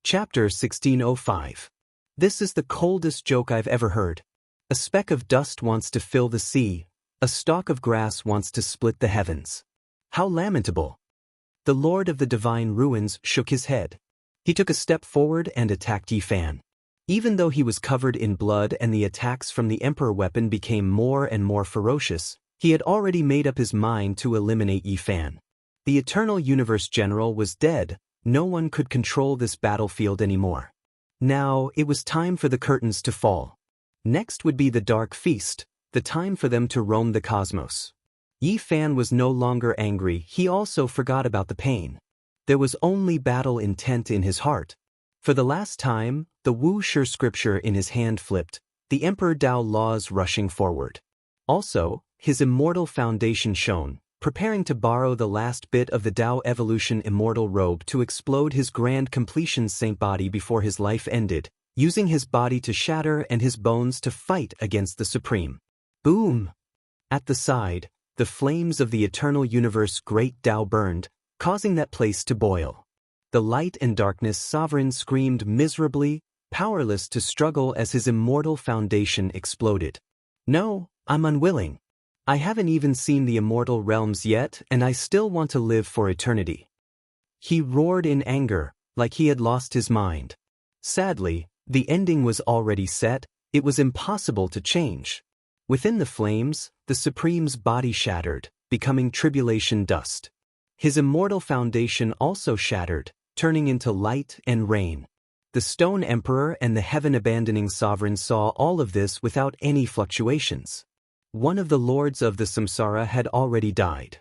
Chapter 1605. This is the coldest joke I've ever heard. A speck of dust wants to fill the sea, a stalk of grass wants to split the heavens. How lamentable! The Lord of the Divine Ruins shook his head. He took a step forward and attacked Yifan. Even though he was covered in blood and the attacks from the Emperor weapon became more and more ferocious, he had already made up his mind to eliminate Yifan. The Eternal Universe General was dead. No one could control this battlefield anymore. Now, it was time for the curtains to fall. Next would be the Dark Feast, the time for them to roam the cosmos. Yifan was no longer angry, he also forgot about the pain. There was only battle intent in his heart. For the last time, the Wuxia scripture in his hand flipped, the Emperor Dao laws rushing forward. Also, his immortal foundation shone, preparing to borrow the last bit of the Dao evolution immortal robe to explode his grand completion saint body before his life ended, using his body to shatter and his bones to fight against the Supreme. Boom! At the side, the flames of the eternal universe great Dao burned, causing that place to boil. The light and darkness sovereign screamed miserably, powerless to struggle as his immortal foundation exploded. No, I'm unwilling. I haven't even seen the immortal realms yet, and I still want to live for eternity. He roared in anger, like he had lost his mind. Sadly, the ending was already set, it was impossible to change. Within the flames, the Supreme's body shattered, becoming tribulation dust. His immortal foundation also shattered, turning into light and rain. The Stone Emperor and the heaven-abandoning sovereign saw all of this without any fluctuations. One of the lords of the samsara had already died.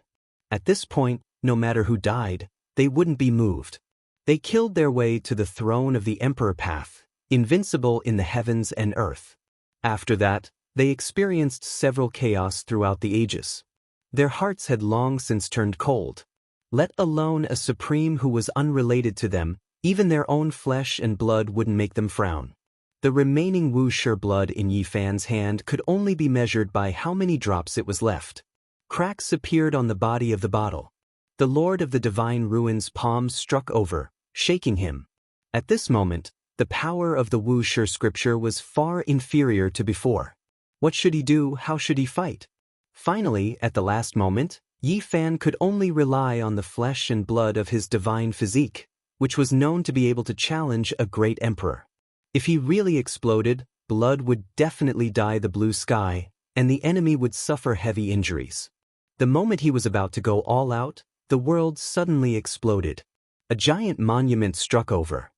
At this point, no matter who died, they wouldn't be moved. They killed their way to the throne of the Emperor path, invincible in the heavens and earth. After that, they experienced several chaos throughout the ages. Their hearts had long since turned cold. Let alone a supreme who was unrelated to them, even their own flesh and blood wouldn't make them frown. The remaining Wuxia blood in Yifan's hand could only be measured by how many drops it was left. Cracks appeared on the body of the bottle. The Lord of the Divine Ruins' palms struck over, shaking him. At this moment, the power of the Wuxia scripture was far inferior to before. What should he do? How should he fight? Finally, at the last moment, Yifan could only rely on the flesh and blood of his divine physique, which was known to be able to challenge a great emperor. If he really exploded, blood would definitely dye the blue sky, and the enemy would suffer heavy injuries. The moment he was about to go all out, the world suddenly exploded. A giant monument struck over.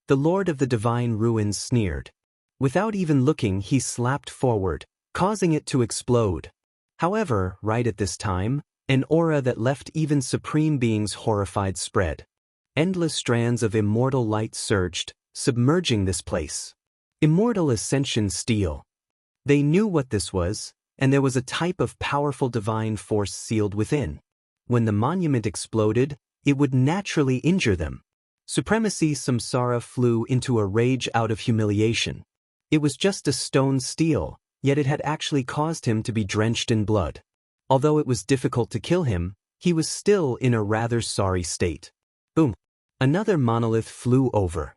The Lord of the Divine Ruins sneered. Without even looking, he slapped forward, causing it to explode. However, right at this time, an aura that left even supreme beings horrified spread. Endless strands of immortal light surged, submerging this place. Immortal Ascension Steel. They knew what this was, and there was a type of powerful divine force sealed within. When the monument exploded, it would naturally injure them. Supremacy Samsara flew into a rage out of humiliation. It was just a stone steel, yet it had actually caused him to be drenched in blood. Although it was difficult to kill him, he was still in a rather sorry state. Boom! Another monolith flew over.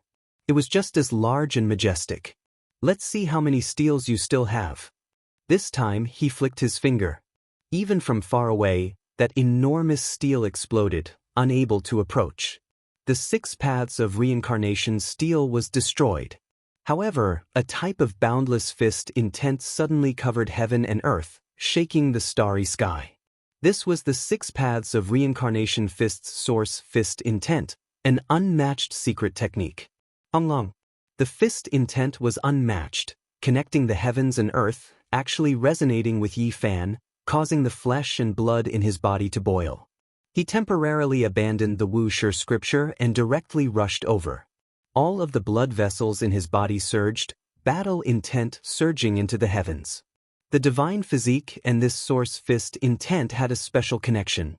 It was just as large and majestic. Let's see how many steels you still have. This time he flicked his finger. Even from far away, that enormous steel exploded, unable to approach. The 6 paths of reincarnation steel was destroyed. However, a type of boundless fist intent suddenly covered heaven and earth, shaking the starry sky. This was the 6 paths of reincarnation fist's source fist intent, an unmatched secret technique. Long. The fist intent was unmatched, connecting the heavens and earth, actually resonating with Yifan, causing the flesh and blood in his body to boil. He temporarily abandoned the Wuxia scripture and directly rushed over. All of the blood vessels in his body surged, battle intent surging into the heavens. The divine physique and this source fist intent had a special connection.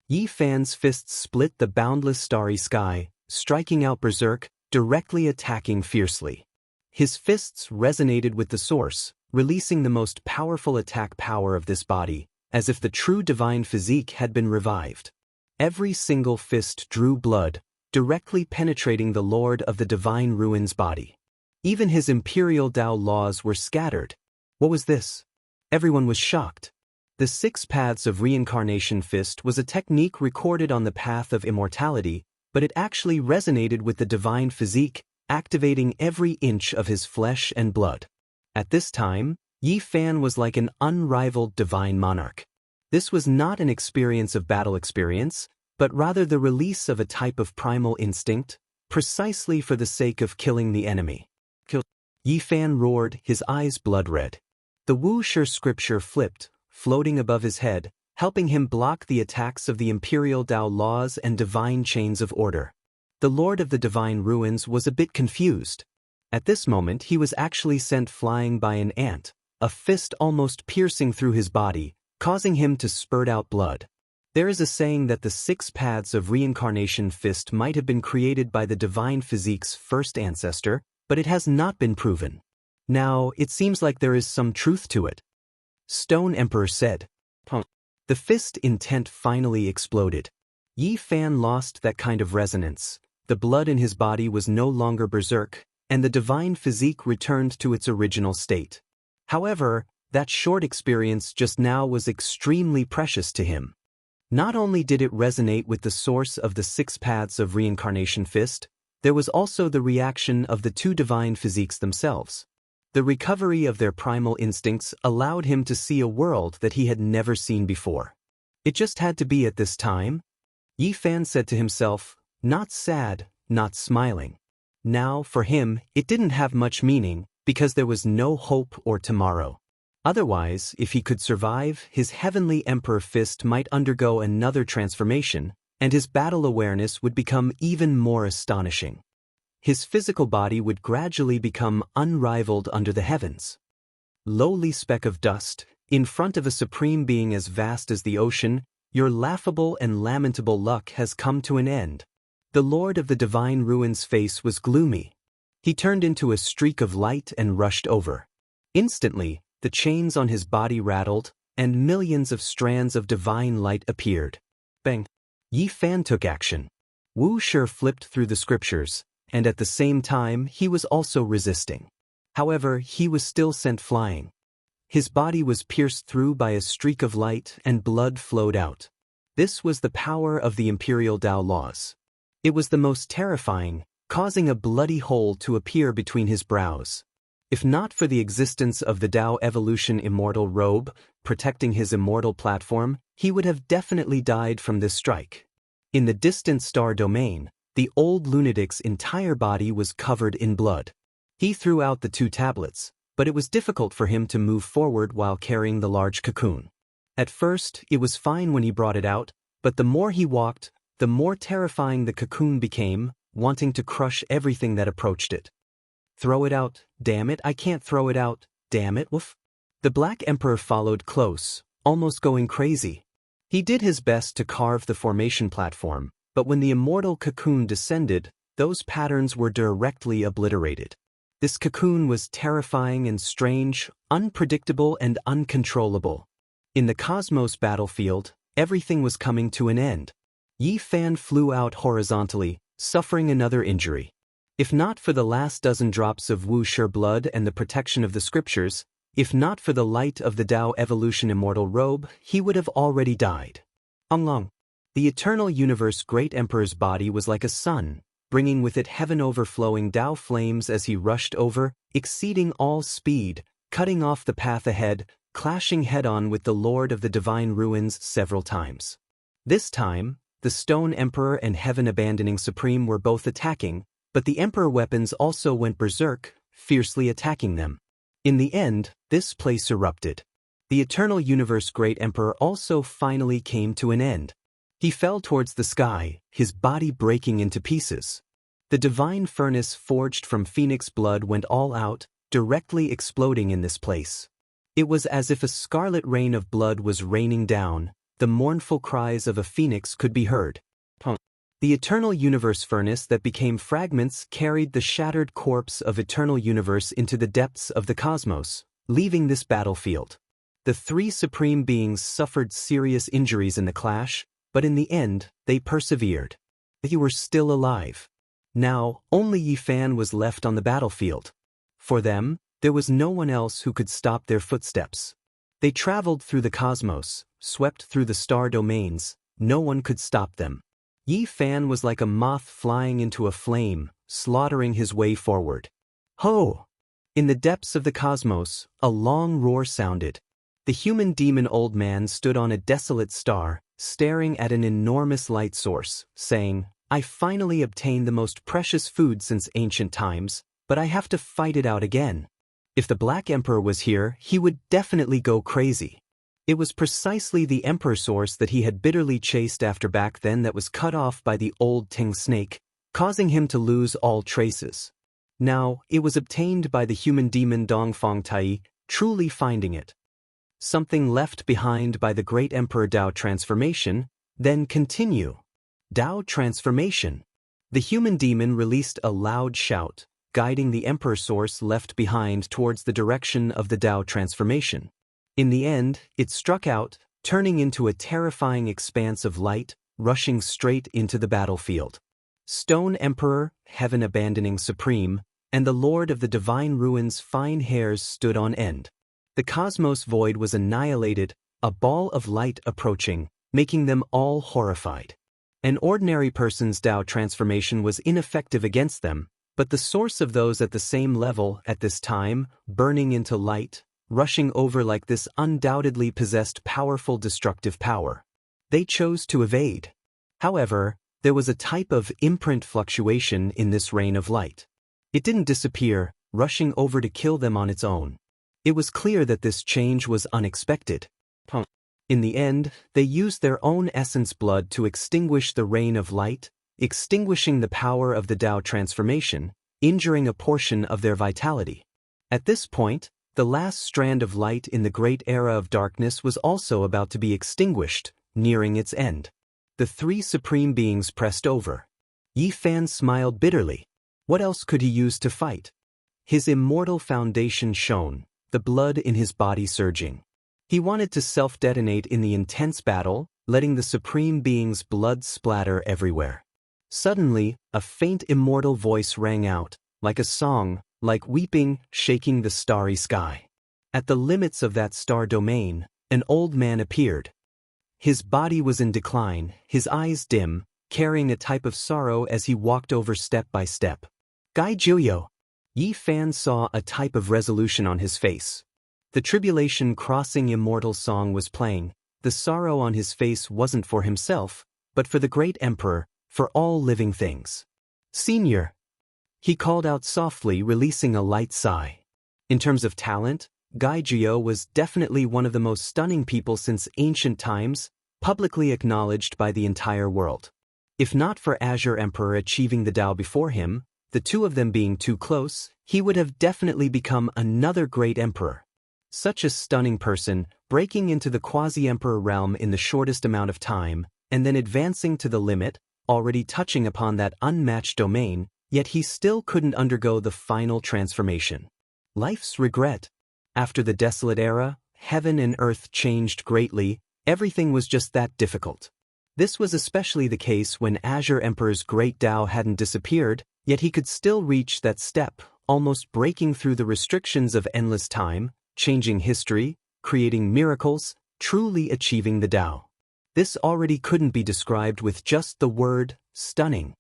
Yifan's fists split the boundless starry sky, striking out berserk, directly attacking fiercely. His fists resonated with the source, releasing the most powerful attack power of this body, as if the true divine physique had been revived. Every single fist drew blood, directly penetrating the Lord of the Divine Ruins' body. Even his imperial Tao laws were scattered. What was this? Everyone was shocked. The 6 Paths of Reincarnation Fist was a technique recorded on the path of immortality, but it actually resonated with the divine physique, activating every inch of his flesh and blood. At this time, Yi Fan was like an unrivaled divine monarch. This was not an experience of battle experience, but rather the release of a type of primal instinct, precisely for the sake of killing the enemy. Kill. Yi Fan roared, his eyes blood-red. The Wuxia scripture flipped, floating above his head, helping him block the attacks of the imperial Tao laws and divine chains of order. The Lord of the Divine Ruins was a bit confused. At this moment he was actually sent flying by an ant, a fist almost piercing through his body, causing him to spurt out blood. There is a saying that the 6 Paths of Reincarnation Fist might have been created by the divine physique's first ancestor, but it has not been proven. Now, it seems like there is some truth to it. Stone Emperor said. The fist intent finally exploded. Yi Fan lost that kind of resonance. The blood in his body was no longer berserk, and the divine physique returned to its original state. However, that short experience just now was extremely precious to him. Not only did it resonate with the source of the 6 Paths of Reincarnation Fist, there was also the reaction of the 2 divine physiques themselves. The recovery of their primal instincts allowed him to see a world that he had never seen before. It just had to be at this time. Yi Fan said to himself, not sad, not smiling. Now, for him, it didn't have much meaning, because there was no hope or tomorrow. Otherwise, if he could survive, his heavenly Emperor Fist might undergo another transformation, and his battle awareness would become even more astonishing. His physical body would gradually become unrivaled under the heavens. Lowly speck of dust, in front of a supreme being as vast as the ocean, your laughable and lamentable luck has come to an end. The Lord of the Divine Ruins' face was gloomy. He turned into a streak of light and rushed over. Instantly, the chains on his body rattled, and millions of strands of divine light appeared. Bang! Yi Fan took action. Wuxia flipped through the scriptures, and at the same time he was also resisting. However, he was still sent flying. His body was pierced through by a streak of light and blood flowed out. This was the power of the imperial Tao laws. It was the most terrifying, causing a bloody hole to appear between his brows. If not for the existence of the Tao Evolution Immortal robe, protecting his immortal platform, he would have definitely died from this strike. In the distant star domain, the old lunatic's entire body was covered in blood. He threw out the 2 tablets, but it was difficult for him to move forward while carrying the large cocoon. At first, it was fine when he brought it out, but the more he walked, the more terrifying the cocoon became, wanting to crush everything that approached it. Throw it out, damn it, I can't throw it out, damn it, woof. The Black Emperor followed close, almost going crazy. He did his best to carve the formation platform, but when the immortal cocoon descended, those patterns were directly obliterated. This cocoon was terrifying and strange, unpredictable and uncontrollable. In the cosmos battlefield, everything was coming to an end. Yi Fan flew out horizontally, suffering another injury. If not for the last dozen drops of Wuxia blood and the protection of the scriptures, if not for the light of the Tao Evolution Immortal robe, he would have already died. Onglong. The Eternal Universe Great Emperor's body was like a sun, bringing with it heaven-overflowing Tao flames as he rushed over, exceeding all speed, cutting off the path ahead, clashing head-on with the Lord of the Divine Ruins several times. This time, the Stone Emperor and Heaven-Abandoning Supreme were both attacking, but the Emperor weapons also went berserk, fiercely attacking them. In the end, this place erupted. The Eternal Universe Great Emperor also finally came to an end. He fell towards the sky, his body breaking into pieces. The divine furnace forged from phoenix blood went all out, directly exploding in this place. It was as if a scarlet rain of blood was raining down. The mournful cries of a phoenix could be heard. The Eternal Universe furnace that became fragments carried the shattered corpse of Eternal Universe into the depths of the cosmos, leaving this battlefield. The 3 supreme beings suffered serious injuries in the clash, but in the end, they persevered. They were still alive. Now, only Yi Fan was left on the battlefield. For them, there was no one else who could stop their footsteps. They traveled through the cosmos, swept through the star domains, no one could stop them. Yi Fan was like a moth flying into a flame, slaughtering his way forward. Ho! In the depths of the cosmos, a long roar sounded. The human demon old man stood on a desolate star, staring at an enormous light source, saying, "I finally obtained the most precious food since ancient times, but I have to fight it out again." If the Black Emperor was here, he would definitely go crazy. It was precisely the Emperor source that he had bitterly chased after back then that was cut off by the old Ting snake, causing him to lose all traces. Now, it was obtained by the human demon Dongfang Tai, truly finding it. Something left behind by the great Emperor Dao transformation, then continue. Dao transformation. The human demon released a loud shout, guiding the Emperor source left behind towards the direction of the Dao transformation. In the end, it struck out, turning into a terrifying expanse of light, rushing straight into the battlefield. Stone Emperor, Heaven Abandoning Supreme, and the Lord of the Divine Ruins' fine hairs stood on end. The cosmos void was annihilated, a ball of light approaching, making them all horrified. An ordinary person's Dao transformation was ineffective against them, but the source of those at the same level at this time, burning into light, rushing over like this undoubtedly possessed powerful destructive power. They chose to evade. However, there was a type of imprint fluctuation in this rain of light. It didn't disappear, rushing over to kill them on its own. It was clear that this change was unexpected. In the end, they used their own essence blood to extinguish the rain of light, extinguishing the power of the Dao transformation, injuring a portion of their vitality. At this point, the last strand of light in the great era of darkness was also about to be extinguished, nearing its end. The three supreme beings pressed over. Yi Fan smiled bitterly. What else could he use to fight? His immortal foundation shone, the blood in his body surging. He wanted to self-detonate in the intense battle, letting the supreme being's blood splatter everywhere. Suddenly, a faint immortal voice rang out, like a song, like weeping, shaking the starry sky. At the limits of that star domain, an old man appeared. His body was in decline, his eyes dim, carrying a type of sorrow as he walked over step by step. Gai Juyo. Yi Fan saw a type of resolution on his face. The tribulation crossing immortal song was playing. The sorrow on his face wasn't for himself, but for the great emperor, for all living things. Senior. He called out softly, releasing a light sigh. In terms of talent, Gai Juyo was definitely one of the most stunning people since ancient times, publicly acknowledged by the entire world. If not for Azure Emperor achieving the Dao before him, the two of them being too close, he would have definitely become another great emperor. Such a stunning person, breaking into the quasi-emperor realm in the shortest amount of time, and then advancing to the limit, already touching upon that unmatched domain, yet he still couldn't undergo the final transformation. Life's regret. After the desolate era, heaven and earth changed greatly, everything was just that difficult. This was especially the case when Azure Emperor's great Dao hadn't disappeared, yet he could still reach that step, almost breaking through the restrictions of endless time, changing history, creating miracles, truly achieving the Dao. This already couldn't be described with just the word, stunning.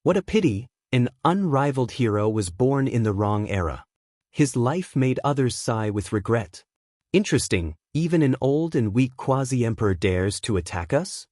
What a pity, an unrivaled hero was born in the wrong era. His life made others sigh with regret. Interesting, even an old and weak quasi-emperor dares to attack us?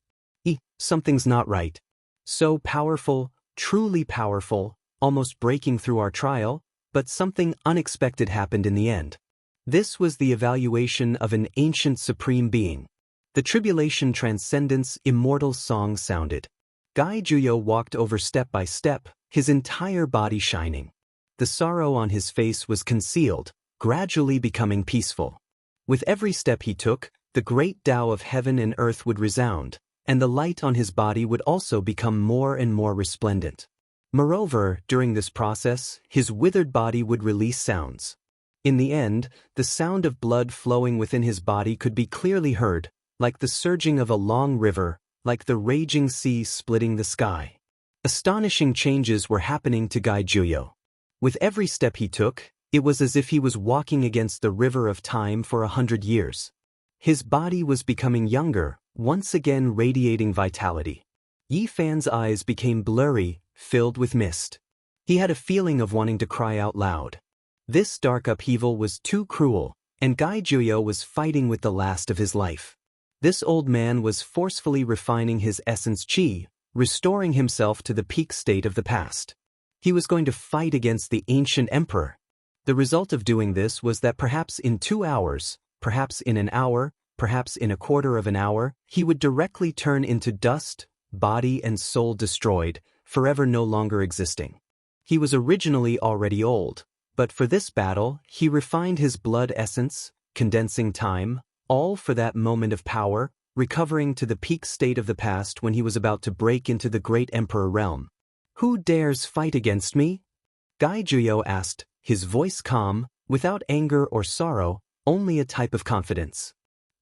Something's not right. So powerful, truly powerful, almost breaking through our trial, but something unexpected happened in the end. This was the evaluation of an ancient supreme being. The tribulation transcendence immortal song sounded. Gai Juyo walked over step by step, his entire body shining. The sorrow on his face was concealed, gradually becoming peaceful. With every step he took, the great Tao of heaven and earth would resound, and the light on his body would also become more and more resplendent. Moreover, during this process, his withered body would release sounds. In the end, the sound of blood flowing within his body could be clearly heard, like the surging of a long river, like the raging sea splitting the sky. Astonishing changes were happening to Gai Juyo. With every step he took, it was as if he was walking against the river of time for 100 years. His body was becoming younger, once again radiating vitality. Yi Fan's eyes became blurry, filled with mist. He had a feeling of wanting to cry out loud. This dark upheaval was too cruel, and Gai Juyo was fighting with the last of his life. This old man was forcefully refining his essence qi, restoring himself to the peak state of the past. He was going to fight against the ancient emperor. The result of doing this was that perhaps in 2 hours, perhaps in an hour, perhaps in a quarter of an hour, he would directly turn into dust, body and soul destroyed, forever no longer existing. He was originally already old, but for this battle, he refined his blood essence, condensing time, all for that moment of power, recovering to the peak state of the past when he was about to break into the great emperor realm. "Who dares fight against me?" Gai Juyo asked, his voice calm, without anger or sorrow, only a type of confidence.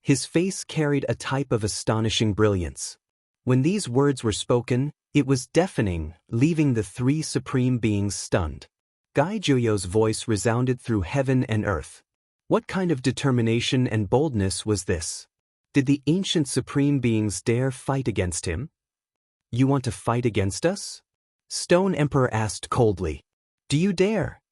His face carried a type of astonishing brilliance. When these words were spoken, it was deafening, leaving the three supreme beings stunned. Gai Juyo's voice resounded through heaven and earth. What kind of determination and boldness was this? Did the ancient supreme beings dare fight against him? "You want to fight against us?" Stone Emperor asked coldly. "Do you dare?"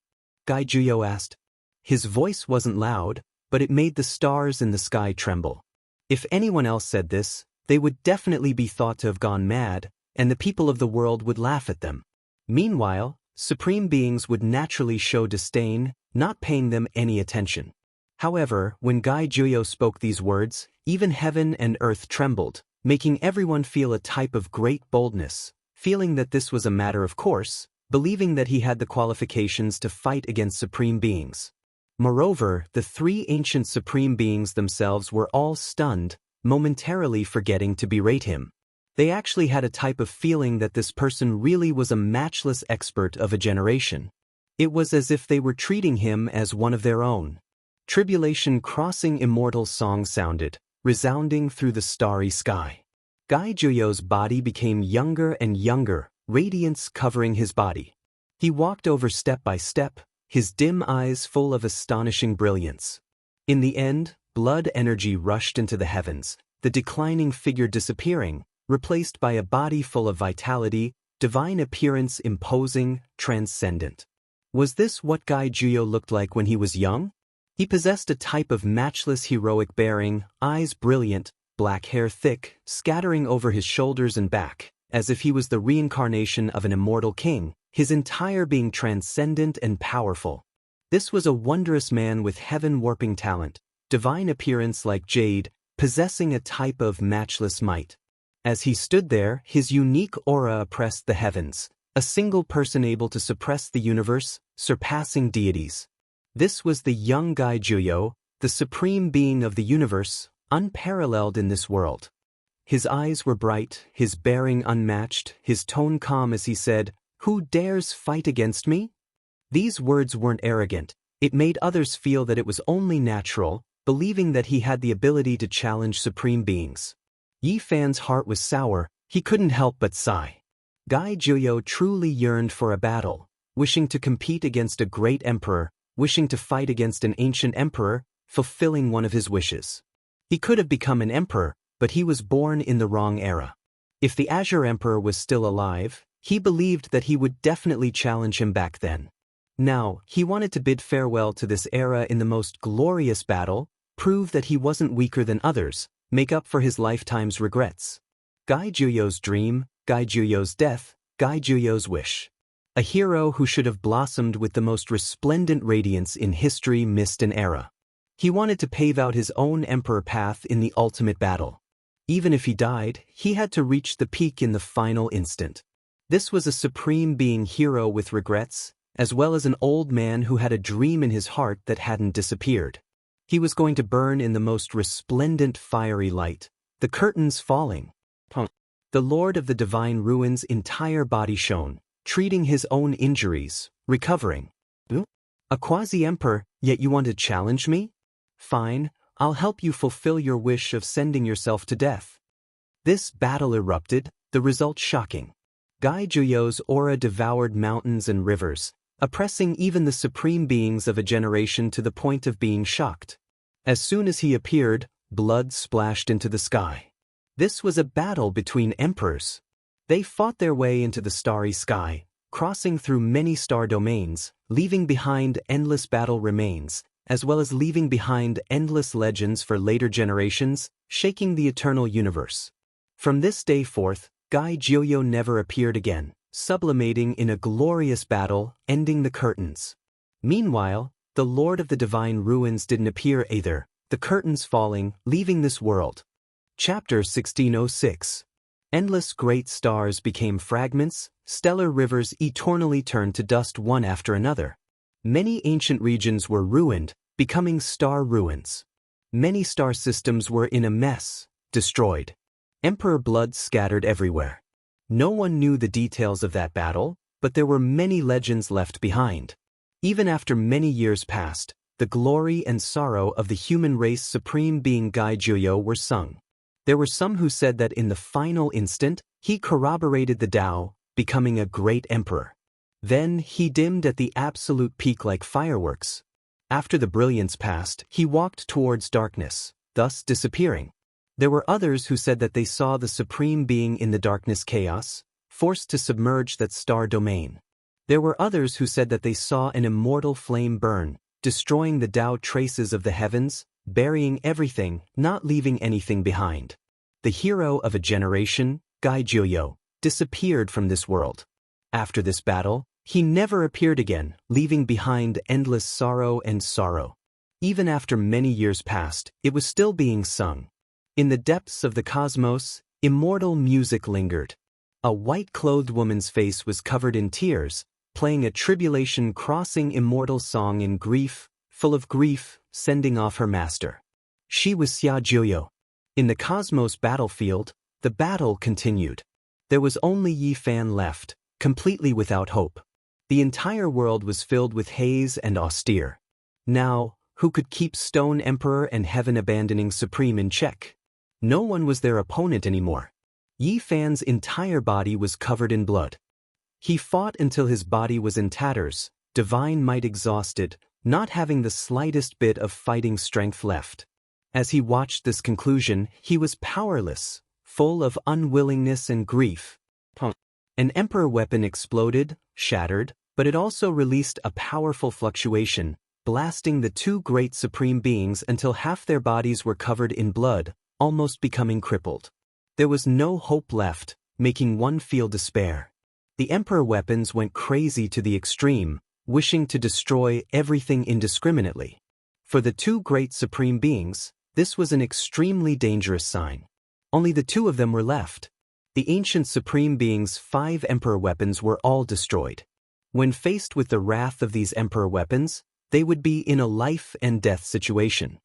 Gai Juyo asked. His voice wasn't loud, but it made the stars in the sky tremble. If anyone else said this, they would definitely be thought to have gone mad, and the people of the world would laugh at them. Meanwhile, supreme beings would naturally show disdain, not paying them any attention. However, when Gai Juyo spoke these words, even heaven and earth trembled, making everyone feel a type of great boldness, feeling that this was a matter of course, believing that he had the qualifications to fight against supreme beings. Moreover, the three ancient supreme beings themselves were all stunned, momentarily forgetting to berate him. They actually had a type of feeling that this person really was a matchless expert of a generation. It was as if they were treating him as one of their own. Tribulation Crossing Immortal song sounded, resounding through the starry sky. Gai Juyo's body became younger and younger, radiance covering his body. He walked over step by step, his dim eyes full of astonishing brilliance. In the end, blood energy rushed into the heavens, the declining figure disappearing, replaced by a body full of vitality, divine appearance imposing, transcendent. Was this what Gai Juyo looked like when he was young? He possessed a type of matchless heroic bearing, eyes brilliant, black hair thick, scattering over his shoulders and back, as if he was the reincarnation of an immortal king, his entire being transcendent and powerful. This was a wondrous man with heaven-warping talent, divine appearance like jade, possessing a type of matchless might. As he stood there, his unique aura oppressed the heavens, a single person able to suppress the universe, surpassing deities. This was the young Gai Juyo, the supreme being of the universe, unparalleled in this world. His eyes were bright, his bearing unmatched, his tone calm as he said, "Who dares fight against me?" These words weren't arrogant, it made others feel that it was only natural, believing that he had the ability to challenge supreme beings. Yi Fan's heart was sour, he couldn't help but sigh. Gai Juyo truly yearned for a battle, wishing to compete against a great emperor, wishing to fight against an ancient emperor, fulfilling one of his wishes. He could have become an emperor, but he was born in the wrong era. If the Azure Emperor was still alive, he believed that he would definitely challenge him back then. Now, he wanted to bid farewell to this era in the most glorious battle, prove that he wasn't weaker than others, make up for his lifetime's regrets. Gai Juyo's dream, Gai Juyo's death, Gai Juyo's wish. A hero who should have blossomed with the most resplendent radiance in history missed an era. He wanted to pave out his own emperor path in the ultimate battle. Even if he died, he had to reach the peak in the final instant. This was a supreme being hero with regrets, as well as an old man who had a dream in his heart that hadn't disappeared. He was going to burn in the most resplendent fiery light, the curtains falling. The Lord of the Divine Ruin's entire body shone, treating his own injuries, recovering. A quasi-emperor, yet you want to challenge me? Fine, I'll help you fulfill your wish of sending yourself to death. This battle erupted, the result shocking. Gai Juyo's aura devoured mountains and rivers, oppressing even the supreme beings of a generation to the point of being shocked. As soon as he appeared, blood splashed into the sky. This was a battle between emperors. They fought their way into the starry sky, crossing through many star domains, leaving behind endless battle remains, as well as leaving behind endless legends for later generations, shaking the eternal universe. From this day forth, Gai Juyo never appeared again, sublimating in a glorious battle, ending the curtains. Meanwhile, the Lord of the Divine Ruins didn't appear either, the curtains falling, leaving this world. Chapter 1606. Endless great stars became fragments, stellar rivers eternally turned to dust one after another. Many ancient regions were ruined, becoming star ruins. Many star systems were in a mess, destroyed. Emperor blood scattered everywhere. No one knew the details of that battle, but there were many legends left behind. Even after many years passed, the glory and sorrow of the human race supreme being Gai Juyo were sung. There were some who said that in the final instant, he corroborated the Tao, becoming a great emperor. Then he dimmed at the absolute peak like fireworks. After the brilliance passed, he walked towards darkness, thus disappearing. There were others who said that they saw the supreme being in the darkness chaos, forced to submerge that star domain. There were others who said that they saw an immortal flame burn, destroying the Tao traces of the heavens, burying everything, not leaving anything behind. The hero of a generation, Gai Juyo, disappeared from this world. After this battle, he never appeared again, leaving behind endless sorrow and sorrow. Even after many years passed, it was still being sung. In the depths of the cosmos, immortal music lingered. A white-clothed woman's face was covered in tears, playing a tribulation-crossing immortal song in grief, full of grief, sending off her master. She was Xia Juyo. In the cosmos battlefield, the battle continued. There was only Yi Fan left, completely without hope. The entire world was filled with haze and austere. Now, who could keep Stone Emperor and Heaven Abandoning Supreme in check? No one was their opponent anymore. Yi Fan's entire body was covered in blood. He fought until his body was in tatters, divine might exhausted, not having the slightest bit of fighting strength left. As he watched this conclusion, he was powerless, full of unwillingness and grief. An emperor weapon exploded, shattered, but it also released a powerful fluctuation, blasting the two great supreme beings until half their bodies were covered in blood, almost becoming crippled. There was no hope left, making one feel despair. The emperor weapons went crazy to the extreme, wishing to destroy everything indiscriminately. For the two great supreme beings, this was an extremely dangerous sign. Only the two of them were left. The ancient supreme beings' 5 emperor weapons were all destroyed. When faced with the wrath of these emperor weapons, they would be in a life and death situation.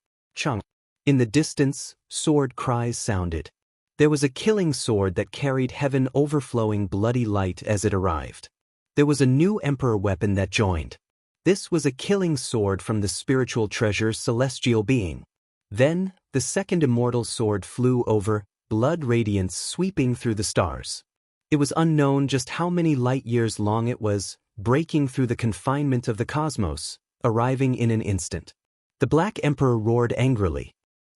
In the distance, sword cries sounded. There was a killing sword that carried heaven overflowing bloody light as it arrived. There was a new emperor weapon that joined. This was a killing sword from the spiritual treasure Celestial Being. Then, the second immortal sword flew over, blood radiance sweeping through the stars. It was unknown just how many light years long it was, breaking through the confinement of the cosmos, arriving in an instant. The Black Emperor roared angrily.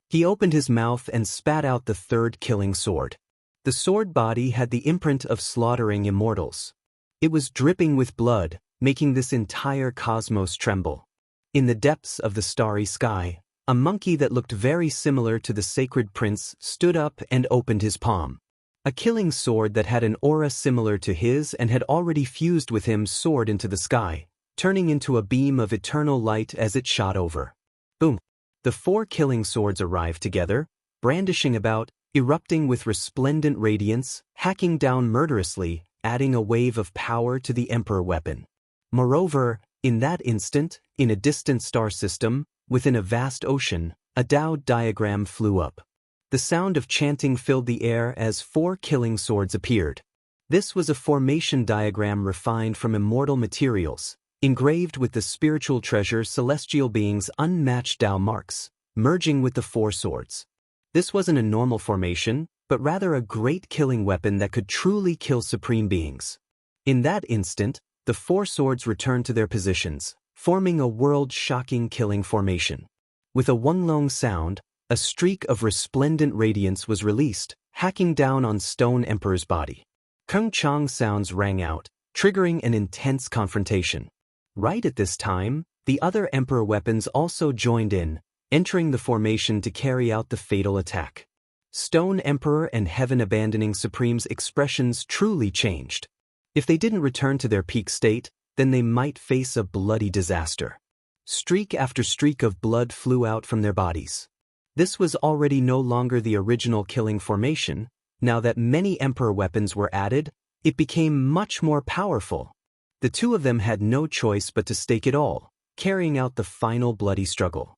He opened his mouth and spat out the third killing sword. The sword body had the imprint of slaughtering immortals. It was dripping with blood, making this entire cosmos tremble. In the depths of the starry sky, a monkey that looked very similar to the sacred prince stood up and opened his palm. A killing sword that had an aura similar to his and had already fused with him soared into the sky, turning into a beam of eternal light as it shot over. Boom! The 4 killing swords arrived together, brandishing about, erupting with resplendent radiance, hacking down murderously, adding a wave of power to the emperor weapon. Moreover, in that instant, in a distant star system, within a vast ocean, a Tao diagram flew up. The sound of chanting filled the air as 4 killing swords appeared. This was a formation diagram refined from immortal materials, engraved with the spiritual treasure Celestial Being's unmatched Tao marks, merging with the 4 swords. This wasn't a normal formation, but rather a great killing weapon that could truly kill supreme beings. In that instant, the four swords returned to their positions, forming a world-shocking killing formation. With a one-long sound, a streak of resplendent radiance was released, hacking down on Stone Emperor's body. Kung Chang sounds rang out, triggering an intense confrontation. Right at this time, the other Emperor weapons also joined in, entering the formation to carry out the fatal attack. Stone Emperor and Heaven-abandoning Supreme's expressions truly changed. If they didn't return to their peak state, then they might face a bloody disaster. Streak after streak of blood flew out from their bodies. This was already no longer the original killing formation. Now that many Emperor weapons were added, it became much more powerful. The two of them had no choice but to stake it all, carrying out the final bloody struggle.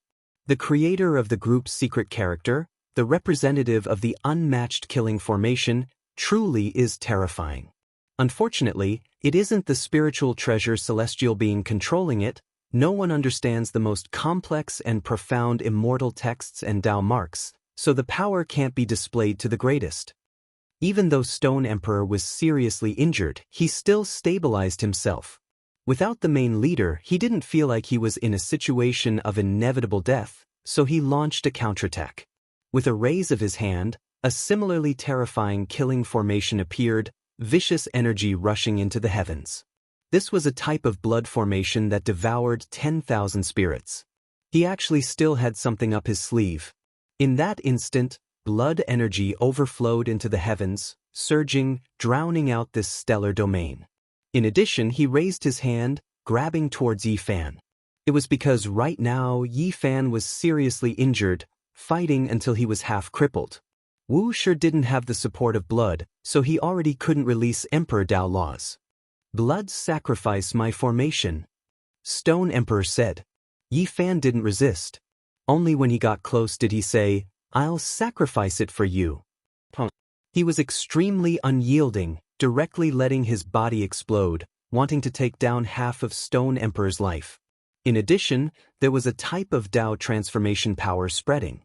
The creator of the group's secret character, the representative of the unmatched killing formation, truly is terrifying. Unfortunately, it isn't the spiritual treasure celestial being controlling it. No one understands the most complex and profound immortal texts and Tao marks, so the power can't be displayed to the greatest. Even though Stone Emperor was seriously injured, he still stabilized himself. Without the main leader, he didn't feel like he was in a situation of inevitable death, so he launched a counterattack. With a raise of his hand, a similarly terrifying killing formation appeared, vicious energy rushing into the heavens. This was a type of blood formation that devoured 10,000 spirits. He actually still had something up his sleeve. In that instant, blood energy overflowed into the heavens, surging, drowning out this stellar domain. In addition, he raised his hand, grabbing towards Yi Fan. It was because right now Yi Fan was seriously injured, fighting until he was half crippled. Wu sure didn't have the support of blood, so he already couldn't release Emperor Dao laws. "Blood sacrifice my formation," Stone Emperor said. Yi Fan didn't resist. Only when he got close did he say, "I'll sacrifice it for you." He was extremely unyielding, directly letting his body explode, wanting to take down half of Stone Emperor's life. In addition, there was a type of Tao transformation power spreading.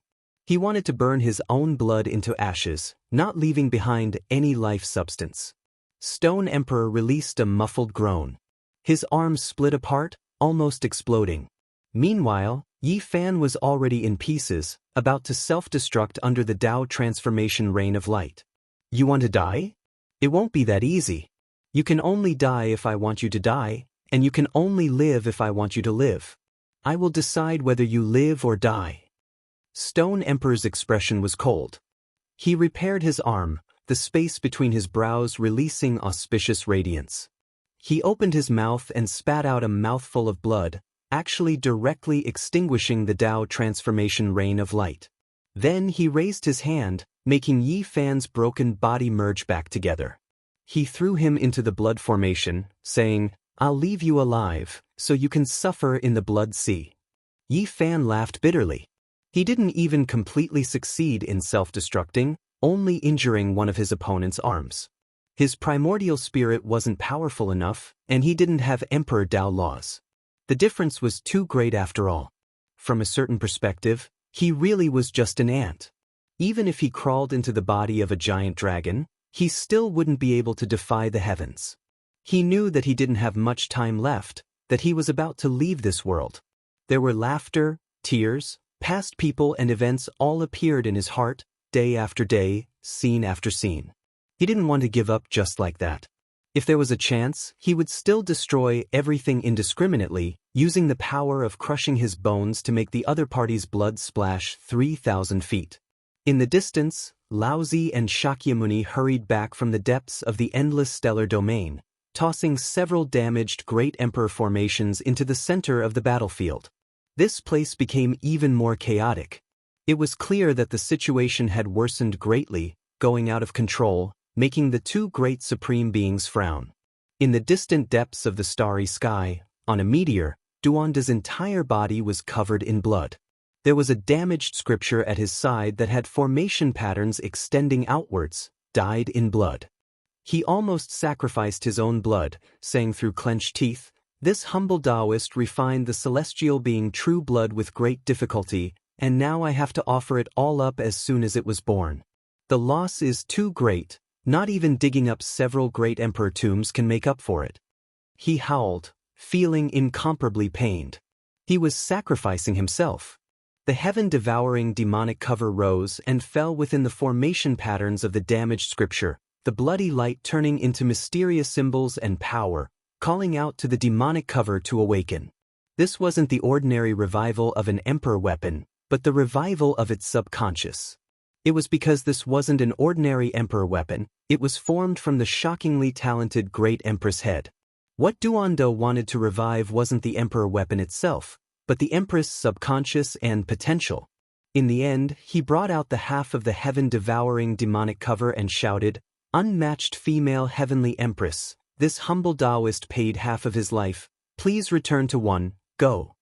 He wanted to burn his own blood into ashes, not leaving behind any life substance. Stone Emperor released a muffled groan. His arms split apart, almost exploding. Meanwhile, Yi Fan was already in pieces, about to self-destruct under the Tao transformation rain of light. "You want to die? It won't be that easy. You can only die if I want you to die, and you can only live if I want you to live. I will decide whether you live or die." Stone Emperor's expression was cold. He repaired his arm, the space between his brows releasing auspicious radiance. He opened his mouth and spat out a mouthful of blood, actually directly extinguishing the Tao transformation rain of light. Then he raised his hand, making Yi Fan's broken body merge back together. He threw him into the blood formation, saying, "I'll leave you alive, so you can suffer in the blood sea." Yi Fan laughed bitterly. He didn't even completely succeed in self-destructing, only injuring one of his opponent's arms. His primordial spirit wasn't powerful enough, and he didn't have Emperor Dao laws. The difference was too great after all. From a certain perspective, he really was just an ant. Even if he crawled into the body of a giant dragon, he still wouldn't be able to defy the heavens. He knew that he didn't have much time left, that he was about to leave this world. There were laughter, tears, past people and events all appeared in his heart, day after day, scene after scene. He didn't want to give up just like that. If there was a chance, he would still destroy everything indiscriminately, using the power of crushing his bones to make the other party's blood splash 3,000 feet. In the distance, Laozi and Shakyamuni hurried back from the depths of the endless stellar domain, tossing several damaged Great Emperor formations into the center of the battlefield. This place became even more chaotic. It was clear that the situation had worsened greatly, going out of control, making the two great supreme beings frown. In the distant depths of the starry sky, on a meteor, Duanda's entire body was covered in blood. There was a damaged scripture at his side that had formation patterns extending outwards, dyed in blood. He almost sacrificed his own blood, saying through clenched teeth, "This humble Taoist refined the celestial being true blood with great difficulty, and now I have to offer it all up as soon as it was born." The loss is too great, not even digging up several great emperor tombs can make up for it. He howled, feeling incomparably pained. He was sacrificing himself. The heaven-devouring demonic cover rose and fell within the formation patterns of the damaged scripture, the bloody light turning into mysterious symbols and power, calling out to the demonic cover to awaken. This wasn't the ordinary revival of an emperor weapon, but the revival of its subconscious. It was because this wasn't an ordinary emperor weapon, it was formed from the shockingly talented great empress head. What Duando wanted to revive wasn't the emperor weapon itself, but the empress' subconscious and potential. In the end, he brought out the half of the heaven-devouring demonic cover and shouted, "Unmatched female heavenly empress, this humble Taoist paid half of his life, please return to one, go."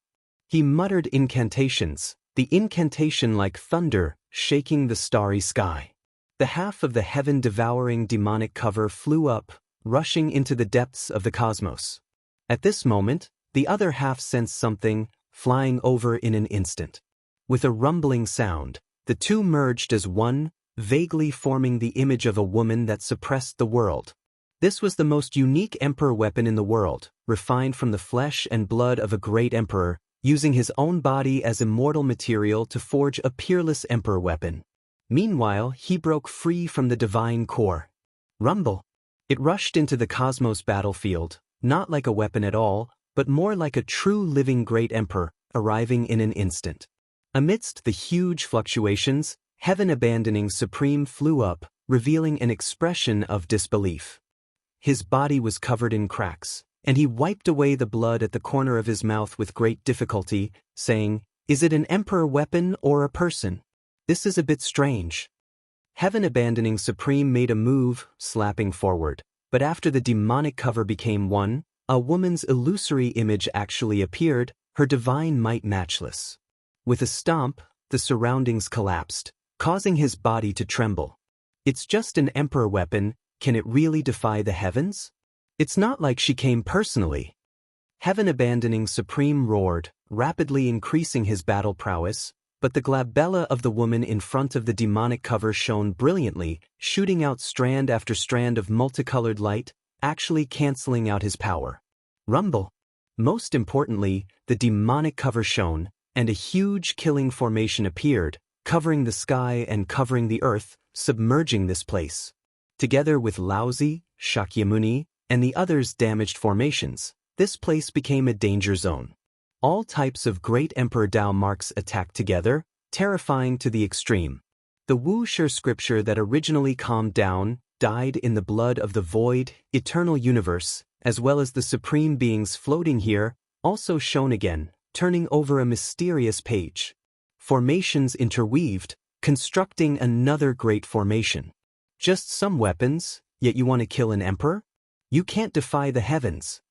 He muttered incantations, the incantation like thunder, shaking the starry sky. The half of the heaven-devouring demonic cover flew up, rushing into the depths of the cosmos. At this moment, the other half sensed something, flying over in an instant. With a rumbling sound, the two merged as one, vaguely forming the image of a woman that suppressed the world. This was the most unique emperor weapon in the world, refined from the flesh and blood of a great emperor, using his own body as immortal material to forge a peerless emperor weapon. Meanwhile, he broke free from the divine core. Rumble. It rushed into the cosmos battlefield, not like a weapon at all, but more like a true living great emperor, arriving in an instant. Amidst the huge fluctuations, heaven-abandoning Supreme flew up, revealing an expression of disbelief. His body was covered in cracks, and he wiped away the blood at the corner of his mouth with great difficulty, saying, "Is it an emperor weapon or a person? This is a bit strange." Heaven-abandoning Supreme made a move, slapping forward, but after the demonic cover became one, a woman's illusory image actually appeared, her divine might matchless. With a stomp, the surroundings collapsed, causing his body to tremble. It's just an emperor weapon, can it really defy the heavens? It's not like she came personally. Heaven-abandoning Supreme roared, rapidly increasing his battle prowess, but the glabella of the woman in front of the demonic cover shone brilliantly, shooting out strand after strand of multicolored light, actually canceling out his power. Rumble. Most importantly, the demonic cover shone, and a huge killing formation appeared, covering the sky and covering the earth, submerging this place. Together with Laozi, Shakyamuni, and the others' damaged formations, this place became a danger zone. All types of great Emperor Dao marks attacked together, terrifying to the extreme. The Wuxia scripture that originally calmed down, died in the blood of the void, eternal universe, as well as the supreme beings floating here, also shone again, turning over a mysterious page. Formations interweaved, constructing another great formation. Just some weapons, yet you want to kill an emperor? You can't defy the heavens.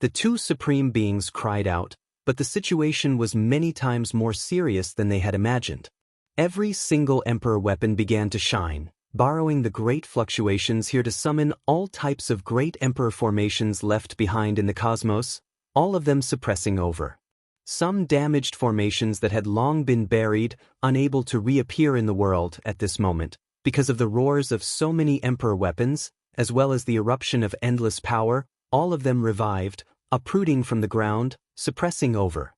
The two supreme beings cried out, but the situation was many times more serious than they had imagined. Every single emperor weapon began to shine, borrowing the great fluctuations here to summon all types of great emperor formations left behind in the cosmos, all of them suppressing over. Some damaged formations that had long been buried, unable to reappear in the world at this moment, because of the roars of so many emperor weapons, as well as the eruption of endless power, all of them revived, uprooting from the ground, suppressing over.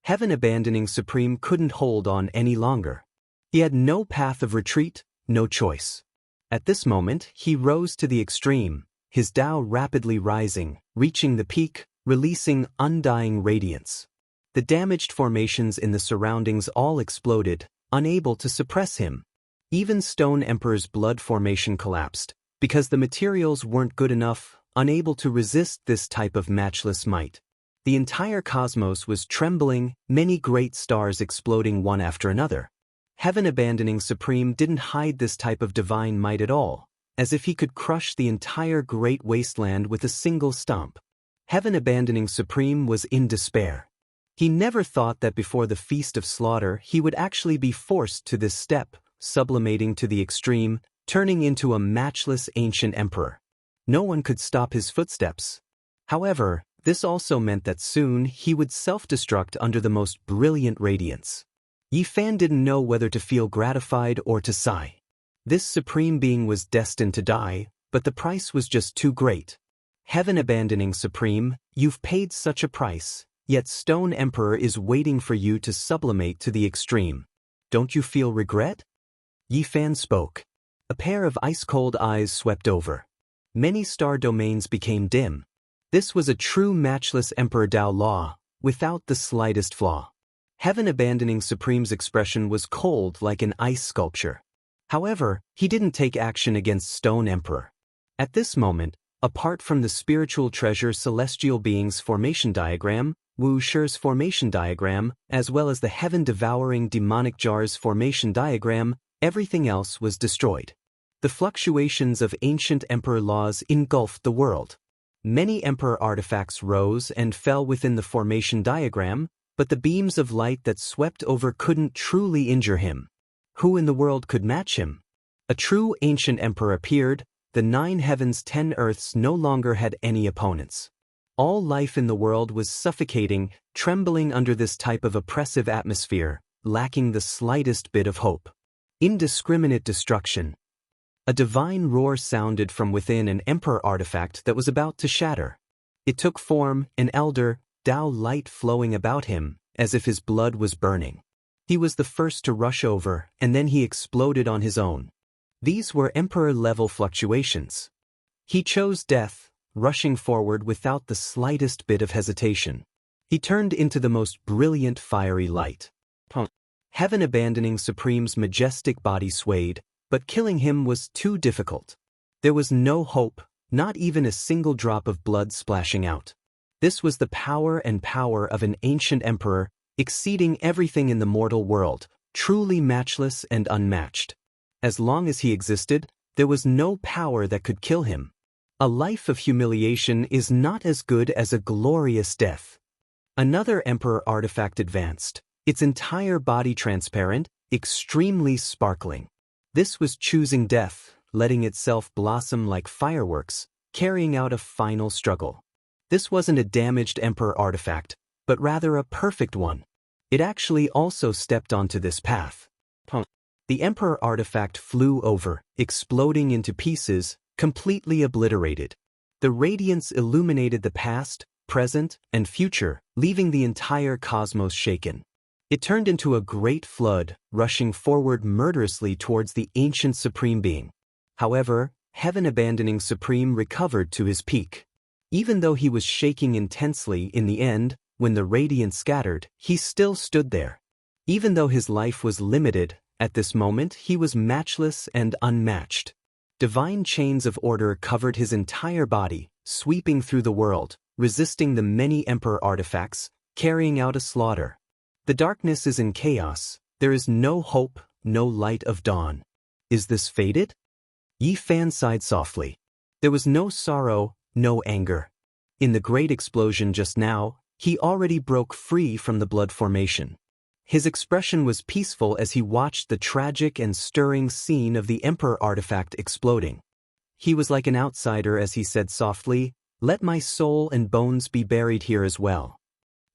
Heaven-abandoning Supreme couldn't hold on any longer. He had no path of retreat, no choice. At this moment, he rose to the extreme, his Tao rapidly rising, reaching the peak, releasing undying radiance. The damaged formations in the surroundings all exploded, unable to suppress him. Even Stone Emperor's blood formation collapsed, because the materials weren't good enough, unable to resist this type of matchless might. The entire cosmos was trembling, many great stars exploding one after another. Heaven-abandoning Supreme didn't hide this type of divine might at all, as if he could crush the entire great wasteland with a single stomp. Heaven-abandoning Supreme was in despair. He never thought that before the feast of slaughter he would actually be forced to this step, sublimating to the extreme, turning into a matchless ancient emperor. No one could stop his footsteps. However, this also meant that soon he would self-destruct under the most brilliant radiance. Yi Fan didn't know whether to feel gratified or to sigh. This supreme being was destined to die, but the price was just too great. Heaven-abandoning Supreme, you've paid such a price, yet Stone Emperor is waiting for you to sublimate to the extreme. Don't you feel regret? Yi Fan spoke. A pair of ice-cold eyes swept over. Many star domains became dim. This was a true matchless Emperor Dao Law, without the slightest flaw. Heaven-abandoning Supreme's expression was cold like an ice sculpture. However, he didn't take action against Stone Emperor. At this moment, apart from the spiritual treasure Celestial Being's formation diagram, Wuxia's formation diagram, as well as the heaven-devouring demonic jar's formation diagram, everything else was destroyed. The fluctuations of ancient emperor laws engulfed the world. Many emperor artifacts rose and fell within the formation diagram, but the beams of light that swept over couldn't truly injure him. Who in the world could match him? A true ancient emperor appeared. The 9 heavens 10 earths no longer had any opponents. All life in the world was suffocating, trembling under this type of oppressive atmosphere, lacking the slightest bit of hope. Indiscriminate destruction. A divine roar sounded from within an emperor artifact that was about to shatter. It took form, an elder, Dao light flowing about him, as if his blood was burning. He was the first to rush over, and then he exploded on his own. These were emperor-level fluctuations. He chose death, rushing forward without the slightest bit of hesitation. He turned into the most brilliant fiery light. Heaven-abandoning Supreme's majestic body swayed, but killing him was too difficult. There was no hope, not even a single drop of blood splashing out. This was the power of an ancient emperor, exceeding everything in the mortal world, truly matchless and unmatched. As long as he existed, there was no power that could kill him. A life of humiliation is not as good as a glorious death. Another emperor artifact advanced, its entire body transparent, extremely sparkling. This was choosing death, letting itself blossom like fireworks, carrying out a final struggle. This wasn't a damaged emperor artifact, but rather a perfect one. It actually also stepped onto this path. The emperor artifact flew over, exploding into pieces, completely obliterated. The radiance illuminated the past, present, and future, leaving the entire cosmos shaken. It turned into a great flood, rushing forward murderously towards the ancient Supreme Being. However, heaven-abandoning Supreme recovered to his peak. Even though he was shaking intensely in the end, when the radiance scattered, he still stood there. Even though his life was limited, at this moment he was matchless and unmatched. Divine chains of order covered his entire body, sweeping through the world, resisting the many emperor artifacts, carrying out a slaughter. The darkness is in chaos, there is no hope, no light of dawn. Is this fated? Yi Fan sighed softly. There was no sorrow, no anger. In the great explosion just now, he already broke free from the blood formation. His expression was peaceful as he watched the tragic and stirring scene of the emperor artifact exploding. He was like an outsider as he said softly, "Let my soul and bones be buried here as well."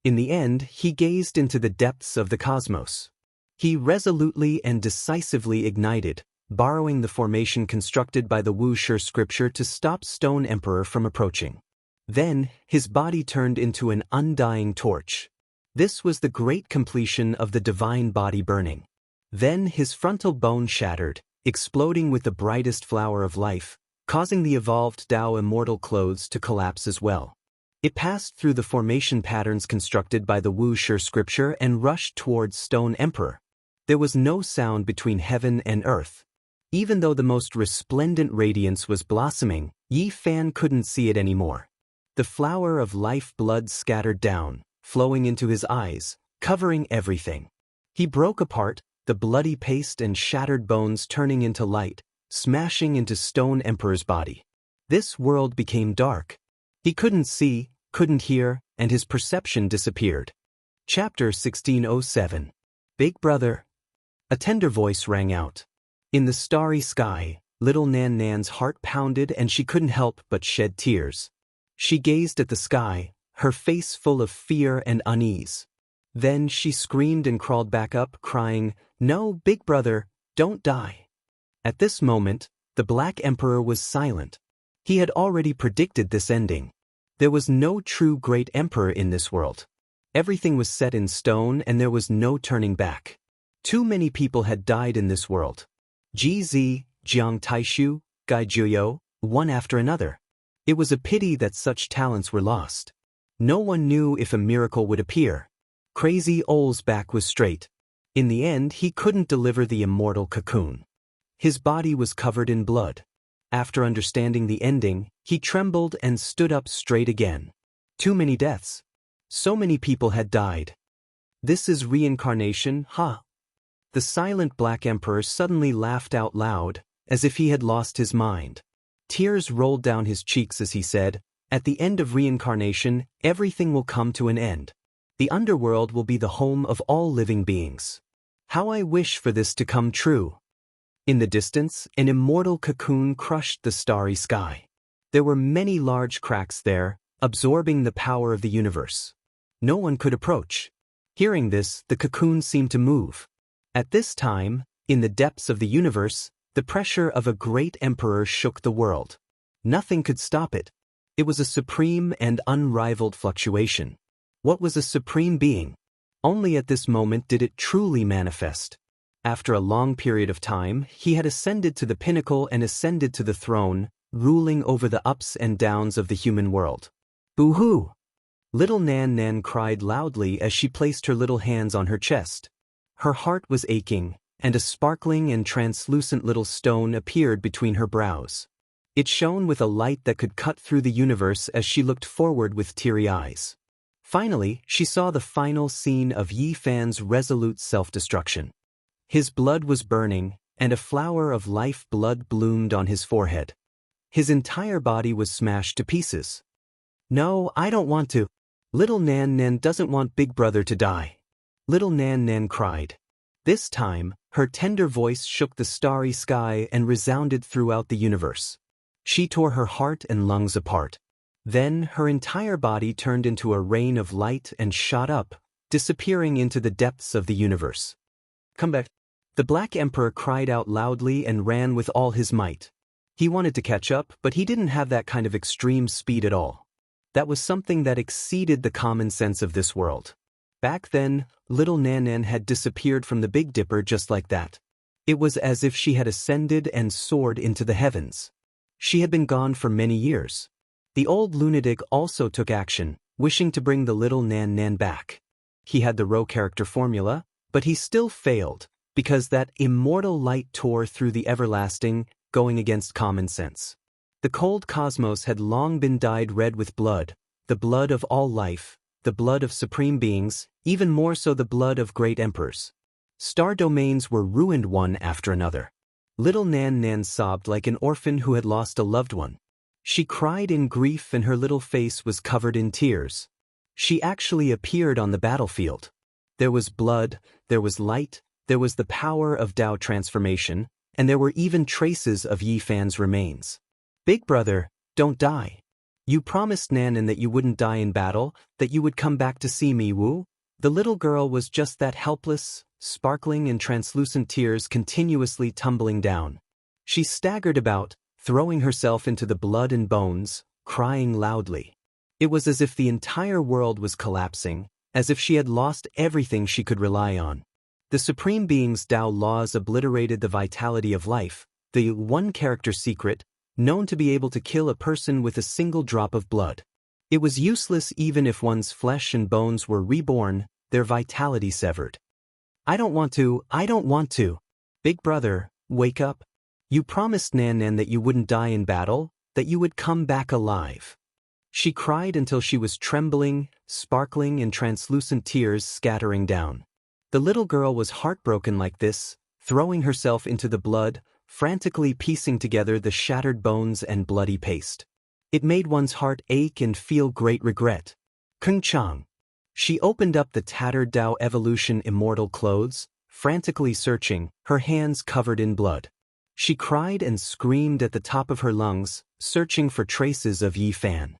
In the end, he gazed into the depths of the cosmos. He resolutely and decisively ignited, borrowing the formation constructed by the Wuxia scripture to stop Stone Emperor from approaching. Then, his body turned into an undying torch. This was the great completion of the divine body burning. Then his frontal bone shattered, exploding with the brightest flower of life, causing the evolved Dao Immortal clothes to collapse as well. It passed through the formation patterns constructed by the Wuxia scripture and rushed towards Stone Emperor. There was no sound between heaven and earth. Even though the most resplendent radiance was blossoming, Yi Fan couldn't see it anymore. The flower of life blood scattered down, flowing into his eyes, covering everything. He broke apart, the bloody paste and shattered bones turning into light, smashing into Stone Emperor's body. This world became dark. He couldn't see, couldn't hear, and his perception disappeared. Chapter 1607. Big Brother. A tender voice rang out. In the starry sky, little Nan Nan's heart pounded and she couldn't help but shed tears. She gazed at the sky, her face full of fear and unease. Then she screamed and crawled back up, crying, "No, Big Brother, don't die." At this moment, the Black Emperor was silent. He had already predicted this ending. There was no true great emperor in this world. Everything was set in stone and there was no turning back. Too many people had died in this world. GZ, Jiang Taishu, Gai Juyo, one after another. It was a pity that such talents were lost. No one knew if a miracle would appear. Crazy Ole's back was straight. In the end, he couldn't deliver the immortal cocoon. His body was covered in blood. After understanding the ending, he trembled and stood up straight again. Too many deaths. So many people had died. This is reincarnation, huh? The silent Black Emperor suddenly laughed out loud, as if he had lost his mind. Tears rolled down his cheeks as he said, "At the end of reincarnation, everything will come to an end. The underworld will be the home of all living beings. How I wish for this to come true." In the distance, an immortal cocoon crushed the starry sky. There were many large cracks there, absorbing the power of the universe. No one could approach. Hearing this, the cocoon seemed to move. At this time, in the depths of the universe, the pressure of a great emperor shook the world. Nothing could stop it. It was a supreme and unrivaled fluctuation. What was a supreme being? Only at this moment did it truly manifest. After a long period of time, he had ascended to the pinnacle and ascended to the throne, ruling over the ups and downs of the human world. Boo-hoo! Little Nan Nan cried loudly as she placed her little hands on her chest. Her heart was aching, and a sparkling and translucent little stone appeared between her brows. It shone with a light that could cut through the universe as she looked forward with teary eyes. Finally, she saw the final scene of Yi Fan's resolute self-destruction. His blood was burning, and a flower of life blood bloomed on his forehead. His entire body was smashed to pieces. "No, I don't want to. Little Nan Nan doesn't want Big Brother to die." Little Nan Nan cried. This time, her tender voice shook the starry sky and resounded throughout the universe. She tore her heart and lungs apart. Then, her entire body turned into a rain of light and shot up, disappearing into the depths of the universe. "Come back." The Black Emperor cried out loudly and ran with all his might. He wanted to catch up, but he didn't have that kind of extreme speed at all. That was something that exceeded the common sense of this world. Back then, little Nan Nan had disappeared from the Big Dipper just like that. It was as if she had ascended and soared into the heavens. She had been gone for many years. The old lunatic also took action, wishing to bring the little Nan Nan back. He had the Rho character formula, but he still failed, because that immortal light tore through the everlasting, going against common sense. The cold cosmos had long been dyed red with blood, the blood of all life, the blood of supreme beings, even more so the blood of great emperors. Star domains were ruined one after another. Little Nan Nan sobbed like an orphan who had lost a loved one. She cried in grief and her little face was covered in tears. She actually appeared on the battlefield. There was blood, there was light, there was the power of Tao transformation, and there were even traces of Yi Fan's remains. "Big Brother, don't die. You promised Nan Nan that you wouldn't die in battle, that you would come back to see me, Wu." The little girl was just that helpless, sparkling and translucent tears continuously tumbling down. She staggered about, throwing herself into the blood and bones, crying loudly. It was as if the entire world was collapsing, as if she had lost everything she could rely on. The Supreme Being's Tao laws obliterated the vitality of life, the one-character secret, known to be able to kill a person with a single drop of blood. It was useless even if one's flesh and bones were reborn, their vitality severed. I don't want to. Big Brother, wake up. You promised Nan Nan that you wouldn't die in battle, that you would come back alive." She cried until she was trembling, sparkling and translucent tears scattering down. The little girl was heartbroken like this, throwing herself into the blood, frantically piecing together the shattered bones and bloody paste. It made one's heart ache and feel great regret. Kung Chang. She opened up the tattered Tao Evolution Immortal clothes, frantically searching, her hands covered in blood. She cried and screamed at the top of her lungs, searching for traces of Yi Fan.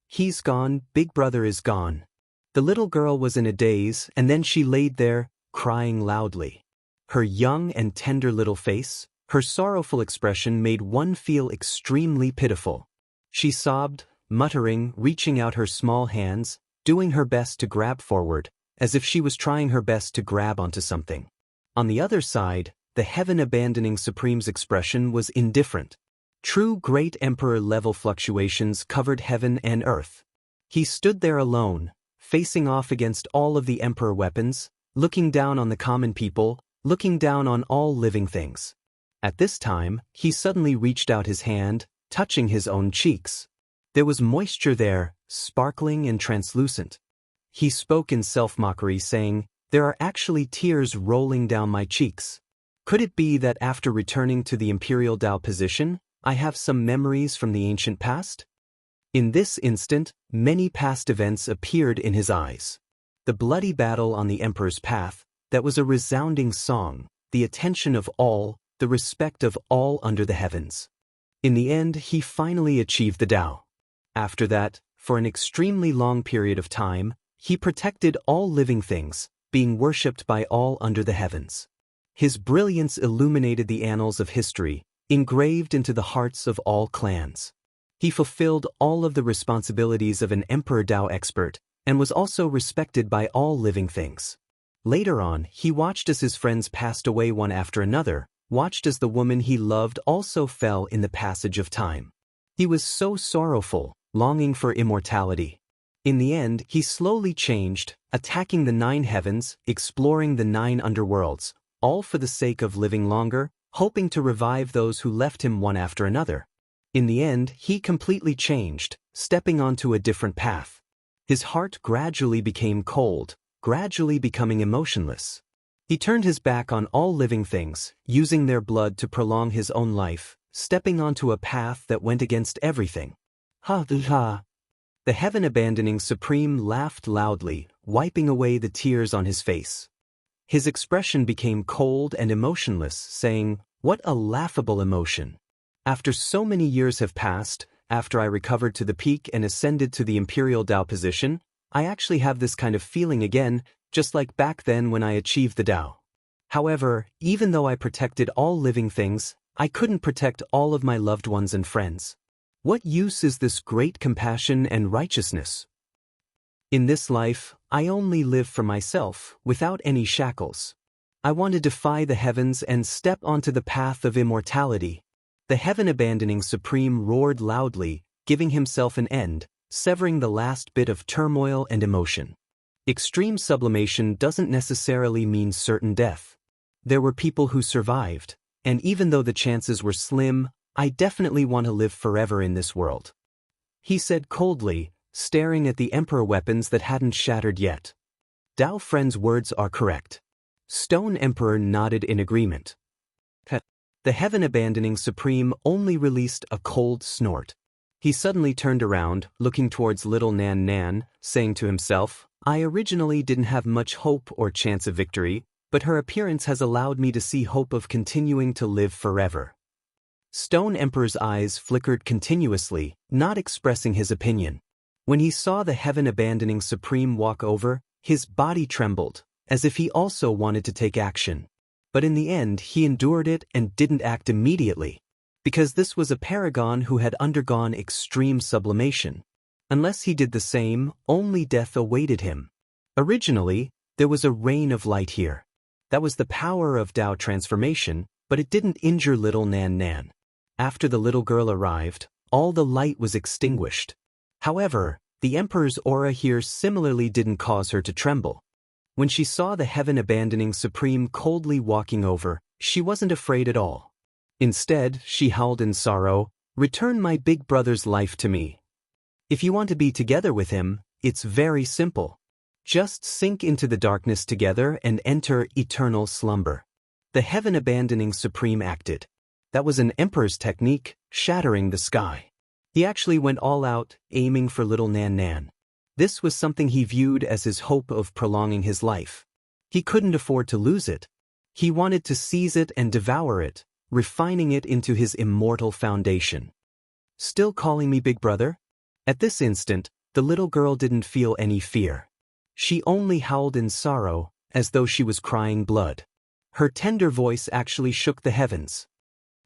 "He's gone, Big Brother is gone." The little girl was in a daze, and then she laid there, crying loudly. Her young and tender little face, Her sorrowful expression made one feel extremely pitiful. She sobbed, muttering, reaching out her small hands, doing her best to grab forward, as if she was trying her best to grab onto something. On the other side, the heaven-abandoning Supreme's expression was indifferent. True Great Emperor-level fluctuations covered heaven and earth. He stood there alone, facing off against all of the Emperor weapons, looking down on the common people, looking down on all living things. At this time, he suddenly reached out his hand, touching his own cheeks. There was moisture there, sparkling and translucent. He spoke in self-mockery, saying, "There are actually tears rolling down my cheeks. Could it be that after returning to the Imperial Tao position, I have some memories from the ancient past?" In this instant, many past events appeared in his eyes. The bloody battle on the Emperor's path, that was a resounding song, the attention of all, the respect of all under the heavens. In the end, he finally achieved the Tao. After that, for an extremely long period of time, he protected all living things, being worshipped by all under the heavens. His brilliance illuminated the annals of history, engraved into the hearts of all clans. He fulfilled all of the responsibilities of an Emperor Tao expert, and was also respected by all living things. Later on, he watched as his friends passed away one after another, watched as the woman he loved also fell in the passage of time. He was so sorrowful, longing for immortality. In the end, he slowly changed, attacking the 9 heavens, exploring the 9 underworlds, all for the sake of living longer, hoping to revive those who left him one after another. In the end, he completely changed, stepping onto a different path. His heart gradually became cold, gradually becoming emotionless. He turned his back on all living things, using their blood to prolong his own life, stepping onto a path that went against everything. Ha ha! The heaven-abandoning Supreme laughed loudly, wiping away the tears on his face. His expression became cold and emotionless, saying, "What a laughable emotion! After so many years have passed, after I recovered to the peak and ascended to the Imperial Tao position, I actually have this kind of feeling again, just like back then when I achieved the Tao. However, even though I protected all living things, I couldn't protect all of my loved ones and friends. What use is this great compassion and righteousness? In this life, I only live for myself, without any shackles. I want to defy the heavens and step onto the path of immortality." The heaven-abandoning Supreme roared loudly, giving himself an end, severing the last bit of turmoil and emotion. Extreme sublimation doesn't necessarily mean certain death. There were people who survived, and even though the chances were slim, I definitely want to live forever in this world. He said coldly, staring at the Emperor weapons that hadn't shattered yet. Tao Friend's words are correct. Stone Emperor nodded in agreement. The heaven-abandoning Supreme only released a cold snort. He suddenly turned around, looking towards little Nan Nan, saying to himself, "I originally didn't have much hope or chance of victory, but her appearance has allowed me to see hope of continuing to live forever." Stone Emperor's eyes flickered continuously, not expressing his opinion. When he saw the heaven-abandoning Supreme walk over, his body trembled, as if he also wanted to take action. But in the end, he endured it and didn't act immediately, because this was a paragon who had undergone extreme sublimation. Unless he did the same, only death awaited him. Originally, there was a rain of light here. That was the power of Tao transformation, but it didn't injure little Nan Nan. After the little girl arrived, all the light was extinguished. However, the Emperor's aura here similarly didn't cause her to tremble. When she saw the heaven-abandoning Supreme coldly walking over, she wasn't afraid at all. Instead, she howled in sorrow, "Return my big brother's life to me." If you want to be together with him, it's very simple. Just sink into the darkness together and enter eternal slumber. The heaven-abandoning Supreme acted. That was an Emperor's technique, shattering the sky. He actually went all out, aiming for little Nan Nan. This was something he viewed as his hope of prolonging his life. He couldn't afford to lose it. He wanted to seize it and devour it, refining it into his immortal foundation. "Still calling me big brother?" At this instant, the little girl didn't feel any fear. She only howled in sorrow, as though she was crying blood. Her tender voice actually shook the heavens.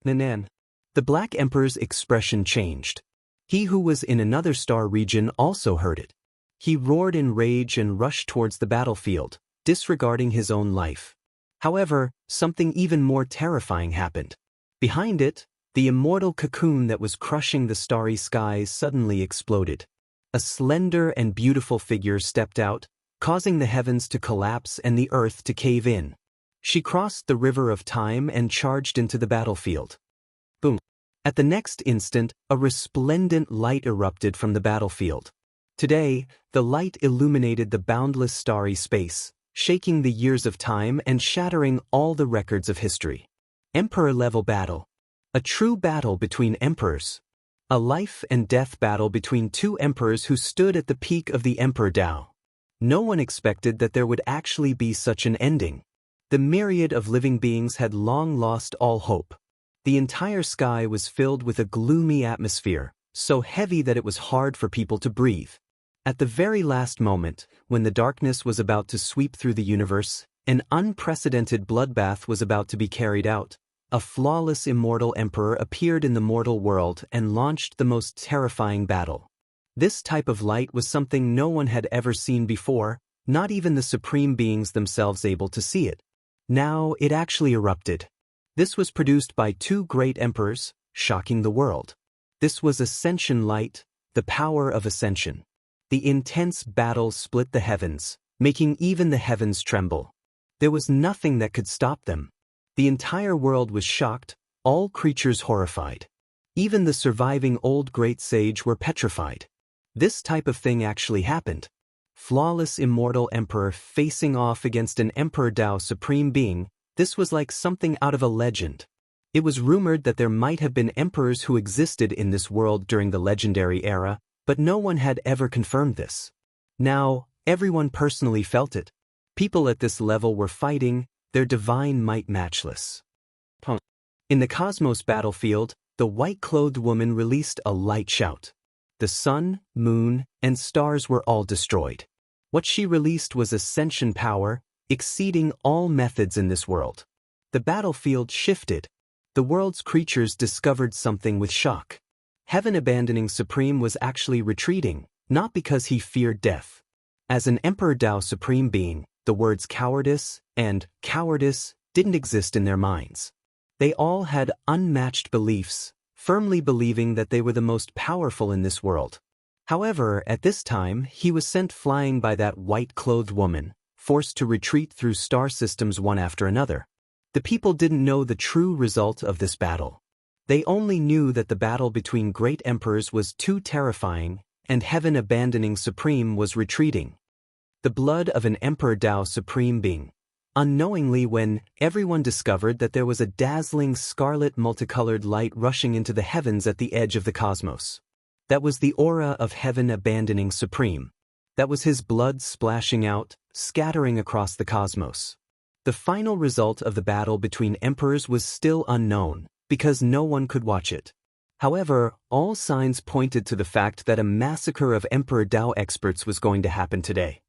Nanan. The Black Emperor's expression changed. He who was in another star region also heard it. He roared in rage and rushed towards the battlefield, disregarding his own life. However, something even more terrifying happened. Behind it, the immortal cocoon that was crushing the starry skies suddenly exploded. A slender and beautiful figure stepped out, causing the heavens to collapse and the earth to cave in. She crossed the river of time and charged into the battlefield. Boom! At the next instant, a resplendent light erupted from the battlefield. Today, the light illuminated the boundless starry space, shaking the years of time and shattering all the records of history. Emperor-level battle. A true battle between emperors. A life and death battle between two emperors who stood at the peak of the Emperor Dao. No one expected that there would actually be such an ending. The myriad of living beings had long lost all hope. The entire sky was filled with a gloomy atmosphere, so heavy that it was hard for people to breathe. At the very last moment, when the darkness was about to sweep through the universe, an unprecedented bloodbath was about to be carried out. A flawless immortal emperor appeared in the mortal world and launched the most terrifying battle. This type of light was something no one had ever seen before, not even the supreme beings themselves able to see it. Now it actually erupted. This was produced by two great emperors, shocking the world. This was ascension light, the power of ascension. The intense battle split the heavens, making even the heavens tremble. There was nothing that could stop them. The entire world was shocked, all creatures horrified. Even the surviving old great sage were petrified. This type of thing actually happened. Flawless immortal emperor facing off against an Emperor Dao supreme being, this was like something out of a legend. It was rumored that there might have been emperors who existed in this world during the legendary era, but no one had ever confirmed this. Now, everyone personally felt it. People at this level were fighting, their divine might matchless. In the cosmos battlefield, the white-clothed woman released a light shout. The sun, moon, and stars were all destroyed. What she released was ascension power, exceeding all methods in this world. The battlefield shifted. The world's creatures discovered something with shock. Heaven abandoning Supreme was actually retreating, not because he feared death. As an Emperor Dao Supreme being, the words cowardice and cowardice didn't exist in their minds. They all had unmatched beliefs, firmly believing that they were the most powerful in this world. However, at this time, he was sent flying by that white-clothed woman, forced to retreat through star systems one after another. The people didn't know the true result of this battle. They only knew that the battle between great emperors was too terrifying, and heaven abandoning Supreme was retreating. The blood of an Emperor Dao Supreme being. Unknowingly, when everyone discovered that there was a dazzling scarlet multicolored light rushing into the heavens at the edge of the cosmos. That was the aura of heaven abandoning Supreme. That was his blood splashing out, scattering across the cosmos. The final result of the battle between emperors was still unknown, because no one could watch it. However, all signs pointed to the fact that a massacre of Emperor Dao experts was going to happen today.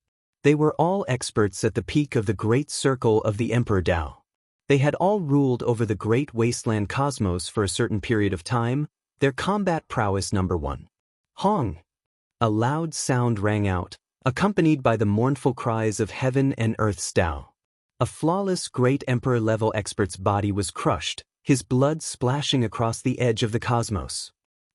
They were all experts at the peak of the great circle of the Emperor Dao. They had all ruled over the great wasteland cosmos for a certain period of time, their combat prowess number one. Hong! A loud sound rang out, accompanied by the mournful cries of heaven and earth's Dao. A flawless great emperor-level expert's body was crushed, his blood splashing across the edge of the cosmos.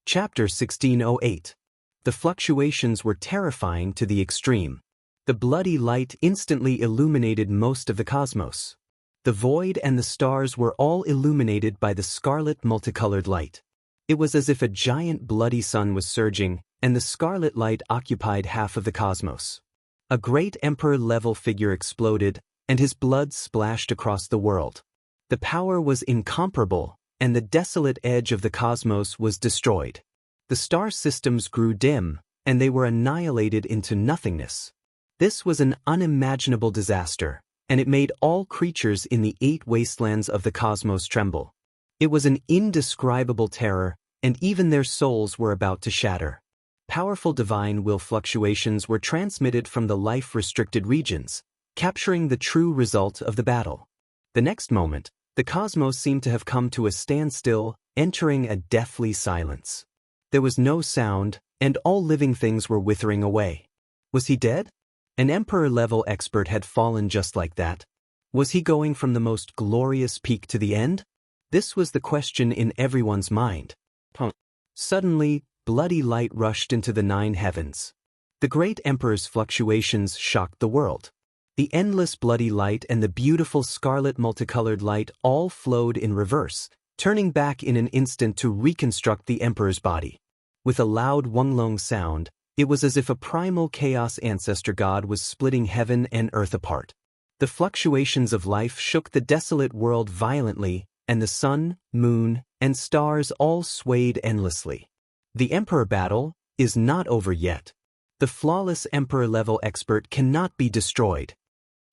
Chapter 1608. The fluctuations were terrifying to the extreme. The bloody light instantly illuminated most of the cosmos. The void and the stars were all illuminated by the scarlet multicolored light. It was as if a giant bloody sun was surging, and the scarlet light occupied half of the cosmos. A great emperor-level figure exploded, and his blood splashed across the world. The power was incomparable, and the desolate edge of the cosmos was destroyed. The star systems grew dim, and they were annihilated into nothingness. This was an unimaginable disaster, and it made all creatures in the 8 wastelands of the cosmos tremble. It was an indescribable terror, and even their souls were about to shatter. Powerful divine will fluctuations were transmitted from the life-restricted regions, capturing the true result of the battle. The next moment, The cosmos seemed to have come to a standstill, entering a deathly silence. There was no sound, and all living things were withering away. Was he dead? An emperor-level expert had fallen just like that. Was he going from the most glorious peak to the end? This was the question in everyone's mind. Suddenly, bloody light rushed into the 9 heavens. The great emperor's fluctuations shocked the world. The endless bloody light and the beautiful scarlet multicolored light all flowed in reverse, turning back in an instant to reconstruct the emperor's body. With a loud Wunglong sound, it was as if a primal chaos ancestor god was splitting heaven and earth apart. The fluctuations of life shook the desolate world violently, and the sun, moon, and stars all swayed endlessly. The emperor battle is not over yet. The flawless emperor-level expert cannot be destroyed.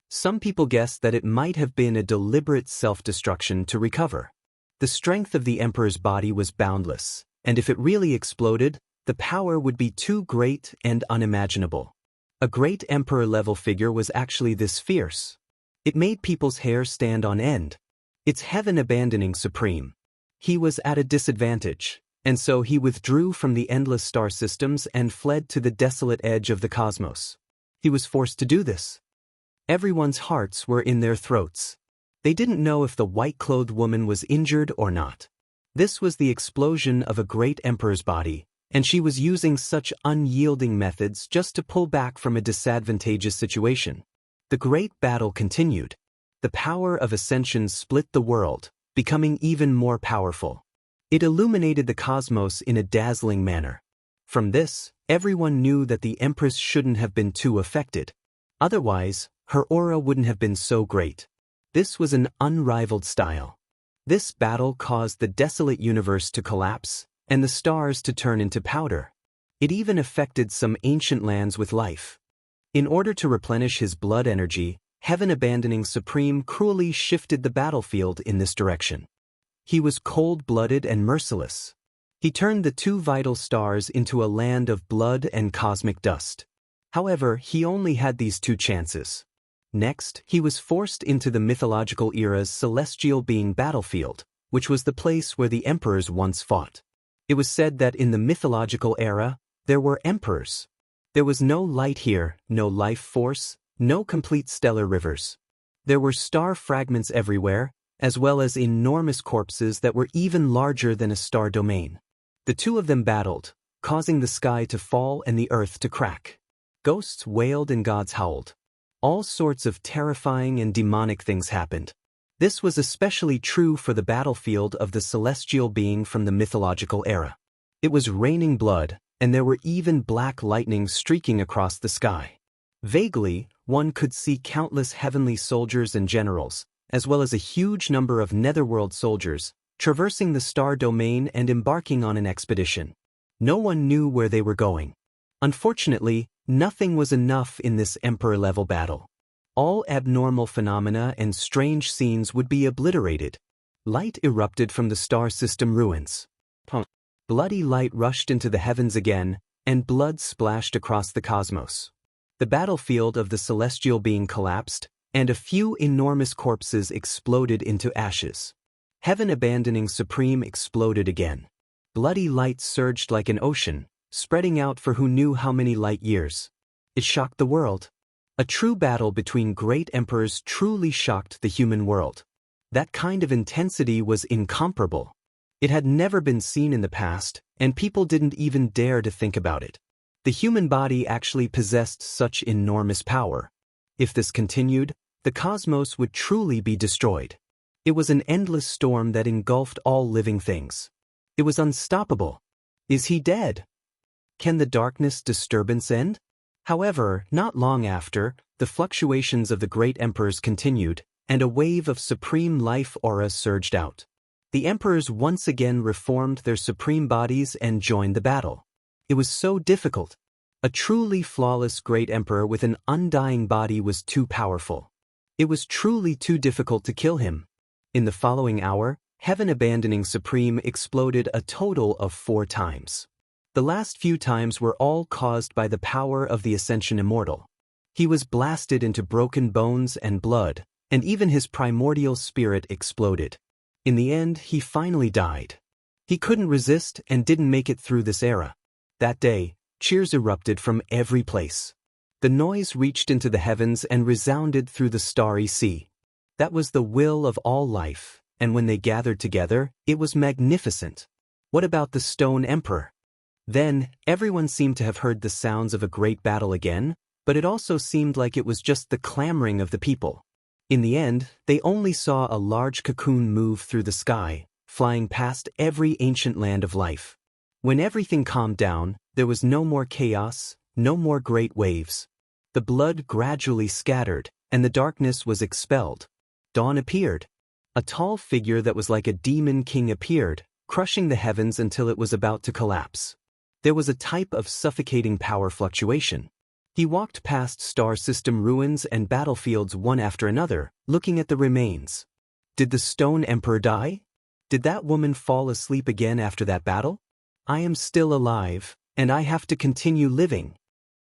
Some people guessed that it might have been a deliberate self-destruction to recover. The strength of the emperor's body was boundless, and if it really exploded, the power would be too great and unimaginable. A great emperor-level figure was actually this fierce. It made people's hair stand on end. It's heaven-abandoning supreme. He was at a disadvantage, and so he withdrew from the endless star systems and fled to the desolate edge of the cosmos. He was forced to do this. Everyone's hearts were in their throats. They didn't know if the white-clothed woman was injured or not. This was the explosion of a great emperor's body, and she was using such unyielding methods just to pull back from a disadvantageous situation. The great battle continued. The power of ascension split the world, becoming even more powerful. It illuminated the cosmos in a dazzling manner. From this, everyone knew that the Empress shouldn't have been too affected. Otherwise, her aura wouldn't have been so great. This was an unrivaled style. This battle caused the desolate universe to collapse, and the stars to turn into powder. It even affected some ancient lands with life. In order to replenish his blood energy, heaven-abandoning Supreme cruelly shifted the battlefield in this direction. He was cold-blooded and merciless. He turned the 2 vital stars into a land of blood and cosmic dust. However, he only had these 2 chances. Next, he was forced into the mythological era's celestial being battlefield, which was the place where the emperors once fought. It was said that in the mythological era, there were emperors. There was no light here, no life force, no complete stellar rivers. There were star fragments everywhere, as well as enormous corpses that were even larger than a star domain. The 2 of them battled, causing the sky to fall and the earth to crack. Ghosts wailed and gods howled. All sorts of terrifying and demonic things happened. This was especially true for the battlefield of the celestial being from the mythological era. It was raining blood, and there were even black lightning streaking across the sky. Vaguely, one could see countless heavenly soldiers and generals, as well as a huge number of netherworld soldiers, traversing the star domain and embarking on an expedition. No one knew where they were going. Unfortunately, nothing was enough in this emperor-level battle. All abnormal phenomena and strange scenes would be obliterated. Light erupted from the star system ruins. Bloody light rushed into the heavens again, and blood splashed across the cosmos. The battlefield of the celestial being collapsed, and a few enormous corpses exploded into ashes. Heaven-abandoning Supreme exploded again. Bloody light surged like an ocean, spreading out for who knew how many light years. It shocked the world. A true battle between great emperors truly shocked the human world. That kind of intensity was incomparable. It had never been seen in the past, and people didn't even dare to think about it. The human body actually possessed such enormous power. If this continued, the cosmos would truly be destroyed. It was an endless storm that engulfed all living things. It was unstoppable. Is he dead? Can the darkness disturbance end? However, not long after, the fluctuations of the great emperors continued, and a wave of supreme life aura surged out. The emperors once again reformed their supreme bodies and joined the battle. It was so difficult. A truly flawless great emperor with an undying body was too powerful. It was truly too difficult to kill him. In the following hour, heaven-abandoning Supreme exploded a total of 4 times. The last few times were all caused by the power of the Ascension Immortal. He was blasted into broken bones and blood, and even his primordial spirit exploded. In the end, he finally died. He couldn't resist and didn't make it through this era. That day, cheers erupted from every place. The noise reached into the heavens and resounded through the starry sea. That was the will of all life, and when they gathered together, it was magnificent. What about the Stone Emperor? Then, everyone seemed to have heard the sounds of a great battle again, but it also seemed like it was just the clamoring of the people. In the end, they only saw a large cocoon move through the sky, flying past every ancient land of life. When everything calmed down, there was no more chaos, no more great waves. The blood gradually scattered, and the darkness was expelled. Dawn appeared. A tall figure that was like a demon king appeared, crushing the heavens until it was about to collapse. There was a type of suffocating power fluctuation. He walked past star system ruins and battlefields one after another, looking at the remains. Did the Stone Emperor die? Did that woman fall asleep again after that battle? I am still alive, and I have to continue living.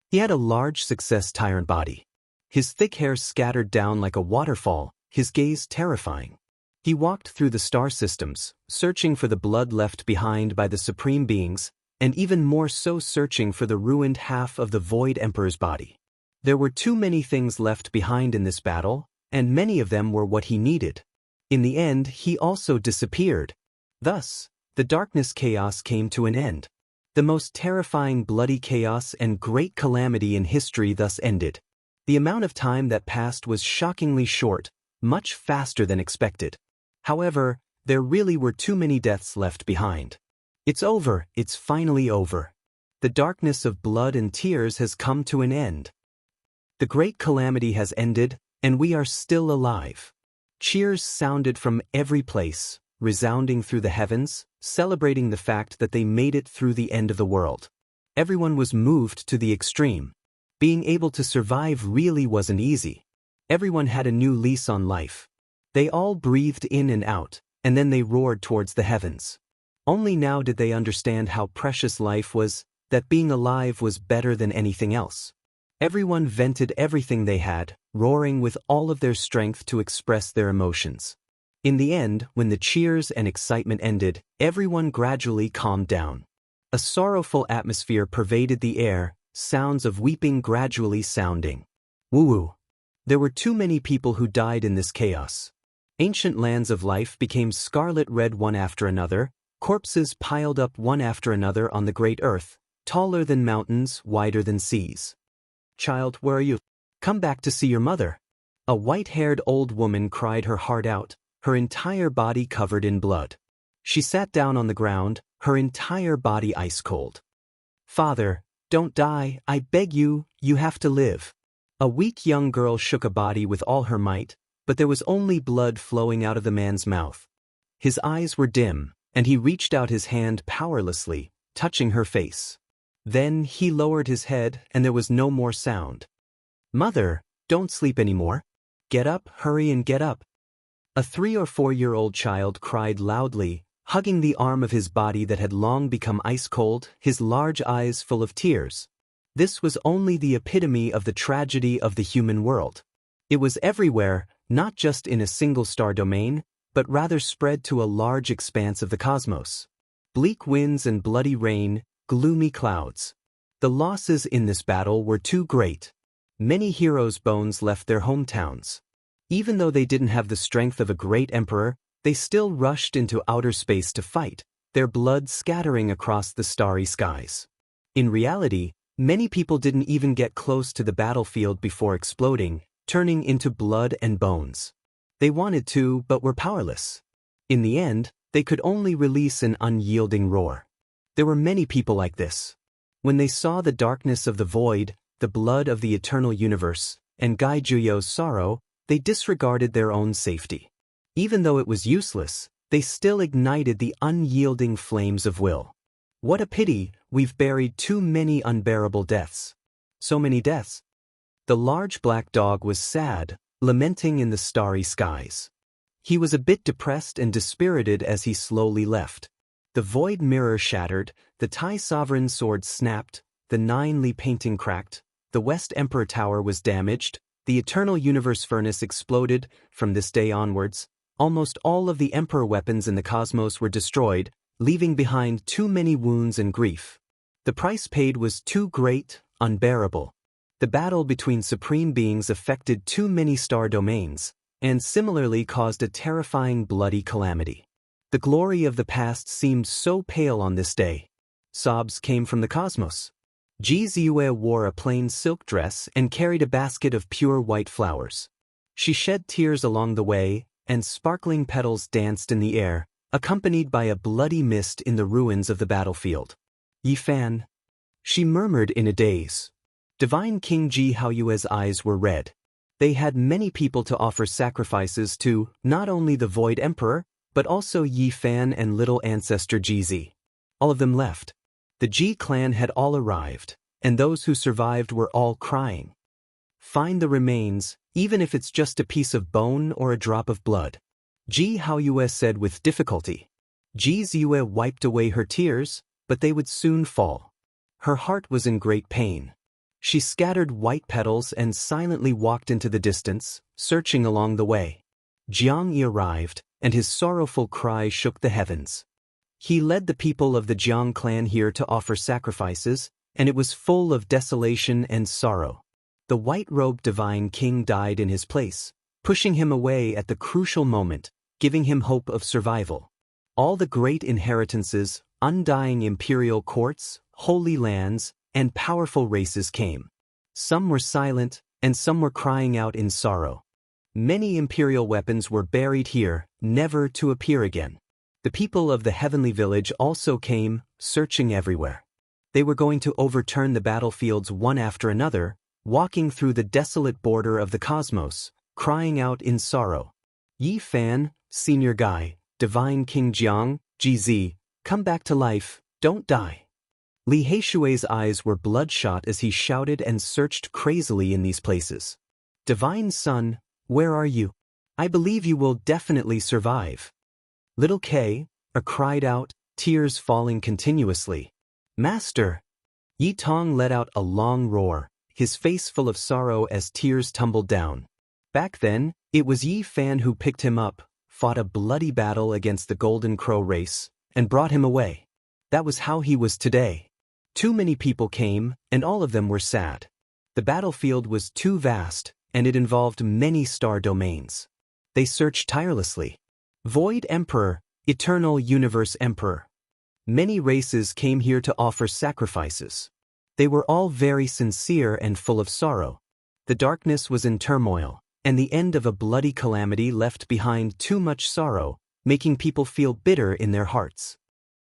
He had a large success tyrant body. His thick hair scattered down like a waterfall, his gaze terrifying. He walked through the star systems, searching for the blood left behind by the supreme beings, and even more so searching for the ruined half of the Void Emperor's body. There were too many things left behind in this battle, and many of them were what he needed. In the end, he also disappeared. Thus, the darkness chaos came to an end. The most terrifying bloody chaos and great calamity in history thus ended. The amount of time that passed was shockingly short, much faster than expected. However, there really were too many deaths left behind. It's over, it's finally over. The darkness of blood and tears has come to an end. The great calamity has ended, and we are still alive. Cheers sounded from every place, resounding through the heavens, celebrating the fact that they made it through the end of the world. Everyone was moved to the extreme. Being able to survive really wasn't easy. Everyone had a new lease on life. They all breathed in and out, and then they roared towards the heavens. Only now did they understand how precious life was, that being alive was better than anything else. Everyone vented everything they had, roaring with all of their strength to express their emotions. In the end, when the cheers and excitement ended, everyone gradually calmed down. A sorrowful atmosphere pervaded the air, sounds of weeping gradually sounding. Woo-woo. There were too many people who died in this chaos. Ancient lands of life became scarlet red one after another, corpses piled up one after another on the great earth, taller than mountains, wider than seas. Child, where are you? Come back to see your mother. A white-haired old woman cried her heart out, her entire body covered in blood. She sat down on the ground, her entire body ice-cold. Father, don't die, I beg you, you have to live. A weak young girl shook a body with all her might, but there was only blood flowing out of the man's mouth. His eyes were dim, and he reached out his hand powerlessly, touching her face. Then he lowered his head, and there was no more sound. Mother, don't sleep anymore. Get up, hurry and get up. A 3- or 4-year-old child cried loudly, hugging the arm of his body that had long become ice-cold, his large eyes full of tears. This was only the epitome of the tragedy of the human world. It was everywhere, not just in a single star domain, but rather spread to a large expanse of the cosmos. Bleak winds and bloody rain, gloomy clouds. The losses in this battle were too great. Many heroes' bones left their hometowns. Even though they didn't have the strength of a great emperor, they still rushed into outer space to fight, their blood scattering across the starry skies. In reality, many people didn't even get close to the battlefield before exploding, turning into blood and bones. They wanted to, but were powerless. In the end, they could only release an unyielding roar. There were many people like this. When they saw the darkness of the void, the blood of the eternal universe, and Gai Juyo's sorrow, they disregarded their own safety. Even though it was useless, they still ignited the unyielding flames of will. What a pity, we've buried too many unbearable deaths. So many deaths. The large black dog was sad, lamenting in the starry skies. He was a bit depressed and dispirited as he slowly left. The void mirror shattered, the Tai Sovereign sword snapped, the 9-Li painting cracked, the West Emperor Tower was damaged, the eternal universe furnace exploded. From this day onwards, almost all of the emperor weapons in the cosmos were destroyed, leaving behind too many wounds and grief. The price paid was too great, unbearable. The battle between supreme beings affected too many star domains, and similarly caused a terrifying bloody calamity. The glory of the past seemed so pale on this day. Sobs came from the cosmos. Jianghu wore a plain silk dress and carried a basket of pure white flowers. She shed tears along the way, and sparkling petals danced in the air, accompanied by a bloody mist in the ruins of the battlefield. Yi Fan, she murmured in a daze. Divine King Jianghu's eyes were red. They had many people to offer sacrifices to, not only the Void Emperor, but also Yi Fan and little ancestor Jizi. All of them left. The Ji clan had all arrived, and those who survived were all crying. Find the remains, even if it's just a piece of bone or a drop of blood, Jianghu said with difficulty. Jizi wiped away her tears, but they would soon fall. Her heart was in great pain. She scattered white petals and silently walked into the distance, searching along the way. Jianghu arrived, and his sorrowful cry shook the heavens. He led the people of the Jiang clan here to offer sacrifices, and it was full of desolation and sorrow. The white-robed divine king died in his place, pushing him away at the crucial moment, giving him hope of survival. All the great inheritances, undying imperial courts, holy lands, and powerful races came. Some were silent, and some were crying out in sorrow. Many imperial weapons were buried here, never to appear again. The people of the heavenly village also came, searching everywhere. They were going to overturn the battlefields one after another, walking through the desolate border of the cosmos, crying out in sorrow. Yi Fan, senior guy, divine King Jizi, come back to life, don't die. Li Heishui's eyes were bloodshot as he shouted and searched crazily in these places. Divine Son, where are you? I believe you will definitely survive. Little Kay cried out, tears falling continuously. Master! Yi Tong let out a long roar, his face full of sorrow as tears tumbled down. Back then, it was Yi Fan who picked him up, fought a bloody battle against the Golden Crow race, and brought him away. That was how he was today. Too many people came, and all of them were sad. The battlefield was too vast, and it involved many star domains. They searched tirelessly. Void Emperor, Eternal Universe Emperor. Many races came here to offer sacrifices. They were all very sincere and full of sorrow. The darkness was in turmoil, and the end of a bloody calamity left behind too much sorrow, making people feel bitter in their hearts.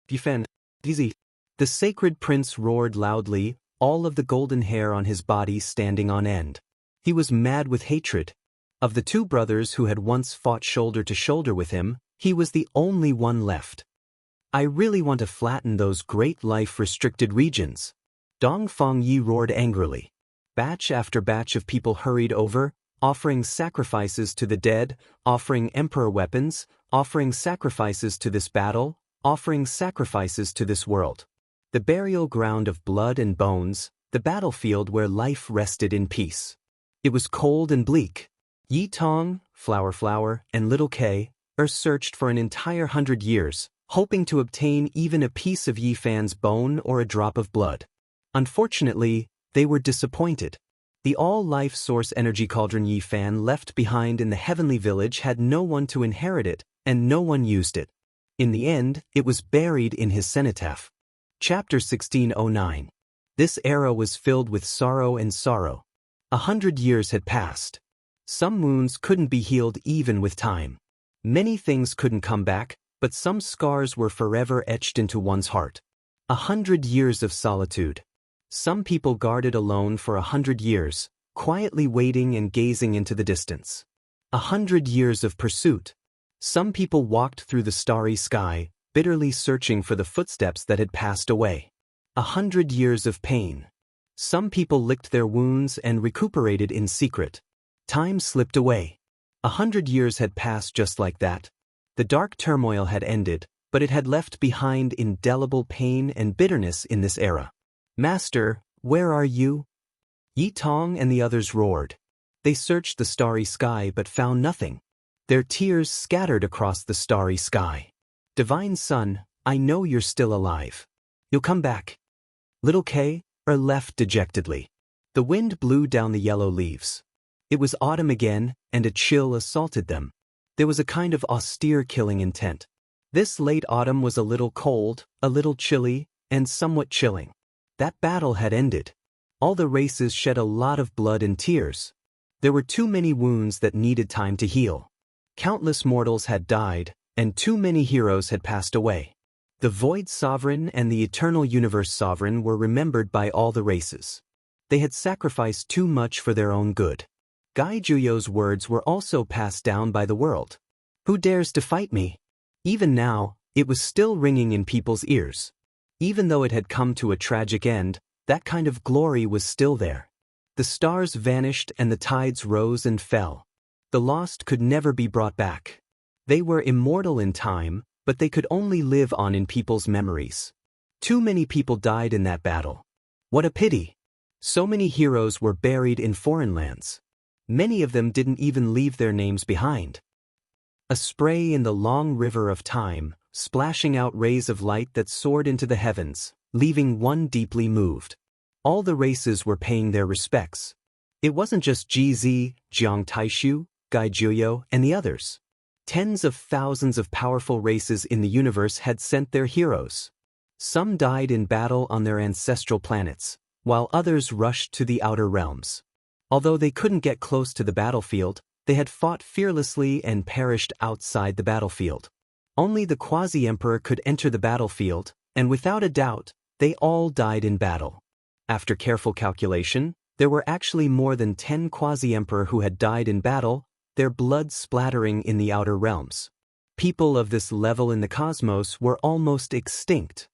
Defend, Dizi. The sacred prince roared loudly, all of the golden hair on his body standing on end. He was mad with hatred. Of the two brothers who had once fought shoulder to shoulder with him, he was the only one left. I really want to flatten those great life-restricted regions. Dong Feng Yi roared angrily. Batch after batch of people hurried over, offering sacrifices to the dead, offering emperor weapons, offering sacrifices to this battle, offering sacrifices to this world. The burial ground of blood and bones, the battlefield where life rested in peace. It was cold and bleak. Yi Tong, Flower, and Little Kay searched for an entire 100 years, hoping to obtain even a piece of Yi Fan's bone or a drop of blood. Unfortunately, they were disappointed. The all-life source energy cauldron Yi Fan left behind in the heavenly village had no one to inherit it, and no one used it. In the end, it was buried in his cenotaph. Chapter 1609. This era was filled with sorrow and sorrow. 100 years had passed. Some wounds couldn't be healed even with time. Many things couldn't come back, but some scars were forever etched into one's heart. 100 years of solitude. Some people guarded alone for 100 years, quietly waiting and gazing into the distance. 100 years of pursuit. Some people walked through the starry sky, bitterly searching for the footsteps that had passed away. 100 years of pain. Some people licked their wounds and recuperated in secret. Time slipped away. 100 years had passed just like that. The dark turmoil had ended, but it had left behind indelible pain and bitterness in this era. Master, where are you? Yi Tong and the others roared. They searched the starry sky but found nothing. Their tears scattered across the starry sky. Divine Son, I know you're still alive. You'll come back. Little K left dejectedly. The wind blew down the yellow leaves. It was autumn again, and a chill assaulted them. There was a kind of austere killing intent. This late autumn was a little cold, a little chilly, and somewhat chilling. That battle had ended. All the races shed a lot of blood and tears. There were too many wounds that needed time to heal. Countless mortals had died, and too many heroes had passed away. The Void Sovereign and the Eternal Universe Sovereign were remembered by all the races. They had sacrificed too much for their own good. Gai Juyo's words were also passed down by the world. Who dares to fight me? Even now, it was still ringing in people's ears. Even though it had come to a tragic end, that kind of glory was still there. The stars vanished and the tides rose and fell. The lost could never be brought back. They were immortal in time, but they could only live on in people's memories. Too many people died in that battle. What a pity! So many heroes were buried in foreign lands. Many of them didn't even leave their names behind. A spray in the long river of time, splashing out rays of light that soared into the heavens, leaving one deeply moved. All the races were paying their respects. It wasn't just GZ, Jiang Taishu, Gai Juyo, and the others. Tens of thousands of powerful races in the universe had sent their heroes. Some died in battle on their ancestral planets, while others rushed to the outer realms. Although they couldn't get close to the battlefield, they had fought fearlessly and perished outside the battlefield. Only the Quasi-Emperor could enter the battlefield, and without a doubt, they all died in battle. After careful calculation, there were actually more than 10 Quasi-Emperor who had died in battle, their blood splattering in the outer realms. People of this level in the cosmos were almost extinct.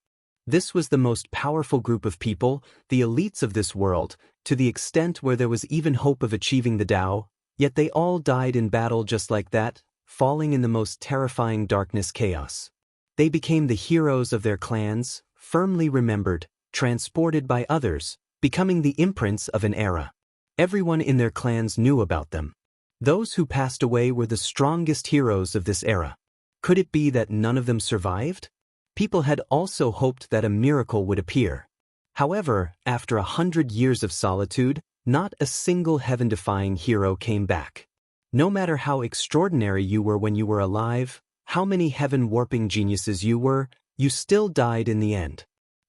This was the most powerful group of people, the elites of this world, to the extent where there was even hope of achieving the Tao, yet they all died in battle just like that, falling in the most terrifying darkness chaos. They became the heroes of their clans, firmly remembered, transported by others, becoming the imprints of an era. Everyone in their clans knew about them. Those who passed away were the strongest heroes of this era. Could it be that none of them survived? People had also hoped that a miracle would appear. However, after 100 years of solitude, not a single heaven-defying hero came back. No matter how extraordinary you were when you were alive, how many heaven-warping geniuses you were, you still died in the end.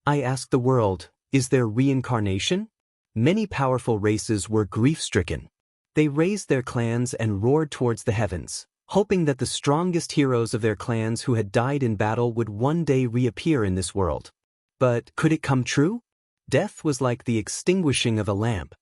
I asked the world, is there reincarnation? Many powerful races were grief-stricken. They raised their clans and roared towards the heavens, hoping that the strongest heroes of their clans who had died in battle would one day reappear in this world. But could it come true? Death was like the extinguishing of a lamp.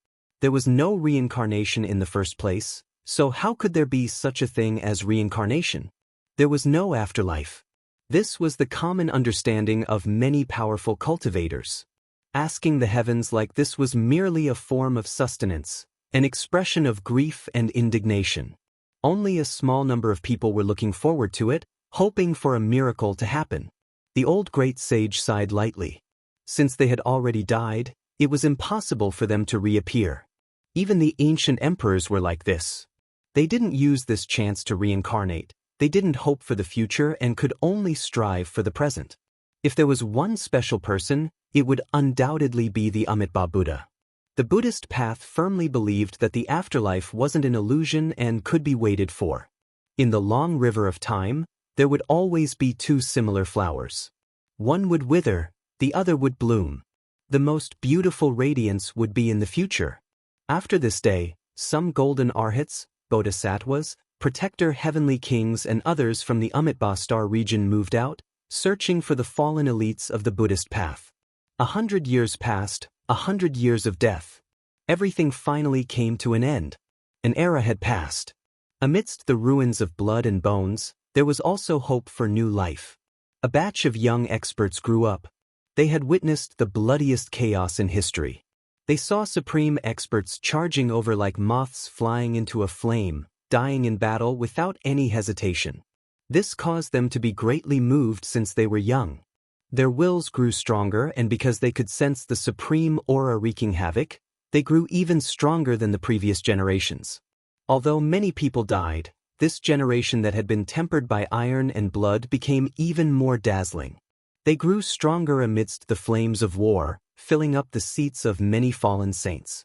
There was no reincarnation in the first place, so how could there be such a thing as reincarnation? There was no afterlife. This was the common understanding of many powerful cultivators. Asking the heavens like this was merely a form of sustenance, an expression of grief and indignation. Only a small number of people were looking forward to it, hoping for a miracle to happen. The old great sage sighed lightly. Since they had already died, it was impossible for them to reappear. Even the ancient emperors were like this. They didn't use this chance to reincarnate. They didn't hope for the future and could only strive for the present. If there was one special person, it would undoubtedly be the Amitabha Buddha. The Buddhist path firmly believed that the afterlife wasn't an illusion and could be waited for. In the long river of time, there would always be two similar flowers. One would wither, the other would bloom. The most beautiful radiance would be in the future. After this day, some golden arhats, bodhisattvas, protector heavenly kings and others from the Amitabha star region moved out, searching for the fallen elites of the Buddhist path. 100 years passed, 100 years of death. Everything finally came to an end. An era had passed. Amidst the ruins of blood and bones, there was also hope for new life. A batch of young experts grew up. They had witnessed the bloodiest chaos in history. They saw supreme experts charging over like moths flying into a flame, dying in battle without any hesitation. This caused them to be greatly moved since they were young. Their wills grew stronger, and because they could sense the supreme aura wreaking havoc, they grew even stronger than the previous generations. Although many people died, this generation that had been tempered by iron and blood became even more dazzling. They grew stronger amidst the flames of war, filling up the seats of many fallen saints.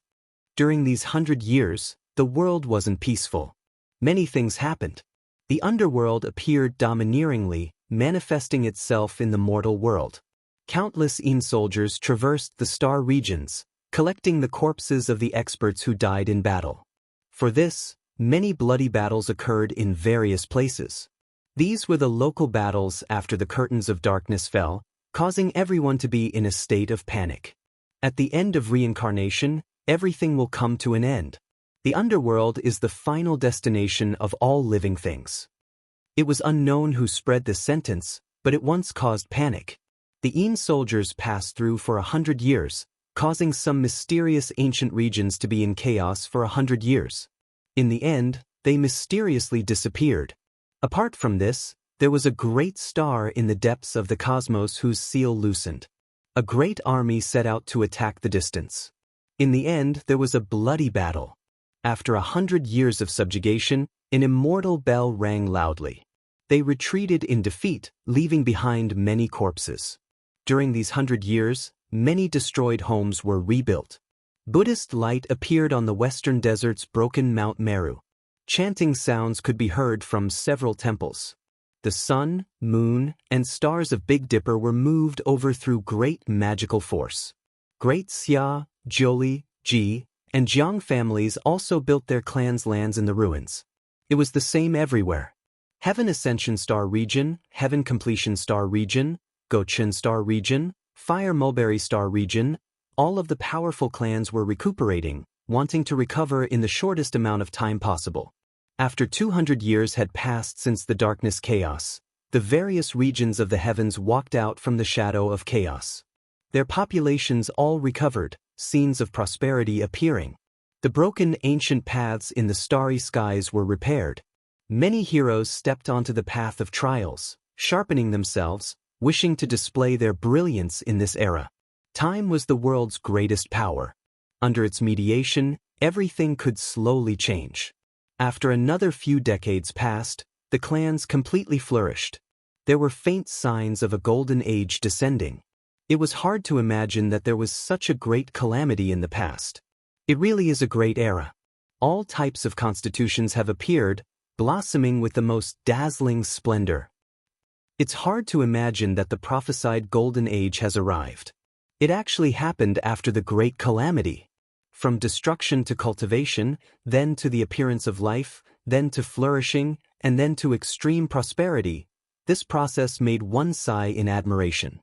During these 100 years, the world wasn't peaceful. Many things happened. The underworld appeared domineeringly, manifesting itself in the mortal world. Countless soldiers traversed the star regions, collecting the corpses of the experts who died in battle. For this, many bloody battles occurred in various places. These were the local battles after the curtains of darkness fell, causing everyone to be in a state of panic. At the end of reincarnation, everything will come to an end. The underworld is the final destination of all living things. It was unknown who spread this sentence, but it once caused panic. The soldiers passed through for 100 years, causing some mysterious ancient regions to be in chaos for 100 years. In the end, they mysteriously disappeared. Apart from this, there was a great star in the depths of the cosmos whose seal loosened. A great army set out to attack the distance. In the end, there was a bloody battle. After 100 years of subjugation, an immortal bell rang loudly. They retreated in defeat, leaving behind many corpses. During these 100 years, many destroyed homes were rebuilt. Buddhist light appeared on the western desert's broken Mount Meru. Chanting sounds could be heard from several temples. The sun, moon, and stars of Big Dipper were moved over through great magical force. Great Xia, Jiuli, Ji, and Jiang families also built their clans' lands in the ruins. It was the same everywhere. Heaven Ascension Star Region, Heaven Completion Star Region, Gochen Star Region, Fire Mulberry Star Region, all of the powerful clans were recuperating, wanting to recover in the shortest amount of time possible. After 200 years had passed since the darkness chaos, the various regions of the heavens walked out from the shadow of chaos. Their populations all recovered, scenes of prosperity appearing. The broken ancient paths in the starry skies were repaired. Many heroes stepped onto the path of trials, sharpening themselves, wishing to display their brilliance in this era. Time was the world's greatest power. Under its mediation, everything could slowly change. After another few decades passed, the clans completely flourished. There were faint signs of a golden age descending. It was hard to imagine that there was such a great calamity in the past. It really is a great era. All types of constitutions have appeared, blossoming with the most dazzling splendor. It's hard to imagine that the prophesied golden age has arrived. It actually happened after the great calamity. From destruction to cultivation, then to the appearance of life, then to flourishing, and then to extreme prosperity, this process made one sigh in admiration.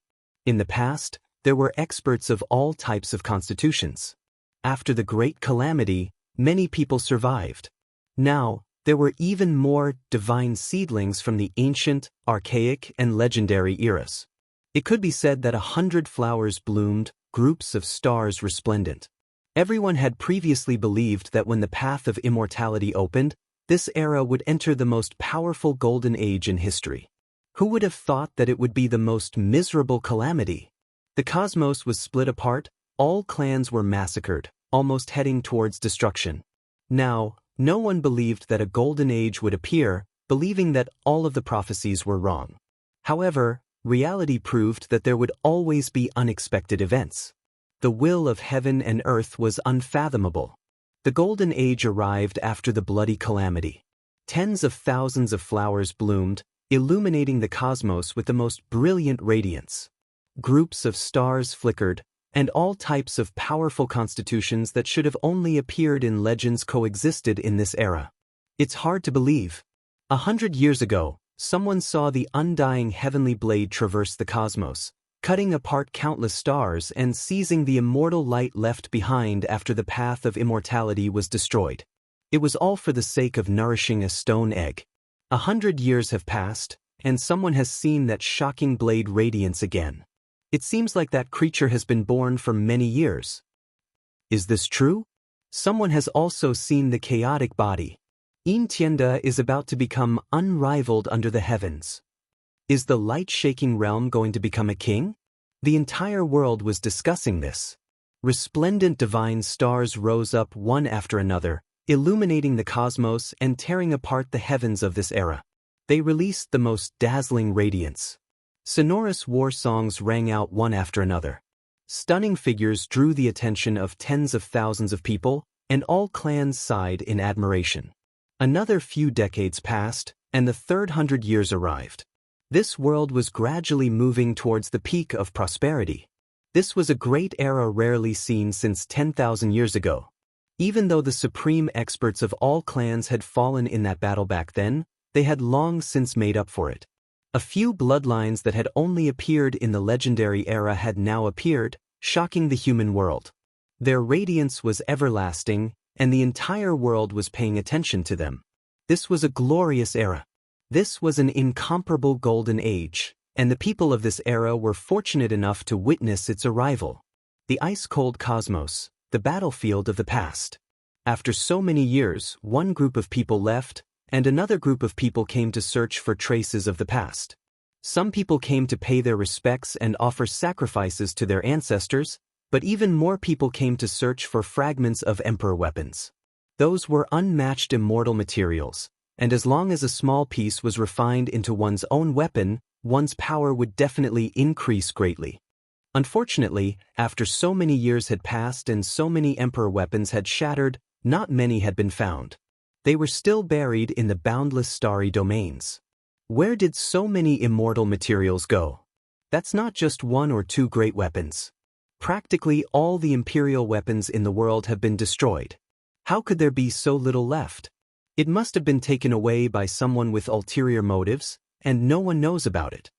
In the past, there were experts of all types of constitutions. After the great calamity, many people survived. Now, there were even more divine seedlings from the ancient, archaic, and legendary eras. It could be said that 100 flowers bloomed, groups of stars resplendent. Everyone had previously believed that when the path of immortality opened, this era would enter the most powerful golden age in history. Who would have thought that it would be the most miserable calamity? The cosmos was split apart, all clans were massacred, almost heading towards destruction. Now, no one believed that a golden age would appear, believing that all of the prophecies were wrong. However, reality proved that there would always be unexpected events. The will of heaven and earth was unfathomable. The golden age arrived after the bloody calamity. Tens of thousands of flowers bloomed, illuminating the cosmos with the most brilliant radiance. Groups of stars flickered, and all types of powerful constitutions that should have only appeared in legends coexisted in this era. It's hard to believe. 100 years ago, someone saw the undying heavenly blade traverse the cosmos, cutting apart countless stars and seizing the immortal light left behind after the path of immortality was destroyed. It was all for the sake of nourishing a stone egg. 100 years have passed, and someone has seen that shocking blade radiance again. It seems like that creature has been born for many years. Is this true? Someone has also seen the chaotic body. Tianda is about to become unrivaled under the heavens. Is the light-shaking realm going to become a king? The entire world was discussing this. Resplendent divine stars rose up one after another, illuminating the cosmos and tearing apart the heavens of this era. They released the most dazzling radiance. Sonorous war songs rang out one after another. Stunning figures drew the attention of tens of thousands of people, and all clans sighed in admiration. Another few decades passed, and the 300 years arrived. This world was gradually moving towards the peak of prosperity. This was a great era rarely seen since 10,000 years ago. Even though the supreme experts of all clans had fallen in that battle back then, they had long since made up for it. A few bloodlines that had only appeared in the legendary era had now appeared, shocking the human world. Their radiance was everlasting, and the entire world was paying attention to them. This was a glorious era. This was an incomparable golden age, and the people of this era were fortunate enough to witness its arrival. The ice-cold cosmos, the battlefield of the past. After so many years, one group of people left, and another group of people came to search for traces of the past. Some people came to pay their respects and offer sacrifices to their ancestors, but even more people came to search for fragments of emperor weapons. Those were unmatched immortal materials, and as long as a small piece was refined into one's own weapon, one's power would definitely increase greatly. Unfortunately, after so many years had passed and so many emperor weapons had shattered, not many had been found. They were still buried in the boundless starry domains. Where did so many immortal materials go? That's not just one or two great weapons. Practically all the imperial weapons in the world have been destroyed. How could there be so little left? It must have been taken away by someone with ulterior motives, and no one knows about it.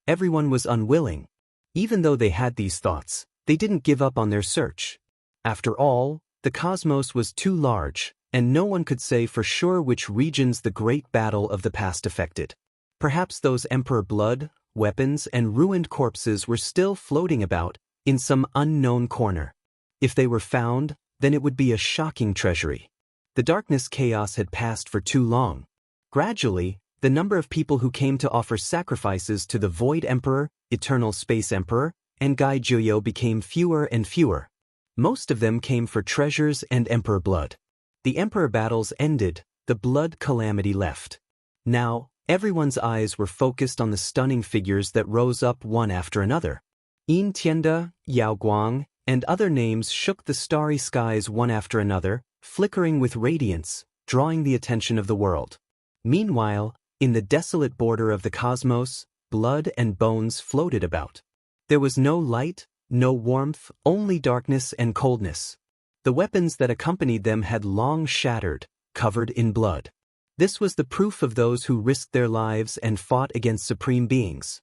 Everyone was unwilling. Even though they had these thoughts, they didn't give up on their search. After all, the cosmos was too large, and no one could say for sure which regions the great battle of the past affected. Perhaps those emperor blood, weapons, and ruined corpses were still floating about in some unknown corner. If they were found, then it would be a shocking treasury. The darkness chaos had passed for too long. Gradually, the number of people who came to offer sacrifices to the Void Emperor, Eternal Space Emperor, and Gai Juyo became fewer and fewer. Most of them came for treasures and emperor blood. The emperor battles ended, the blood calamity left. Now, everyone's eyes were focused on the stunning figures that rose up one after another. Yin Tianda, Yao Guang, and other names shook the starry skies one after another, flickering with radiance, drawing the attention of the world. Meanwhile, in the desolate border of the cosmos, blood and bones floated about. There was no light, no warmth, only darkness and coldness. The weapons that accompanied them had long shattered, covered in blood. This was the proof of those who risked their lives and fought against supreme beings.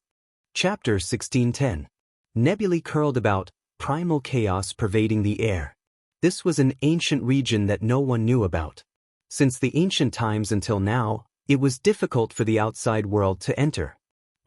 Chapter 1610. Nebulae curled about, primal chaos pervading the air. This was an ancient region that no one knew about. Since the ancient times until now, it was difficult for the outside world to enter.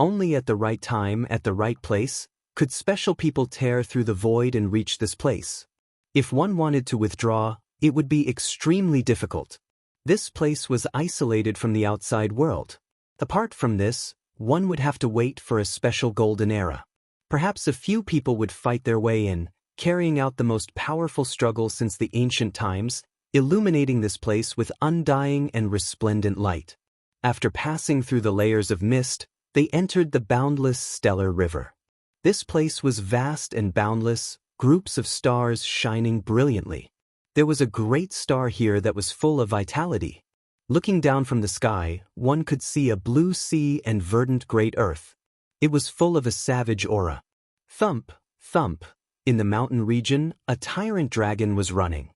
Only at the right time, at the right place, could special people tear through the void and reach this place. If one wanted to withdraw, it would be extremely difficult. This place was isolated from the outside world. Apart from this, one would have to wait for a special golden era. Perhaps a few people would fight their way in, carrying out the most powerful struggle since the ancient times, illuminating this place with undying and resplendent light. After passing through the layers of mist, they entered the boundless stellar river. This place was vast and boundless, groups of stars shining brilliantly. There was a great star here that was full of vitality. Looking down from the sky, one could see a blue sea and verdant great earth. It was full of a savage aura. Thump, thump. In the mountain region, a tyrant dragon was running.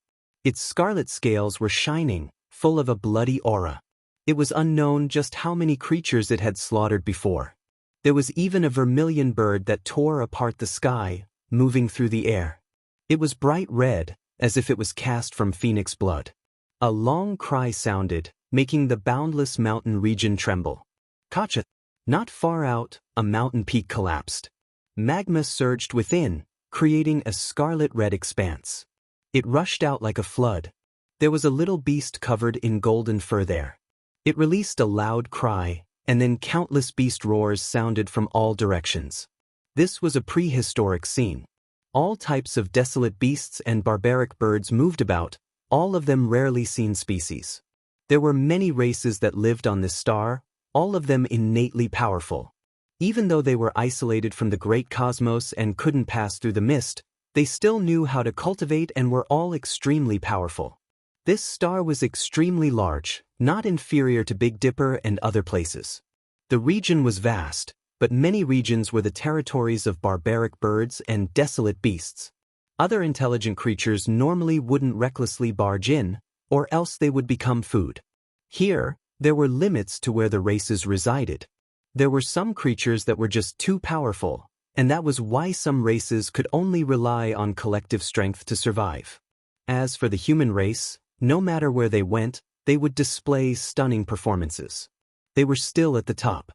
Its scarlet scales were shining, full of a bloody aura. It was unknown just how many creatures it had slaughtered before. There was even a vermilion bird that tore apart the sky, moving through the air. It was bright red, as if it was cast from phoenix blood. A long cry sounded, making the boundless mountain region tremble. Kacha! Not far out, a mountain peak collapsed. Magma surged within, creating a scarlet-red expanse. It rushed out like a flood. There was a little beast covered in golden fur there. It released a loud cry, and then countless beast roars sounded from all directions. This was a prehistoric scene. All types of desolate beasts and barbaric birds moved about, all of them rarely seen species. There were many races that lived on this star, all of them innately powerful. Even though they were isolated from the great cosmos and couldn't pass through the mist, they still knew how to cultivate and were all extremely powerful. This star was extremely large, not inferior to Big Dipper and other places. The region was vast, but many regions were the territories of barbaric birds and desolate beasts. Other intelligent creatures normally wouldn't recklessly barge in, or else they would become food. Here, there were limits to where the races resided. There were some creatures that were just too powerful, and that was why some races could only rely on collective strength to survive. As for the human race, no matter where they went, they would display stunning performances. They were still at the top.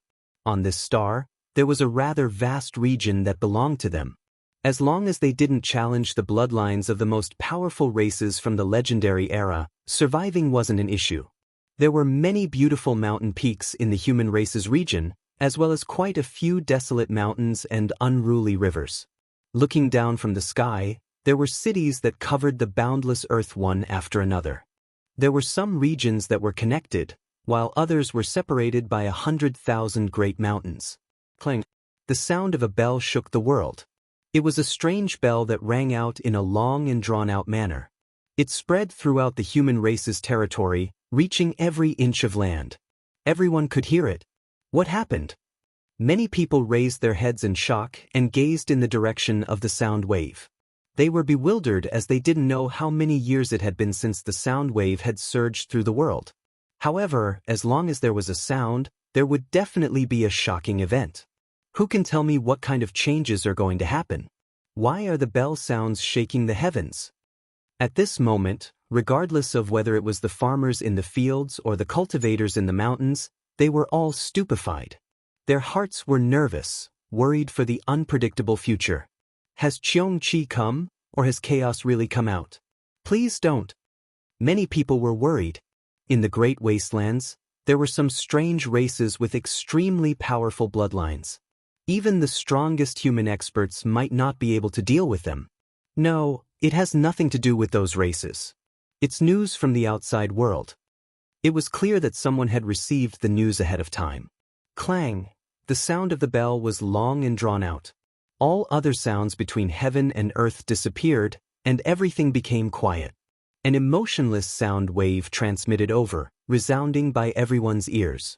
On this star, there was a rather vast region that belonged to them. As long as they didn't challenge the bloodlines of the most powerful races from the legendary era, surviving wasn't an issue. There were many beautiful mountain peaks in the human race's region, as well as quite a few desolate mountains and unruly rivers. Looking down from the sky, there were cities that covered the boundless earth one after another. There were some regions that were connected, while others were separated by 100,000 great mountains. Clang! The sound of a bell shook the world. It was a strange bell that rang out in a long and drawn-out manner. It spread throughout the human race's territory, reaching every inch of land. Everyone could hear it. What happened? Many people raised their heads in shock and gazed in the direction of the sound wave. They were bewildered as they didn't know how many years it had been since the sound wave had surged through the world. However, as long as there was a sound, there would definitely be a shocking event. Who can tell me what kind of changes are going to happen? Why are the bell sounds shaking the heavens? At this moment, regardless of whether it was the farmers in the fields or the cultivators in the mountains, they were all stupefied. Their hearts were nervous, worried for the unpredictable future. Has Cheong-Chi come, or has chaos really come out? Please don't. Many people were worried. In the Great Wastelands, there were some strange races with extremely powerful bloodlines. Even the strongest human experts might not be able to deal with them. No, it has nothing to do with those races. It's news from the outside world. It was clear that someone had received the news ahead of time. Clang! The sound of the bell was long and drawn out. All other sounds between heaven and earth disappeared, and everything became quiet. An emotionless sound wave transmitted over, resounding by everyone's ears.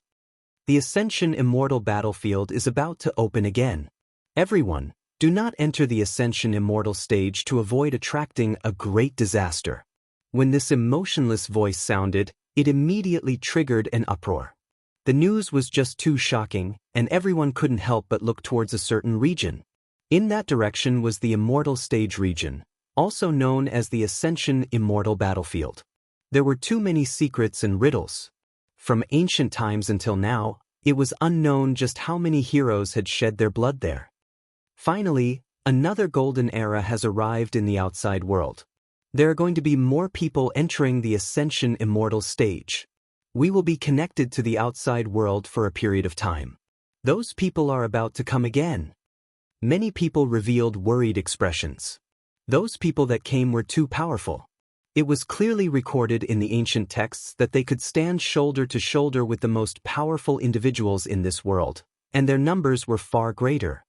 The Ascension Immortal battlefield is about to open again. Everyone, do not enter the Ascension Immortal stage to avoid attracting a great disaster. When this emotionless voice sounded, it immediately triggered an uproar. The news was just too shocking, and everyone couldn't help but look towards a certain region. In that direction was the Immortal Stage region, also known as the Ascension Immortal battlefield. There were too many secrets and riddles. From ancient times until now, it was unknown just how many heroes had shed their blood there. Finally, another golden era has arrived in the outside world. There are going to be more people entering the Ascension Immortal stage. We will be connected to the outside world for a period of time. Those people are about to come again. Many people revealed worried expressions. Those people that came were too powerful. It was clearly recorded in the ancient texts that they could stand shoulder to shoulder with the most powerful individuals in this world, and their numbers were far greater.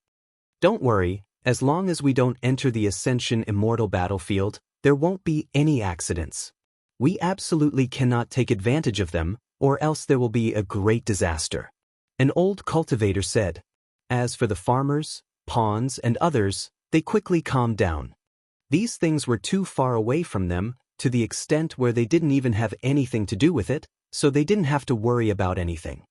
Don't worry, as long as we don't enter the Ascension Immortal battlefield, there won't be any accidents. We absolutely cannot take advantage of them, or else there will be a great disaster. An old cultivator said. As for the farmers, pawns, and others, they quickly calmed down. These things were too far away from them, to the extent where they didn't even have anything to do with it, so they didn't have to worry about anything.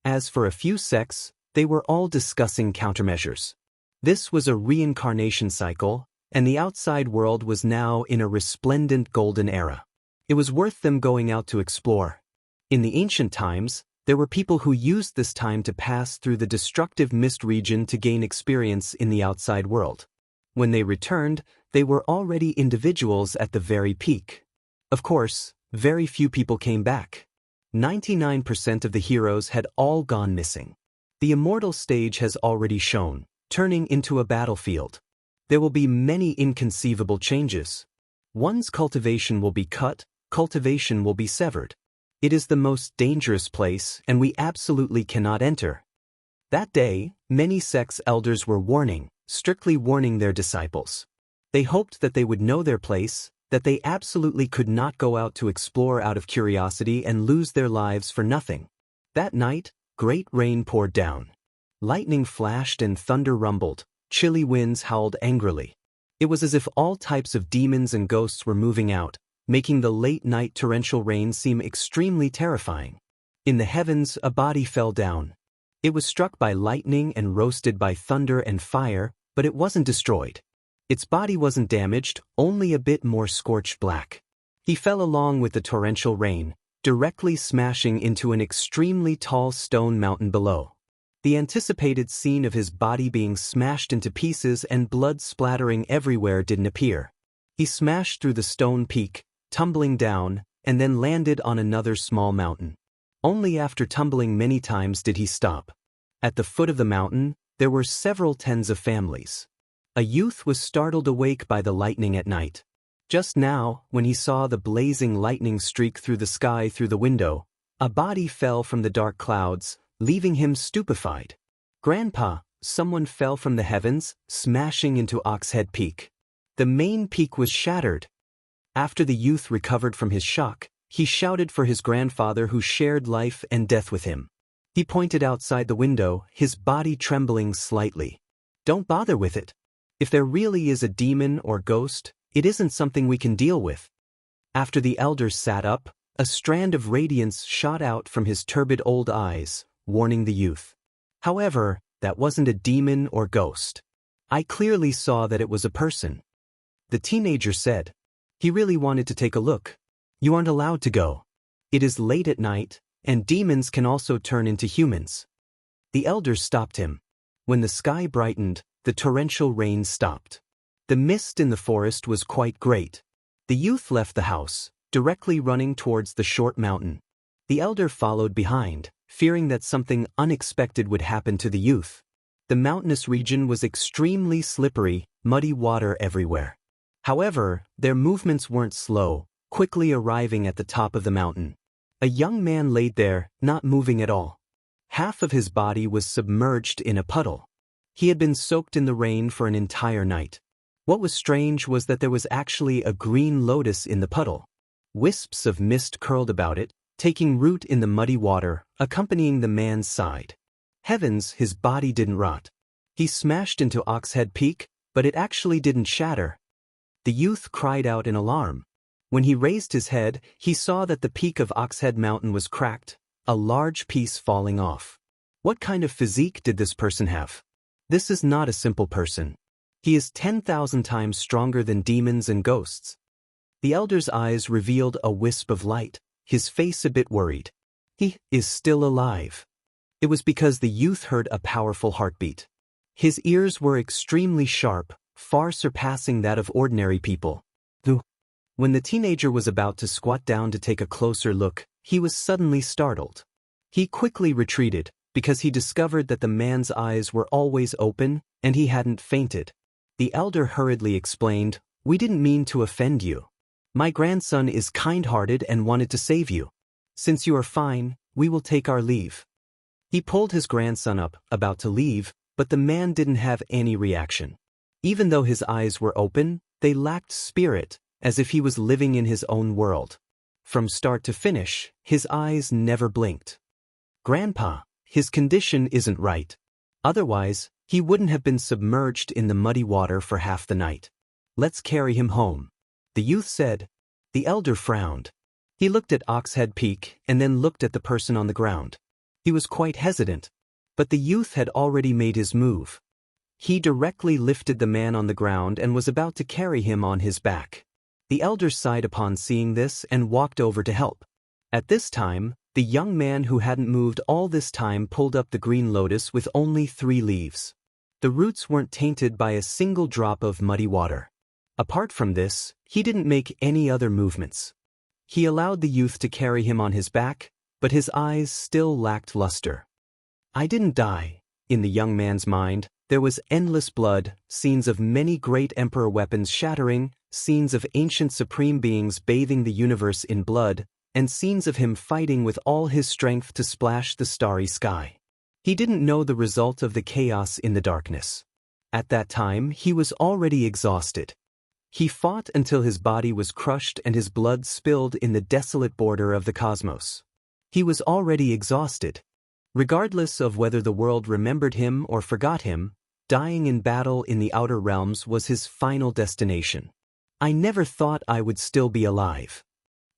As for a few sects, they were all discussing countermeasures. This was a reincarnation cycle, and the outside world was now in a resplendent golden era. It was worth them going out to explore. In the ancient times, there were people who used this time to pass through the destructive mist region to gain experience in the outside world. When they returned, they were already individuals at the very peak. Of course, very few people came back. 99% of the heroes had all gone missing. The Immortal stage has already shown, turning into a battlefield. There will be many inconceivable changes. One's cultivation will be cut, cultivation will be severed. It is the most dangerous place and we absolutely cannot enter. That day, many sects' elders were strictly warning their disciples. They hoped that they would know their place, that they absolutely could not go out to explore out of curiosity and lose their lives for nothing. That night, great rain poured down. Lightning flashed and thunder rumbled, chilly winds howled angrily. It was as if all types of demons and ghosts were moving out, making the late-night torrential rain seem extremely terrifying. In the heavens, a body fell down. It was struck by lightning and roasted by thunder and fire, but it wasn't destroyed. Its body wasn't damaged, only a bit more scorched black. He fell along with the torrential rain, directly smashing into an extremely tall stone mountain below. The anticipated scene of his body being smashed into pieces and blood splattering everywhere didn't appear. He smashed through the stone peak, tumbling down, and then landed on another small mountain. Only after tumbling many times did he stop. At the foot of the mountain, there were several tens of families. A youth was startled awake by the lightning at night. Just now, when he saw the blazing lightning streak through the sky through the window, a body fell from the dark clouds, leaving him stupefied. "Grandpa, someone fell from the heavens, smashing into Oxhead Peak. The main peak was shattered." After the youth recovered from his shock, he shouted for his grandfather who shared life and death with him. He pointed outside the window, his body trembling slightly. "Don't bother with it. If there really is a demon or ghost, it isn't something we can deal with." After the elders sat up, a strand of radiance shot out from his turbid old eyes, warning the youth. "However, that wasn't a demon or ghost. I clearly saw that it was a person." The teenager said. He really wanted to take a look. "You aren't allowed to go. It is late at night, and demons can also turn into humans." The elders stopped him. When the sky brightened, the torrential rain stopped. The mist in the forest was quite great. The youth left the house, directly running towards the short mountain. The elder followed behind, fearing that something unexpected would happen to the youth. The mountainous region was extremely slippery, muddy water everywhere. However, their movements weren't slow, quickly arriving at the top of the mountain. A young man laid there, not moving at all. Half of his body was submerged in a puddle. He had been soaked in the rain for an entire night. What was strange was that there was actually a green lotus in the puddle. Wisps of mist curled about it, taking root in the muddy water, accompanying the man's side. Heavens, his body didn't rot. He smashed into Oxhead Peak, but it actually didn't shatter. The youth cried out in alarm. When he raised his head, he saw that the peak of Oxhead Mountain was cracked, a large piece falling off. What kind of physique did this person have? This is not a simple person. He is 10,000 times stronger than demons and ghosts. The elder's eyes revealed a wisp of light, his face a bit worried. He is still alive. It was because the youth heard a powerful heartbeat. His ears were extremely sharp, far surpassing that of ordinary people. When the teenager was about to squat down to take a closer look, he was suddenly startled. He quickly retreated, because he discovered that the man's eyes were always open, and he hadn't fainted. The elder hurriedly explained, "We didn't mean to offend you. My grandson is kind-hearted and wanted to save you. Since you are fine, we will take our leave." He pulled his grandson up, about to leave, but the man didn't have any reaction. Even though his eyes were open, they lacked spirit, as if he was living in his own world. From start to finish, his eyes never blinked. "Grandpa, his condition isn't right. Otherwise, he wouldn't have been submerged in the muddy water for half the night. Let's carry him home," the youth said. The elder frowned. He looked at Oxhead Peak and then looked at the person on the ground. He was quite hesitant, but the youth had already made his move. He directly lifted the man on the ground and was about to carry him on his back. The elder sighed upon seeing this and walked over to help. At this time, the young man who hadn't moved all this time pulled up the green lotus with only 3 leaves. The roots weren't tainted by a single drop of muddy water. Apart from this, he didn't make any other movements. He allowed the youth to carry him on his back, but his eyes still lacked luster. "I didn't die," in the young man's mind, There was endless blood, scenes of many great emperor weapons shattering, scenes of ancient supreme beings bathing the universe in blood, and scenes of him fighting with all his strength to splash the starry sky. He didn't know the result of the chaos in the darkness. At that time, he was already exhausted. He fought until his body was crushed and his blood spilled in the desolate border of the cosmos. He was already exhausted. Regardless of whether the world remembered him or forgot him, dying in battle in the outer realms was his final destination. I never thought I would still be alive.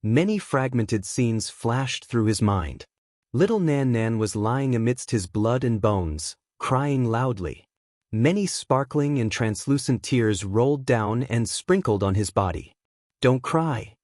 Many fragmented scenes flashed through his mind. Little Nan Nan was lying amidst his blood and bones, crying loudly. Many sparkling and translucent tears rolled down and sprinkled on his body. "Don't cry."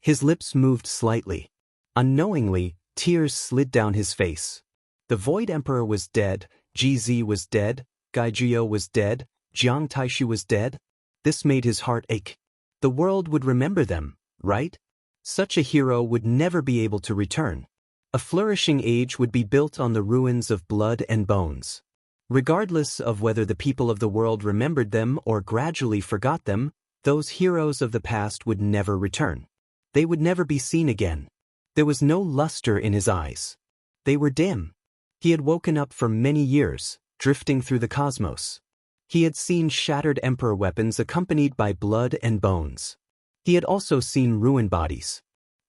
His lips moved slightly. Unknowingly, tears slid down his face. The Void Emperor was dead, GZ was dead, Gaijio was dead, Jiang Taishu was dead. This made his heart ache. The world would remember them, right? Such a hero would never be able to return. A flourishing age would be built on the ruins of blood and bones. Regardless of whether the people of the world remembered them or gradually forgot them, those heroes of the past would never return. They would never be seen again. There was no luster in his eyes. They were dim. He had woken up for many years, drifting through the cosmos. He had seen shattered emperor weapons accompanied by blood and bones. He had also seen ruined bodies.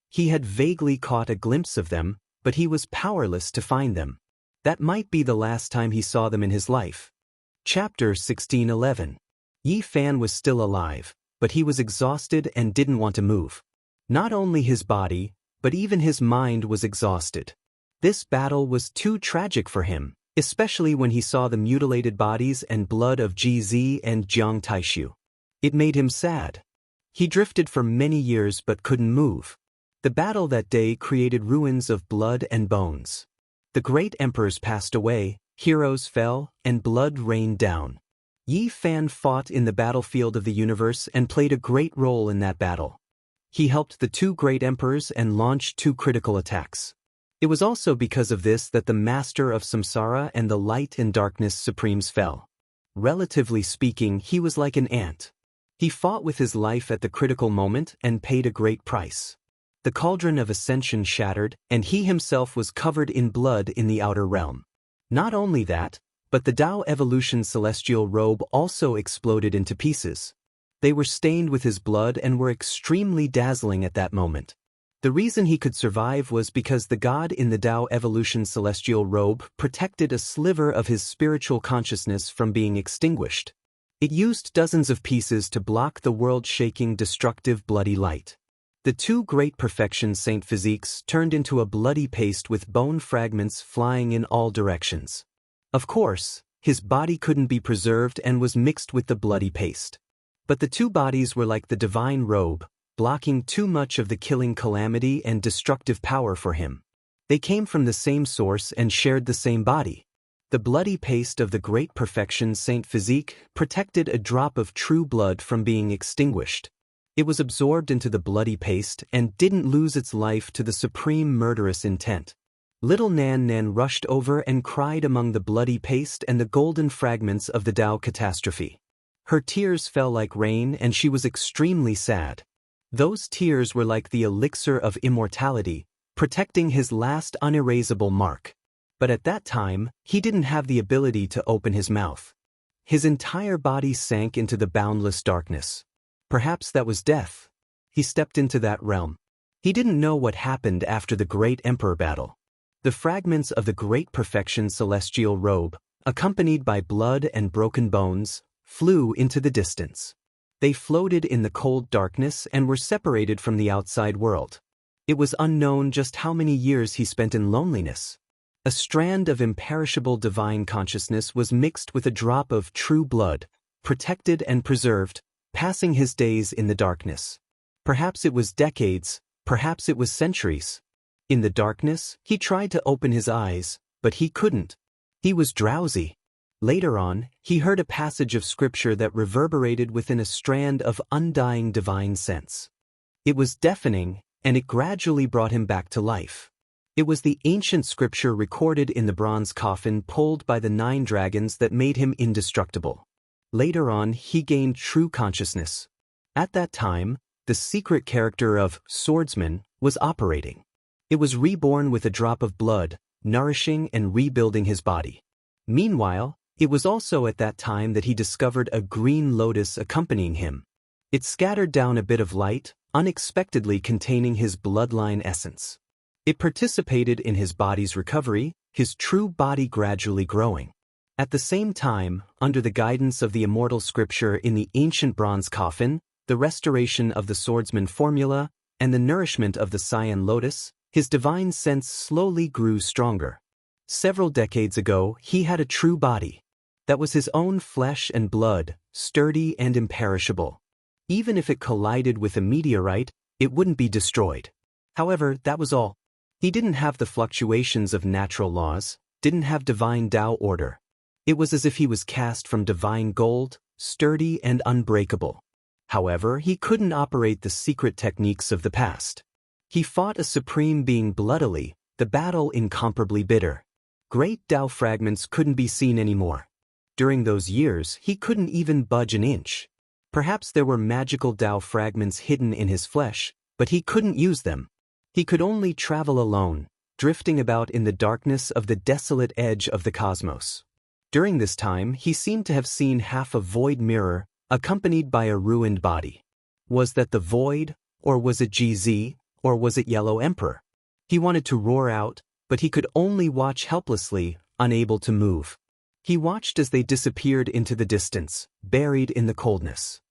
He had vaguely caught a glimpse of them, but he was powerless to find them. That might be the last time he saw them in his life. Chapter 1611. Yi Fan was still alive, but he was exhausted and didn't want to move. Not only his body, but even his mind was exhausted. This battle was too tragic for him, especially when he saw the mutilated bodies and blood of GZ and Jiang Taishu. It made him sad. He drifted for many years but couldn't move. The battle that day created ruins of blood and bones. The great emperors passed away, heroes fell, and blood rained down. Yi Fan fought in the battlefield of the universe and played a great role in that battle. He helped the two great emperors and launched two critical attacks. It was also because of this that the master of Samsara and the light and darkness supremes fell. Relatively speaking, he was like an ant. He fought with his life at the critical moment and paid a great price. The cauldron of ascension shattered, and he himself was covered in blood in the outer realm. Not only that, but the Tao Evolution celestial robe also exploded into pieces. They were stained with his blood and were extremely dazzling at that moment. The reason he could survive was because the god in the Tao Evolution celestial robe protected a sliver of his spiritual consciousness from being extinguished. It used dozens of pieces to block the world-shaking destructive bloody light. The two great perfection saint physiques turned into a bloody paste with bone fragments flying in all directions. Of course, his body couldn't be preserved and was mixed with the bloody paste. But the two bodies were like the divine robe, blocking too much of the killing calamity and destructive power for him. They came from the same source and shared the same body. The bloody paste of the great perfection saint physique protected a drop of true blood from being extinguished. It was absorbed into the bloody paste and didn't lose its life to the supreme murderous intent. Little Nan Nan rushed over and cried among the bloody paste and the golden fragments of the Tao catastrophe. Her tears fell like rain and she was extremely sad. Those tears were like the elixir of immortality, protecting his last unerasable mark. But at that time, he didn't have the ability to open his mouth. His entire body sank into the boundless darkness. Perhaps that was death. He stepped into that realm. He didn't know what happened after the great emperor battle. The fragments of the great perfection celestial robe, accompanied by blood and broken bones, flew into the distance. They floated in the cold darkness and were separated from the outside world. It was unknown just how many years he spent in loneliness. A strand of imperishable divine consciousness was mixed with a drop of true blood, protected and preserved, passing his days in the darkness. Perhaps it was decades, perhaps it was centuries. In the darkness, he tried to open his eyes, but he couldn't. He was drowsy. Later on, he heard a passage of scripture that reverberated within a strand of undying divine sense. It was deafening, and it gradually brought him back to life. It was the ancient scripture recorded in the bronze coffin pulled by the 9 dragons that made him indestructible. Later on, he gained true consciousness. At that time, the secret character of swordsman was operating. It was reborn with a drop of blood, nourishing and rebuilding his body. Meanwhile, it was also at that time that he discovered a green lotus accompanying him. It scattered down a bit of light, unexpectedly containing his bloodline essence. It participated in his body's recovery, his true body gradually growing. At the same time, under the guidance of the immortal scripture in the ancient bronze coffin, the restoration of the swordsman formula, and the nourishment of the cyan lotus, his divine sense slowly grew stronger. Several decades ago, he had a true body. That was his own flesh and blood, sturdy and imperishable. Even if it collided with a meteorite, it wouldn't be destroyed. However, that was all. He didn't have the fluctuations of natural laws, didn't have divine Tao order. It was as if he was cast from divine gold, sturdy and unbreakable. However, he couldn't operate the secret techniques of the past. He fought a supreme being bloodily, the battle incomparably bitter. Great Tao fragments couldn't be seen anymore. During those years, he couldn't even budge an inch. Perhaps there were magical Tao fragments hidden in his flesh, but he couldn't use them. He could only travel alone, drifting about in the darkness of the desolate edge of the cosmos. During this time, he seemed to have seen half a void mirror, accompanied by a ruined body. Was that the void, or was it GZ, or was it Yellow Emperor? He wanted to roar out, but he could only watch helplessly, unable to move. He watched as they disappeared into the distance, buried in the coldness.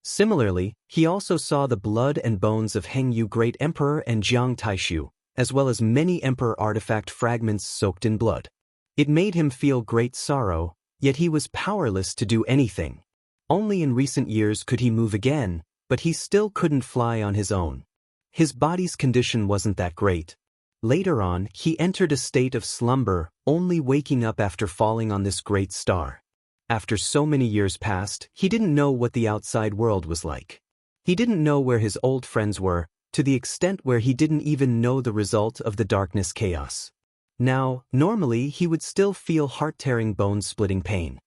Similarly, he also saw the blood and bones of Hengyu Great Emperor and Jiang Taishu, as well as many emperor artifact fragments soaked in blood. It made him feel great sorrow, yet he was powerless to do anything. Only in recent years could he move again, but he still couldn't fly on his own. His body's condition wasn't that great. Later on, he entered a state of slumber, only waking up after falling on this great star. After so many years passed, he didn't know what the outside world was like. He didn't know where his old friends were, to the extent where he didn't even know the result of the darkness chaos. Now, normally he would still feel heart-tearing bone-splitting pain.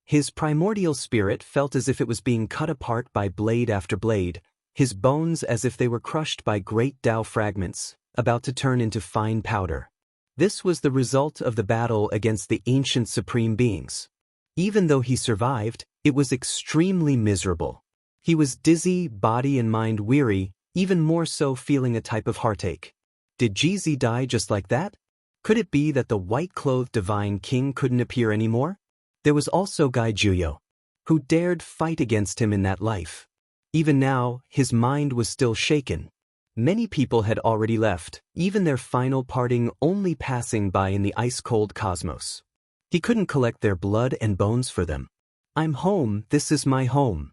His primordial spirit felt as if it was being cut apart by blade after blade, his bones as if they were crushed by great Tao fragments, about to turn into fine powder. This was the result of the battle against the ancient supreme beings. Even though he survived, it was extremely miserable. He was dizzy, body and mind weary, even more so feeling a type of heartache. Did GZ die just like that? Could it be that the white-clothed divine king couldn't appear anymore? There was also Gai Juyo, who dared fight against him in that life. Even now, his mind was still shaken. Many people had already left, even their final parting only passing by in the ice-cold cosmos. He couldn't collect their blood and bones for them. I'm home, this is my home.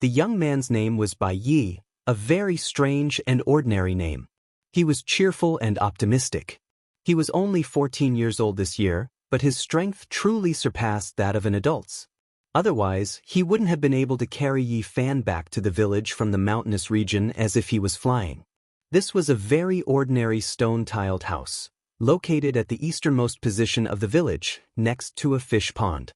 The young man's name was Bai Yi, a very strange and ordinary name. He was cheerful and optimistic. He was only 14 years old this year, but his strength truly surpassed that of an adult's. Otherwise, he wouldn't have been able to carry Yi Fan back to the village from the mountainous region as if he was flying. This was a very ordinary stone-tiled house, located at the easternmost position of the village, next to a fish pond.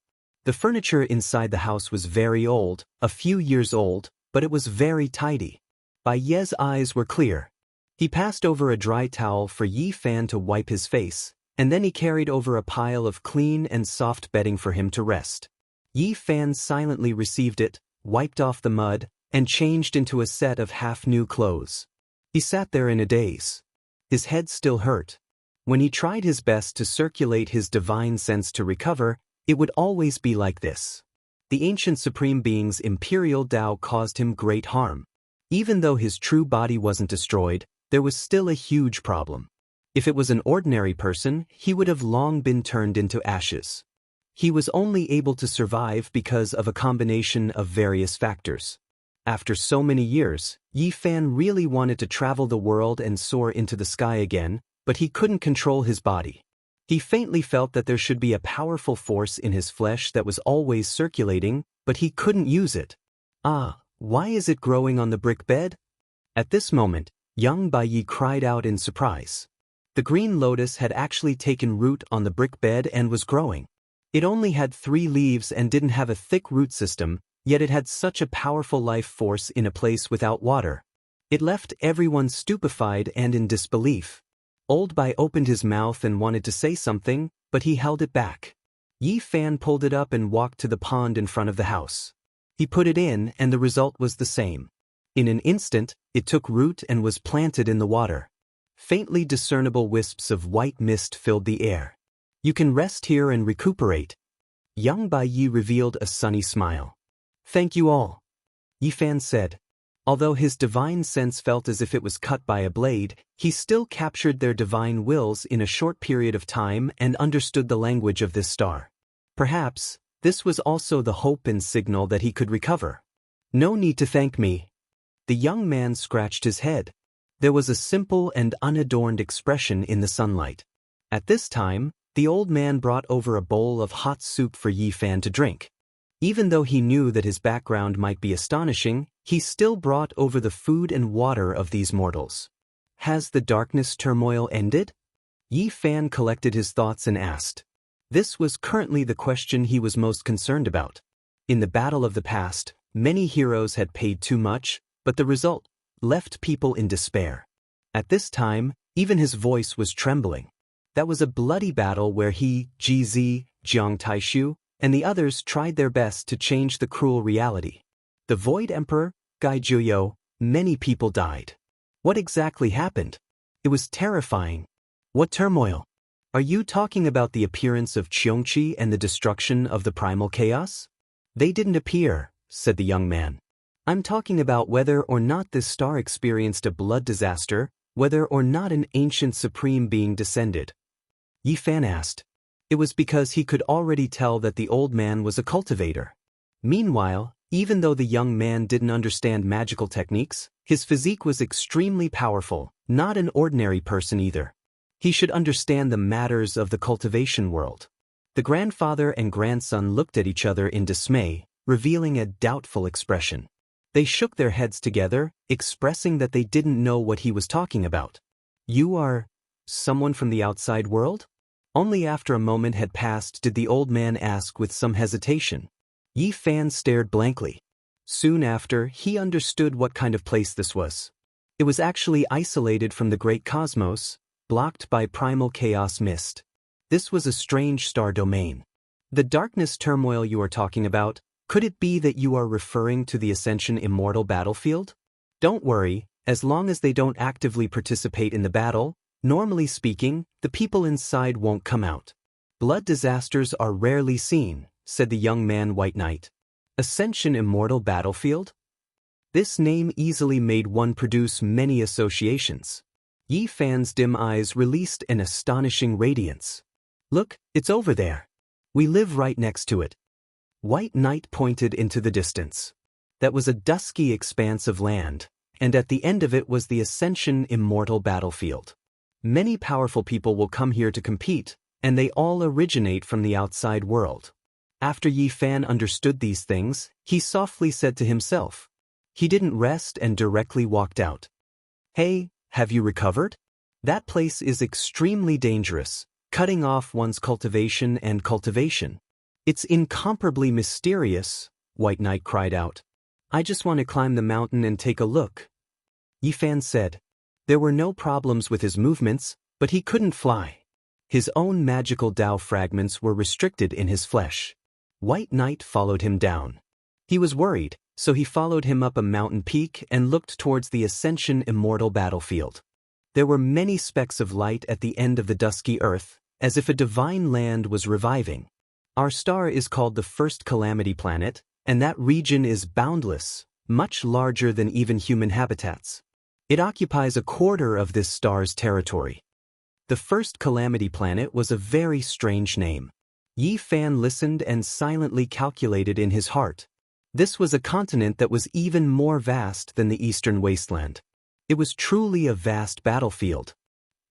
The furniture inside the house was very old, a few years old, but it was very tidy. Bai Ye's eyes were clear. He passed over a dry towel for Yi Fan to wipe his face, and then he carried over a pile of clean and soft bedding for him to rest. Yi Fan silently received it, wiped off the mud, and changed into a set of half-new clothes. He sat there in a daze. His head still hurt. When he tried his best to circulate his divine sense to recover, it would always be like this. The ancient supreme being's imperial Tao caused him great harm. Even though his true body wasn't destroyed, there was still a huge problem. If it was an ordinary person, he would have long been turned into ashes. He was only able to survive because of a combination of various factors. After so many years, Yi Fan really wanted to travel the world and soar into the sky again, but he couldn't control his body. He faintly felt that there should be a powerful force in his flesh that was always circulating, but he couldn't use it. Why is it growing on the brick bed? At this moment, young Bai Yi cried out in surprise. The green lotus had actually taken root on the brick bed and was growing. It only had 3 leaves and didn't have a thick root system, yet it had such a powerful life force in a place without water. It left everyone stupefied and in disbelief. Old Bai opened his mouth and wanted to say something, but he held it back. Yi Fan pulled it up and walked to the pond in front of the house. He put it in and the result was the same. In an instant, it took root and was planted in the water. Faintly discernible wisps of white mist filled the air. You can rest here and recuperate. Young Bai Yi revealed a sunny smile. Thank you all, Yi Fan said. Although his divine sense felt as if it was cut by a blade, he still captured their divine wills in a short period of time and understood the language of this star. Perhaps, this was also the hope and signal that he could recover. No need to thank me. The young man scratched his head. There was a simple and unadorned expression in the sunlight. At this time, the old man brought over a bowl of hot soup for Yi Fan to drink. Even though he knew that his background might be astonishing, he still brought over the food and water of these mortals. Has the darkness turmoil ended? Yi Fan collected his thoughts and asked. This was currently the question he was most concerned about. In the battle of the past, many heroes had paid too much, but the result left people in despair. At this time, even his voice was trembling. That was a bloody battle where he, Jizi, Jiang Taishu, and the others tried their best to change the cruel reality. The Void Emperor, Gai Juyo, many people died. What exactly happened? It was terrifying. What turmoil? Are you talking about the appearance of Qiongqi and the destruction of the primal chaos? They didn't appear, said the young man. I'm talking about whether or not this star experienced a blood disaster, whether or not an ancient supreme being descended. Yi Fan asked. It was because he could already tell that the old man was a cultivator. Meanwhile, even though the young man didn't understand magical techniques, his physique was extremely powerful, not an ordinary person either. He should understand the matters of the cultivation world. The grandfather and grandson looked at each other in dismay, revealing a doubtful expression. They shook their heads together, expressing that they didn't know what he was talking about. You are someone from the outside world? Only after a moment had passed did the old man ask with some hesitation. Yi Fan stared blankly. Soon after, he understood what kind of place this was. It was actually isolated from the great cosmos, blocked by primal chaos mist. This was a strange star domain. The darkness turmoil you are talking about, could it be that you are referring to the Ascension Immortal battlefield? Don't worry, as long as they don't actively participate in the battle, normally speaking, the people inside won't come out. Blood disasters are rarely seen, said the young man White Knight. Ascension Immortal battlefield? This name easily made one produce many associations. Yi Fan's dim eyes released an astonishing radiance. Look, it's over there. We live right next to it. White Knight pointed into the distance. That was a dusky expanse of land, and at the end of it was the Ascension Immortal battlefield. Many powerful people will come here to compete, and they all originate from the outside world. After Yi Fan understood these things, he softly said to himself. He didn't rest and directly walked out. Hey, have you recovered? That place is extremely dangerous, cutting off one's cultivation and cultivation. It's incomparably mysterious, White Knight cried out. I just want to climb the mountain and take a look. Yi Fan said. There were no problems with his movements, but he couldn't fly. His own magical Dao fragments were restricted in his flesh. White Knight followed him down. He was worried, so he followed him up a mountain peak and looked towards the Ascension Immortal battlefield. There were many specks of light at the end of the dusky earth, as if a divine land was reviving. Our star is called the First Calamity Planet, and that region is boundless, much larger than even human habitats. It occupies a quarter of this star's territory. The First Calamity Planet was a very strange name. Yi Fan listened and silently calculated in his heart. This was a continent that was even more vast than the Eastern Wasteland. It was truly a vast battlefield.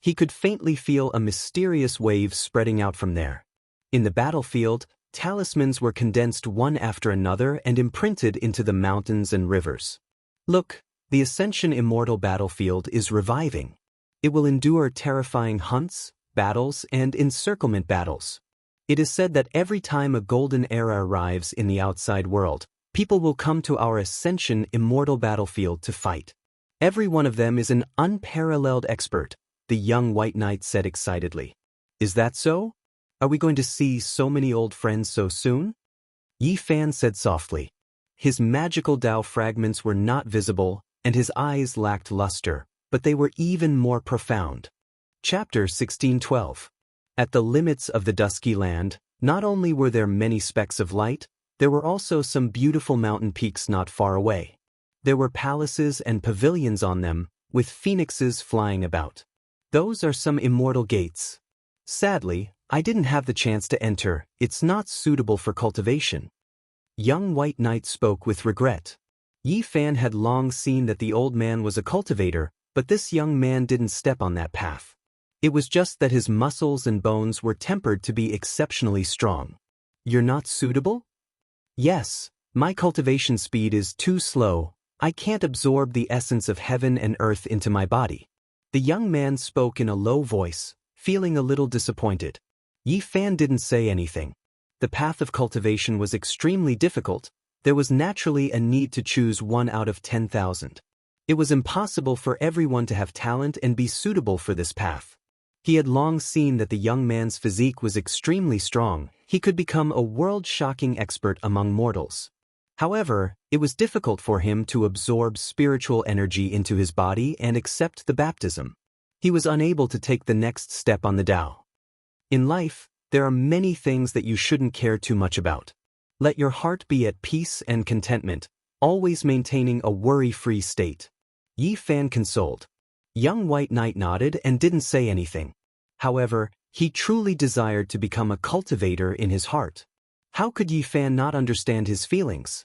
He could faintly feel a mysterious wave spreading out from there. In the battlefield, talismans were condensed one after another and imprinted into the mountains and rivers. Look, the Ascension Immortal battlefield is reviving. It will endure terrifying hunts, battles, and encirclement battles. It is said that every time a golden era arrives in the outside world, people will come to our Ascension Immortal battlefield to fight. Every one of them is an unparalleled expert, the young white knight said excitedly. Is that so? Are we going to see so many old friends so soon? Yi Fan said softly. His magical Dao fragments were not visible, and his eyes lacked luster, but they were even more profound. Chapter 1612. At the limits of the dusky land, not only were there many specks of light, there were also some beautiful mountain peaks not far away. There were palaces and pavilions on them, with phoenixes flying about. Those are some immortal gates. Sadly, I didn't have the chance to enter. It's not suitable for cultivation. Young White Knight spoke with regret. Yi Fan had long seen that the old man was a cultivator, but this young man didn't step on that path. It was just that his muscles and bones were tempered to be exceptionally strong. You're not suitable? Yes, my cultivation speed is too slow. I can't absorb the essence of heaven and earth into my body. The young man spoke in a low voice, feeling a little disappointed. Yi Fan didn't say anything. The path of cultivation was extremely difficult. There was naturally a need to choose 1 out of 10,000. It was impossible for everyone to have talent and be suitable for this path. He had long seen that the young man's physique was extremely strong. He could become a world-shocking expert among mortals. However, it was difficult for him to absorb spiritual energy into his body and accept the baptism. He was unable to take the next step on the Tao. In life, there are many things that you shouldn't care too much about. Let your heart be at peace and contentment, always maintaining a worry-free state. Yi Fan consoled. Young White Knight nodded and didn't say anything. However, he truly desired to become a cultivator in his heart. How could Yi Fan not understand his feelings?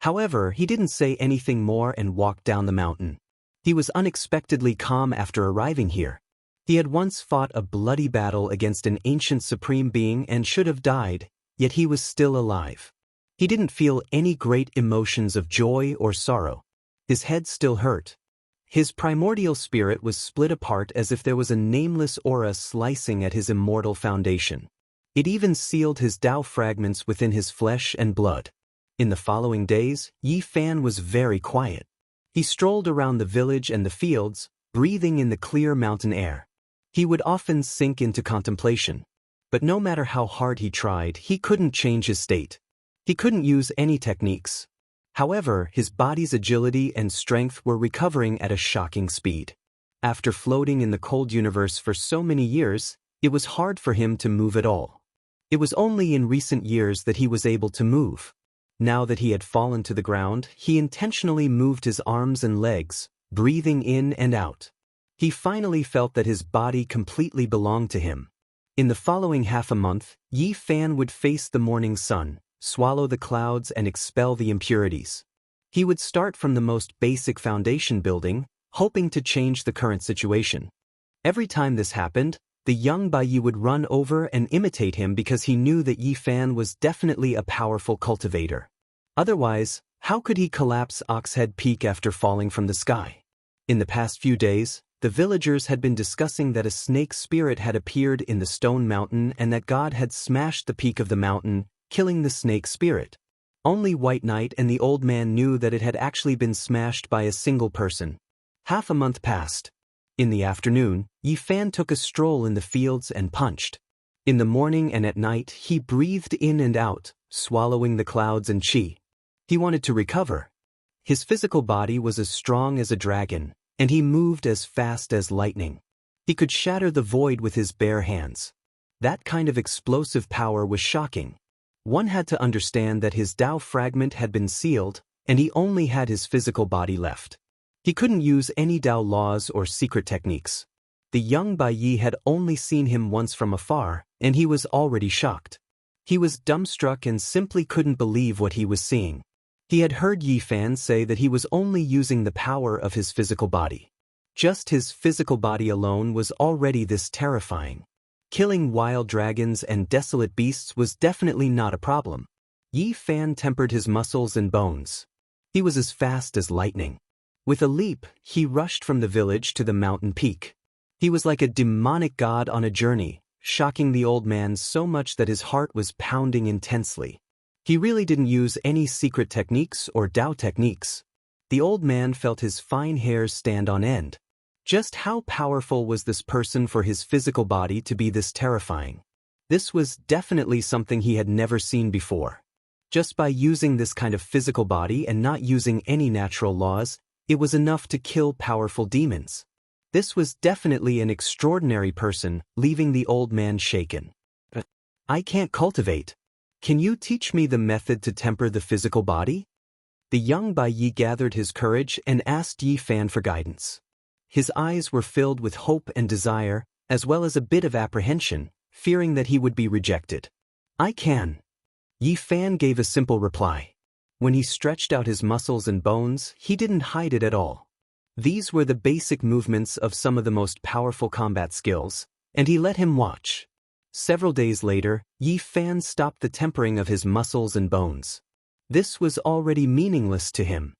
However, he didn't say anything more and walked down the mountain. He was unexpectedly calm after arriving here. He had once fought a bloody battle against an ancient supreme being and should have died, yet he was still alive. He didn't feel any great emotions of joy or sorrow. His head still hurt. His primordial spirit was split apart as if there was a nameless aura slicing at his immortal foundation. It even sealed his Tao fragments within his flesh and blood. In the following days, Yi Fan was very quiet. He strolled around the village and the fields, breathing in the clear mountain air. He would often sink into contemplation. But no matter how hard he tried, he couldn't change his state. He couldn't use any techniques. However, his body's agility and strength were recovering at a shocking speed. After floating in the cold universe for so many years, it was hard for him to move at all. It was only in recent years that he was able to move. Now that he had fallen to the ground, he intentionally moved his arms and legs, breathing in and out. He finally felt that his body completely belonged to him. In the following half a month, Yi Fan would face the morning sun, swallow the clouds and expel the impurities. He would start from the most basic foundation building, hoping to change the current situation. Every time this happened, the young Baiyi would run over and imitate him because he knew that Yi Fan was definitely a powerful cultivator. Otherwise, how could he collapse Oxhead Peak after falling from the sky? In the past few days, the villagers had been discussing that a snake spirit had appeared in the stone mountain and that God had smashed the peak of the mountain, killing the snake spirit. Only White Knight and the old man knew that it had actually been smashed by a single person. Half a month passed. In the afternoon, Yi Fan took a stroll in the fields and punched. In the morning and at night, he breathed in and out, swallowing the clouds and qi. He wanted to recover. His physical body was as strong as a dragon, and he moved as fast as lightning. He could shatter the void with his bare hands. That kind of explosive power was shocking. One had to understand that his Tao fragment had been sealed, and he only had his physical body left. He couldn't use any Tao laws or secret techniques. The young Baiyi had only seen him once from afar, and he was already shocked. He was dumbstruck and simply couldn't believe what he was seeing. He had heard Yi Fan say that he was only using the power of his physical body. Just his physical body alone was already this terrifying. Killing wild dragons and desolate beasts was definitely not a problem. Yi Fan tempered his muscles and bones. He was as fast as lightning. With a leap, he rushed from the village to the mountain peak. He was like a demonic god on a journey, shocking the old man so much that his heart was pounding intensely. He really didn't use any secret techniques or Tao techniques. The old man felt his fine hairs stand on end. Just how powerful was this person for his physical body to be this terrifying? This was definitely something he had never seen before. Just by using this kind of physical body and not using any natural laws, it was enough to kill powerful demons. This was definitely an extraordinary person, leaving the old man shaken. I can't cultivate. Can you teach me the method to temper the physical body? The young Bai Yi gathered his courage and asked Yi Fan for guidance. His eyes were filled with hope and desire, as well as a bit of apprehension, fearing that he would be rejected. I can. Yi Fan gave a simple reply. When he stretched out his muscles and bones, he didn't hide it at all. These were the basic movements of some of the most powerful combat skills, and he let him watch. Several days later, Yi Fan stopped the tempering of his muscles and bones. This was already meaningless to him.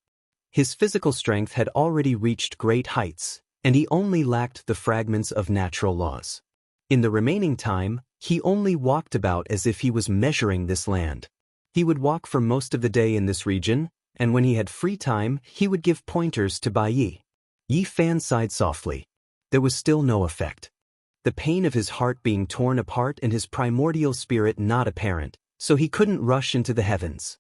His physical strength had already reached great heights, and he only lacked the fragments of natural laws. In the remaining time, he only walked about as if he was measuring this land. He would walk for most of the day in this region, and when he had free time, he would give pointers to Bai Yi. Yi Fan sighed softly. There was still no effect. The pain of his heart being torn apart and his primordial spirit not apparent, so he couldn't rush into the heavens.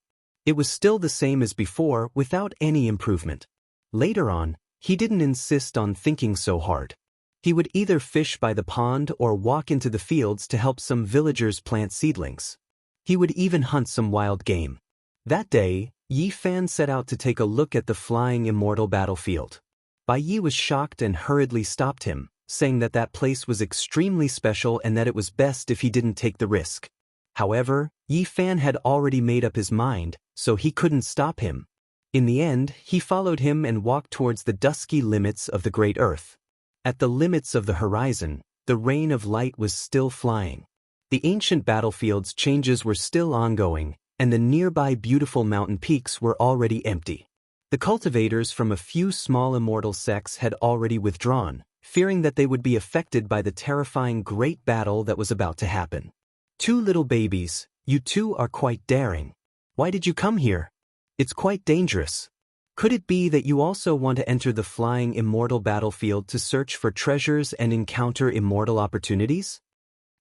It was still the same as before, without any improvement. Later on, he didn't insist on thinking so hard. He would either fish by the pond or walk into the fields to help some villagers plant seedlings. He would even hunt some wild game. That day, Yi Fan set out to take a look at the flying immortal battlefield. Bai Yi was shocked and hurriedly stopped him, saying that that place was extremely special and that it was best if he didn't take the risk. However, Yi Fan had already made up his mind, so he couldn't stop him. In the end, he followed him and walked towards the dusky limits of the great earth. At the limits of the horizon, the rain of light was still flying. The ancient battlefield's changes were still ongoing, and the nearby beautiful mountain peaks were already empty. The cultivators from a few small immortal sects had already withdrawn, fearing that they would be affected by the terrifying great battle that was about to happen. Two little babies, you two are quite daring. Why did you come here? It's quite dangerous. Could it be that you also want to enter the flying immortal battlefield to search for treasures and encounter immortal opportunities?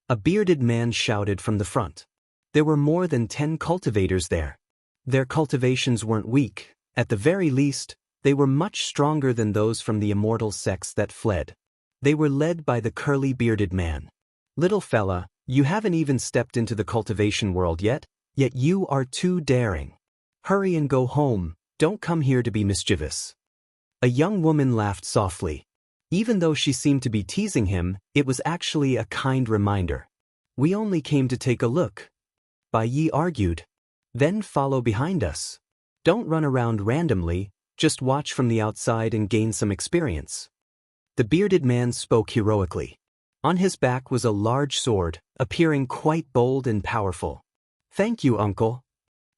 A bearded man shouted from the front. There were more than 10 cultivators there. Their cultivations weren't weak. At the very least, they were much stronger than those from the immortal sects that fled. They were led by the curly bearded man. Little fella, you haven't even stepped into the cultivation world yet you are too daring. Hurry and go home, don't come here to be mischievous. A young woman laughed softly. Even though she seemed to be teasing him, it was actually a kind reminder. We only came to take a look. Bai Yi argued. Then follow behind us. Don't run around randomly, just watch from the outside and gain some experience. The bearded man spoke heroically. On his back was a large sword, appearing quite bold and powerful. Thank you, uncle.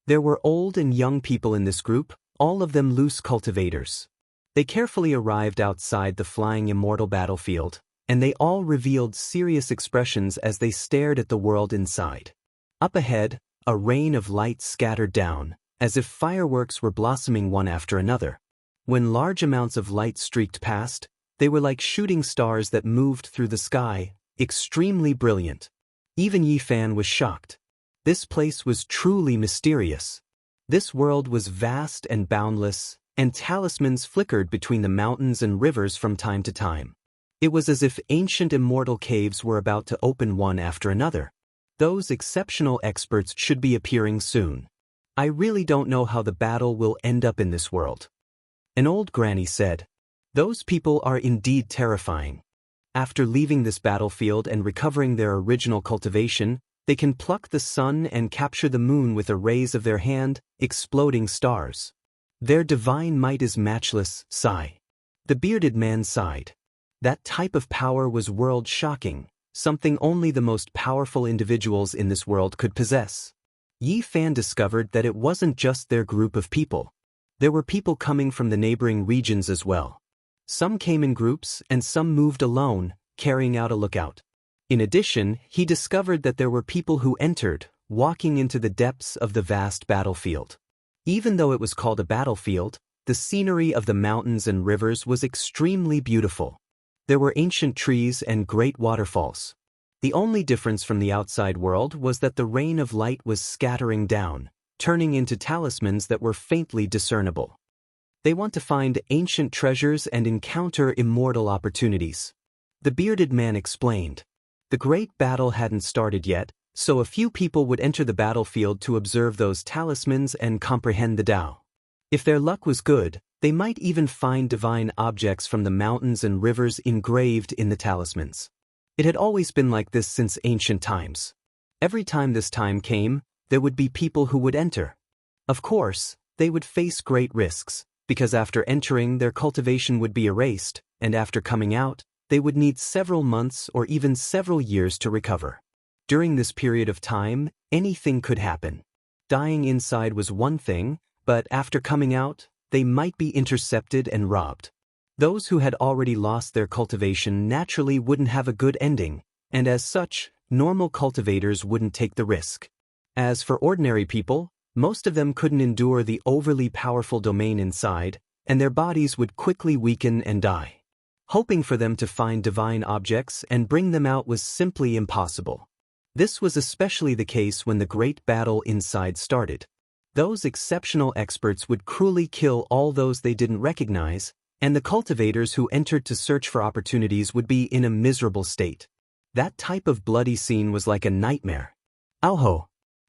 There were old and young people in this group, all of them loose cultivators. They carefully arrived outside the flying immortal battlefield, and they all revealed serious expressions as they stared at the world inside. Up ahead, a rain of light scattered down, as if fireworks were blossoming one after another. When large amounts of light streaked past, they were like shooting stars that moved through the sky, extremely brilliant. Even Yi Fan was shocked. This place was truly mysterious. This world was vast and boundless, and talismans flickered between the mountains and rivers from time to time. It was as if ancient immortal caves were about to open one after another. Those exceptional experts should be appearing soon. I really don't know how the battle will end up in this world. An old granny said. Those people are indeed terrifying. After leaving this battlefield and recovering their original cultivation, they can pluck the sun and capture the moon with a raise of their hand, exploding stars. Their divine might is matchless, sigh. The bearded man sighed. That type of power was world-shocking, something only the most powerful individuals in this world could possess. Yi Fan discovered that it wasn't just their group of people. There were people coming from the neighboring regions as well. Some came in groups and some moved alone, carrying out a lookout. In addition, he discovered that there were people who entered, walking into the depths of the vast battlefield. Even though it was called a battlefield, the scenery of the mountains and rivers was extremely beautiful. There were ancient trees and great waterfalls. The only difference from the outside world was that the rain of light was scattering down, turning into talismans that were faintly discernible. They want to find ancient treasures and encounter immortal opportunities. The bearded man explained. The great battle hadn't started yet, so a few people would enter the battlefield to observe those talismans and comprehend the Tao. If their luck was good, they might even find divine objects from the mountains and rivers engraved in the talismans. It had always been like this since ancient times. Every time this time came, there would be people who would enter. Of course, they would face great risks, because after entering their cultivation would be erased, and after coming out, they would need several months or even several years to recover. During this period of time, anything could happen. Dying inside was one thing, but after coming out, they might be intercepted and robbed. Those who had already lost their cultivation naturally wouldn't have a good ending, and as such, normal cultivators wouldn't take the risk. As for ordinary people, most of them couldn't endure the overly powerful domain inside, and their bodies would quickly weaken and die. Hoping for them to find divine objects and bring them out was simply impossible. This was especially the case when the great battle inside started. Those exceptional experts would cruelly kill all those they didn't recognize, and the cultivators who entered to search for opportunities would be in a miserable state. That type of bloody scene was like a nightmare. Auho!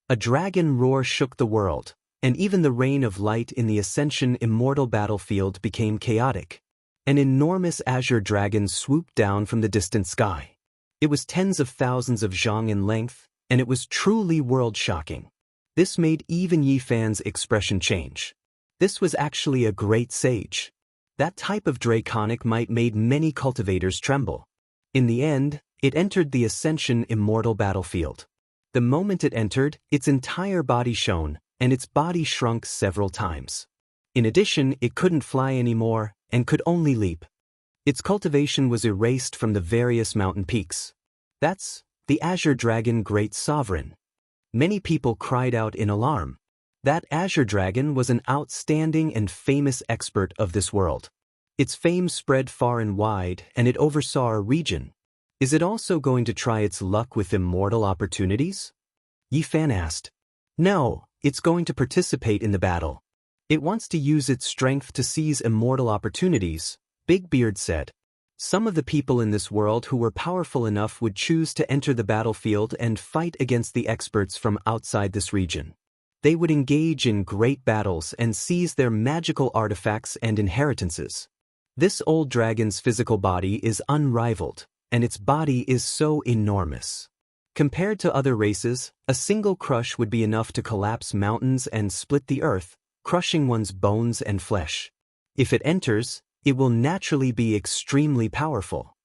A dragon roar shook the world, and even the rain of light in the Ascension Immortal battlefield became chaotic. An enormous azure dragon swooped down from the distant sky. It was tens of thousands of zhang in length, and it was truly world-shocking. This made even Yi Fan's expression change. This was actually a great sage. That type of draconic might made many cultivators tremble. In the end, it entered the Ascension Immortal battlefield. The moment it entered, its entire body shone, and its body shrunk several times. In addition, it couldn't fly anymore, and could only leap. Its cultivation was erased from the various mountain peaks. That's the Azure Dragon Great Sovereign. Many people cried out in alarm. That Azure Dragon was an outstanding and famous expert of this world. Its fame spread far and wide, and it oversaw a region. Is it also going to try its luck with immortal opportunities? Yi Fan asked. No, it's going to participate in the battle. It wants to use its strength to seize immortal opportunities, Big Beard said. Some of the people in this world who were powerful enough would choose to enter the battlefield and fight against the experts from outside this region. They would engage in great battles and seize their magical artifacts and inheritances. This old dragon's physical body is unrivaled, and its body is so enormous. Compared to other races, a single crush would be enough to collapse mountains and split the earth, crushing one's bones and flesh. If it enters, it will naturally be extremely powerful.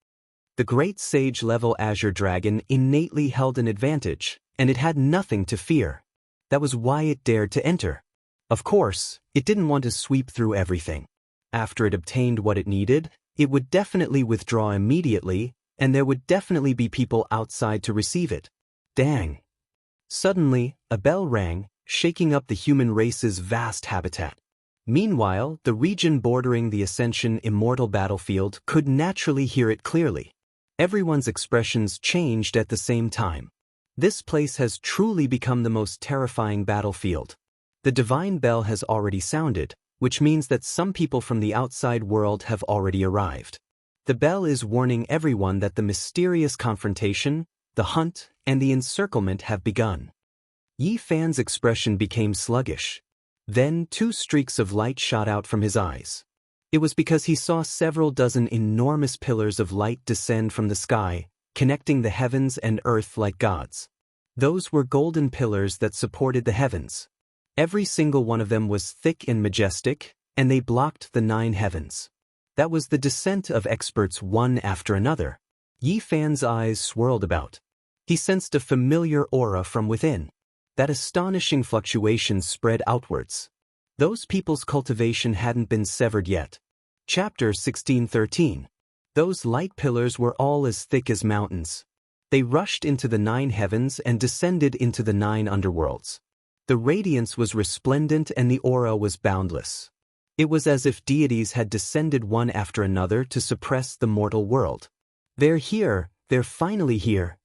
The great sage-level Azure Dragon innately held an advantage, and it had nothing to fear. That was why it dared to enter. Of course, it didn't want to sweep through everything. After it obtained what it needed, it would definitely withdraw immediately, and there would definitely be people outside to receive it. Dang! Suddenly, a bell rang, shaking up the human race's vast habitat. Meanwhile, the region bordering the Ascension Immortal battlefield could naturally hear it clearly. Everyone's expressions changed at the same time. This place has truly become the most terrifying battlefield. The divine bell has already sounded, which means that some people from the outside world have already arrived. The bell is warning everyone that the mysterious confrontation, the hunt, and the encirclement have begun. Yi Fan's expression became sluggish. Then 2 streaks of light shot out from his eyes. It was because he saw several dozen enormous pillars of light descend from the sky, connecting the heavens and earth like gods. Those were golden pillars that supported the heavens. Every single one of them was thick and majestic, and they blocked the 9 heavens. That was the descent of experts one after another. Yi Fan's eyes swirled about. He sensed a familiar aura from within. That astonishing fluctuation spread outwards. Those people's cultivation hadn't been severed yet. Chapter 16:13. Those light pillars were all as thick as mountains. They rushed into the 9 heavens and descended into the 9 underworlds. The radiance was resplendent and the aura was boundless. It was as if deities had descended one after another to suppress the mortal world. They're here, they're finally here.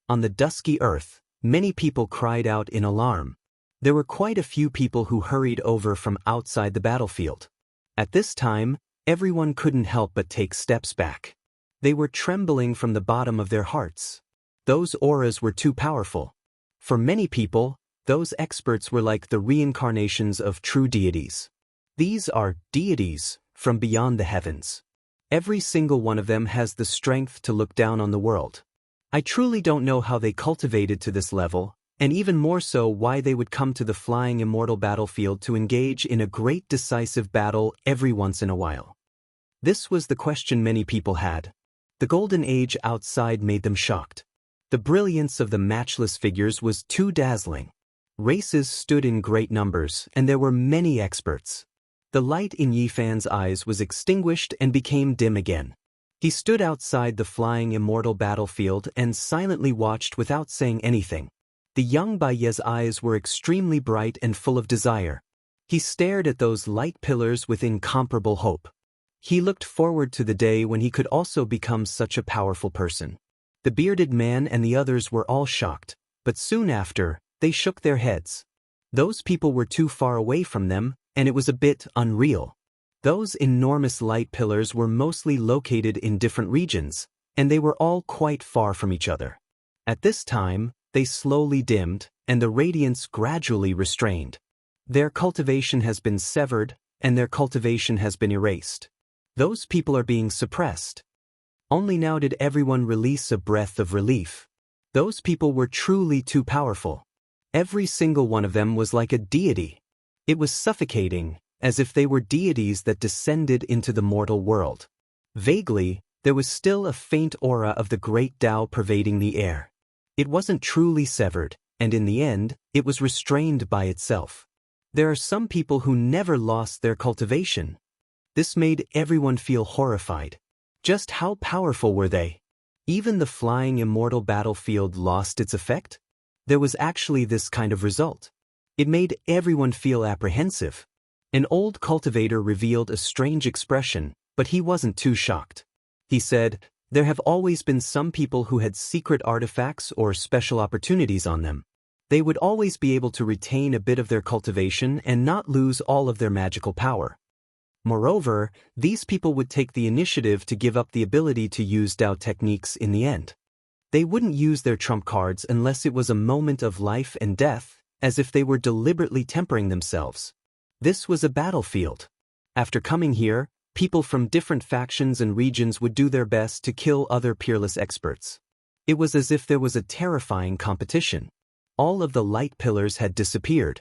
On the dusky earth, many people cried out in alarm. There were quite a few people who hurried over from outside the battlefield. At this time, everyone couldn't help but take steps back. They were trembling from the bottom of their hearts. Those auras were too powerful. For many people, those experts were like the reincarnations of true deities. These are deities from beyond the heavens. Every single one of them has the strength to look down on the world. I truly don't know how they cultivated to this level, and even more so why they would come to the flying immortal battlefield to engage in a great decisive battle every once in a while. This was the question many people had. The golden age outside made them shocked. The brilliance of the matchless figures was too dazzling. Races stood in great numbers, and there were many experts. The light in Yi Fan's eyes was extinguished and became dim again. He stood outside the flying immortal battlefield and silently watched without saying anything. The young Bai Ye's eyes were extremely bright and full of desire. He stared at those light pillars with incomparable hope. He looked forward to the day when he could also become such a powerful person. The bearded man and the others were all shocked, but soon after, they shook their heads. Those people were too far away from them, and it was a bit unreal. Those enormous light pillars were mostly located in different regions, and they were all quite far from each other. At this time, they slowly dimmed, and the radiance gradually restrained. Their cultivation has been severed, and their cultivation has been erased. Those people are being suppressed. Only now did everyone release a breath of relief. Those people were truly too powerful. Every single one of them was like a deity. It was suffocating, as if they were deities that descended into the mortal world. Vaguely, there was still a faint aura of the great Tao pervading the air. It wasn't truly severed, and in the end, it was restrained by itself. There are some people who never lost their cultivation. This made everyone feel horrified. Just how powerful were they? Even the flying immortal battlefield lost its effect? There was actually this kind of result. It made everyone feel apprehensive. An old cultivator revealed a strange expression, but he wasn't too shocked. He said, "There have always been some people who had secret artifacts or special opportunities on them. They would always be able to retain a bit of their cultivation and not lose all of their magical power. Moreover, these people would take the initiative to give up the ability to use Tao techniques in the end. They wouldn't use their trump cards unless it was a moment of life and death, as if they were deliberately tempering themselves. This was a battlefield. After coming here, people from different factions and regions would do their best to kill other peerless experts. It was as if there was a terrifying competition. All of the light pillars had disappeared.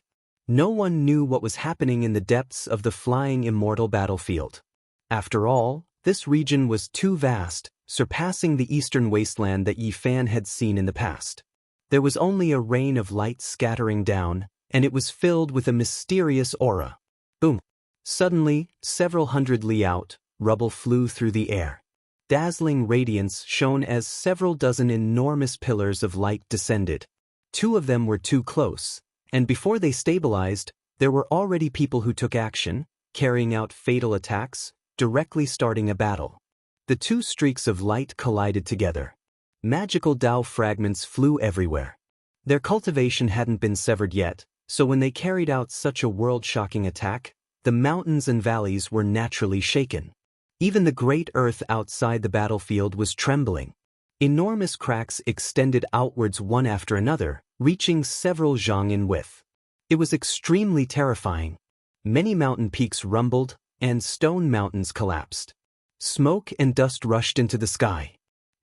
No one knew what was happening in the depths of the flying immortal battlefield. After all, this region was too vast, surpassing the eastern wasteland that Yi Fan had seen in the past. There was only a rain of light scattering down, and it was filled with a mysterious aura. Boom! Suddenly, several hundred li out, rubble flew through the air. Dazzling radiance shone as several dozen enormous pillars of light descended. 2 of them were too close, and before they stabilized, there were already people who took action, carrying out fatal attacks, directly starting a battle. The 2 streaks of light collided together. Magical Tao fragments flew everywhere. Their cultivation hadn't been severed yet, so when they carried out such a world-shocking attack, the mountains and valleys were naturally shaken. Even the great earth outside the battlefield was trembling. Enormous cracks extended outwards one after another, reaching several zhang in width. It was extremely terrifying. Many mountain peaks rumbled, and stone mountains collapsed. Smoke and dust rushed into the sky.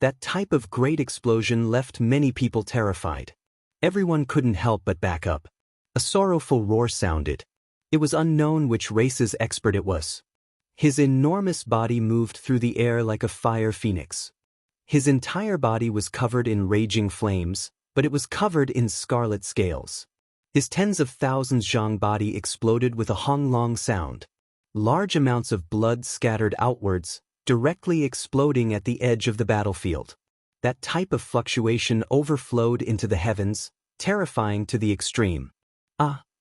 That type of great explosion left many people terrified. Everyone couldn't help but back up. A sorrowful roar sounded. It was unknown which race's expert it was. His enormous body moved through the air like a fire phoenix. His entire body was covered in raging flames, but it was covered in scarlet scales. His tens of thousands zhang body exploded with a honglong sound. Large amounts of blood scattered outwards, directly exploding at the edge of the battlefield. That type of fluctuation overflowed into the heavens, terrifying to the extreme.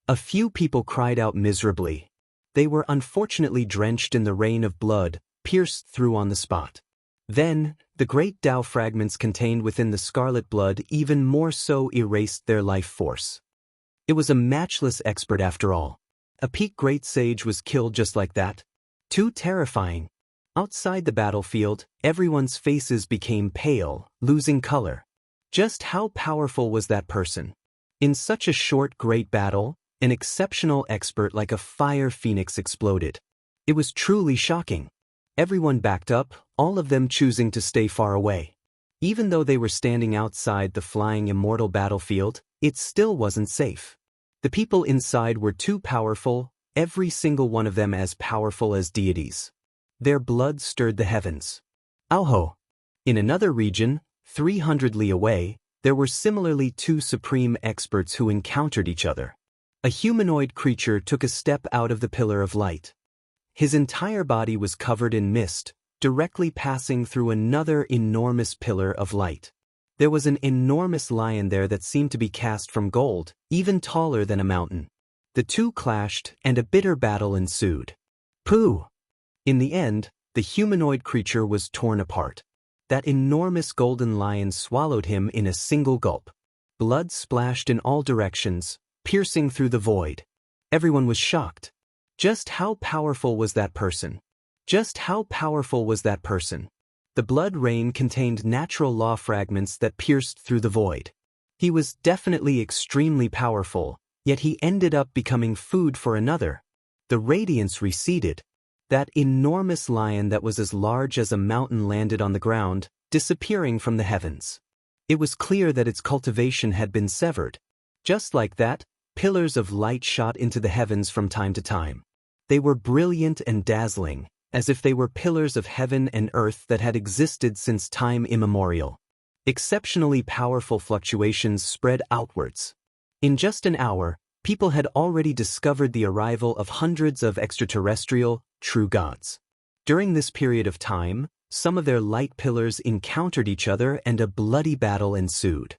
A few people cried out miserably. They were unfortunately drenched in the rain of blood, pierced through on the spot. Then, the great Tao fragments contained within the scarlet blood even more so erased their life force. It was a matchless expert after all. A peak great sage was killed just like that. Too terrifying. Outside the battlefield, everyone's faces became pale, losing color. Just how powerful was that person? In such a short great battle, an exceptional expert like a fire phoenix exploded. It was truly shocking. Everyone backed up, all of them choosing to stay far away. Even though they were standing outside the flying immortal battlefield, it still wasn't safe. The people inside were too powerful, every single one of them as powerful as deities. Their blood stirred the heavens. Auho! In another region, 300 li away, there were similarly two supreme experts who encountered each other. A humanoid creature took a step out of the pillar of light. His entire body was covered in mist, directly passing through another enormous pillar of light. There was an enormous lion there that seemed to be cast from gold, even taller than a mountain. The two clashed, and a bitter battle ensued. Pooh! In the end, the humanoid creature was torn apart. That enormous golden lion swallowed him in a single gulp. Blood splashed in all directions, piercing through the void. Everyone was shocked. Just how powerful was that person? Just how powerful was that person? The blood rain contained natural law fragments that pierced through the void. He was definitely extremely powerful, yet he ended up becoming food for another. The radiance receded. That enormous lion that was as large as a mountain landed on the ground, disappearing from the heavens. It was clear that its cultivation had been severed. Just like that, pillars of light shot into the heavens from time to time. They were brilliant and dazzling, as if they were pillars of heaven and earth that had existed since time immemorial. Exceptionally powerful fluctuations spread outwards. In just an hour, people had already discovered the arrival of hundreds of extraterrestrial, true gods. During this period of time, some of their light pillars encountered each other and a bloody battle ensued.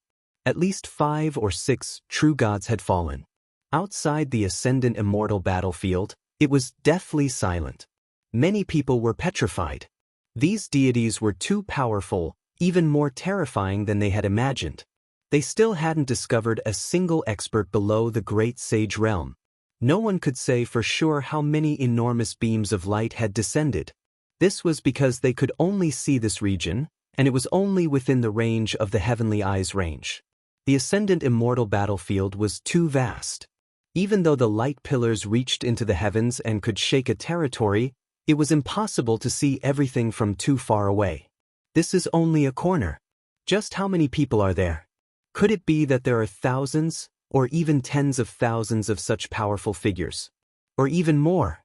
At least 5 or 6 true gods had fallen. Outside the ascendant immortal battlefield, it was deathly silent. Many people were petrified. These deities were too powerful, even more terrifying than they had imagined. They still hadn't discovered a single expert below the great sage realm. No one could say for sure how many enormous beams of light had descended. This was because they could only see this region, and it was only within the range of the heavenly eyes range. The ascendant immortal battlefield was too vast. Even though the light pillars reached into the heavens and could shake a territory, it was impossible to see everything from too far away. This is only a corner. Just how many people are there? Could it be that there are thousands, or even tens of thousands of such powerful figures? Or even more?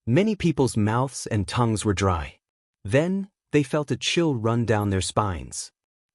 Many people's mouths and tongues were dry. Then, they felt a chill run down their spines.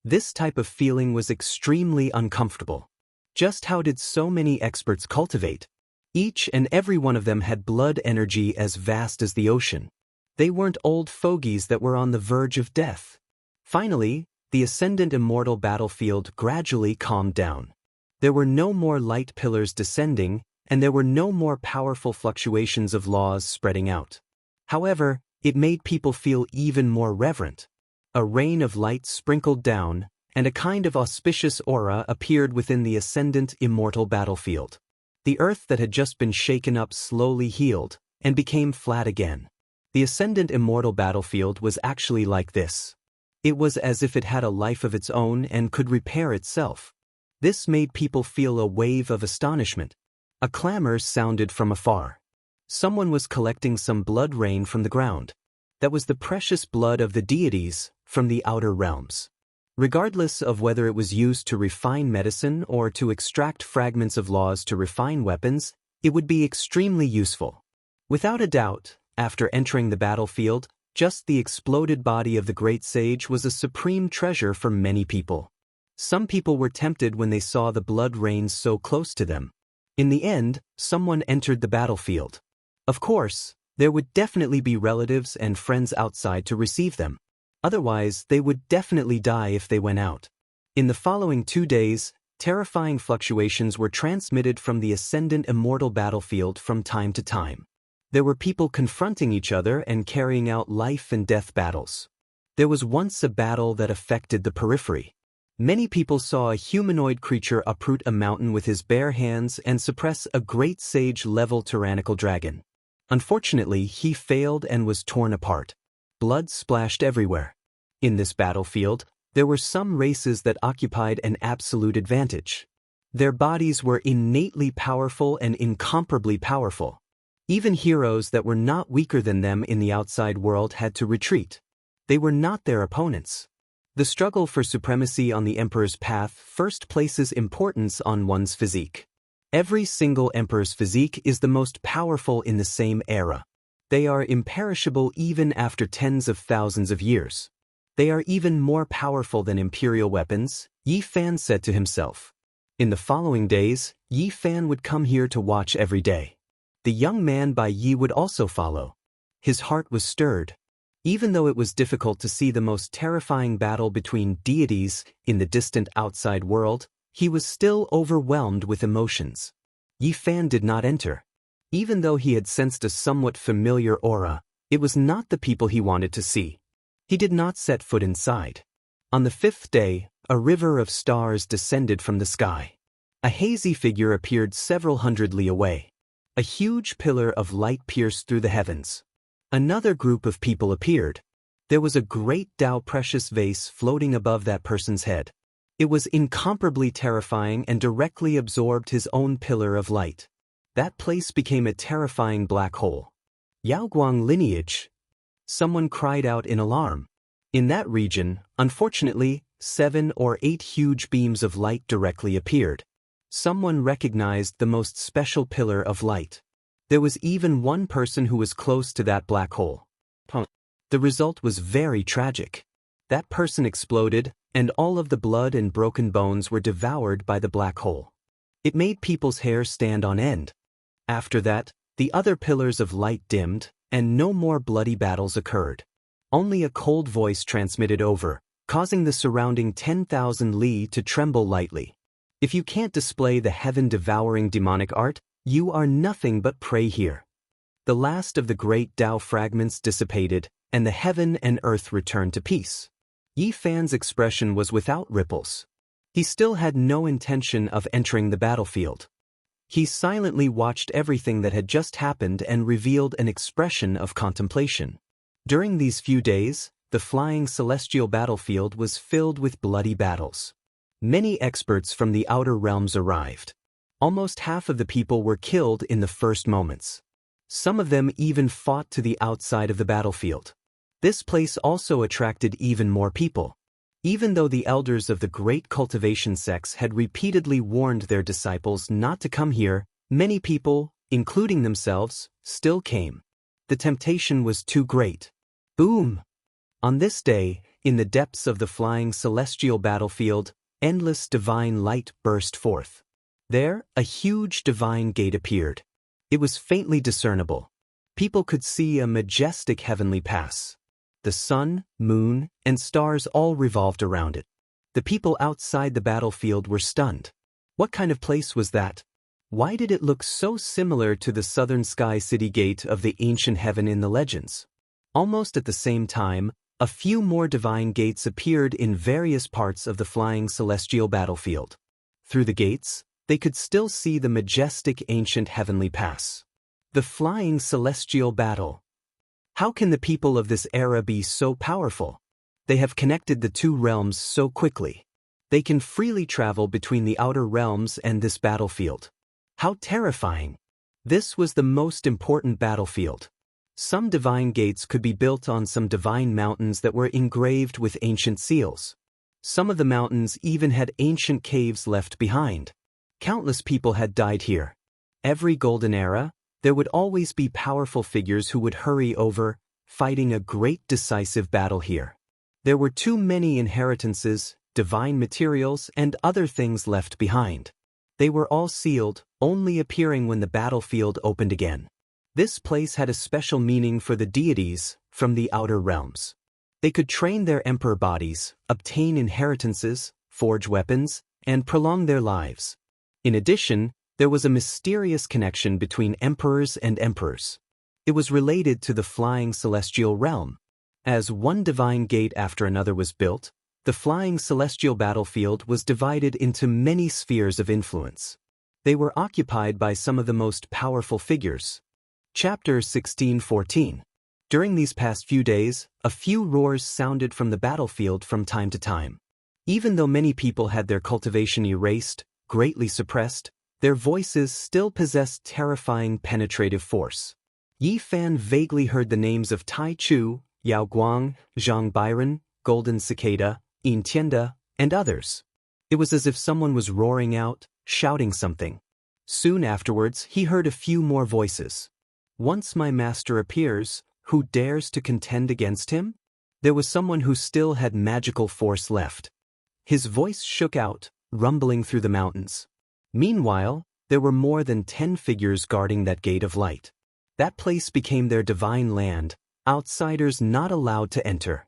This type of feeling was extremely uncomfortable. Just how did so many experts cultivate? Each and every one of them had blood energy as vast as the ocean. They weren't old fogies that were on the verge of death. Finally, the ascendant immortal battlefield gradually calmed down. There were no more light pillars descending, and there were no more powerful fluctuations of laws spreading out. However, it made people feel even more reverent. A rain of light sprinkled down, and a kind of auspicious aura appeared within the ascendant immortal battlefield. The earth that had just been shaken up slowly healed, and became flat again. The ascendant immortal battlefield was actually like this. It was as if it had a life of its own and could repair itself. This made people feel a wave of astonishment. A clamor sounded from afar. Someone was collecting some blood rain from the ground. That was the precious blood of the deities from the outer realms. Regardless of whether it was used to refine medicine or to extract fragments of laws to refine weapons, it would be extremely useful. Without a doubt, after entering the battlefield, just the exploded body of the great sage was a supreme treasure for many people. Some people were tempted when they saw the blood rain so close to them. In the end, someone entered the battlefield. Of course, There would definitely be relatives and friends outside to receive them. Otherwise, they would definitely die if they went out. In the following 2 days, terrifying fluctuations were transmitted from the ascendant immortal battlefield from time to time. There were people confronting each other and carrying out life and death battles. There was once a battle that affected the periphery. Many people saw a humanoid creature uproot a mountain with his bare hands and suppress a great sage-level tyrannical dragon. Unfortunately, he failed and was torn apart. Blood splashed everywhere. In this battlefield, there were some races that occupied an absolute advantage. Their bodies were innately powerful and incomparably powerful. Even heroes that were not weaker than them in the outside world had to retreat. They were not their opponents. The struggle for supremacy on the emperor's path first places importance on one's physique. Every single emperor's physique is the most powerful in the same era. They are imperishable even after tens of thousands of years. They are even more powerful than imperial weapons, Yi Fan said to himself. In the following days, Yi Fan would come here to watch every day. The young man by Yi would also follow. His heart was stirred. Even though it was difficult to see the most terrifying battle between deities in the distant outside world, he was still overwhelmed with emotions. Yi Fan did not enter. Even though he had sensed a somewhat familiar aura, it was not the people he wanted to see. He did not set foot inside. On the 5th day, a river of stars descended from the sky. A hazy figure appeared several hundred li away. A huge pillar of light pierced through the heavens. Another group of people appeared. There was a great Tao precious vase floating above that person's head. It was incomparably terrifying and directly absorbed his own pillar of light. That place became a terrifying black hole. Yaoguang lineage. Someone cried out in alarm. In that region, unfortunately, 7 or 8 huge beams of light directly appeared. Someone recognized the most special pillar of light. There was even one person who was close to that black hole. The result was very tragic. That person exploded, and all of the blood and broken bones were devoured by the black hole. It made people's hair stand on end. After that, the other pillars of light dimmed, and no more bloody battles occurred. Only a cold voice transmitted over, causing the surrounding 10,000 li to tremble lightly. If you can't display the heaven-devouring demonic art, you are nothing but prey here. The last of the great Tao fragments dissipated, and the heaven and earth returned to peace. Yi Fan's expression was without ripples. He still had no intention of entering the battlefield. He silently watched everything that had just happened and revealed an expression of contemplation. During these few days, the flying celestial battlefield was filled with bloody battles. Many experts from the outer realms arrived. Almost half of the people were killed in the first moments. Some of them even fought to the outside of the battlefield. This place also attracted even more people. Even though the elders of the great cultivation sects had repeatedly warned their disciples not to come here, many people, including themselves, still came. The temptation was too great. Boom! On this day, in the depths of the flying celestial battlefield, endless divine light burst forth. There, a huge divine gate appeared. It was faintly discernible. People could see a majestic heavenly pass. The sun, moon, and stars all revolved around it. The people outside the battlefield were stunned. What kind of place was that? Why did it look so similar to the southern sky city gate of the ancient heaven in the legends? Almost at the same time, a few more divine gates appeared in various parts of the flying celestial battlefield. Through the gates, they could still see the majestic ancient heavenly pass. The flying celestial battle. How can the people of this era be so powerful? They have connected the two realms so quickly. They can freely travel between the outer realms and this battlefield. How terrifying! This was the most important battlefield. Some divine gates could be built on some divine mountains that were engraved with ancient seals. Some of the mountains even had ancient caves left behind. Countless people had died here. Every golden era, there would always be powerful figures who would hurry over, fighting a great decisive battle here. There were too many inheritances, divine materials, and other things left behind. They were all sealed, only appearing when the battlefield opened again. This place had a special meaning for the deities from the outer realms. They could train their emperor bodies, obtain inheritances, forge weapons, and prolong their lives. In addition, there was a mysterious connection between emperors and emperors. It was related to the flying celestial realm. As one divine gate after another was built, the flying celestial battlefield was divided into many spheres of influence. They were occupied by some of the most powerful figures. Chapter 16:14. During these past few days, a few roars sounded from the battlefield from time to time. Even though many people had their cultivation erased, greatly suppressed, their voices still possessed terrifying penetrative force. Yi Fan vaguely heard the names of Tai Chu, Yao Guang, Zhang Byron, Golden Cicada, Yin Tianda, and others. It was as if someone was roaring out, shouting something. Soon afterwards, he heard a few more voices. Once my master appears, who dares to contend against him? There was someone who still had magical force left. His voice shook out, rumbling through the mountains. Meanwhile, there were more than 10 figures guarding that gate of light. That place became their divine land, outsiders not allowed to enter.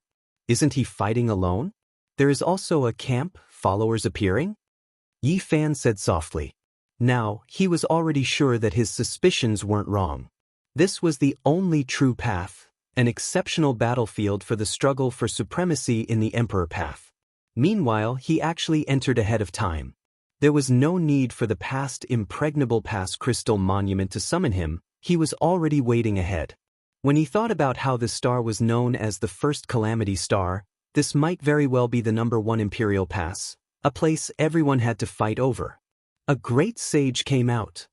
Isn't he fighting alone? There is also a camp, followers appearing? Yi Fan said softly. Now, he was already sure that his suspicions weren't wrong. This was the only true path, an exceptional battlefield for the struggle for supremacy in the Emperor path. Meanwhile, he actually entered ahead of time. There was no need for the past impregnable past crystal monument to summon him, he was already waiting ahead. When he thought about how the star was known as the first calamity star, this might very well be the #1 Imperial Pass, a place everyone had to fight over. A great sage came out.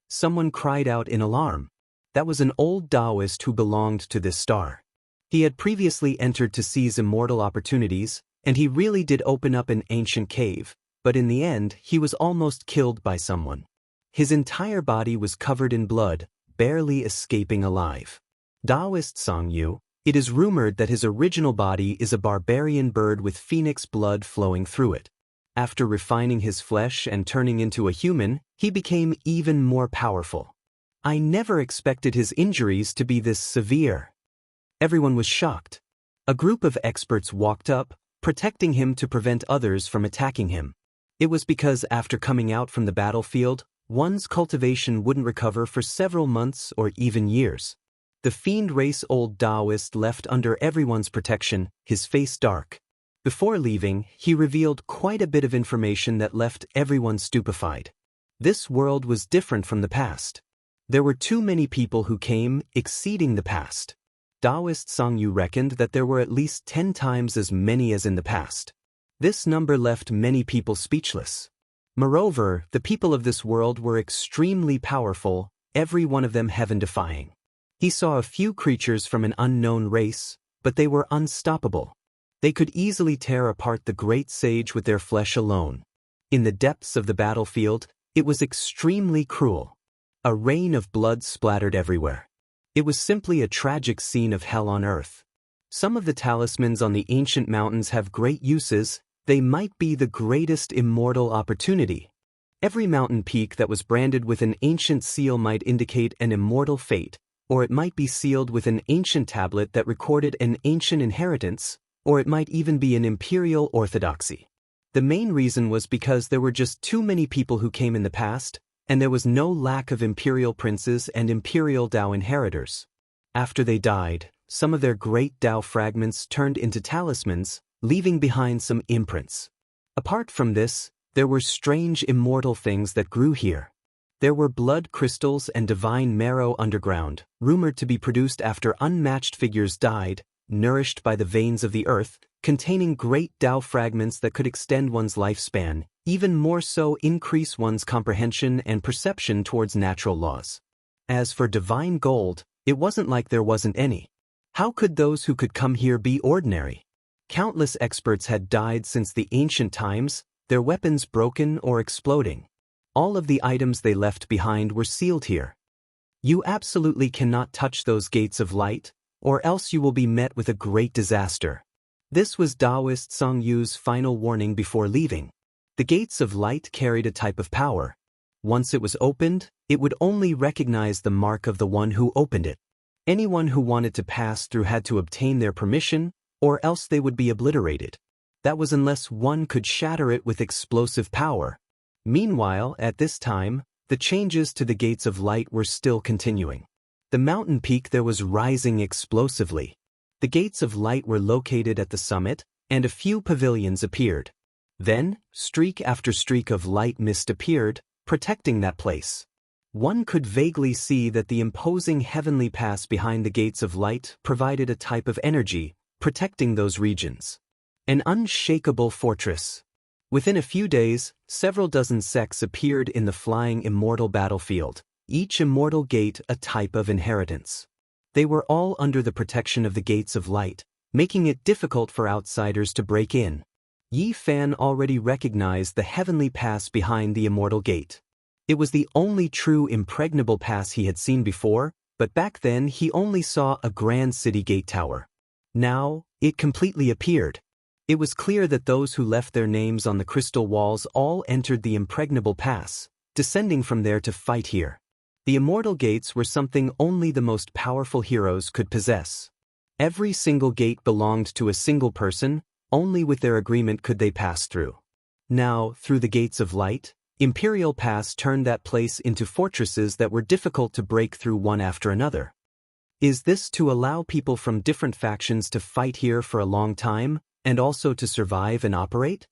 Someone cried out in alarm. That was an old Taoist who belonged to this star. He had previously entered to seize immortal opportunities, and he really did open up an ancient cave, but in the end he was almost killed by someone. His entire body was covered in blood, barely escaping alive. Taoist Song Yu, it is rumored that his original body is a barbarian bird with phoenix blood flowing through it. After refining his flesh and turning into a human, he became even more powerful. I never expected his injuries to be this severe. Everyone was shocked. A group of experts walked up, protecting him to prevent others from attacking him. It was because after coming out from the battlefield, one's cultivation wouldn't recover for several months or even years. The fiend race old Taoist left under everyone's protection, his face dark. Before leaving, he revealed quite a bit of information that left everyone stupefied. This world was different from the past. There were too many people who came, exceeding the past. Taoist Song Yu reckoned that there were at least 10 times as many as in the past. This number left many people speechless. Moreover, the people of this world were extremely powerful, every one of them heaven-defying. He saw a few creatures from an unknown race, but they were unstoppable. They could easily tear apart the great sage with their flesh alone. In the depths of the battlefield, it was extremely cruel. A rain of blood splattered everywhere. It was simply a tragic scene of hell on earth. Some of the talismans on the ancient mountains have great uses, they might be the greatest immortal opportunity. Every mountain peak that was branded with an ancient seal might indicate an immortal fate, or it might be sealed with an ancient tablet that recorded an ancient inheritance, or it might even be an imperial orthodoxy. The main reason was because there were just too many people who came in the past, and there was no lack of imperial princes and imperial Tao inheritors. After they died, some of their great Tao fragments turned into talismans, leaving behind some imprints. Apart from this, there were strange immortal things that grew here. There were blood crystals and divine marrow underground, rumored to be produced after unmatched figures died, nourished by the veins of the earth, containing great Tao fragments that could extend one's lifespan, even more so increase one's comprehension and perception towards natural laws. As for divine gold, it wasn't like there wasn't any. How could those who could come here be ordinary? Countless experts had died since the ancient times, their weapons broken or exploding. All of the items they left behind were sealed here. You absolutely cannot touch those gates of light, or else you will be met with a great disaster. This was Taoist Song Yu's final warning before leaving. The gates of light carried a type of power. Once it was opened, it would only recognize the mark of the one who opened it. Anyone who wanted to pass through had to obtain their permission, or else they would be obliterated. That was unless one could shatter it with explosive power. Meanwhile, at this time, the changes to the gates of light were still continuing. The mountain peak there was rising explosively. The gates of light were located at the summit, and a few pavilions appeared. Then, streak after streak of light mist appeared, protecting that place. One could vaguely see that the imposing heavenly pass behind the gates of light provided a type of energy, protecting those regions. An unshakable fortress. Within a few days, several dozen sects appeared in the flying immortal battlefield, each immortal gate a type of inheritance. They were all under the protection of the gates of light, making it difficult for outsiders to break in. Yi Fan already recognized the heavenly pass behind the immortal gate. It was the only true impregnable pass he had seen before, but back then he only saw a grand city gate tower. Now, it completely appeared. It was clear that those who left their names on the crystal walls all entered the impregnable pass, descending from there to fight here. The immortal gates were something only the most powerful heroes could possess. Every single gate belonged to a single person, only with their agreement could they pass through. Now, through the gates of light, Imperial Pass turned that place into fortresses that were difficult to break through one after another. Is this to allow people from different factions to fight here for a long time, and also to survive and operate?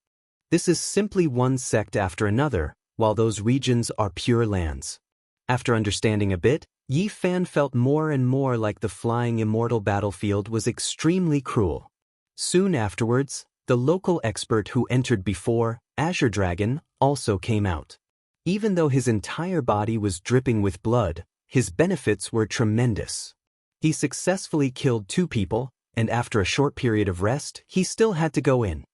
This is simply one sect after another, while those regions are pure lands. After understanding a bit, Yi Fan felt more and more like the flying immortal battlefield was extremely cruel. Soon afterwards, the local expert who entered before, Azure Dragon, also came out. Even though his entire body was dripping with blood, his benefits were tremendous. He successfully killed 2 people, and after a short period of rest, he still had to go in.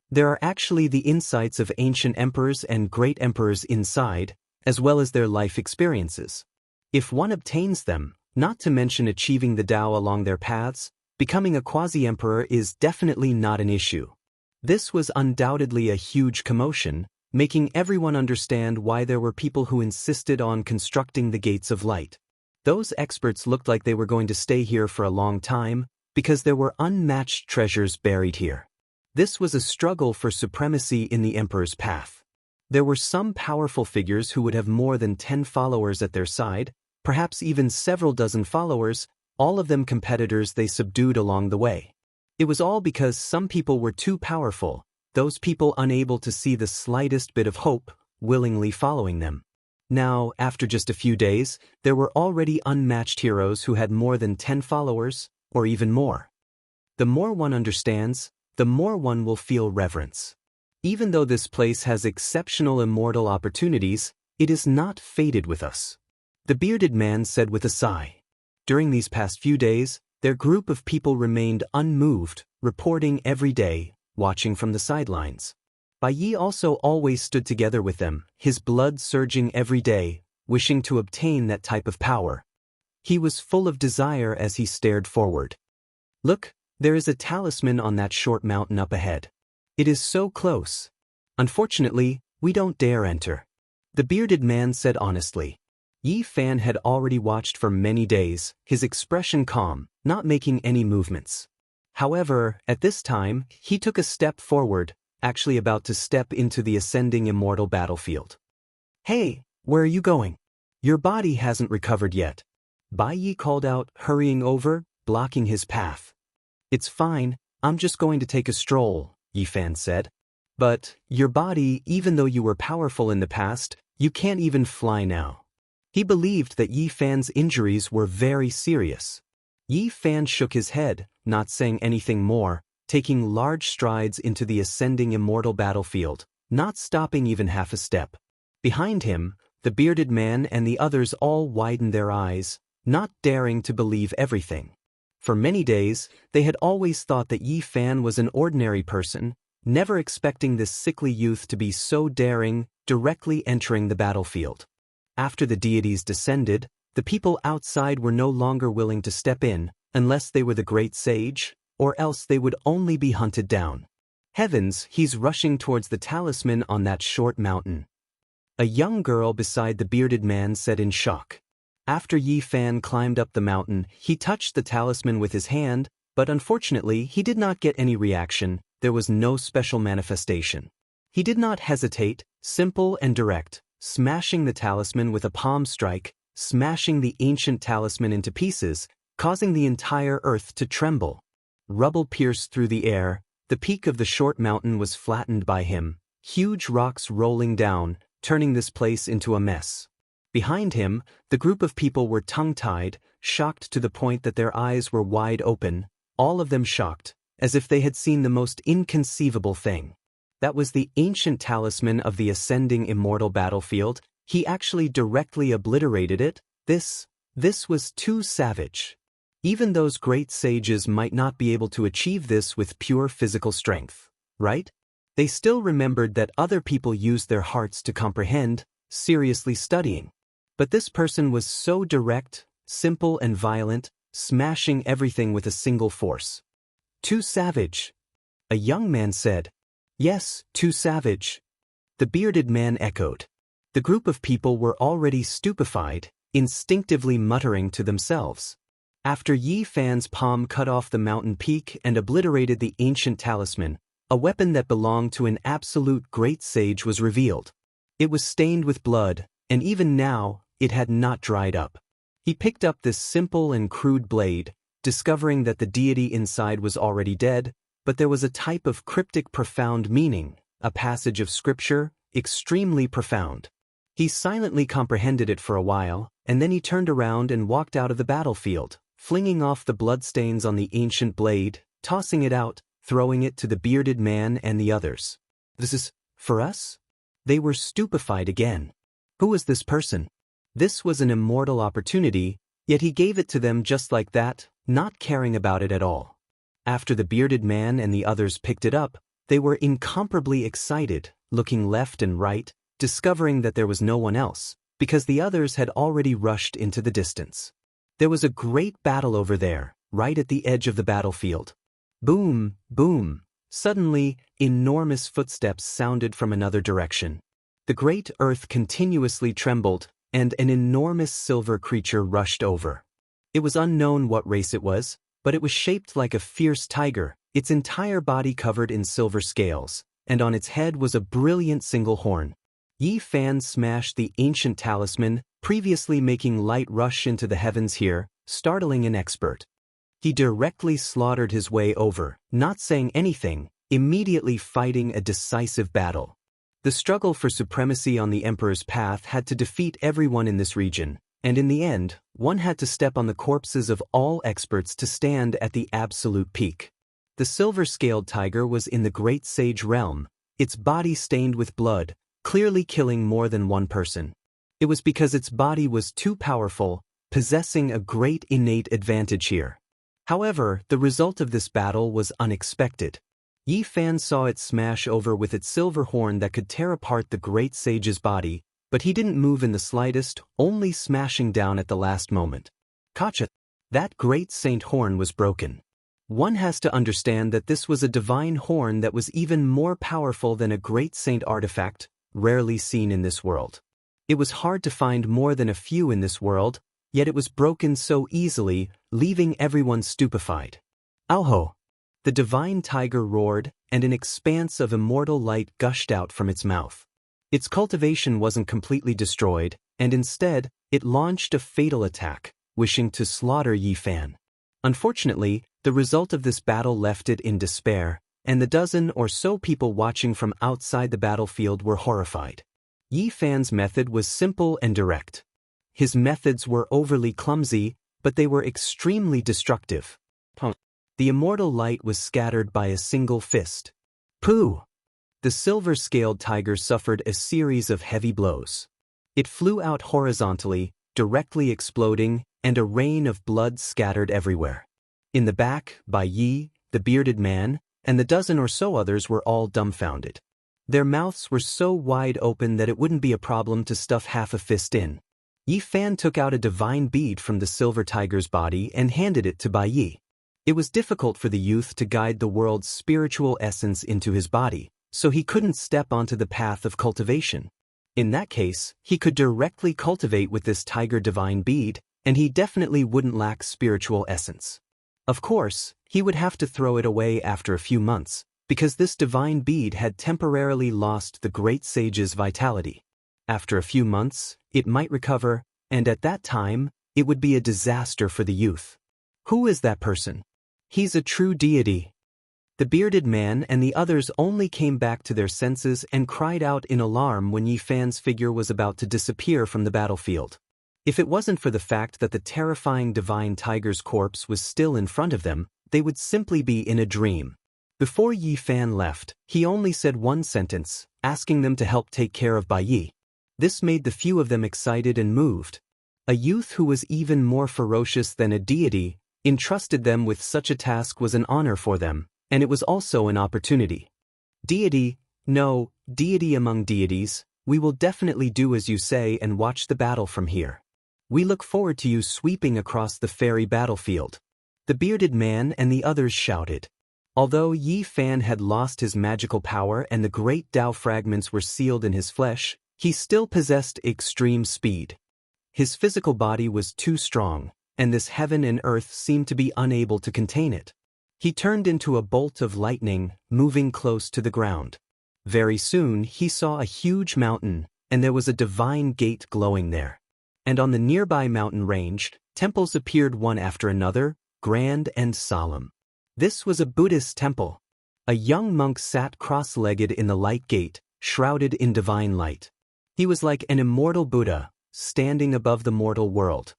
There are actually the insights of ancient emperors and great emperors inside, as well as their life experiences. If one obtains them, not to mention achieving the Tao along their paths, becoming a quasi-emperor is definitely not an issue. This was undoubtedly a huge commotion, making everyone understand why there were people who insisted on constructing the gates of light. Those experts looked like they were going to stay here for a long time, because there were unmatched treasures buried here. This was a struggle for supremacy in the emperor's path. There were some powerful figures who would have more than 10 followers at their side, perhaps even several dozen followers, all of them competitors they subdued along the way. It was all because some people were too powerful, those people unable to see the slightest bit of hope, willingly following them. Now, after just a few days, there were already unmatched heroes who had more than 10 followers, or even more. The more one understands, the more one will feel reverence. Even though this place has exceptional immortal opportunities, it is not fated with us. The bearded man said with a sigh. During these past few days, their group of people remained unmoved, reporting every day, watching from the sidelines. Bai Yi also always stood together with them, his blood surging every day, wishing to obtain that type of power. He was full of desire as he stared forward. Look, there is a talisman on that short mountain up ahead. It is so close. Unfortunately, we don't dare enter. The bearded man said honestly. Yi Fan had already watched for many days, his expression calm, not making any movements. However, at this time, he took a step forward, actually about to step into the ascending immortal battlefield. Hey, where are you going? Your body hasn't recovered yet. Bai Yi called out, hurrying over, blocking his path. It's fine, I'm just going to take a stroll, Yi Fan said. But, your body, even though you were powerful in the past, you can't even fly now. He believed that Yi Fan's injuries were very serious. Yi Fan shook his head, not saying anything more, taking large strides into the ascending immortal battlefield, not stopping even half a step. Behind him, the bearded man and the others all widened their eyes, not daring to believe everything. For many days, they had always thought that Yi Fan was an ordinary person, never expecting this sickly youth to be so daring, directly entering the battlefield. After the deities descended, the people outside were no longer willing to step in, unless they were the great sage, or else they would only be hunted down. Heavens, he's rushing towards the talisman on that short mountain. A young girl beside the bearded man said in shock. After Yi Fan climbed up the mountain, he touched the talisman with his hand, but unfortunately he did not get any reaction. There was no special manifestation. He did not hesitate, simple and direct, smashing the talisman with a palm strike, smashing the ancient talisman into pieces, causing the entire earth to tremble. Rubble pierced through the air, the peak of the short mountain was flattened by him, huge rocks rolling down, turning this place into a mess. Behind him, the group of people were tongue-tied, shocked to the point that their eyes were wide open, all of them shocked, as if they had seen the most inconceivable thing. That was the ancient talisman of the ascending immortal battlefield. He actually directly obliterated it. This was too savage. Even those great sages might not be able to achieve this with pure physical strength, right? They still remembered that other people used their hearts to comprehend, seriously studying. But this person was so direct, simple and violent, smashing everything with a single force. Too savage. A young man said. Yes, too savage. The bearded man echoed. The group of people were already stupefied, instinctively muttering to themselves. After Yi Fan's palm cut off the mountain peak and obliterated the ancient talisman, a weapon that belonged to an absolute great sage was revealed. It was stained with blood, and even now, it had not dried up. He picked up this simple and crude blade, discovering that the deity inside was already dead, but there was a type of cryptic profound meaning, a passage of scripture, extremely profound. He silently comprehended it for a while, and then he turned around and walked out of the battlefield, flinging off the bloodstains on the ancient blade, tossing it out, throwing it to the bearded man and the others. This is for us? They were stupefied again. Who was this person? This was an immortal opportunity, yet he gave it to them just like that, not caring about it at all. After the bearded man and the others picked it up, they were incomparably excited, looking left and right, discovering that there was no one else, because the others had already rushed into the distance. There was a great battle over there, right at the edge of the battlefield. Boom, boom. Suddenly, enormous footsteps sounded from another direction. The great earth continuously trembled, and an enormous silver creature rushed over. It was unknown what race it was, but it was shaped like a fierce tiger, its entire body covered in silver scales, and on its head was a brilliant single horn. Yi Fan smashed the ancient talisman, previously making light rush into the heavens here, startling an expert. He directly slaughtered his way over, not saying anything, immediately fighting a decisive battle. The struggle for supremacy on the Emperor's path had to defeat everyone in this region, and in the end, one had to step on the corpses of all experts to stand at the absolute peak. The silver-scaled tiger was in the great sage realm, its body stained with blood, clearly killing more than one person. It was because its body was too powerful, possessing a great innate advantage here. However, the result of this battle was unexpected. Yi Fan saw it smash over with its silver horn that could tear apart the great sage's body, but he didn't move in the slightest, only smashing down at the last moment. Gotcha! That great saint horn was broken. One has to understand that this was a divine horn that was even more powerful than a great saint artifact, rarely seen in this world. It was hard to find more than a few in this world, yet it was broken so easily, leaving everyone stupefied. Auho! The divine tiger roared, and an expanse of immortal light gushed out from its mouth. Its cultivation wasn't completely destroyed, and instead, it launched a fatal attack, wishing to slaughter Yi Fan. Unfortunately, the result of this battle left it in despair, and the dozen or so people watching from outside the battlefield were horrified. Yi Fan's method was simple and direct. His methods were overly clumsy, but they were extremely destructive. The immortal light was scattered by a single fist. Pooh! The silver-scaled tiger suffered a series of heavy blows. It flew out horizontally, directly exploding, and a rain of blood scattered everywhere. In the back, Bai Yi, the bearded man, and the dozen or so others were all dumbfounded. Their mouths were so wide open that it wouldn't be a problem to stuff half a fist in. Yi Fan took out a divine bead from the silver tiger's body and handed it to Bai Yi. It was difficult for the youth to guide the world's spiritual essence into his body, so he couldn't step onto the path of cultivation. In that case, he could directly cultivate with this tiger divine bead, and he definitely wouldn't lack spiritual essence. Of course, he would have to throw it away after a few months, because this divine bead had temporarily lost the great sage's vitality. After a few months, it might recover, and at that time, it would be a disaster for the youth. Who is that person? He's a true deity. The bearded man and the others only came back to their senses and cried out in alarm when Yi Fan's figure was about to disappear from the battlefield. If it wasn't for the fact that the terrifying divine tiger's corpse was still in front of them, they would simply be in a dream. Before Yi Fan left, he only said one sentence, asking them to help take care of Bai Yi. This made the few of them excited and moved. A youth who was even more ferocious than a deity, entrusted them with such a task was an honor for them, and it was also an opportunity. Deity, no, deity among deities, we will definitely do as you say and watch the battle from here. We look forward to you sweeping across the fairy battlefield. The bearded man and the others shouted. Although Yi Fan had lost his magical power and the great Tao fragments were sealed in his flesh, he still possessed extreme speed. His physical body was too strong, and this heaven and earth seemed to be unable to contain it. He turned into a bolt of lightning, moving close to the ground. Very soon he saw a huge mountain, and there was a divine gate glowing there. And on the nearby mountain range, temples appeared one after another, grand and solemn. This was a Buddhist temple. A young monk sat cross-legged in the light gate, shrouded in divine light. He was like an immortal Buddha, standing above the mortal world.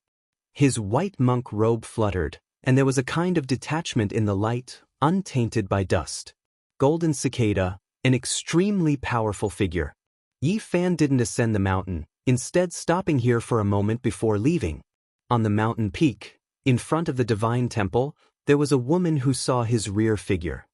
His white monk robe fluttered, and there was a kind of detachment in the light, untainted by dust. Golden Cicada, an extremely powerful figure. Yi Fan didn't ascend the mountain, instead stopping here for a moment before leaving. On the mountain peak, in front of the divine temple, there was a woman who saw his rear figure.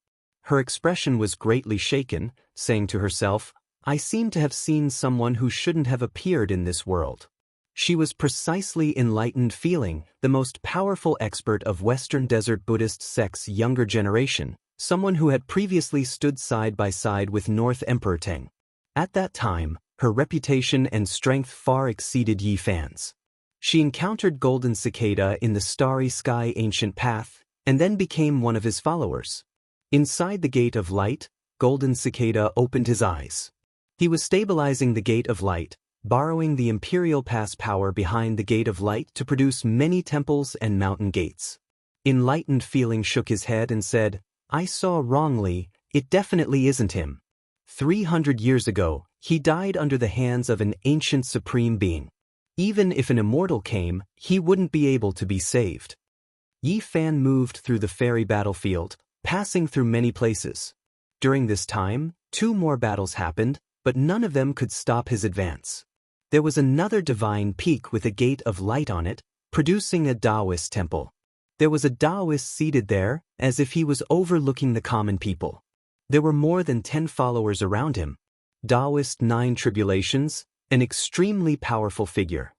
Her expression was greatly shaken, saying to herself, I seem to have seen someone who shouldn't have appeared in this world. She was precisely enlightened feeling, the most powerful expert of Western Desert Buddhist sect's younger generation, someone who had previously stood side by side with North Emperor Tang. At that time, her reputation and strength far exceeded Yi Fan's. She encountered Golden Cicada in the starry sky ancient path, and then became one of his followers. Inside the Gate of Light, Golden Cicada opened his eyes. He was stabilizing the Gate of Light, borrowing the Imperial Pass power behind the Gate of Light to produce many temples and mountain gates. Enlightened feeling shook his head and said, I saw wrongly, it definitely isn't him. 300 years ago, he died under the hands of an ancient supreme being. Even if an immortal came, he wouldn't be able to be saved. Yi Fan moved through the fairy battlefield, passing through many places. During this time, 2 more battles happened, but none of them could stop his advance. There was another divine peak with a gate of light on it, producing a Taoist temple. There was a Taoist seated there, as if he was overlooking the common people. There were more than 10 followers around him. Taoist 9 Tribulations, an extremely powerful figure.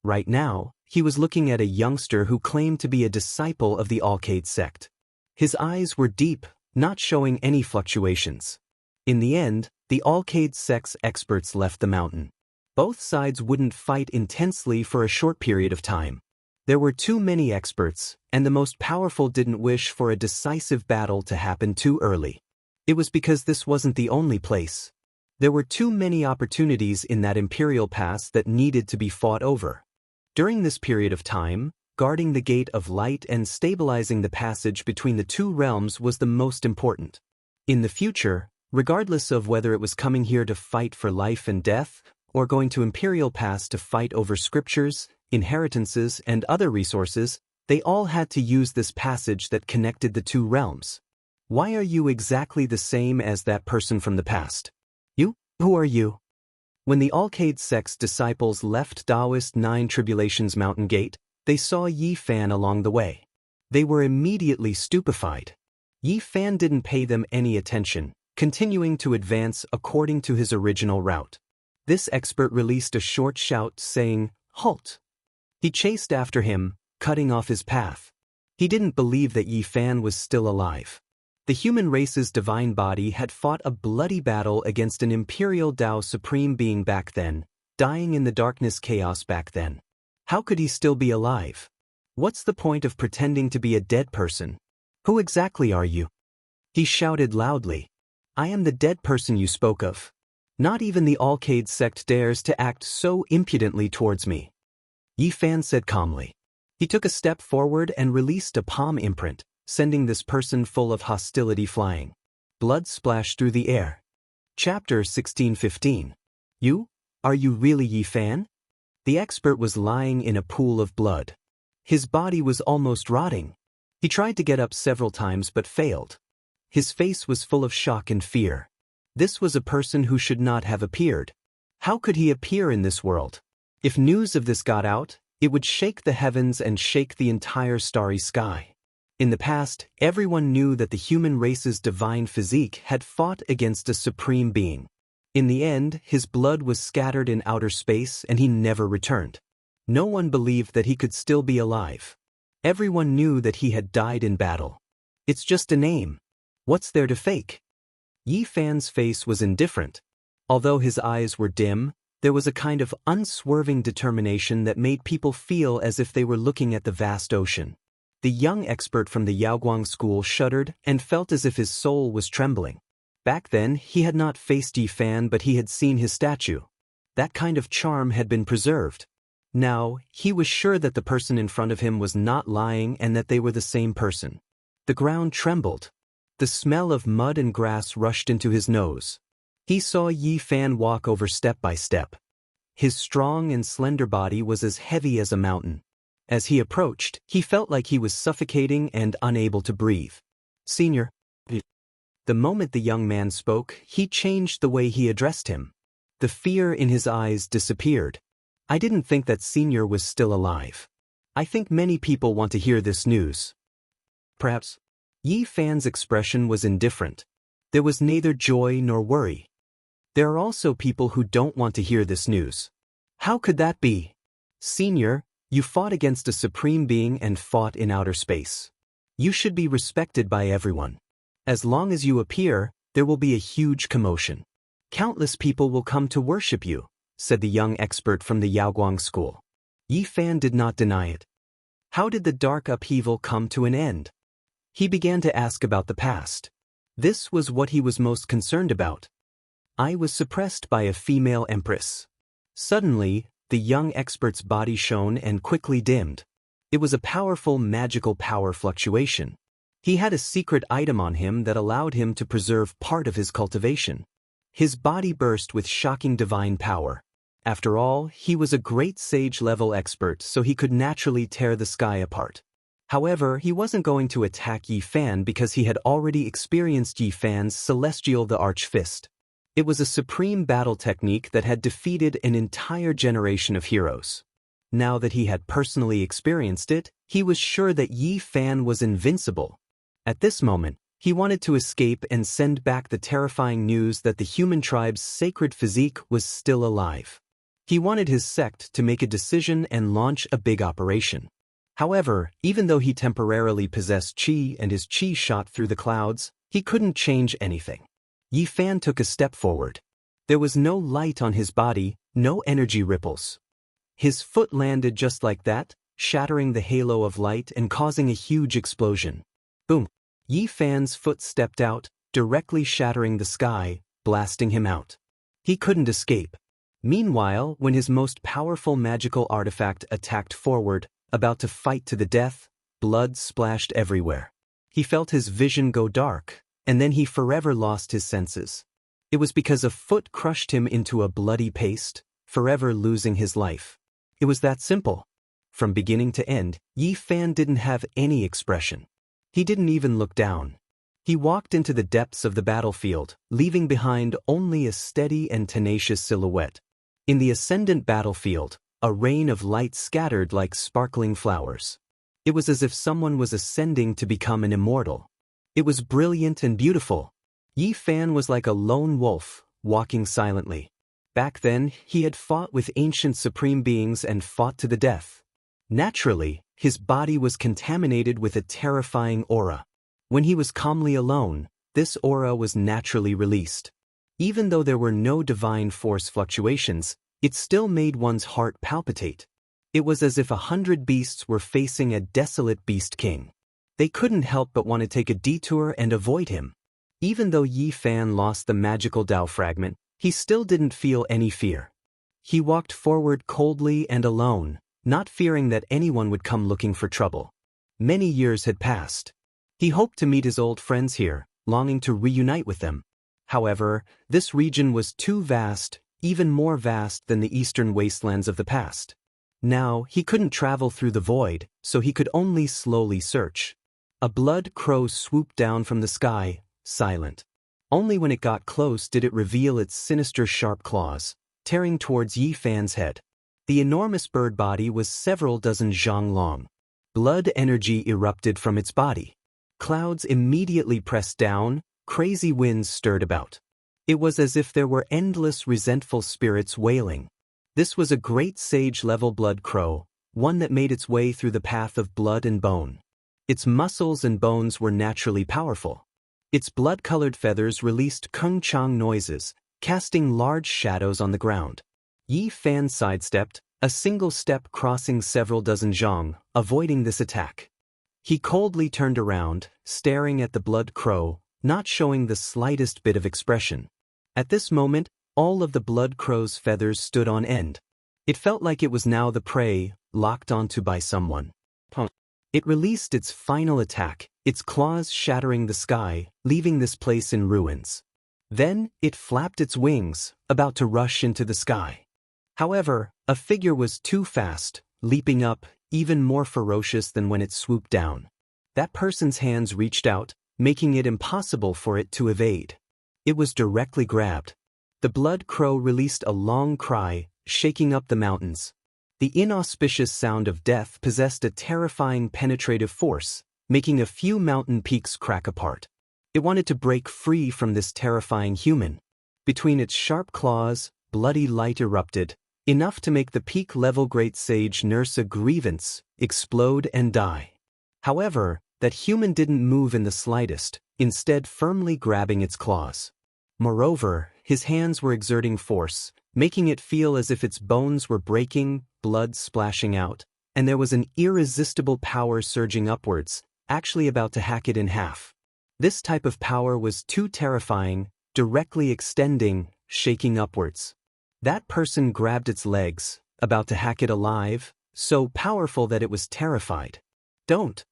Right now, he was looking at a youngster who claimed to be a disciple of the Alcade sect. His eyes were deep, not showing any fluctuations. In the end, the Alcade sect's experts left the mountain. Both sides wouldn't fight intensely for a short period of time. There were too many experts, and the most powerful didn't wish for a decisive battle to happen too early. It was because this wasn't the only place. There were too many opportunities in that Imperial Pass that needed to be fought over. During this period of time, guarding the Gate of Light and stabilizing the passage between the 2 realms was the most important. In the future, regardless of whether it was coming here to fight for life and death, or going to Imperial Pass to fight over scriptures, inheritances, and other resources, they all had to use this passage that connected the 2 realms. Why are you exactly the same as that person from the past? You? Who are you? When the Alcade sect's disciples left Taoist 9 Tribulations Mountain Gate, they saw Yi Fan along the way. They were immediately stupefied. Yi Fan didn't pay them any attention, continuing to advance according to his original route. This expert released a short shout saying, "Halt!" He chased after him, cutting off his path. He didn't believe that Yi Fan was still alive. The human race's divine body had fought a bloody battle against an imperial Tao supreme being back then, dying in the darkness chaos back then. How could he still be alive? What's the point of pretending to be a dead person? Who exactly are you? He shouted loudly. I am the dead person you spoke of. Not even the Alcade sect dares to act so impudently towards me. Yi Fan said calmly. He took a step forward and released a palm imprint, sending this person full of hostility flying. Blood splashed through the air. Chapter 16:15. You? Are you really Yi Fan? The expert was lying in a pool of blood. His body was almost rotting. He tried to get up several times but failed. His face was full of shock and fear. This was a person who should not have appeared. How could he appear in this world? If news of this got out, it would shake the heavens and shake the entire starry sky. In the past, everyone knew that the human race's divine physique had fought against a supreme being. In the end, his blood was scattered in outer space and he never returned. No one believed that he could still be alive. Everyone knew that he had died in battle. It's just a name. What's there to fake? Yi Fan's face was indifferent. Although his eyes were dim, there was a kind of unswerving determination that made people feel as if they were looking at the vast ocean. The young expert from the Yaoguang school shuddered and felt as if his soul was trembling. Back then, he had not faced Yi Fan, but he had seen his statue. That kind of charm had been preserved. Now, he was sure that the person in front of him was not lying and that they were the same person. The ground trembled. The smell of mud and grass rushed into his nose. He saw Yi Fan walk over step by step. His strong and slender body was as heavy as a mountain. As he approached, he felt like he was suffocating and unable to breathe. Senior. The moment the young man spoke, he changed the way he addressed him. The fear in his eyes disappeared. I didn't think that Senior was still alive. I think many people want to hear this news. Perhaps. Yi Fan's expression was indifferent. There was neither joy nor worry. There are also people who don't want to hear this news. How could that be? Senior, you fought against a supreme being and fought in outer space. You should be respected by everyone. As long as you appear, there will be a huge commotion. Countless people will come to worship you, said the young expert from the Yaoguang school. Yi Fan did not deny it. How did the dark upheaval come to an end? He began to ask about the past. This was what he was most concerned about. I was suppressed by a female empress. Suddenly, the young expert's body shone and quickly dimmed. It was a powerful magical power fluctuation. He had a secret item on him that allowed him to preserve part of his cultivation. His body burst with shocking divine power. After all, he was a great sage-level expert, so he could naturally tear the sky apart. However, he wasn't going to attack Yi Fan because he had already experienced Yi Fan's Celestial the Arch-Fist. It was a supreme battle technique that had defeated an entire generation of heroes. Now that he had personally experienced it, he was sure that Yi Fan was invincible. At this moment, he wanted to escape and send back the terrifying news that the human tribe's sacred physique was still alive. He wanted his sect to make a decision and launch a big operation. However, even though he temporarily possessed qi and his qi shot through the clouds, he couldn't change anything. Yi Fan took a step forward. There was no light on his body, no energy ripples. His foot landed just like that, shattering the halo of light and causing a huge explosion. Boom! Yi Fan's foot stepped out, directly shattering the sky, blasting him out. He couldn't escape. Meanwhile, when his most powerful magical artifact attacked forward, about to fight to the death, blood splashed everywhere. He felt his vision go dark, and then he forever lost his senses. It was because a foot crushed him into a bloody paste, forever losing his life. It was that simple. From beginning to end, Yi Fan didn't have any expression. He didn't even look down. He walked into the depths of the battlefield, leaving behind only a steady and tenacious silhouette. In the ascendant battlefield, a rain of light scattered like sparkling flowers. It was as if someone was ascending to become an immortal. It was brilliant and beautiful. Yi Fan was like a lone wolf, walking silently. Back then, he had fought with ancient supreme beings and fought to the death. Naturally, his body was contaminated with a terrifying aura. When he was calmly alone, this aura was naturally released. Even though there were no divine force fluctuations, It still made one's heart palpitate. It was as if 100 beasts were facing a desolate beast king. They couldn't help but want to take a detour and avoid him. Even though Yi Fan lost the magical Dao fragment, he still didn't feel any fear. He walked forward coldly and alone, not fearing that anyone would come looking for trouble. Many years had passed. He hoped to meet his old friends here, longing to reunite with them. However, this region was too vast, even more vast than the eastern wastelands of the past. Now, he couldn't travel through the void, so he could only slowly search. A blood crow swooped down from the sky, silent. Only when it got close did it reveal its sinister sharp claws, tearing towards Yi Fan's head. The enormous bird body was several dozen zhang long. Blood energy erupted from its body. Clouds immediately pressed down, crazy winds stirred about. It was as if there were endless resentful spirits wailing. This was a great sage-level blood crow, one that made its way through the path of blood and bone. Its muscles and bones were naturally powerful. Its blood-colored feathers released kung-chang noises, casting large shadows on the ground. Yi Fan sidestepped, a single step crossing several dozen zhang, avoiding this attack. He coldly turned around, staring at the blood crow, not showing the slightest bit of expression. At this moment, all of the blood crow's feathers stood on end. It felt like it was now the prey, locked onto by someone. It released its final attack, its claws shattering the sky, leaving this place in ruins. Then, it flapped its wings, about to rush into the sky. However, a figure was too fast, leaping up, even more ferocious than when it swooped down. That person's hands reached out, making it impossible for it to evade. It was directly grabbed. The blood crow released a long cry, shaking up the mountains. The inauspicious sound of death possessed a terrifying penetrative force, making a few mountain peaks crack apart. It wanted to break free from this terrifying human. Between its sharp claws, bloody light erupted, enough to make the peak-level great sage nurse a grievance, explode and die. However, that human didn't move in the slightest, instead firmly grabbing its claws. Moreover, his hands were exerting force, making it feel as if its bones were breaking, blood splashing out, and there was an irresistible power surging upwards, actually about to hack it in half. This type of power was too terrifying, directly extending, shaking upwards. That person grabbed its legs, about to hack it alive, so powerful that it was terrified. Don't.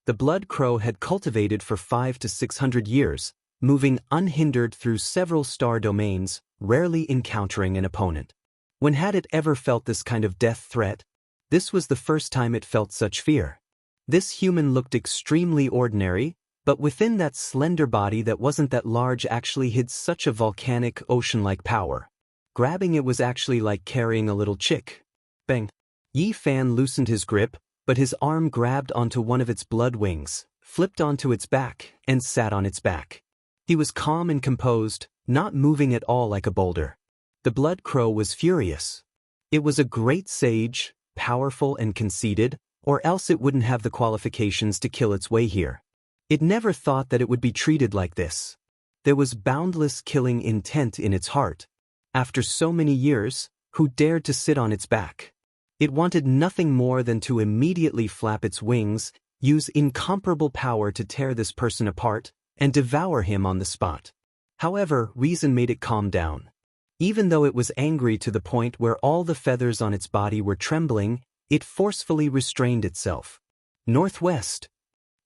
The blood crow had cultivated for 500 to 600 years, moving unhindered through several star domains, rarely encountering an opponent. When had it ever felt this kind of death threat? This was the first time it felt such fear. This human looked extremely ordinary, but within that slender body that wasn't that large actually hid such a volcanic, ocean-like power. Grabbing it was actually like carrying a little chick. Bang! Yi Fan loosened his grip, but his arm grabbed onto one of its blood wings, flipped onto its back, and sat on its back. He was calm and composed, not moving at all like a boulder. The blood crow was furious. It was a great sage, powerful and conceited, or else it wouldn't have the qualifications to kill its way here. It never thought that it would be treated like this. There was boundless killing intent in its heart. After so many years, who dared to sit on its back? It wanted nothing more than to immediately flap its wings, use incomparable power to tear this person apart, and devour him on the spot. However, reason made it calm down. Even though it was angry to the point where all the feathers on its body were trembling, it forcefully restrained itself. Northwest,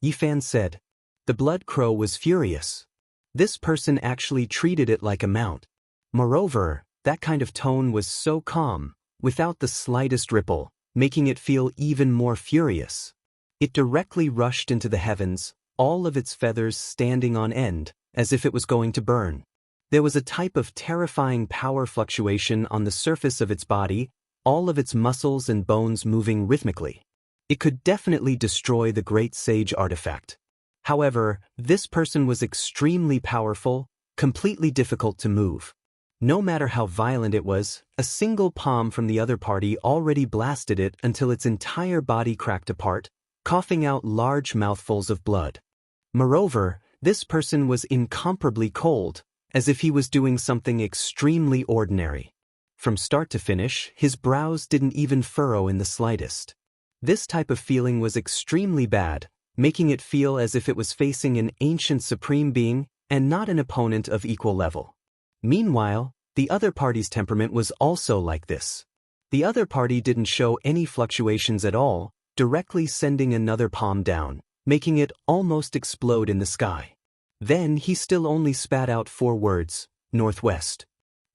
Yi Fan said. The blood crow was furious. This person actually treated it like a mount. Moreover, that kind of tone was so calm, without the slightest ripple, making it feel even more furious. It directly rushed into the heavens, all of its feathers standing on end, as if it was going to burn. There was a type of terrifying power fluctuation on the surface of its body, all of its muscles and bones moving rhythmically. It could definitely destroy the Great Sage artifact. However, this person was extremely powerful, completely difficult to move. No matter how violent it was, a single palm from the other party already blasted it until its entire body cracked apart, coughing out large mouthfuls of blood. Moreover, this person was incomparably cold, as if he was doing something extremely ordinary. From start to finish, his brows didn't even furrow in the slightest. This type of feeling was extremely bad, making it feel as if it was facing an ancient supreme being and not an opponent of equal level. Meanwhile, the other party's temperament was also like this. The other party didn't show any fluctuations at all, directly sending another palm down, making it almost explode in the sky. Then he still only spat out 4 words, northwest.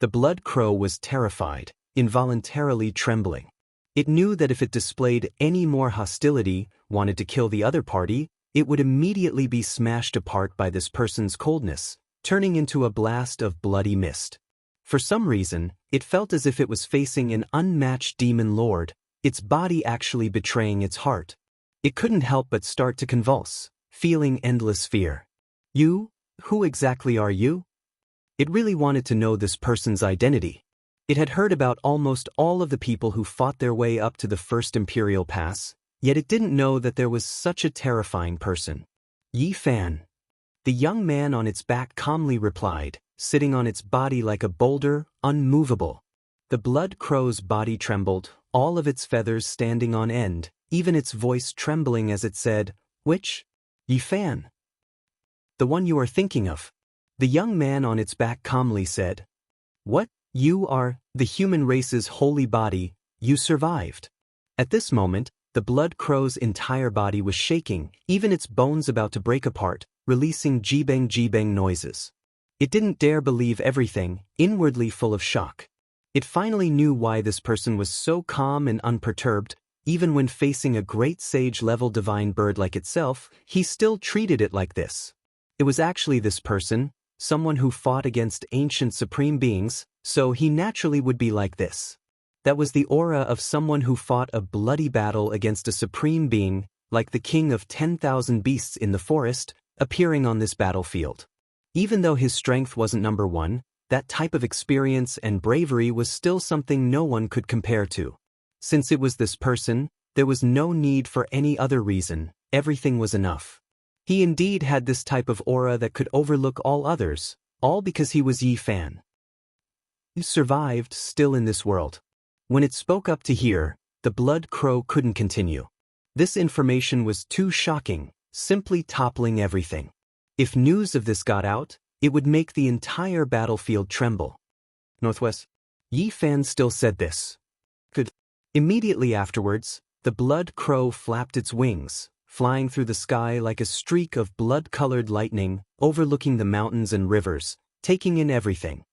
The blood crow was terrified, involuntarily trembling. It knew that if it displayed any more hostility, wanted to kill the other party, it would immediately be smashed apart by this person's coldness, turning into a blast of bloody mist. For some reason, it felt as if it was facing an unmatched demon lord, its body actually betraying its heart. It couldn't help but start to convulse, feeling endless fear. You? Who exactly are you? It really wanted to know this person's identity. It had heard about almost all of the people who fought their way up to the First Imperial Pass, yet it didn't know that there was such a terrifying person. Yi Fan. The young man on its back calmly replied, sitting on its body like a boulder, unmovable. The blood crow's body trembled, all of its feathers standing on end, even its voice trembling as it said, "Which? Yi Fan?" "The one you are thinking of." The young man on its back calmly said. "What? You are the human race's holy body, you survived." At this moment, the blood crow's entire body was shaking, even its bones about to break apart, releasing jibang noises. It didn't dare believe everything, inwardly full of shock. It finally knew why this person was so calm and unperturbed. Even when facing a great sage-level divine bird like itself, he still treated it like this. It was actually this person, someone who fought against ancient supreme beings, so he naturally would be like this. That was the aura of someone who fought a bloody battle against a supreme being, like the king of 10,000 beasts in the forest, appearing on this battlefield. Even though his strength wasn't number 1, that type of experience and bravery was still something no one could compare to. Since it was this person, there was no need for any other reason, everything was enough. He indeed had this type of aura that could overlook all others, all because he was Yi Fan. He survived still in this world. When it spoke up to hear, the blood crow couldn't continue. This information was too shocking, simply toppling everything. If news of this got out, it would make the entire battlefield tremble. Northwest. Yi Fan still said this. Good. Immediately afterwards, the blood crow flapped its wings, flying through the sky like a streak of blood-colored lightning, overlooking the mountains and rivers, taking in everything.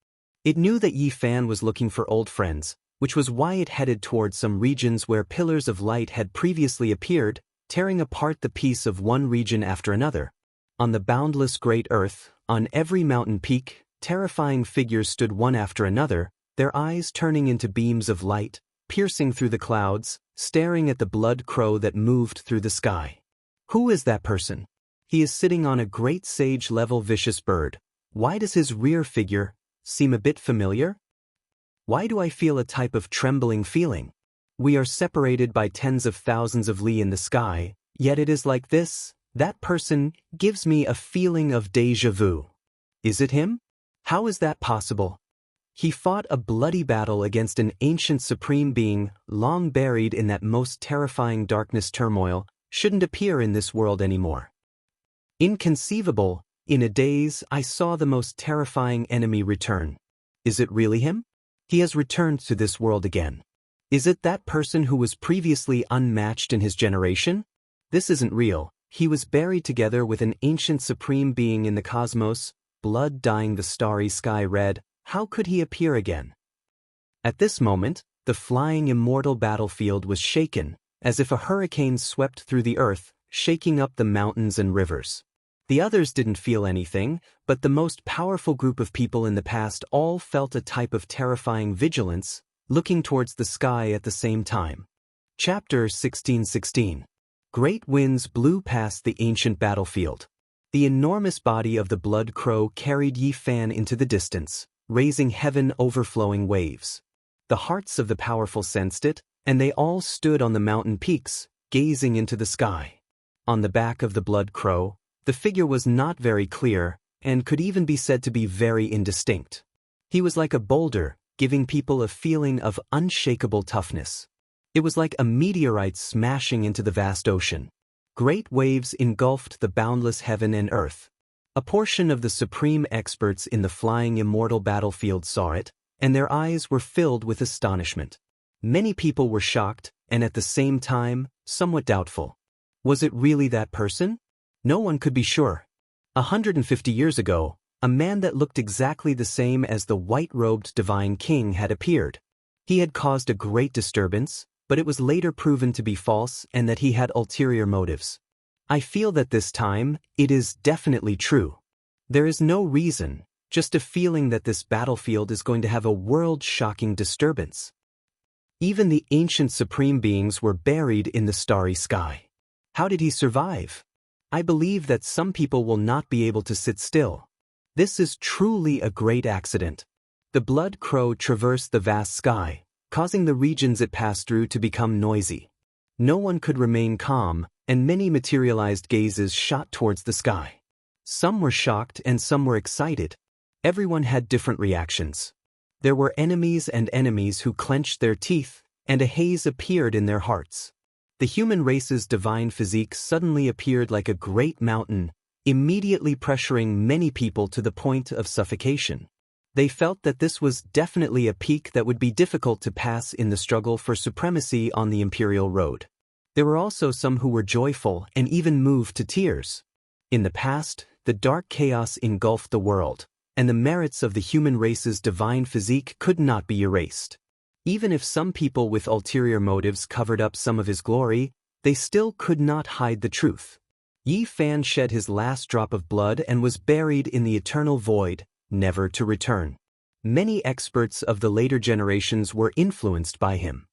It knew that Yi Fan was looking for old friends, which was why it headed towards some regions where pillars of light had previously appeared, tearing apart the peace of one region after another. On the boundless great earth, on every mountain peak, terrifying figures stood one after another, their eyes turning into beams of light, piercing through the clouds, staring at the blood crow that moved through the sky. Who is that person? He is sitting on a great sage-level vicious bird. Why does his rear figure seem a bit familiar? Why do I feel a type of trembling feeling? We are separated by tens of thousands of li in the sky, yet it is like this. That person gives me a feeling of déjà vu. Is it him? How is that possible? He fought a bloody battle against an ancient supreme being, long buried in that most terrifying darkness turmoil, shouldn't appear in this world anymore. Inconceivable, in a daze I saw the most terrifying enemy return. Is it really him? He has returned to this world again. Is it that person who was previously unmatched in his generation? This isn't real. He was buried together with an ancient supreme being in the cosmos, blood dyeing the starry sky red. How could he appear again? At this moment, the flying immortal battlefield was shaken, as if a hurricane swept through the earth, shaking up the mountains and rivers. The others didn't feel anything, but the most powerful group of people in the past all felt a type of terrifying vigilance, looking towards the sky at the same time. Chapter 16:16. Great winds blew past the ancient battlefield. The enormous body of the blood crow carried Yi Fan into the distance, raising heaven overflowing waves. The hearts of the powerful sensed it, and they all stood on the mountain peaks, gazing into the sky. On the back of the blood crow, the figure was not very clear, and could even be said to be very indistinct. He was like a boulder, giving people a feeling of unshakable toughness. It was like a meteorite smashing into the vast ocean. Great waves engulfed the boundless heaven and earth. A portion of the supreme experts in the flying immortal battlefield saw it, and their eyes were filled with astonishment. Many people were shocked, and at the same time, somewhat doubtful. Was it really that person? No one could be sure. 150 years ago, a man that looked exactly the same as the white-robed divine king had appeared. He had caused a great disturbance, but it was later proven to be false and that he had ulterior motives. I feel that this time, it is definitely true. There is no reason, just a feeling that this battlefield is going to have a world-shocking disturbance. Even the ancient supreme beings were buried in the starry sky. How did he survive? I believe that some people will not be able to sit still. This is truly a great accident. The blood crow traversed the vast sky, causing the regions it passed through to become noisy. No one could remain calm, and many materialized gazes shot towards the sky. Some were shocked and some were excited. Everyone had different reactions. There were enemies and enemies who clenched their teeth, and a haze appeared in their hearts. The human race's divine physique suddenly appeared like a great mountain, immediately pressuring many people to the point of suffocation. They felt that this was definitely a peak that would be difficult to pass in the struggle for supremacy on the imperial road. There were also some who were joyful and even moved to tears. In the past, the dark chaos engulfed the world, and the merits of the human race's divine physique could not be erased. Even if some people with ulterior motives covered up some of his glory, they still could not hide the truth. Yi Fan shed his last drop of blood and was buried in the eternal void, never to return. Many experts of the later generations were influenced by him.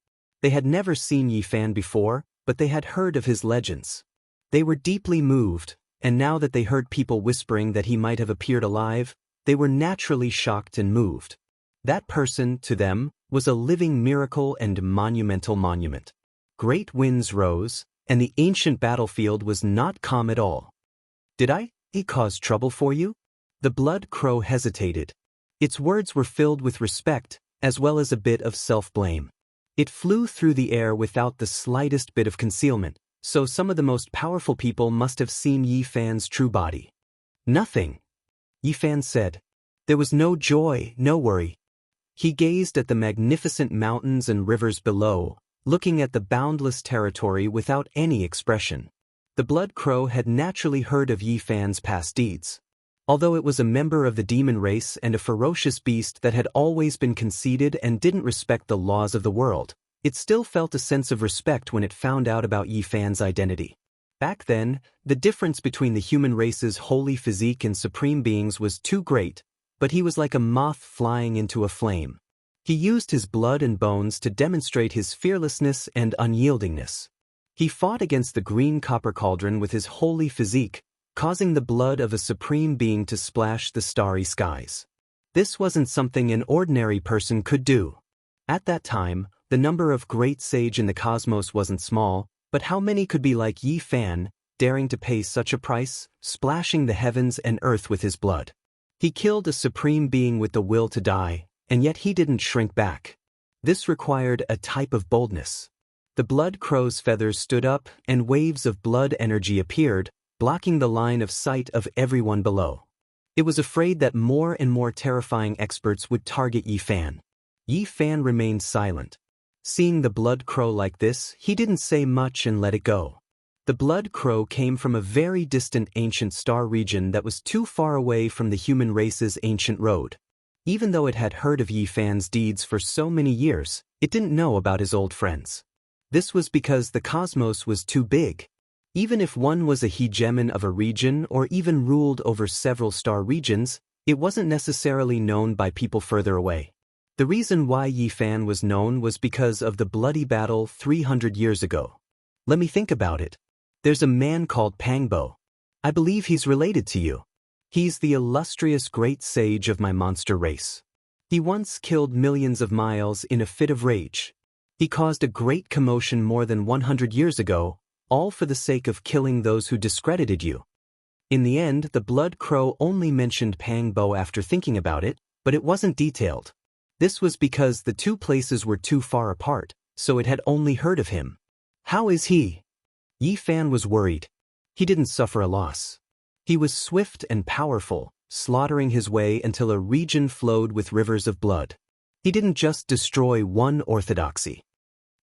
They had never seen Yi Fan before, but they had heard of his legends. They were deeply moved, and now that they heard people whispering that he might have appeared alive, they were naturally shocked and moved. That person, to them, was a living miracle and monumental monument. Great winds rose, and the ancient battlefield was not calm at all. Did I cause trouble for you? The blood crow hesitated. Its words were filled with respect, as well as a bit of self-blame. It flew through the air without the slightest bit of concealment, so some of the most powerful people must have seen Yi Fan's true body. Nothing, Yi Fan said. There was no joy, no worry. He gazed at the magnificent mountains and rivers below, looking at the boundless territory without any expression. The blood crow had naturally heard of Yi Fan's past deeds. Although it was a member of the demon race and a ferocious beast that had always been conceited and didn't respect the laws of the world, it still felt a sense of respect when it found out about Yi Fan's identity. Back then, the difference between the human race's holy physique and supreme beings was too great, but he was like a moth flying into a flame. He used his blood and bones to demonstrate his fearlessness and unyieldingness. He fought against the green copper cauldron with his holy physique, causing the blood of a supreme being to splash the starry skies. This wasn't something an ordinary person could do. At that time, the number of great sage in the cosmos wasn't small, but how many could be like Yi Fan, daring to pay such a price, splashing the heavens and earth with his blood? He killed a supreme being with the will to die, and yet he didn't shrink back. This required a type of boldness. The blood crow's feathers stood up, and waves of blood energy appeared, blocking the line of sight of everyone below. It was afraid that more and more terrifying experts would target Yi Fan. Yi Fan remained silent. Seeing the blood crow like this, he didn't say much and let it go. The blood crow came from a very distant ancient star region that was too far away from the human race's ancient road. Even though it had heard of Yi Fan's deeds for so many years, it didn't know about his old friends. This was because the cosmos was too big. Even if one was a hegemon of a region or even ruled over several star regions, it wasn't necessarily known by people further away. The reason why Yi Fan was known was because of the bloody battle 300 years ago. Let me think about it. There's a man called Pangbo. I believe he's related to you. He's the illustrious great sage of my monster race. He once killed millions of miles in a fit of rage. He caused a great commotion more than 100 years ago, all for the sake of killing those who discredited you. In the end, the blood crow only mentioned Pangbo after thinking about it, but it wasn't detailed. This was because the two places were too far apart, so it had only heard of him. How is he? Yi Fan was worried. He didn't suffer a loss. He was swift and powerful, slaughtering his way until a region flowed with rivers of blood. He didn't just destroy one orthodoxy.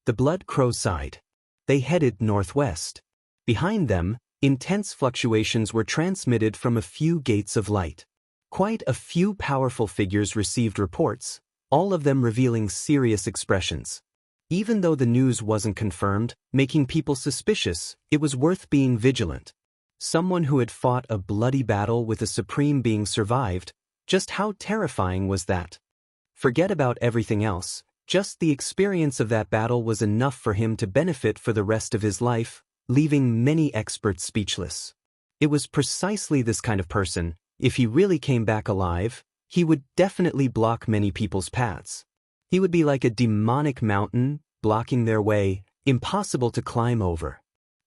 The Blood Crow sighed. They headed northwest. Behind them, intense fluctuations were transmitted from a few gates of light. Quite a few powerful figures received reports, all of them revealing serious expressions. Even though the news wasn't confirmed, making people suspicious, it was worth being vigilant. Someone who had fought a bloody battle with a supreme being survived. Just how terrifying was that? Forget about everything else. Just the experience of that battle was enough for him to benefit for the rest of his life, leaving many experts speechless. It was precisely this kind of person. If he really came back alive, he would definitely block many people's paths. He would be like a demonic mountain, blocking their way, impossible to climb over.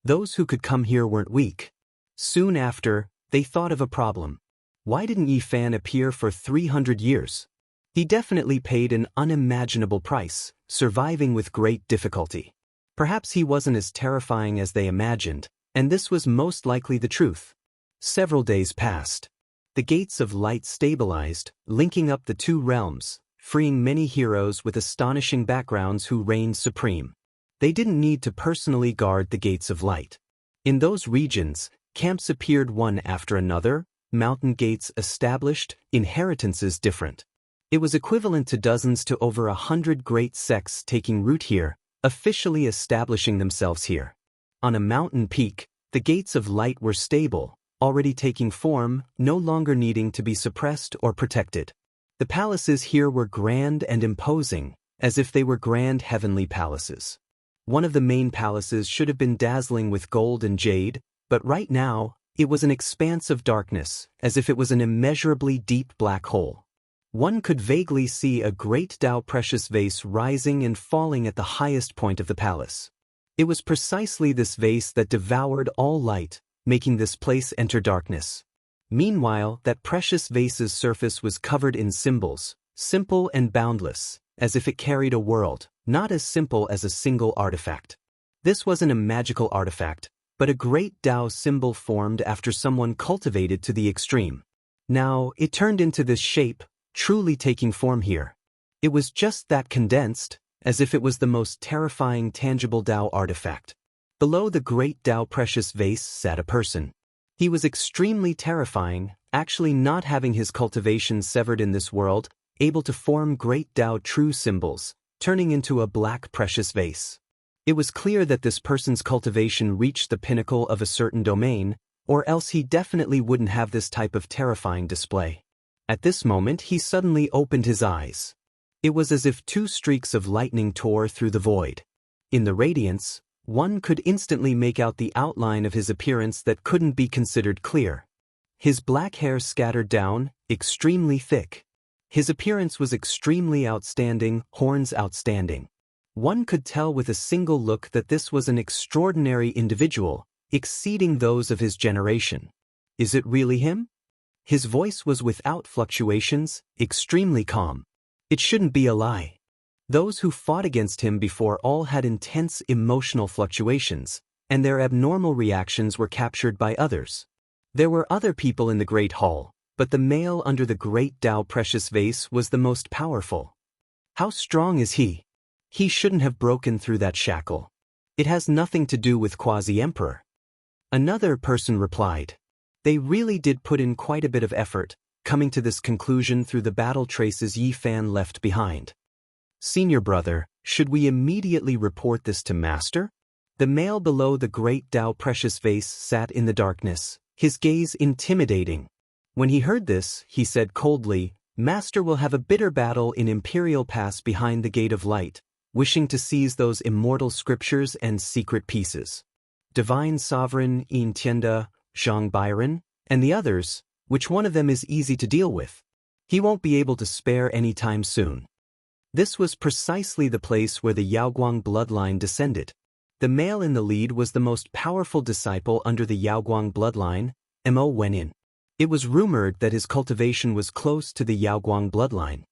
Those who could come here weren't weak. Soon after, they thought of a problem. Why didn't Yi Fan appear for 300 years? He definitely paid an unimaginable price, surviving with great difficulty. Perhaps he wasn't as terrifying as they imagined, and this was most likely the truth. Several days passed. The gates of light stabilized, linking up the two realms, freeing many heroes with astonishing backgrounds who reigned supreme. They didn't need to personally guard the gates of light. In those regions, camps appeared one after another, mountain gates established, inheritances different. It was equivalent to dozens to over 100 great sects taking root here, officially establishing themselves here. On a mountain peak, the gates of light were stable, already taking form, no longer needing to be suppressed or protected. The palaces here were grand and imposing, as if they were grand heavenly palaces. One of the main palaces should have been dazzling with gold and jade, but right now, it was an expanse of darkness, as if it was an immeasurably deep black hole. One could vaguely see a great Tao precious vase rising and falling at the highest point of the palace. It was precisely this vase that devoured all light, making this place enter darkness. Meanwhile, that precious vase's surface was covered in symbols, simple and boundless, as if it carried a world, not as simple as a single artifact. This wasn't a magical artifact, but a great Tao symbol formed after someone cultivated to the extreme. Now, it turned into this shape, truly taking form here. It was just that condensed, as if it was the most terrifying tangible Tao artifact. Below the great Tao precious vase sat a person. He was extremely terrifying, actually not having his cultivation severed in this world, able to form great Tao true symbols, turning into a black precious vase. It was clear that this person's cultivation reached the pinnacle of a certain domain, or else he definitely wouldn't have this type of terrifying display. At this moment he suddenly opened his eyes. It was as if two streaks of lightning tore through the void. In the radiance, one could instantly make out the outline of his appearance that couldn't be considered clear. His black hair scattered down, extremely thick. His appearance was extremely outstanding, horns outstanding. One could tell with a single look that this was an extraordinary individual, exceeding those of his generation. Is it really him? His voice was without fluctuations, extremely calm. It shouldn't be a lie. Those who fought against him before all had intense emotional fluctuations, and their abnormal reactions were captured by others. There were other people in the Great Hall, but the male under the great Tao precious vase was the most powerful. How strong is he? He shouldn't have broken through that shackle. It has nothing to do with Quasi-Emperor. Another person replied. They really did put in quite a bit of effort, coming to this conclusion through the battle traces Yi Fan left behind. Senior brother, should we immediately report this to Master? The male below the great Tao precious vase sat in the darkness, his gaze intimidating. When he heard this, he said coldly, Master will have a bitter battle in Imperial Pass behind the Gate of Light, wishing to seize those immortal scriptures and secret pieces. Divine Sovereign Yin Tianda, Zhang Byron, and the others, which one of them is easy to deal with? He won't be able to spare any time soon. This was precisely the place where the Yaoguang bloodline descended. The male in the lead was the most powerful disciple under the Yaoguang bloodline, Mo Wenin. It was rumored that his cultivation was close to the Yaoguang bloodline.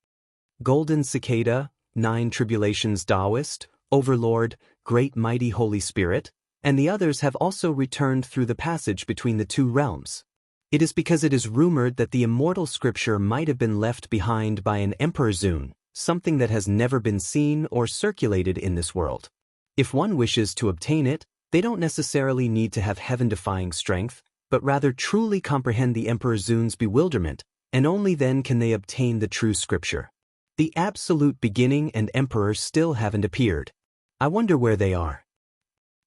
Golden Cicada, 9 Tribulations Taoist, Overlord, Great Mighty Holy Spirit, and the others have also returned through the passage between the two realms. It is because it is rumored that the immortal scripture might have been left behind by an Emperor Zun, something that has never been seen or circulated in this world. If one wishes to obtain it, they don't necessarily need to have heaven-defying strength, but rather truly comprehend the Emperor Zun's bewilderment, and only then can they obtain the true scripture. The absolute beginning and Emperor still haven't appeared. I wonder where they are.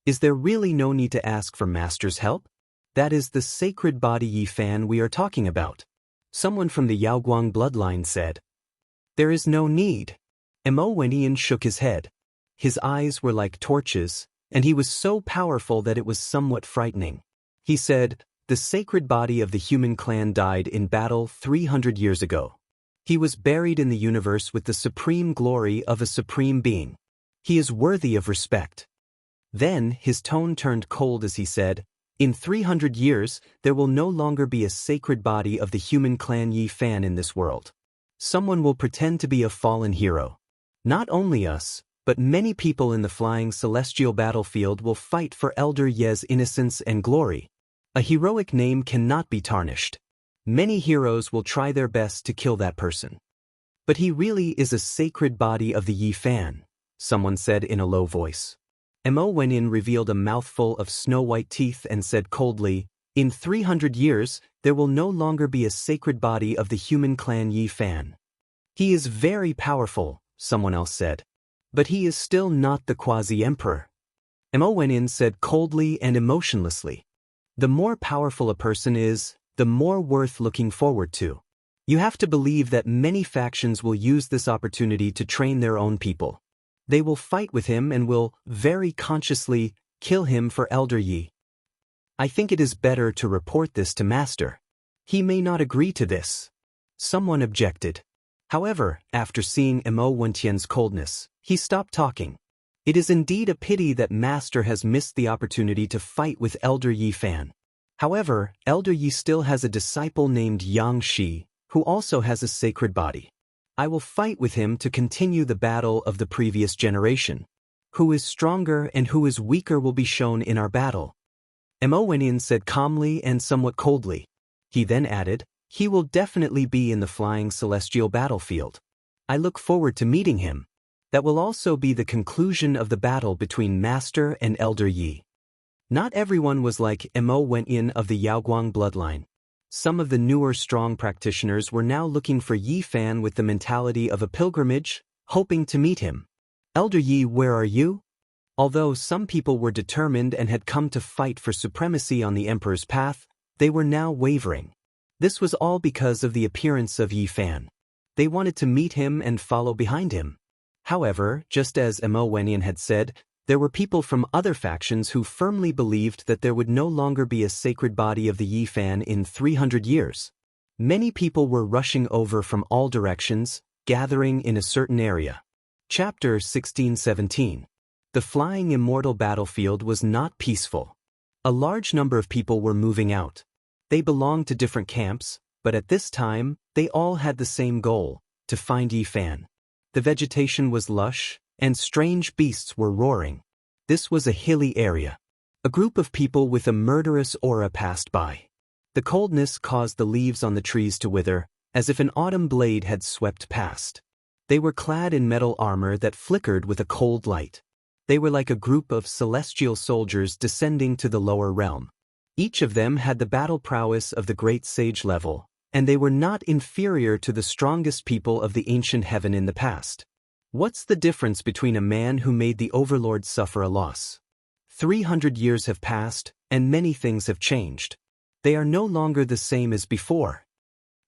Is there really no need to ask for Master's help? That is the sacred body Yi Fan we are talking about. Someone from the Yaoguang bloodline said. There is no need. Mo Wenyan shook his head. His eyes were like torches, and he was so powerful that it was somewhat frightening. He said, the sacred body of the human clan died in battle 300 years ago. He was buried in the universe with the supreme glory of a supreme being. He is worthy of respect. Then his tone turned cold as he said, in 300 years, there will no longer be a sacred body of the human clan Yi Fan in this world. Someone will pretend to be a fallen hero. Not only us, but many people in the flying celestial battlefield will fight for Elder Ye's innocence and glory. A heroic name cannot be tarnished. Many heroes will try their best to kill that person. But he really is a sacred body of the Yi Fan, someone said in a low voice. Mo Wenyan revealed a mouthful of snow-white teeth and said coldly, in 300 years, there will no longer be a sacred body of the human clan Yi Fan. He is very powerful, someone else said. But he is still not the quasi-emperor. Mo Wenyan said coldly and emotionlessly. The more powerful a person is, the more worth looking forward to. You have to believe that many factions will use this opportunity to train their own people. They will fight with him and will, very consciously, kill him for Elder Yi. I think it is better to report this to Master. He may not agree to this. Someone objected. However, after seeing Mo Wenyan's coldness, he stopped talking. It is indeed a pity that Master has missed the opportunity to fight with Elder Yi Fan. However, Elder Yi still has a disciple named Yang Shi, who also has a sacred body. I will fight with him to continue the battle of the previous generation. Who is stronger and who is weaker will be shown in our battle. Mo Wenyan said calmly and somewhat coldly. He then added, he will definitely be in the flying celestial battlefield. I look forward to meeting him. That will also be the conclusion of the battle between Master and Elder Yi. Not everyone was like Mo Wenyan of the Yaoguang bloodline. Some of the newer strong practitioners were now looking for Yi Fan with the mentality of a pilgrimage, hoping to meet him. Elder Yi, where are you? Although some people were determined and had come to fight for supremacy on the Emperor's path, they were now wavering. This was all because of the appearance of Yi Fan. They wanted to meet him and follow behind him. However, just as Mo Wenyan had said, there were people from other factions who firmly believed that there would no longer be a sacred body of the Yi Fan in 300 years. Many people were rushing over from all directions, gathering in a certain area. Chapter 16-17. The flying immortal battlefield was not peaceful. A large number of people were moving out. They belonged to different camps, but at this time, they all had the same goal, to find Yi Fan. The vegetation was lush, and strange beasts were roaring. This was a hilly area. A group of people with a murderous aura passed by. The coldness caused the leaves on the trees to wither, as if an autumn blade had swept past. They were clad in metal armor that flickered with a cold light. They were like a group of celestial soldiers descending to the lower realm. Each of them had the battle prowess of the great sage level, and they were not inferior to the strongest people of the ancient heaven in the past. What's the difference between a man who made the overlord suffer a loss? 300 years have passed, and many things have changed. They are no longer the same as before.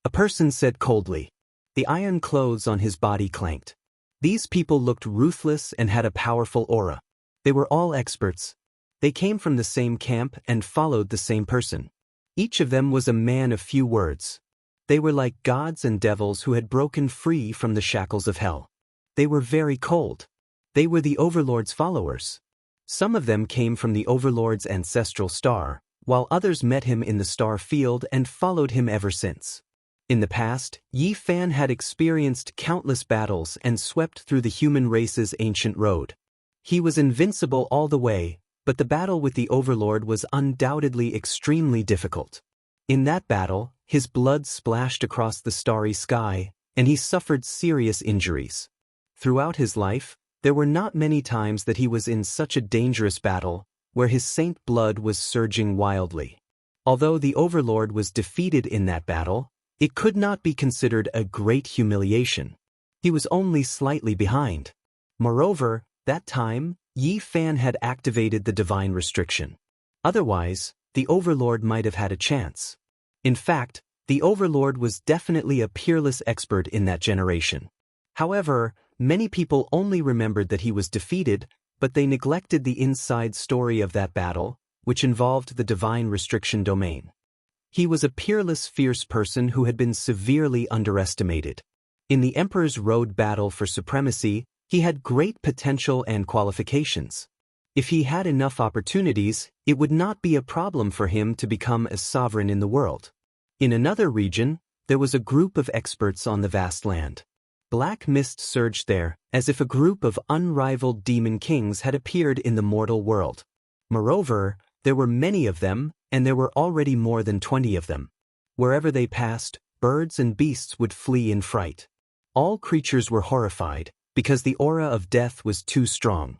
A person said coldly. The iron clothes on his body clanked. These people looked ruthless and had a powerful aura. They were all experts. They came from the same camp and followed the same person. Each of them was a man of few words. They were like gods and devils who had broken free from the shackles of hell. They were very cold. They were the Overlord's followers. Some of them came from the Overlord's ancestral star, while others met him in the star field and followed him ever since. In the past, Yi Fan had experienced countless battles and swept through the human race's ancient road. He was invincible all the way, but the battle with the Overlord was undoubtedly extremely difficult. In that battle, his blood splashed across the starry sky, and he suffered serious injuries. Throughout his life, there were not many times that he was in such a dangerous battle, where his saint blood was surging wildly. Although the Overlord was defeated in that battle, it could not be considered a great humiliation. He was only slightly behind. Moreover, that time, Yi Fan had activated the divine restriction. Otherwise, the Overlord might have had a chance. In fact, the Overlord was definitely a peerless expert in that generation. However, many people only remembered that he was defeated, but they neglected the inside story of that battle, which involved the divine restriction domain. He was a peerless, fierce person who had been severely underestimated. In the Emperor's Road battle for supremacy, he had great potential and qualifications. If he had enough opportunities, it would not be a problem for him to become a sovereign in the world. In another region, there was a group of experts on the vast land. Black mist surged there, as if a group of unrivaled demon kings had appeared in the mortal world. Moreover, there were many of them, and there were already more than 20 of them. Wherever they passed, birds and beasts would flee in fright. All creatures were horrified, because the aura of death was too strong.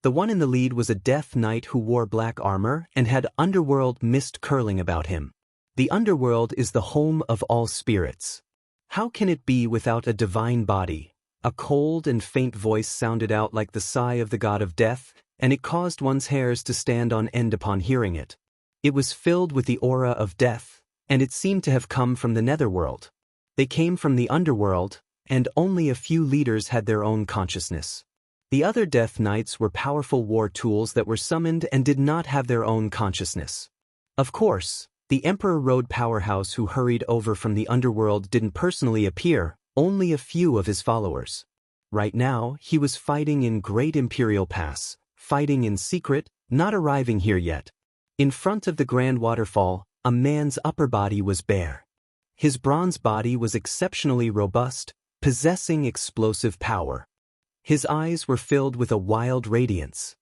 The one in the lead was a death knight who wore black armor and had underworld mist curling about him. The underworld is the home of all spirits. How can it be without a divine body? A cold and faint voice sounded out like the sigh of the god of death, and it caused one's hairs to stand on end upon hearing it. It was filled with the aura of death, and it seemed to have come from the netherworld. They came from the underworld, and only a few leaders had their own consciousness. The other Death Knights were powerful war tools that were summoned and did not have their own consciousness. Of course, the Emperor Road powerhouse who hurried over from the underworld didn't personally appear, only a few of his followers. Right now, he was fighting in Great Imperial Pass, fighting in secret, not arriving here yet. In front of the Grand Waterfall, a man's upper body was bare. His bronze body was exceptionally robust, possessing explosive power. His eyes were filled with a wild radiance.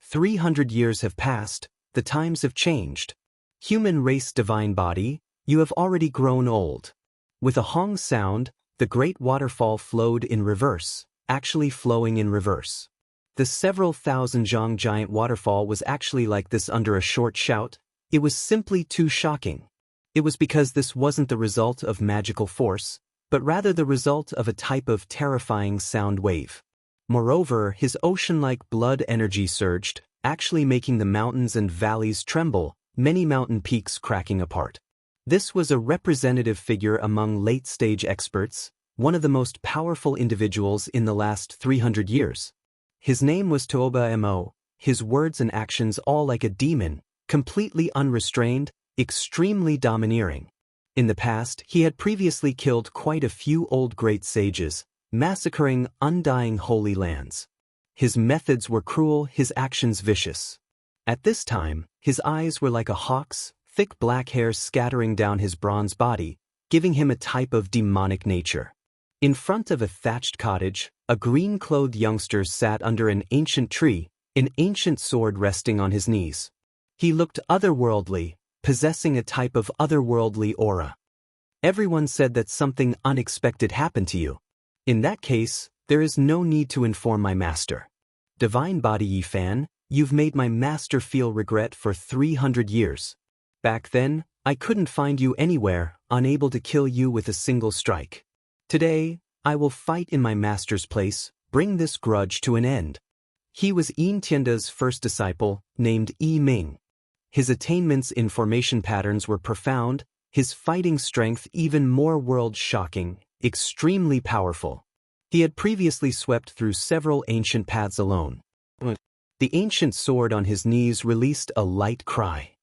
300 years have passed, the times have changed. Human race divine body, you have already grown old. With a hong sound, the great waterfall flowed in reverse, actually flowing in reverse. The several thousand Jianghu giant waterfall was actually like this under a short shout. It was simply too shocking. It was because this wasn't the result of magical force, but rather the result of a type of terrifying sound wave. Moreover, his ocean-like blood energy surged, actually making the mountains and valleys tremble, many mountain peaks cracking apart. This was a representative figure among late-stage experts, one of the most powerful individuals in the last 300 years. His name was Toba Mo, his words and actions all like a demon, completely unrestrained, extremely domineering. In the past, he had previously killed quite a few old great sages, massacring undying holy lands. His methods were cruel, his actions vicious. At this time, his eyes were like a hawk's, thick black hair scattering down his bronze body, giving him a type of demonic nature. In front of a thatched cottage, a green-clothed youngster sat under an ancient tree, an ancient sword resting on his knees. He looked otherworldly, possessing a type of otherworldly aura. Everyone said that something unexpected happened to you. In that case, there is no need to inform my master. Divine Body Yi Fan, you've made my master feel regret for 300 years. Back then, I couldn't find you anywhere, unable to kill you with a single strike. Today, I will fight in my master's place, bring this grudge to an end. He was Yin Tianda's first disciple, named Yi Ming. His attainments in formation patterns were profound, his fighting strength even more world-shocking, extremely powerful. He had previously swept through several ancient paths alone. The ancient sword on his knees released a light cry.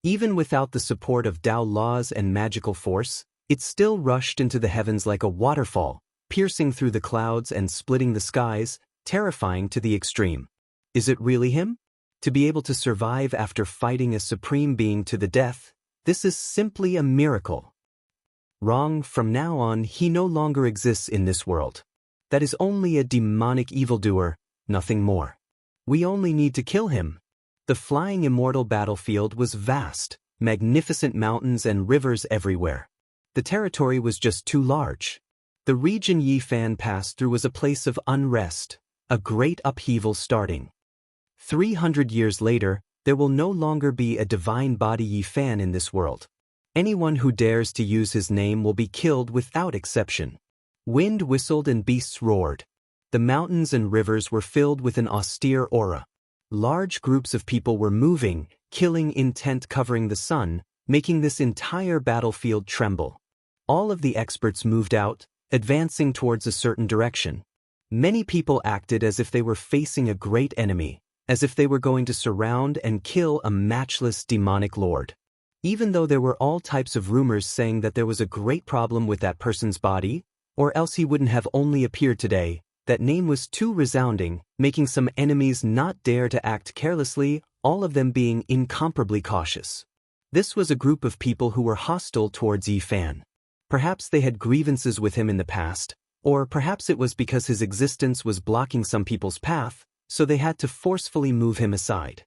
Even without the support of Tao laws and magical force, it still rushed into the heavens like a waterfall, piercing through the clouds and splitting the skies, terrifying to the extreme. Is it really him? To be able to survive after fighting a supreme being to the death, this is simply a miracle. Wrong, from now on he no longer exists in this world. That is only a demonic evildoer, nothing more. We only need to kill him. The flying immortal battlefield was vast, magnificent mountains and rivers everywhere. The territory was just too large. The region Yi Fan passed through was a place of unrest, a great upheaval starting. 300 years later, there will no longer be a divine body Yi Fan in this world. Anyone who dares to use his name will be killed without exception. Wind whistled and beasts roared. The mountains and rivers were filled with an austere aura. Large groups of people were moving, killing intent covering the sun, making this entire battlefield tremble. All of the experts moved out, advancing towards a certain direction. Many people acted as if they were facing a great enemy, as if they were going to surround and kill a matchless demonic lord. Even though there were all types of rumors saying that there was a great problem with that person's body, or else he wouldn't have only appeared today, that name was too resounding, making some enemies not dare to act carelessly, all of them being incomparably cautious. This was a group of people who were hostile towards Yi Fan. Perhaps they had grievances with him in the past, or perhaps it was because his existence was blocking some people's path, so they had to forcefully move him aside.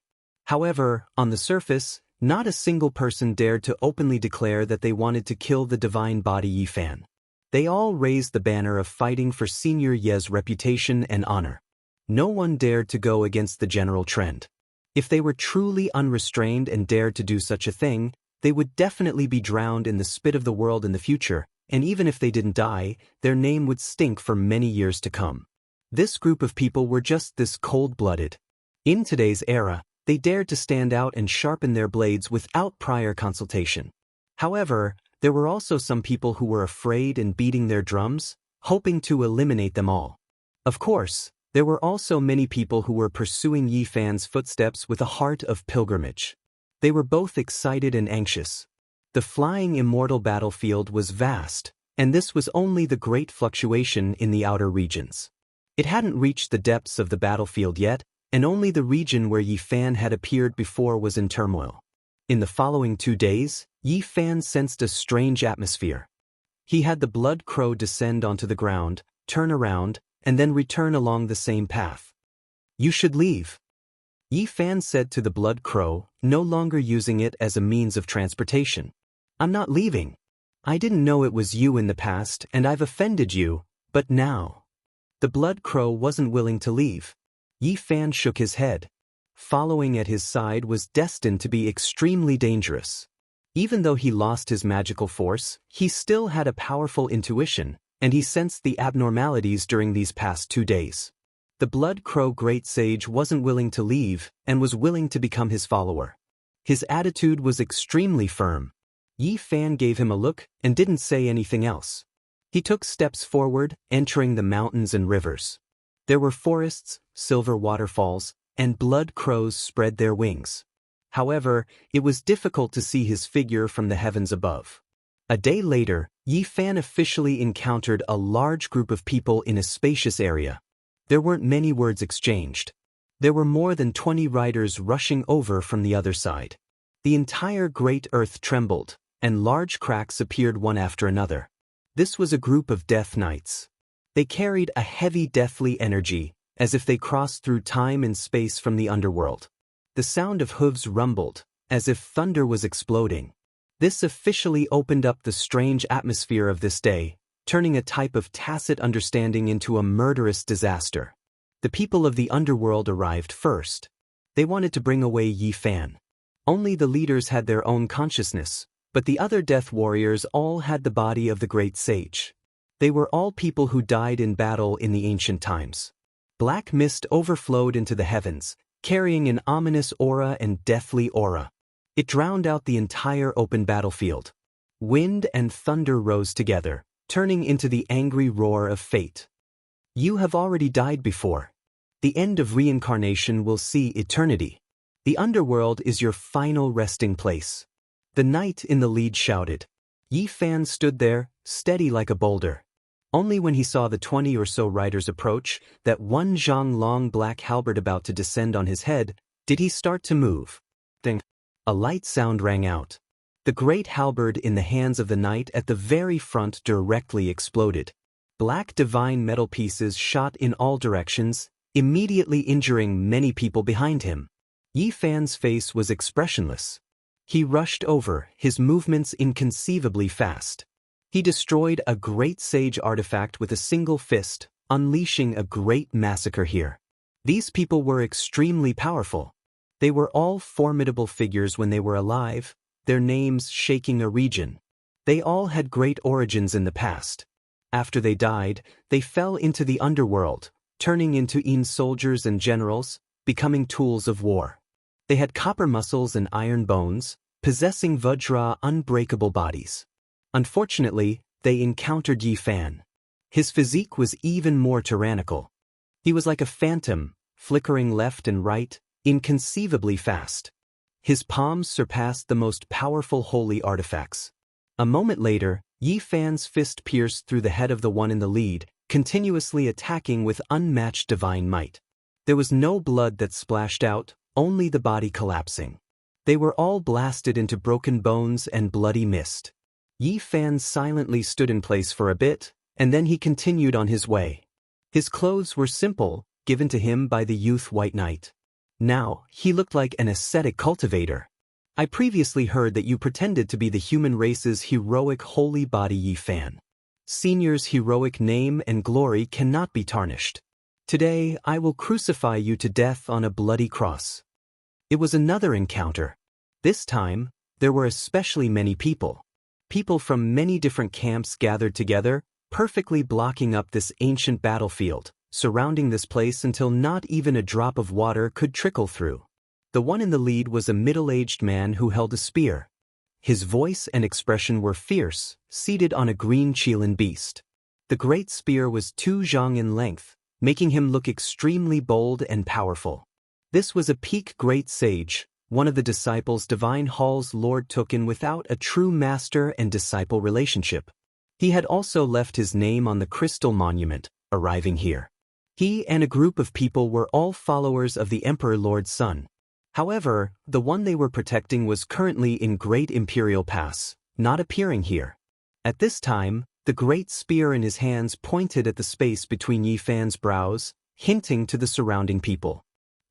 However, on the surface, not a single person dared to openly declare that they wanted to kill the divine body Yi Fan. They all raised the banner of fighting for Senior Ye's reputation and honor. No one dared to go against the general trend. If they were truly unrestrained and dared to do such a thing, they would definitely be drowned in the spit of the world in the future, and even if they didn't die, their name would stink for many years to come. This group of people were just this cold-blooded. In today's era, they dared to stand out and sharpen their blades without prior consultation. However, there were also some people who were afraid and beating their drums, hoping to eliminate them all. Of course, there were also many people who were pursuing Yi Fan's footsteps with a heart of pilgrimage. They were both excited and anxious. The flying immortal battlefield was vast, and this was only the great fluctuation in the outer regions. It hadn't reached the depths of the battlefield yet, and only the region where Yi Fan had appeared before was in turmoil. In the following 2 days, Yi Fan sensed a strange atmosphere. He had the blood crow descend onto the ground, turn around, and then return along the same path. "You should leave," Yi Fan said to the blood crow, no longer using it as a means of transportation. "I'm not leaving. I didn't know it was you in the past and I've offended you, but now." The blood crow wasn't willing to leave. Yi Fan shook his head. Following at his side was destined to be extremely dangerous. Even though he lost his magical force, he still had a powerful intuition, and he sensed the abnormalities during these past 2 days. The blood crow great sage wasn't willing to leave and was willing to become his follower. His attitude was extremely firm. Yi Fan gave him a look and didn't say anything else. He took steps forward, entering the mountains and rivers. There were forests, silver waterfalls, and blood crows spread their wings. However, it was difficult to see his figure from the heavens above. A day later, Yi Fan officially encountered a large group of people in a spacious area. There weren't many words exchanged. There were more than 20 riders rushing over from the other side. The entire great earth trembled, and large cracks appeared one after another. This was a group of death knights. They carried a heavy deathly energy, as if they crossed through time and space from the underworld. The sound of hooves rumbled, as if thunder was exploding. This officially opened up the strange atmosphere of this day, turning a type of tacit understanding into a murderous disaster. The people of the underworld arrived first. They wanted to bring away Yi Fan. Only the leaders had their own consciousness, but the other death warriors all had the body of the great sage. They were all people who died in battle in the ancient times. Black mist overflowed into the heavens, carrying an ominous aura and deathly aura. It drowned out the entire open battlefield. Wind and thunder rose together, turning into the angry roar of fate. You have already died before. The end of reincarnation will see eternity. The underworld is your final resting place. The knight in the lead shouted. Yi Fan stood there, steady like a boulder. Only when he saw the 20 or so riders approach, that one zhang long black halberd about to descend on his head, did he start to move. Ding! A light sound rang out. The great halberd in the hands of the knight at the very front directly exploded. Black divine metal pieces shot in all directions, immediately injuring many people behind him. Yi Fan's face was expressionless. He rushed over, his movements inconceivably fast. He destroyed a great sage artifact with a single fist, unleashing a great massacre here. These people were extremely powerful. They were all formidable figures when they were alive, their names shaking a region. They all had great origins in the past. After they died, they fell into the underworld, turning into soldiers and generals, becoming tools of war. They had copper muscles and iron bones, possessing Vajra unbreakable bodies. Unfortunately, they encountered Yi Fan. His physique was even more tyrannical. He was like a phantom, flickering left and right, inconceivably fast. His palms surpassed the most powerful holy artifacts. A moment later, Yi Fan's fist pierced through the head of the one in the lead, continuously attacking with unmatched divine might. There was no blood that splashed out, only the body collapsing. They were all blasted into broken bones and bloody mist. Yi Fan silently stood in place for a bit, and then he continued on his way. His clothes were simple, given to him by the youth White Knight. Now, he looked like an ascetic cultivator. I previously heard that you pretended to be the human race's heroic holy body Yi Fan. Senior's heroic name and glory cannot be tarnished. Today, I will crucify you to death on a bloody cross. It was another encounter. This time, there were especially many people. People from many different camps gathered together, perfectly blocking up this ancient battlefield, surrounding this place until not even a drop of water could trickle through. The one in the lead was a middle-aged man who held a spear. His voice and expression were fierce, seated on a green Qilin beast. The great spear was 2 zhang in length, making him look extremely bold and powerful. This was a peak great sage, one of the disciples Divine Hall's Lord took in without a true master and disciple relationship. He had also left his name on the crystal monument, arriving here. He and a group of people were all followers of the Emperor Lord's son. However, the one they were protecting was currently in Great Imperial Pass, not appearing here. At this time, the great spear in his hands pointed at the space between Yi Fan's brows, hinting to the surrounding people.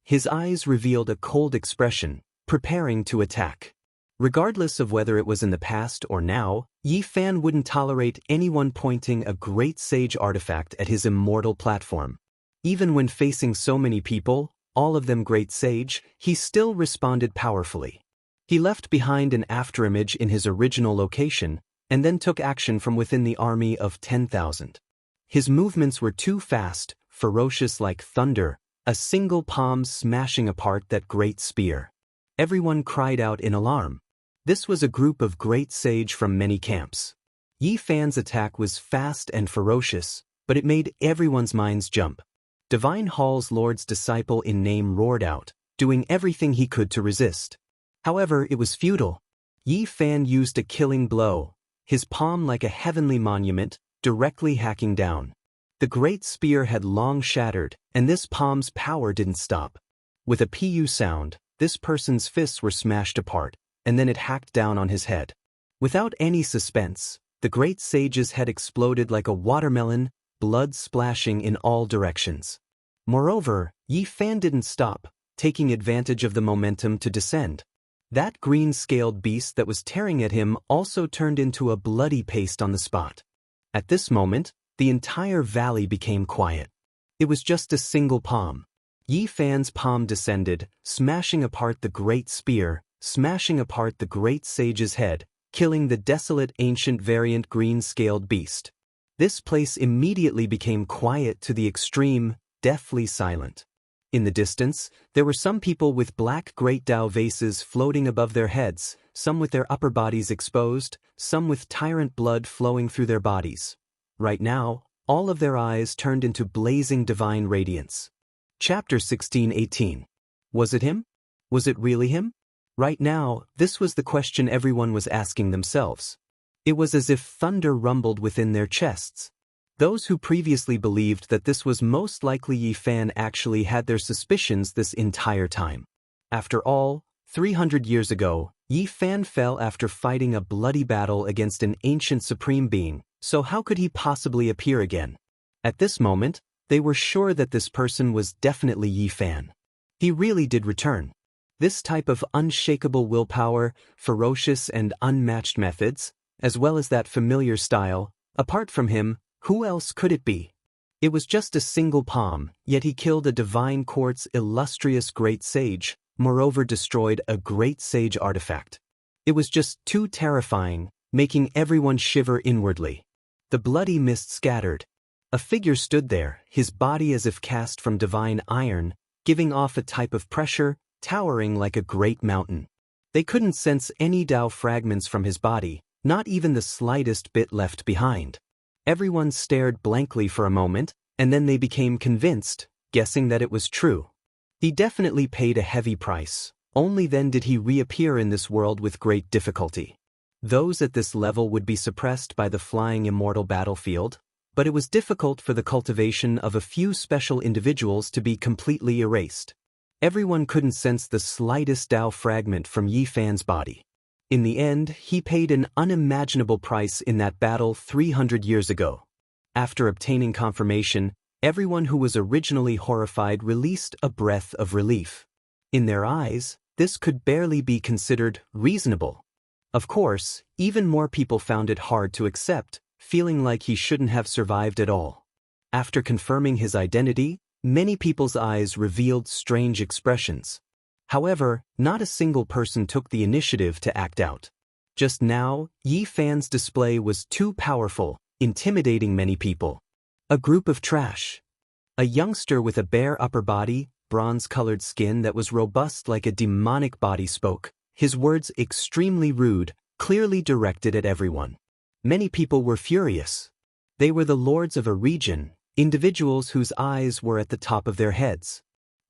His eyes revealed a cold expression, preparing to attack. Regardless of whether it was in the past or now, Yi Fan wouldn't tolerate anyone pointing a great sage artifact at his immortal platform. Even when facing so many people, all of them great sage, he still responded powerfully. He left behind an afterimage in his original location, and then took action from within the army of 10,000. His movements were too fast, ferocious like thunder, a single palm smashing apart that great spear. Everyone cried out in alarm. This was a group of great sage from many camps. Yi Fan's attack was fast and ferocious, but it made everyone's minds jump. Divine Hall's Lord's disciple in name roared out, doing everything he could to resist. However, it was futile. Yi Fan used a killing blow, his palm like a heavenly monument, directly hacking down. The great spear had long shattered, and this palm's power didn't stop. With a pu sound, this person's fists were smashed apart, and then it hacked down on his head. Without any suspense, the great sage's head exploded like a watermelon, blood splashing in all directions. Moreover, Yi Fan didn't stop, taking advantage of the momentum to descend. That green-scaled beast that was tearing at him also turned into a bloody paste on the spot. At this moment, the entire valley became quiet. It was just a single palm. Yi Fan's palm descended, smashing apart the great spear, smashing apart the great sage's head, killing the desolate ancient variant green-scaled beast. This place immediately became quiet to the extreme, deathly silent. In the distance, there were some people with black great Dao vases floating above their heads, some with their upper bodies exposed, some with tyrant blood flowing through their bodies. Right now, all of their eyes turned into blazing divine radiance. Chapter 16:18. Was it him? Was it really him? Right now, this was the question everyone was asking themselves. It was as if thunder rumbled within their chests. Those who previously believed that this was most likely Yi Fan actually had their suspicions this entire time. After all, 300 years ago, Yi Fan fell after fighting a bloody battle against an ancient supreme being, so how could he possibly appear again? At this moment, they were sure that this person was definitely Yi Fan. He really did return. This type of unshakable willpower, ferocious and unmatched methods, as well as that familiar style, apart from him, who else could it be? It was just a single palm, yet he killed a divine court's illustrious great sage, moreover destroyed a great sage artifact. It was just too terrifying, making everyone shiver inwardly. The bloody mist scattered. A figure stood there, his body as if cast from divine iron, giving off a type of pressure, towering like a great mountain. They couldn't sense any Tao fragments from his body, not even the slightest bit left behind. Everyone stared blankly for a moment, and then they became convinced, guessing that it was true. He definitely paid a heavy price. Only then did he reappear in this world with great difficulty. Those at this level would be suppressed by the flying immortal battlefield, but it was difficult for the cultivation of a few special individuals to be completely erased. Everyone couldn't sense the slightest Tao fragment from Yi Fan's body. In the end, he paid an unimaginable price in that battle 300 years ago. After obtaining confirmation, everyone who was originally horrified released a breath of relief. In their eyes, this could barely be considered reasonable. Of course, even more people found it hard to accept, feeling like he shouldn't have survived at all. After confirming his identity, many people's eyes revealed strange expressions. However, not a single person took the initiative to act out. Just now, Yi Fan's display was too powerful, intimidating many people. A group of trash. A youngster with a bare upper body, bronze-colored skin that was robust like a demonic body spoke, his words extremely rude, clearly directed at everyone. Many people were furious. They were the lords of a region, individuals whose eyes were at the top of their heads.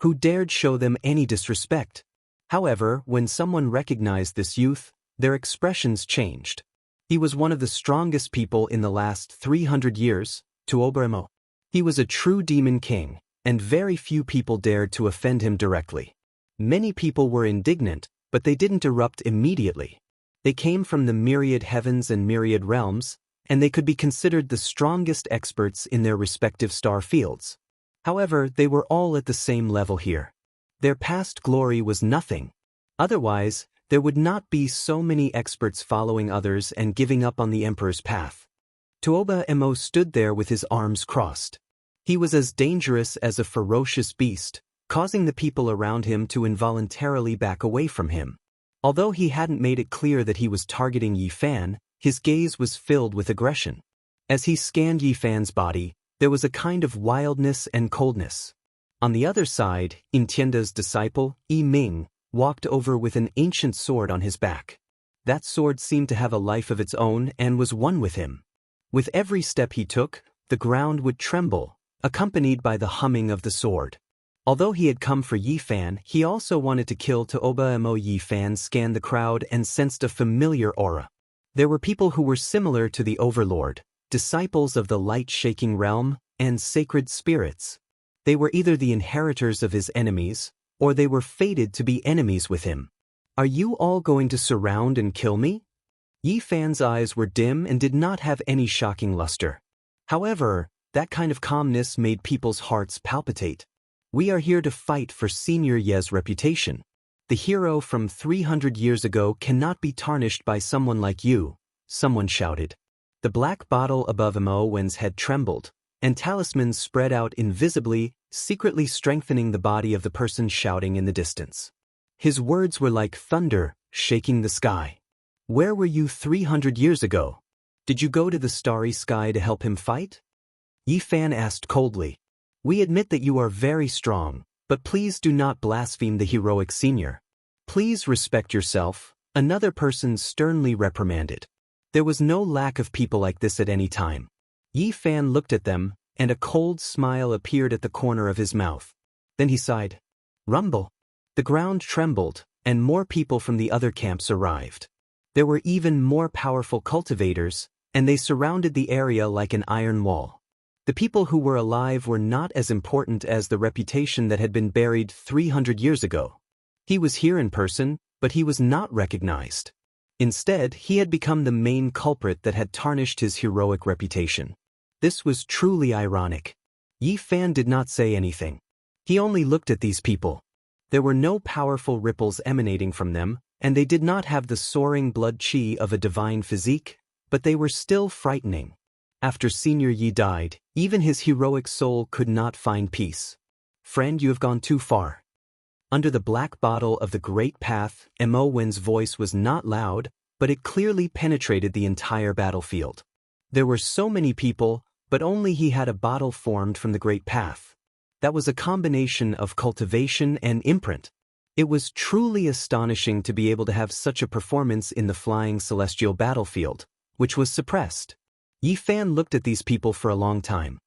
Who dared show them any disrespect? However, when someone recognized this youth, their expressions changed. He was one of the strongest people in the last 300 years, Tuobaremo. He was a true demon king, and very few people dared to offend him directly. Many people were indignant, but they didn't erupt immediately. They came from the myriad heavens and myriad realms, and they could be considered the strongest experts in their respective star fields. However, they were all at the same level here. Their past glory was nothing. Otherwise, there would not be so many experts following others and giving up on the emperor's path. Tuoba-emo stood there with his arms crossed. He was as dangerous as a ferocious beast, causing the people around him to involuntarily back away from him. Although he hadn't made it clear that he was targeting Yi Fan, his gaze was filled with aggression. As he scanned Yi Fan's body, there was a kind of wildness and coldness. On the other side, Intienda's disciple, Yi Ming, walked over with an ancient sword on his back. That sword seemed to have a life of its own and was one with him. With every step he took, the ground would tremble, accompanied by the humming of the sword. Although he had come for Yi Fan, he also wanted to kill Tuoba-emo. Yi Fan scanned the crowd and sensed a familiar aura. There were people who were similar to the Overlord, disciples of the light-shaking realm, and sacred spirits. They were either the inheritors of his enemies, or they were fated to be enemies with him. Are you all going to surround and kill me? Yi Fan's eyes were dim and did not have any shocking luster. However, that kind of calmness made people's hearts palpitate. We are here to fight for Senior Ye's reputation. The hero from 300 years ago cannot be tarnished by someone like you, someone shouted. The black bottle above Imo Wen's head trembled, and talismans spread out invisibly, secretly strengthening the body of the person shouting in the distance. His words were like thunder, shaking the sky. Where were you 300 years ago? Did you go to the starry sky to help him fight? Yi Fan asked coldly. We admit that you are very strong, but please do not blaspheme the heroic senior. Please respect yourself, another person sternly reprimanded. There was no lack of people like this at any time. Yi Fan looked at them, and a cold smile appeared at the corner of his mouth. Then he sighed. Rumble. The ground trembled, and more people from the other camps arrived. There were even more powerful cultivators, and they surrounded the area like an iron wall. The people who were alive were not as important as the reputation that had been buried 300 years ago. He was here in person, but he was not recognized. Instead, he had become the main culprit that had tarnished his heroic reputation. This was truly ironic. Yi Fan did not say anything. He only looked at these people. There were no powerful ripples emanating from them, and they did not have the soaring blood qi of a divine physique, but they were still frightening. After Senior Yi died, even his heroic soul could not find peace. Friend, you have gone too far. Under the black bottle of the Great Path, Mo Wen's voice was not loud, but it clearly penetrated the entire battlefield. There were so many people, but only he had a bottle formed from the Great Path. That was a combination of cultivation and imprint. It was truly astonishing to be able to have such a performance in the flying celestial battlefield, which was suppressed. Yi Fan looked at these people for a long time.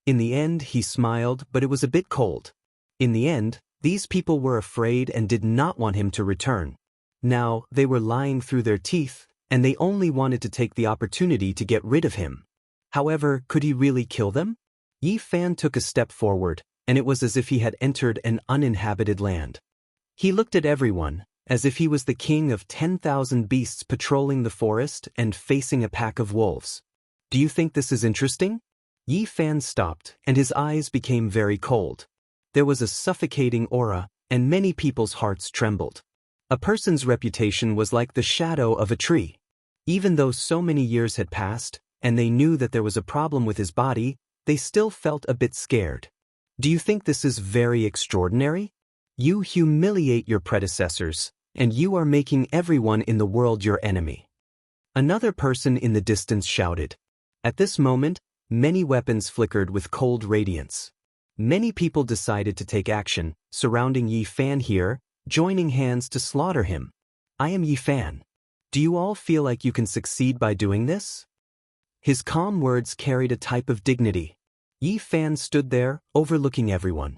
In the end, he smiled, but it was a bit cold. In the end, these people were afraid and did not want him to return. Now, they were lying through their teeth, and they only wanted to take the opportunity to get rid of him. However, could he really kill them? Yi Fan took a step forward, and it was as if he had entered an uninhabited land. He looked at everyone, as if he was the king of 10,000 beasts patrolling the forest and facing a pack of wolves. Do you think this is interesting? Yi Fan stopped, and his eyes became very cold. There was a suffocating aura, and many people's hearts trembled. A person's reputation was like the shadow of a tree. Even though so many years had passed, and they knew that there was a problem with his body, they still felt a bit scared. Do you think this is very extraordinary? You humiliate your predecessors, and you are making everyone in the world your enemy. Another person in the distance shouted. At this moment, many weapons flickered with cold radiance. Many people decided to take action, surrounding Yi Fan here, joining hands to slaughter him. I am Yi Fan. Do you all feel like you can succeed by doing this? His calm words carried a type of dignity. Yi Fan stood there, overlooking everyone.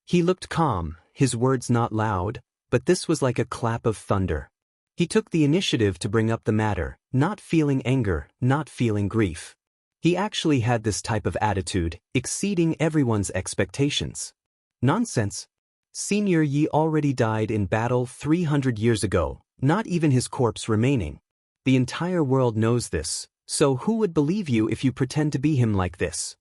He looked calm, his words not loud, but this was like a clap of thunder. He took the initiative to bring up the matter, not feeling anger, not feeling grief. He actually had this type of attitude, exceeding everyone's expectations. Nonsense. Senior Yi already died in battle 300 years ago, not even his corpse remaining. The entire world knows this, so who would believe you if you pretend to be him like this?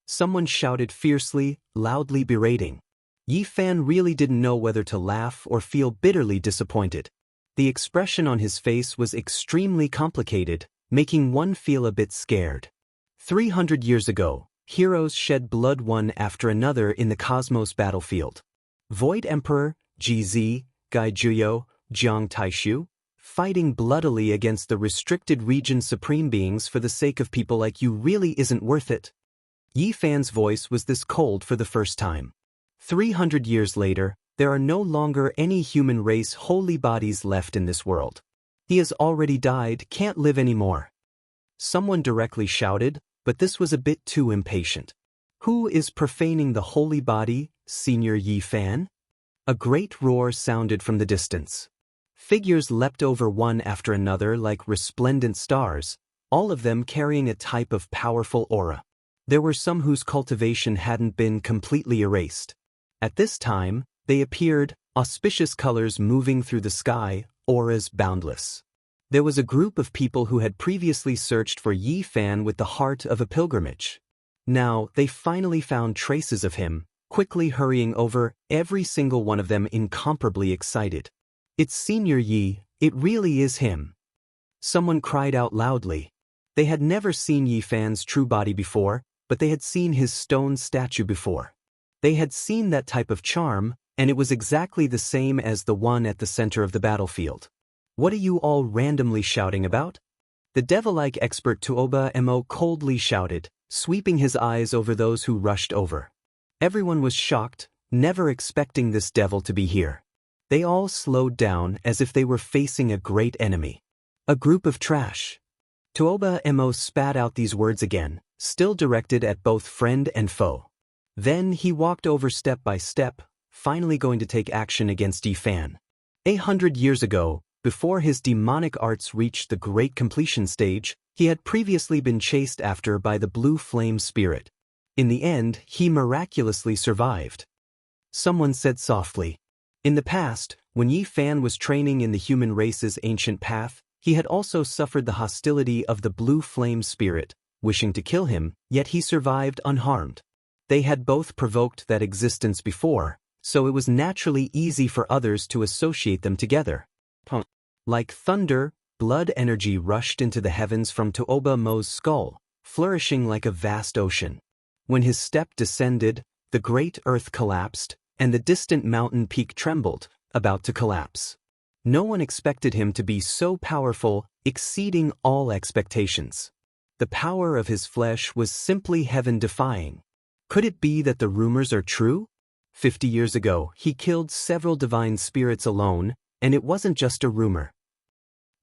Someone shouted fiercely, loudly berating. Yi Fan really didn't know whether to laugh or feel bitterly disappointed. The expression on his face was extremely complicated, making one feel a bit scared. 300 years ago, heroes shed blood one after another in the cosmos battlefield. Void Emperor, GZ, Gai Juyo, Jiang Taishu, fighting bloodily against the restricted region supreme beings for the sake of people like you really isn't worth it. Yi Fan's voice was this cold for the first time. 300 years later, there are no longer any human race holy bodies left in this world. He has already died, can't live anymore. Someone directly shouted, but this was a bit too impatient. Who is profaning the holy body, Senior Yi Fan? A great roar sounded from the distance. Figures leapt over one after another like resplendent stars, all of them carrying a type of powerful aura. There were some whose cultivation hadn't been completely erased. At this time, they appeared, auspicious colors moving through the sky, auras boundless. There was a group of people who had previously searched for Yi Fan with the heart of a pilgrimage. Now, they finally found traces of him, quickly hurrying over, every single one of them incomparably excited. It's Senior Yi, it really is him. Someone cried out loudly. They had never seen Yi Fan's true body before, but they had seen his stone statue before. They had seen that type of charm, and it was exactly the same as the one at the center of the battlefield. What are you all randomly shouting about? The devil-like expert Tuoba Mo coldly shouted, sweeping his eyes over those who rushed over. Everyone was shocked, never expecting this devil to be here. They all slowed down as if they were facing a great enemy. A group of trash. Tuoba Mo spat out these words again, still directed at both friend and foe. Then he walked over step by step, finally going to take action against Yi Fan. 800 years ago, before his demonic arts reached the great completion stage, he had previously been chased after by the blue flame spirit. In the end, he miraculously survived. Someone said softly. In the past, When Yi Fan was training in the human race's ancient path, he had also suffered the hostility of the blue flame spirit, wishing to kill him, yet he survived unharmed. They had both provoked that existence before, so it was naturally easy for others to associate them together. Like thunder, blood energy rushed into the heavens from Tuoba Mo's skull, flourishing like a vast ocean. When his step descended, the great earth collapsed, and the distant mountain peak trembled, about to collapse. No one expected him to be so powerful, exceeding all expectations. The power of his flesh was simply heaven-defying. Could it be that the rumors are true? 50 years ago, he killed several divine spirits alone, and it wasn't just a rumor.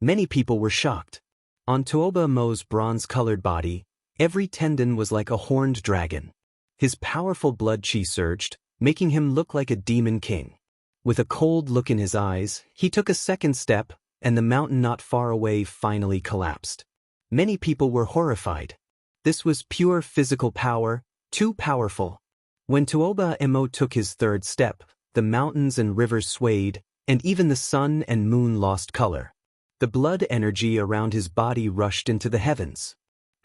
Many people were shocked. On Tuoba Mo's bronze-colored body, every tendon was like a horned dragon. His powerful blood chi surged, making him look like a demon king. With a cold look in his eyes, he took a second step, and the mountain not far away finally collapsed. Many people were horrified. This was pure physical power, too powerful. When Tuoba Mo took his third step, the mountains and rivers swayed, and even the sun and moon lost color. The blood energy around his body rushed into the heavens.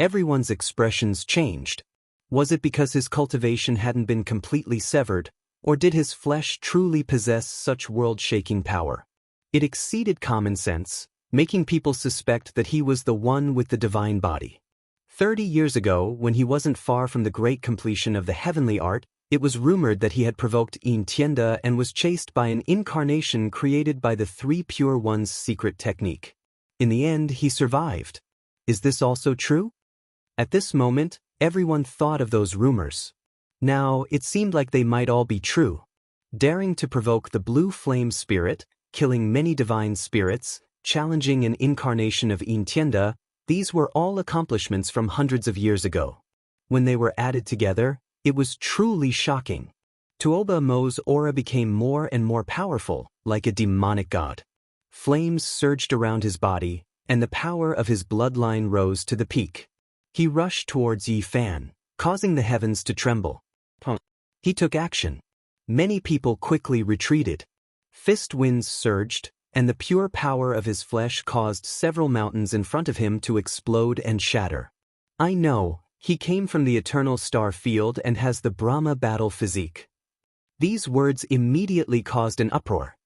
Everyone's expressions changed. Was it because his cultivation hadn't been completely severed, or did his flesh truly possess such world-shaking power? It exceeded common sense, making people suspect that he was the one with the divine body. 30 years ago, when he wasn't far from the great completion of the heavenly art, it was rumored that he had provoked Yin Tienda and was chased by an incarnation created by the Three Pure One's secret technique. In the end, he survived. Is this also true? At this moment, everyone thought of those rumors. Now, it seemed like they might all be true. Daring to provoke the blue flame spirit, killing many divine spirits, challenging an incarnation of Yin Tienda, these were all accomplishments from hundreds of years ago. When they were added together, it was truly shocking. Tuoba Mo's aura became more and more powerful, like a demonic god. Flames surged around his body, and the power of his bloodline rose to the peak. He rushed towards Yi Fan, causing the heavens to tremble. He took action. Many people quickly retreated. Fist winds surged, and the pure power of his flesh caused several mountains in front of him to explode and shatter. I know, he came from the eternal star field and has the Brahma battle physique. These words immediately caused an uproar.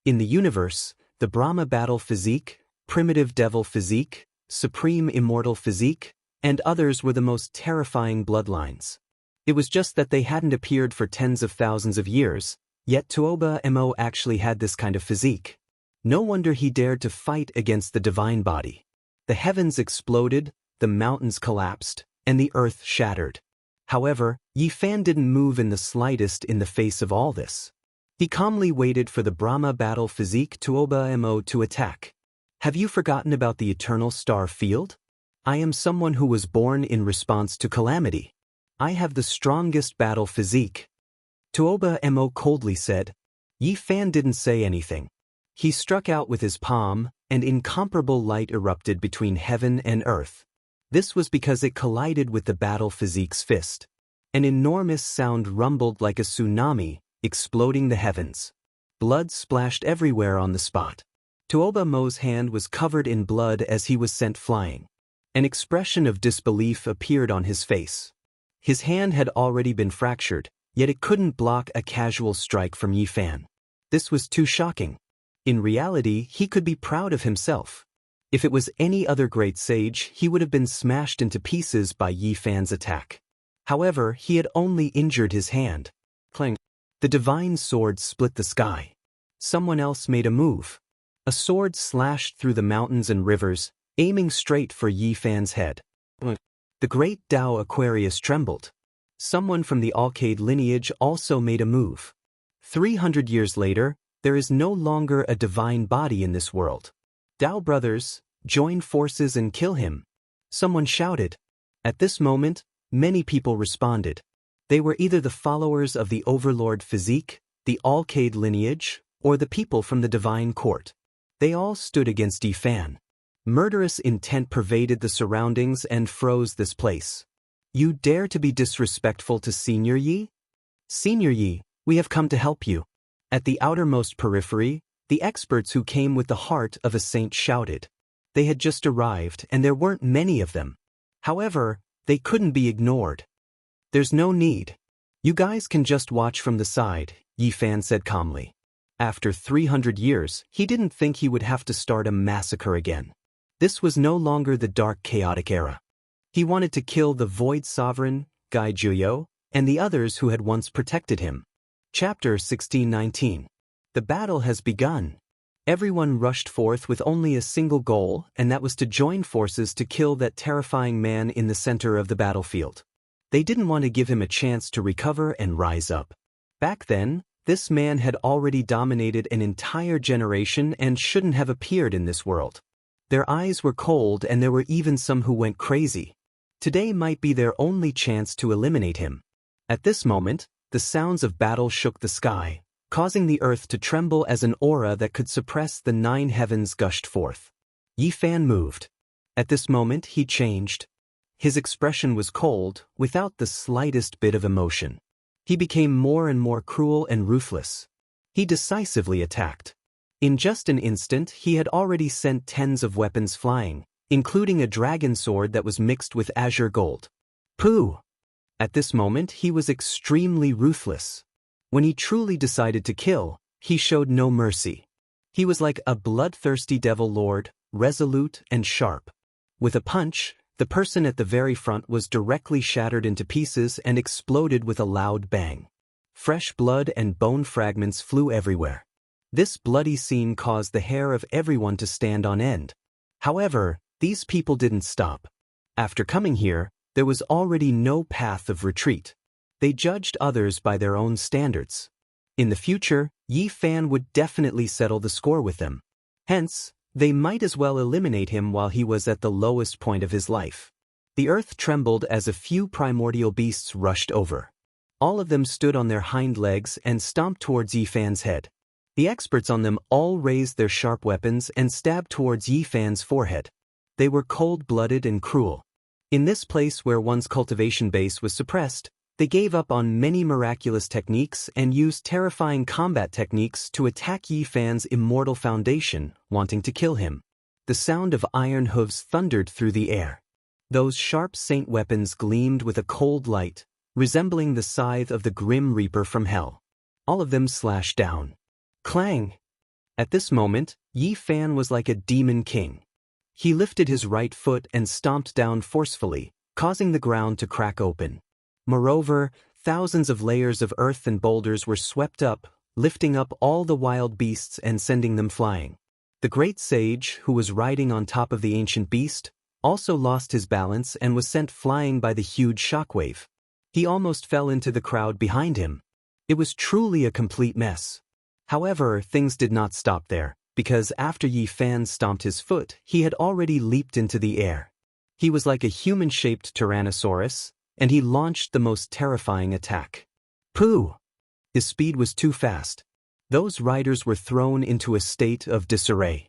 In the universe, the Brahma battle physique, primitive devil physique, supreme immortal physique, and others were the most terrifying bloodlines. It was just that they hadn't appeared for tens of thousands of years, yet Tuoba Mo actually had this kind of physique. No wonder he dared to fight against the divine body. The heavens exploded, the mountains collapsed, and the earth shattered. However, Yi Fan didn't move in the slightest in the face of all this. He calmly waited for the Brahma battle physique Tuoba Mo to attack. Have you forgotten about the eternal star field? I am someone who was born in response to calamity. I have the strongest battle physique. Tuoba Mo coldly said. Yi Fan didn't say anything. He struck out with his palm, and incomparable light erupted between heaven and earth. This was because it collided with the battle physique's fist. An enormous sound rumbled like a tsunami, exploding the heavens. Blood splashed everywhere on the spot. Tuoba Mo's hand was covered in blood as he was sent flying. An expression of disbelief appeared on his face. His hand had already been fractured, yet it couldn't block a casual strike from Yi Fan. This was too shocking. In reality, he could be proud of himself. If it was any other great sage, he would have been smashed into pieces by Yi Fan's attack. However, he had only injured his hand. Clang! The divine sword split the sky. Someone else made a move. A sword slashed through the mountains and rivers, aiming straight for Yi Fan's head. The great Tao Aquarius trembled. Someone from the Alcade lineage also made a move. 300 years later, there is no longer a divine body in this world. Tao brothers, join forces and kill him. Someone shouted. At this moment, many people responded. They were either the followers of the Overlord Physique, the Alcade lineage, or the people from the divine court. They all stood against Yi Fan. Murderous intent pervaded the surroundings and froze this place. You dare to be disrespectful to Senior Yi? Senior Yi, we have come to help you. At the outermost periphery, The experts who came with the heart of a saint shouted. They had just arrived and there weren't many of them. However, they couldn't be ignored. There's no need. You guys can just watch from the side, Yi Fan said calmly. After 300 years, he didn't think he would have to start a massacre again. This was no longer the dark chaotic era. He wanted to kill the Void Sovereign, Gai Juyo, and the others who had once protected him. Chapter 1619. The battle has begun. Everyone rushed forth with only a single goal, and that was to join forces to kill that terrifying man in the center of the battlefield. They didn't want to give him a chance to recover and rise up. Back then, this man had already dominated an entire generation and shouldn't have appeared in this world. Their eyes were cold and there were even some who went crazy. Today might be their only chance to eliminate him. At this moment, the sounds of battle shook the sky, causing the earth to tremble as an aura that could suppress the 9 heavens gushed forth. Yi Fan moved. At this moment he changed. His expression was cold, without the slightest bit of emotion. He became more and more cruel and ruthless. He decisively attacked. In just an instant he had already sent tens of weapons flying, including a dragon sword that was mixed with azure gold. Pooh! At this moment he was extremely ruthless. When he truly decided to kill, he showed no mercy. He was like a bloodthirsty devil lord, resolute and sharp. With a punch, the person at the very front was directly shattered into pieces and exploded with a loud bang. Fresh blood and bone fragments flew everywhere. This bloody scene caused the hair of everyone to stand on end. However, these people didn't stop. After coming here, there was already no path of retreat. They judged others by their own standards. In the future, Yi Fan would definitely settle the score with them. Hence, they might as well eliminate him while he was at the lowest point of his life. The earth trembled as a few primordial beasts rushed over. All of them stood on their hind legs and stomped towards Yi Fan's head. The experts on them all raised their sharp weapons and stabbed towards Yi Fan's forehead. They were cold-blooded and cruel. In this place where one's cultivation base was suppressed, they gave up on many miraculous techniques and used terrifying combat techniques to attack Yi Fan's immortal foundation, wanting to kill him. The sound of iron hooves thundered through the air. Those sharp saint weapons gleamed with a cold light, resembling the scythe of the grim reaper from hell. All of them slashed down. Clang! At this moment, Yi Fan was like a demon king. He lifted his right foot and stomped down forcefully, causing the ground to crack open. Moreover, thousands of layers of earth and boulders were swept up, lifting up all the wild beasts and sending them flying. The great sage, who was riding on top of the ancient beast, also lost his balance and was sent flying by the huge shockwave. He almost fell into the crowd behind him. It was truly a complete mess. However, things did not stop there, because after Yi Fan stomped his foot, he had already leaped into the air. He was like a human-shaped Tyrannosaurus, and he launched the most terrifying attack. Pooh! His speed was too fast. Those riders were thrown into a state of disarray.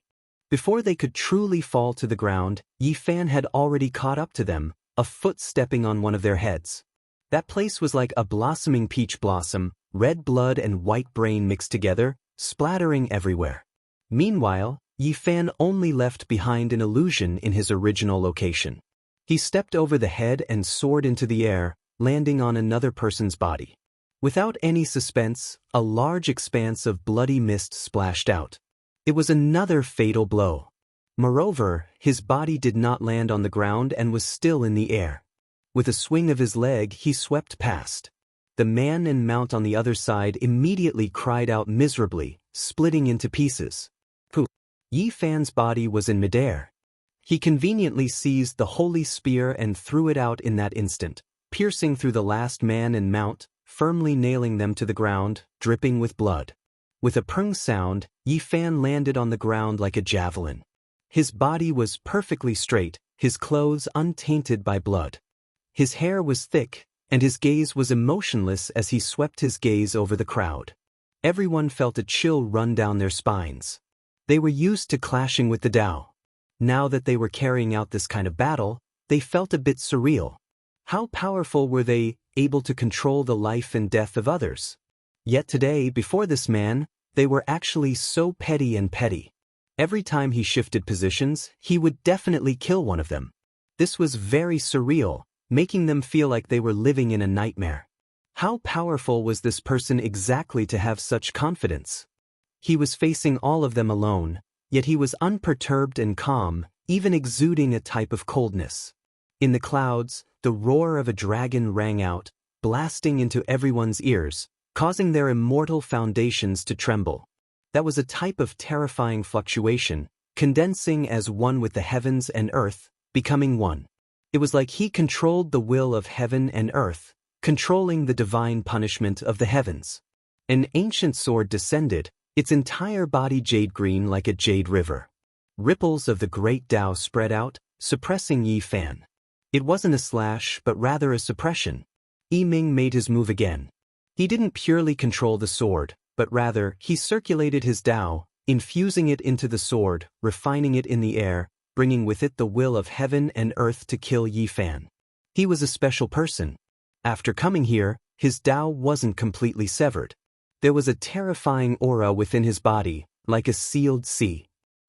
Before they could truly fall to the ground, Yi Fan had already caught up to them, a foot stepping on one of their heads. That place was like a blossoming peach blossom, red blood and white brain mixed together, splattering everywhere. Meanwhile, Yi Fan only left behind an illusion in his original location. He stepped over the head and soared into the air, landing on another person's body. Without any suspense, a large expanse of bloody mist splashed out. It was another fatal blow. Moreover, his body did not land on the ground and was still in the air. With a swing of his leg, he swept past. The man and mount on the other side immediately cried out miserably, splitting into pieces. Pooh! Yi Fan's body was in midair. He conveniently seized the holy spear and threw it out in that instant, piercing through the last man and mount, firmly nailing them to the ground, dripping with blood. With a prung sound, Yi Fan landed on the ground like a javelin. His body was perfectly straight, his clothes untainted by blood. His hair was thick, and his gaze was emotionless as he swept his gaze over the crowd. Everyone felt a chill run down their spines. They were used to clashing with the Tao. Now that they were carrying out this kind of battle, they felt a bit surreal. How powerful were they, able to control the life and death of others? Yet today, before this man, They were actually so petty and petty. Every time he shifted positions, he would definitely kill one of them. This was very surreal, making them feel like they were living in a nightmare. How powerful was this person exactly to have such confidence? He was facing all of them alone, yet he was unperturbed and calm, even exuding a type of coldness. In the clouds, the roar of a dragon rang out, blasting into everyone's ears, causing their immortal foundations to tremble. That was a type of terrifying fluctuation, condensing as one with the heavens and earth, becoming one. It was like he controlled the will of heaven and earth, controlling the divine punishment of the heavens. An ancient sword descended, its entire body jade green like a jade river. Ripples of the great Tao spread out, suppressing Yi Fan. It wasn't a slash but rather a suppression. Yi Ming made his move again. He didn't purely control the sword, but rather, he circulated his Tao, infusing it into the sword, refining it in the air, bringing with it the will of heaven and earth to kill Yi Fan. He was a special person. After coming here, his Tao wasn't completely severed. There was a terrifying aura within his body, like a sealed sea.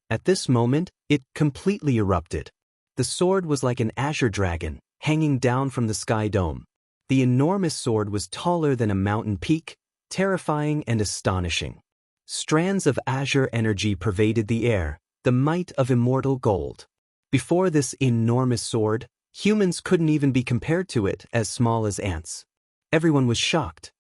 At this moment, it completely erupted. The sword was like an azure dragon, hanging down from the sky dome. The enormous sword was taller than a mountain peak, terrifying and astonishing. Strands of azure energy pervaded the air, the might of immortal gold. Before this enormous sword, humans couldn't even be compared to it, as small as ants. Everyone was shocked.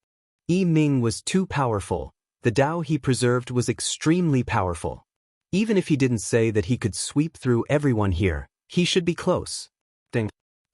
Yi Ming was too powerful. The Tao he preserved was extremely powerful. Even if he didn't say that he could sweep through everyone here, he should be close.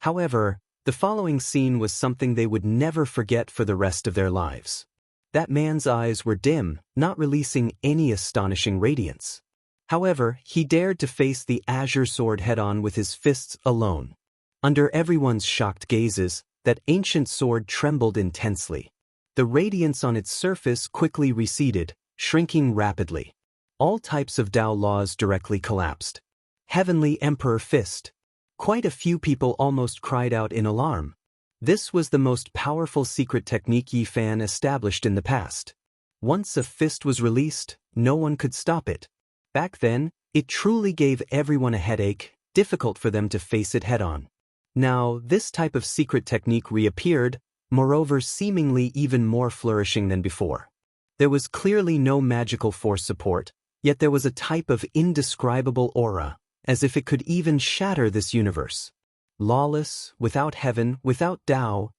However, the following scene was something they would never forget for the rest of their lives. That man's eyes were dim, not releasing any astonishing radiance. However, he dared to face the azure sword head-on with his fists alone. Under everyone's shocked gazes, that ancient sword trembled intensely. The radiance on its surface quickly receded, shrinking rapidly. All types of Tao laws directly collapsed. Heavenly Emperor Fist. Quite a few people almost cried out in alarm. This was the most powerful secret technique Yi Fan established in the past. Once a fist was released, no one could stop it. Back then, it truly gave everyone a headache, difficult for them to face it head-on. Now, this type of secret technique reappeared, moreover seemingly even more flourishing than before. There was clearly no magical force support, yet there was a type of indescribable aura, as if it could even shatter this universe. Lawless, without heaven, without Tao,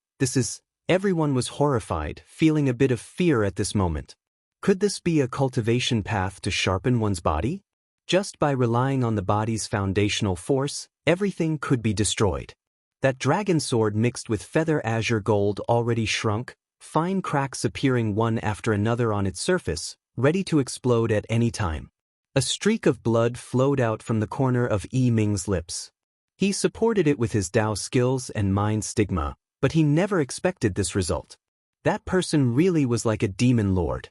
everyone was horrified, feeling a bit of fear at this moment. Could this be a cultivation path to sharpen one's body? Just by relying on the body's foundational force, everything could be destroyed. That dragon sword mixed with feather azure gold already shrunk, fine cracks appearing one after another on its surface, ready to explode at any time. A streak of blood flowed out from the corner of Yi Ming's lips. He supported it with his Tao skills and mind stigma, but he never expected this result. That person really was like a demon lord.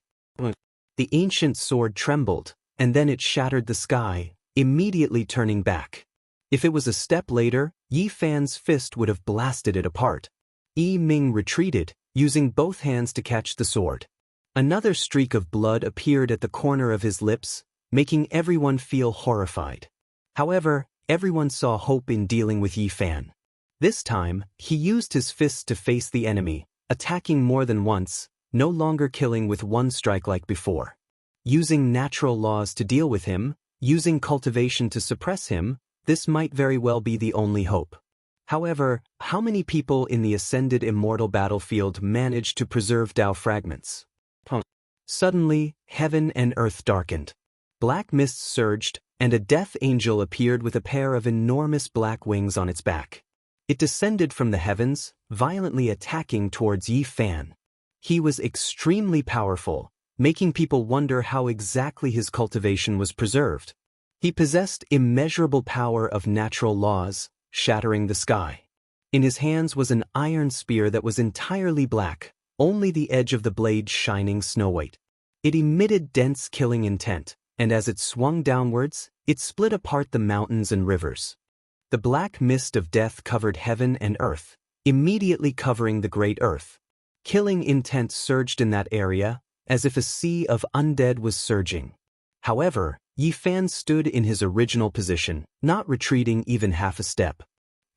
The ancient sword trembled, and then it shattered the sky, immediately turning back. If it was a step later, Yi Fan's fist would have blasted it apart. Yi Ming retreated, using both hands to catch the sword. Another streak of blood appeared at the corner of his lips, making everyone feel horrified. However, everyone saw hope in dealing with Yi Fan. This time, he used his fists to face the enemy, attacking more than once, no longer killing with one strike like before. Using natural laws to deal with him, using cultivation to suppress him, this might very well be the only hope. However, how many people in the ascended immortal battlefield managed to preserve Tao fragments? Suddenly, heaven and earth darkened. Black mists surged, and a death angel appeared with a pair of enormous black wings on its back. It descended from the heavens, violently attacking towards Yi Fan. He was extremely powerful, making people wonder how exactly his cultivation was preserved. He possessed immeasurable power of natural laws, shattering the sky. In his hands was an iron spear that was entirely black, only the edge of the blade shining snow-white. It emitted dense killing intent, and as it swung downwards, it split apart the mountains and rivers. The black mist of death covered heaven and earth, immediately covering the great earth. Killing intent surged in that area, as if a sea of undead was surging. However, Yi Fan stood in his original position, not retreating even half a step.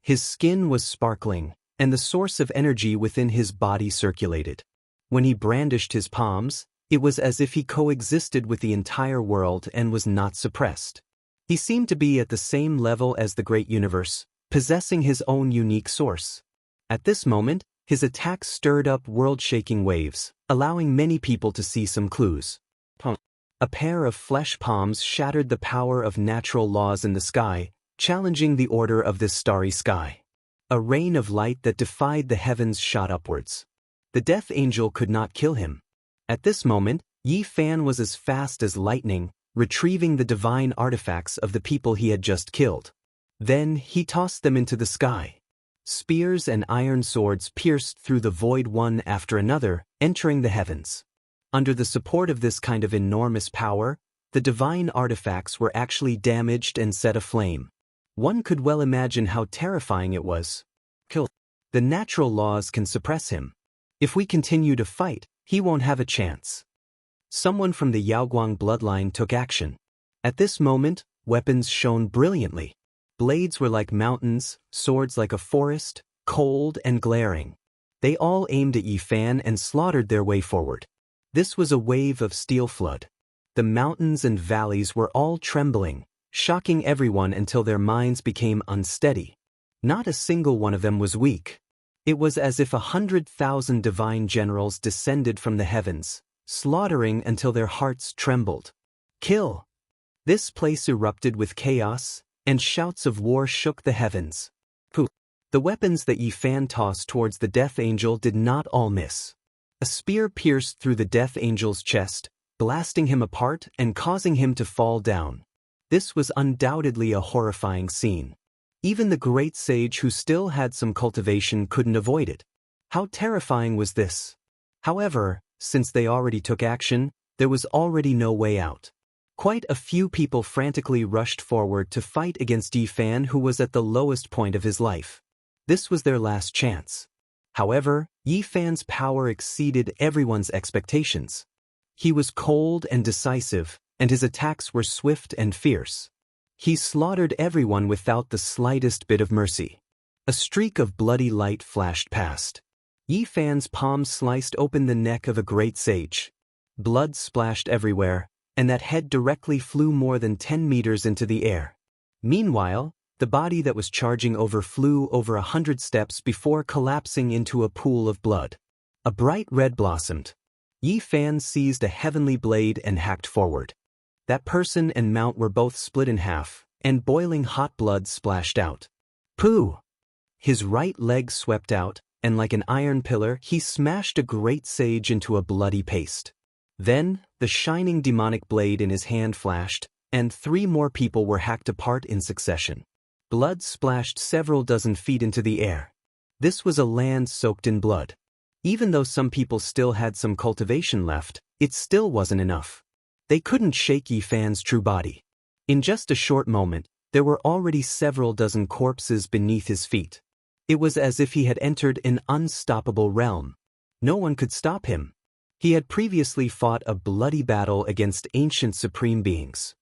His skin was sparkling, and the source of energy within his body circulated. When he brandished his palms, it was as if he coexisted with the entire world and was not suppressed. He seemed to be at the same level as the great universe, possessing his own unique source. At this moment, his attack stirred up world-shaking waves, allowing many people to see some clues. A pair of flesh palms shattered the power of natural laws in the sky, challenging the order of this starry sky. A rain of light that defied the heavens shot upwards. The Death Angel could not kill him. At this moment, Yi Fan was as fast as lightning, retrieving the divine artifacts of the people he had just killed. Then he tossed them into the sky. Spears and iron swords pierced through the void one after another, entering the heavens. Under the support of this kind of enormous power, the divine artifacts were actually damaged and set aflame. One could well imagine how terrifying it was. Kill. The natural laws can suppress him. If we continue to fight, he won't have a chance. Someone from the Yaoguang bloodline took action. At this moment, weapons shone brilliantly. Blades were like mountains, swords like a forest, cold and glaring. They all aimed at Yi Fan and slaughtered their way forward. This was a wave of steel flood. The mountains and valleys were all trembling, shocking everyone until their minds became unsteady. Not a single one of them was weak. It was as if 100,000 divine generals descended from the heavens, slaughtering until their hearts trembled. Kill! This place erupted with chaos, and shouts of war shook the heavens. The weapons that Yi Fan tossed towards the Death Angel did not all miss. A spear pierced through the Death Angel's chest, blasting him apart and causing him to fall down. This was undoubtedly a horrifying scene. Even the great sage who still had some cultivation couldn't avoid it. How terrifying was this? However, since they already took action, there was already no way out. Quite a few people frantically rushed forward to fight against Yi Fan, who was at the lowest point of his life. This was their last chance. However, Yi Fan's power exceeded everyone's expectations. He was cold and decisive, and his attacks were swift and fierce. He slaughtered everyone without the slightest bit of mercy. A streak of bloody light flashed past. Yi Fan's palm sliced open the neck of a great sage. Blood splashed everywhere, and that head directly flew more than 10 meters into the air. Meanwhile, the body that was charging over flew over 100 steps before collapsing into a pool of blood. A bright red blossomed. Yi Fan seized a heavenly blade and hacked forward. That person and mount were both split in half, and boiling hot blood splashed out. Pooh! His right leg swept out, and like an iron pillar, he smashed a great sage into a bloody paste. Then, the shining demonic blade in his hand flashed, and 3 more people were hacked apart in succession. Blood splashed several dozen feet into the air. This was a land soaked in blood. Even though some people still had some cultivation left, it still wasn't enough. They couldn't shake Yi Fan's true body. In just a short moment, there were already several dozen corpses beneath his feet. It was as if he had entered an unstoppable realm. No one could stop him. He had previously fought a bloody battle against ancient supreme beings.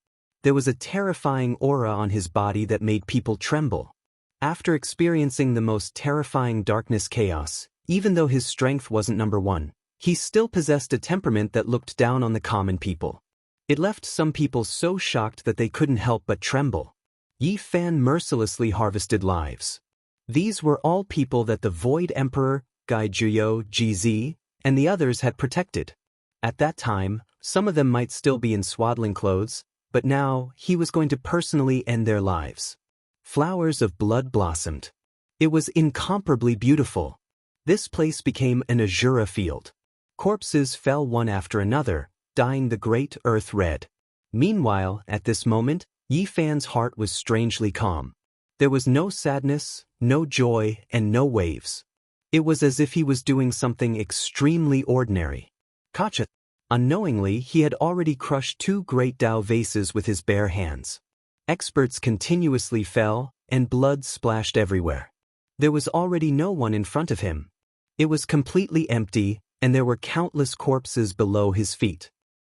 There was a terrifying aura on his body that made people tremble. After experiencing the most terrifying darkness chaos, even though his strength wasn't number 1, he still possessed a temperament that looked down on the common people. It left some people so shocked that they couldn't help but tremble. Yi Fan mercilessly harvested lives. These were all people that the Void Emperor, Gai Juyo, GZ, and the others had protected. At that time, some of them might still be in swaddling clothes, but now he was going to personally end their lives. Flowers of blood blossomed. It was incomparably beautiful. This place became an azura field. Corpses fell one after another, dyeing the great earth red. Meanwhile, at this moment, Yi Fan's heart was strangely calm. There was no sadness, no joy, and no waves. It was as if he was doing something extremely ordinary. Kacha. Unknowingly, he had already crushed 2 great Dao vases with his bare hands. Experts continuously fell, and blood splashed everywhere. There was already no one in front of him. It was completely empty, and there were countless corpses below his feet.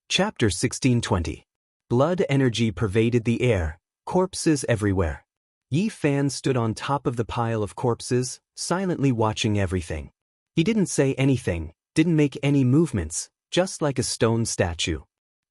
Chapter 1620. Blood energy pervaded the air, corpses everywhere. Yi Fan stood on top of the pile of corpses, silently watching everything. He didn't say anything, didn't make any movements, just like a stone statue.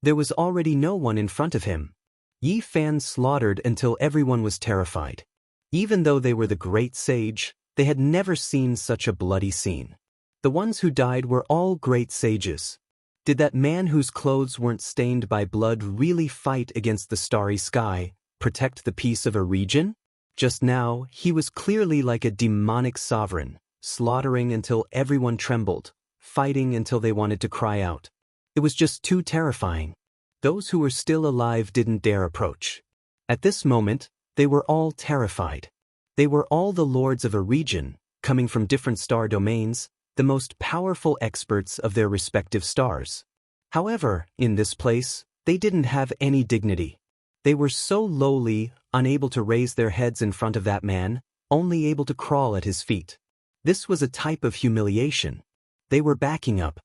There was already no one in front of him. Yi Fan slaughtered until everyone was terrified. Even though they were the great sage, they had never seen such a bloody scene. The ones who died were all great sages. Did that man whose clothes weren't stained by blood really fight against the starry sky, protect the peace of a region? Just now, he was clearly like a demonic sovereign, slaughtering until everyone trembled, fighting until they wanted to cry out. It was just too terrifying. Those who were still alive didn't dare approach. At this moment, they were all terrified. They were all the lords of a region, coming from different star domains, the most powerful experts of their respective stars. However, in this place, they didn't have any dignity. They were so lowly, unable to raise their heads in front of that man, only able to crawl at his feet. This was a type of humiliation. They were backing up.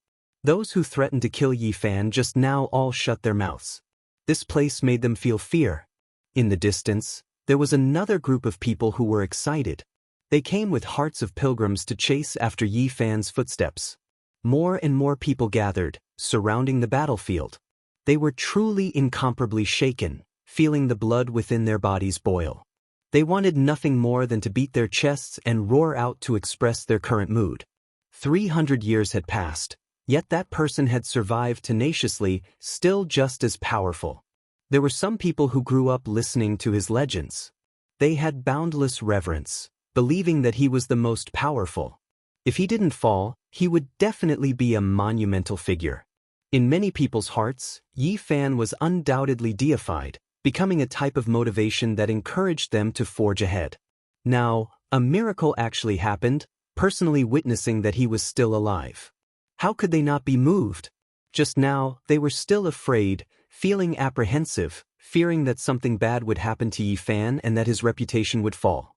Those who threatened to kill Yi Fan just now all shut their mouths. This place made them feel fear. In the distance, there was another group of people who were excited. They came with hearts of pilgrims to chase after Yi Fan's footsteps. More and more people gathered, surrounding the battlefield. They were truly incomparably shaken, feeling the blood within their bodies boil. They wanted nothing more than to beat their chests and roar out to express their current mood. 300 years had passed, yet that person had survived tenaciously, still just as powerful. There were some people who grew up listening to his legends. They had boundless reverence, believing that he was the most powerful. If he didn't fall, he would definitely be a monumental figure. In many people's hearts, Yi Fan was undoubtedly deified, becoming a type of motivation that encouraged them to forge ahead. Now, a miracle actually happened, personally witnessing that he was still alive. How could they not be moved? Just now, they were still afraid, feeling apprehensive, fearing that something bad would happen to Yi Fan and that his reputation would fall.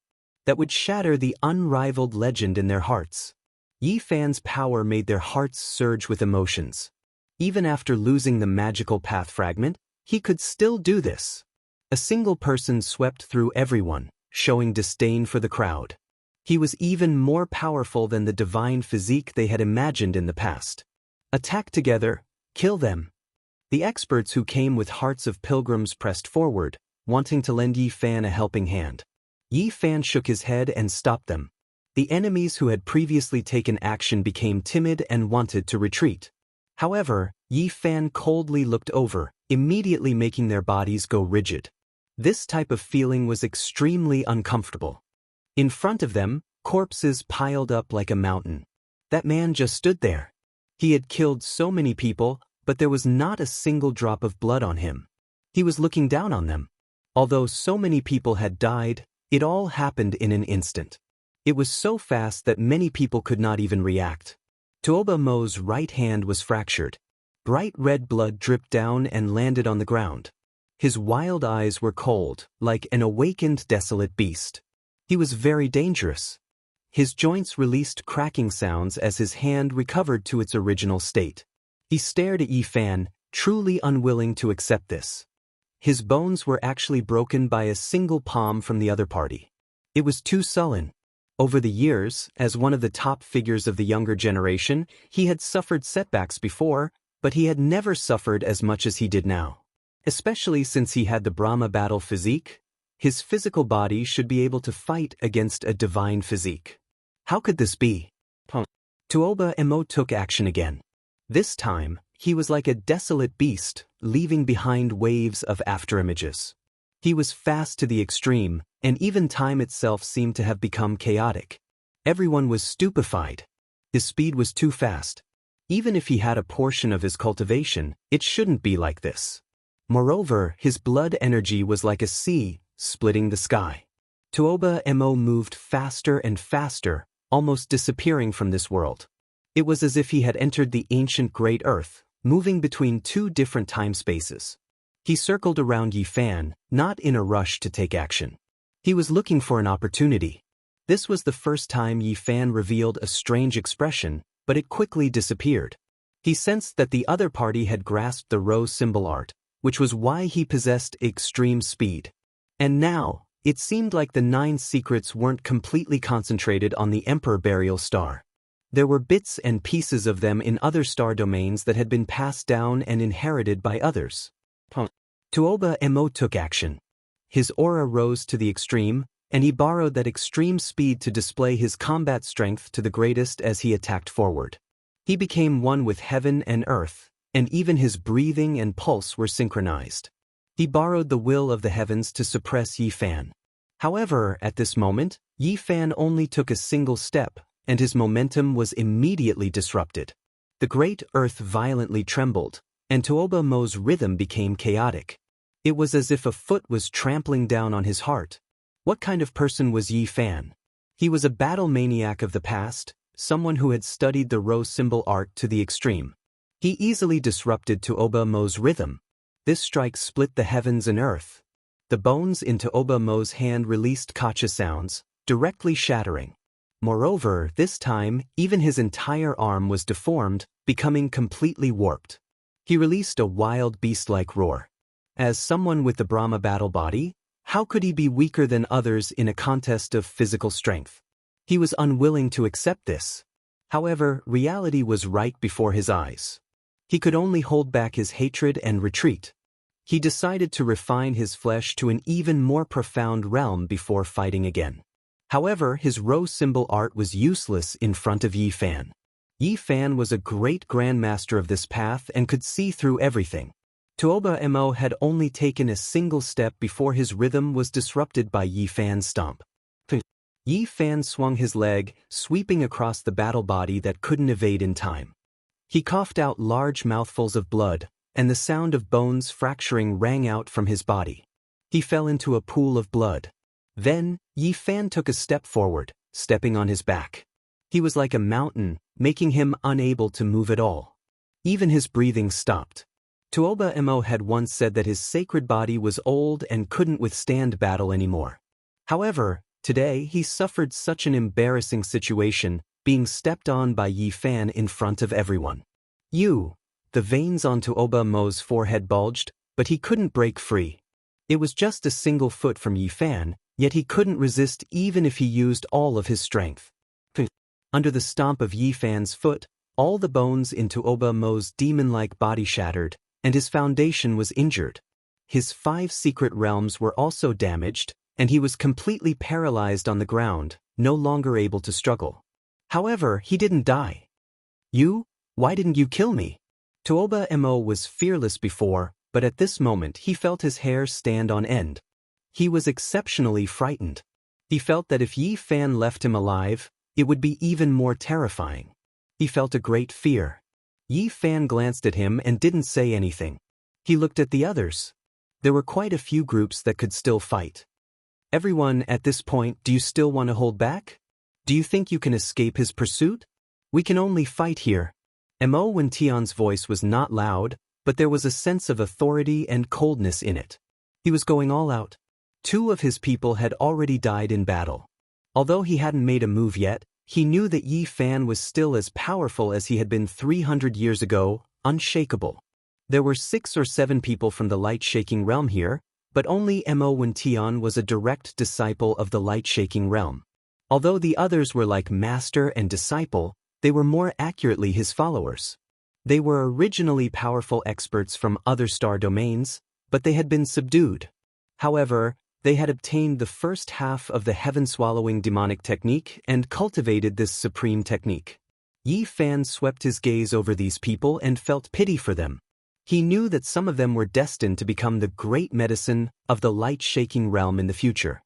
That would shatter the unrivaled legend in their hearts. Yi Fan's power made their hearts surge with emotions. Even after losing the magical path fragment, he could still do this. A single person swept through everyone, showing disdain for the crowd. He was even more powerful than the divine physique they had imagined in the past. Attack together, kill them. The experts who came with hearts of pilgrims pressed forward, wanting to lend Yi Fan a helping hand. Yi Fan shook his head and stopped them. The enemies who had previously taken action became timid and wanted to retreat. However, Yi Fan coldly looked over, immediately making their bodies go rigid. This type of feeling was extremely uncomfortable. In front of them, corpses piled up like a mountain. That man just stood there. He had killed so many people, but there was not a single drop of blood on him. He was looking down on them. Although so many people had died, it all happened in an instant. It was so fast that many people could not even react. Tuoba Mo's right hand was fractured. Bright red blood dripped down and landed on the ground. His wild eyes were cold, like an awakened desolate beast. He was very dangerous. His joints released cracking sounds as his hand recovered to its original state. He stared at Yi Fan, truly unwilling to accept this. His bones were actually broken by a single palm from the other party. It was too sullen. Over the years, as one of the top figures of the younger generation, he had suffered setbacks before, but he had never suffered as much as he did now. Especially since he had the Brahma battle physique, his physical body should be able to fight against a divine physique. How could this be? Tuoba Mo took action again. This time, he was like a desolate beast, leaving behind waves of afterimages. He was fast to the extreme, and even time itself seemed to have become chaotic. Everyone was stupefied. His speed was too fast. Even if he had a portion of his cultivation, it shouldn't be like this. Moreover, his blood energy was like a sea, splitting the sky. Tuoba Mo moved faster and faster, almost disappearing from this world. It was as if he had entered the ancient Great Earth, moving between two different time spaces. He circled around Yi Fan, not in a rush to take action. He was looking for an opportunity. This was the first time Yi Fan revealed a strange expression, but it quickly disappeared. He sensed that the other party had grasped the rose symbol art, which was why he possessed extreme speed. And now, it seemed like the 9 secrets weren't completely concentrated on the Emperor Burial Star. There were bits and pieces of them in other star domains that had been passed down and inherited by others. Tuoba Mo took action. His aura rose to the extreme, and he borrowed that extreme speed to display his combat strength to the greatest as he attacked forward. He became one with heaven and earth, and even his breathing and pulse were synchronized. He borrowed the will of the heavens to suppress Yi Fan. However, at this moment, Yi Fan only took a single step, and his momentum was immediately disrupted. The great earth violently trembled, and Tuoba Mo's rhythm became chaotic. It was as if a foot was trampling down on his heart. What kind of person was Yi Fan? He was a battle maniac of the past, someone who had studied the rose symbol art to the extreme. He easily disrupted Tuoba Mo's rhythm. This strike split the heavens and earth. The bones in Tuoba Mo's hand released kacha sounds, directly shattering. Moreover, this time, even his entire arm was deformed, becoming completely warped. He released a wild beast-like roar. As someone with the Brahma battle body, how could he be weaker than others in a contest of physical strength? He was unwilling to accept this. However, reality was right before his eyes. He could only hold back his hatred and retreat. He decided to refine his flesh to an even more profound realm before fighting again. However, his rose symbol art was useless in front of Yi Fan. Yi Fan was a great grandmaster of this path and could see through everything. Tuoba Mo had only taken a single step before his rhythm was disrupted by Yi Fan's stomp. Yi Fan swung his leg, sweeping across the battle body that couldn't evade in time. He coughed out large mouthfuls of blood, and the sound of bones fracturing rang out from his body. He fell into a pool of blood. Then, Yi Fan took a step forward, stepping on his back. He was like a mountain, making him unable to move at all. Even his breathing stopped. Tuoba Mo had once said that his sacred body was old and couldn't withstand battle anymore. However, today he suffered such an embarrassing situation, being stepped on by Yi Fan in front of everyone. The veins on Tuoba Mo's forehead bulged, but he couldn't break free. It was just a single foot from Yi Fan, yet he couldn't resist even if he used all of his strength. Under the stomp of Yi Fan's foot, all the bones in Tuoba Mo's demon-like body shattered, and his foundation was injured. His 5 secret realms were also damaged, and he was completely paralyzed on the ground, no longer able to struggle. However, he didn't die. Why didn't you kill me? Tuoba Mo was fearless before, but at this moment he felt his hair stand on end. He was exceptionally frightened. He felt that if Yi Fan left him alive, it would be even more terrifying. He felt a great fear. Yi Fan glanced at him and didn't say anything. He looked at the others. There were quite a few groups that could still fight. Everyone, at this point, do you still want to hold back? Do you think you can escape his pursuit? We can only fight here. Mo Wentian's voice was not loud, but there was a sense of authority and coldness in it. He was going all out. 2 of his people had already died in battle. Although he hadn't made a move yet, he knew that Yi Fan was still as powerful as he had been 300 years ago, unshakable. There were 6 or 7 people from the light-shaking realm here, but only Mo Wentian was a direct disciple of the light-shaking realm. Although the others were like master and disciple, they were more accurately his followers. They were originally powerful experts from other star domains, but they had been subdued. However, they had obtained the first half of the heaven-swallowing demonic technique and cultivated this supreme technique. Yi Fan swept his gaze over these people and felt pity for them. He knew that some of them were destined to become the great medicine of the light-shaking realm in the future.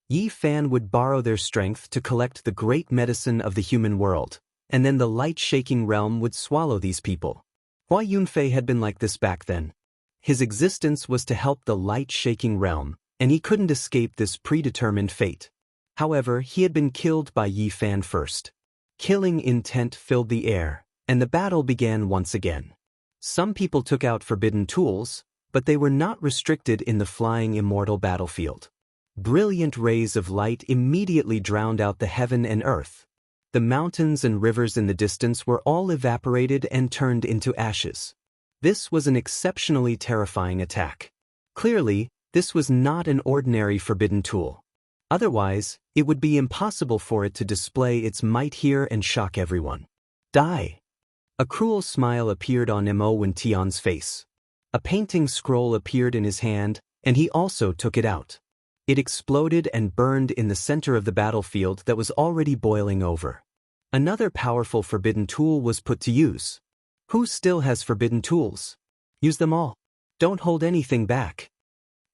Yi Fan would borrow their strength to collect the great medicine of the human world, and then the light-shaking realm would swallow these people. Hua Yunfei had been like this back then. His existence was to help the light-shaking realm, and he couldn't escape this predetermined fate. However, he had been killed by Yi Fan first. Killing intent filled the air, and the battle began once again. Some people took out forbidden tools, but they were not restricted in the flying immortal battlefield. Brilliant rays of light immediately drowned out the heaven and earth. The mountains and rivers in the distance were all evaporated and turned into ashes. This was an exceptionally terrifying attack. Clearly, this was not an ordinary forbidden tool. Otherwise, it would be impossible for it to display its might here and shock everyone. Die! A cruel smile appeared on Wuxia's face. A painting scroll appeared in his hand, and he also took it out. It exploded and burned in the center of the battlefield that was already boiling over. Another powerful forbidden tool was put to use. Who still has forbidden tools? Use them all. Don't hold anything back.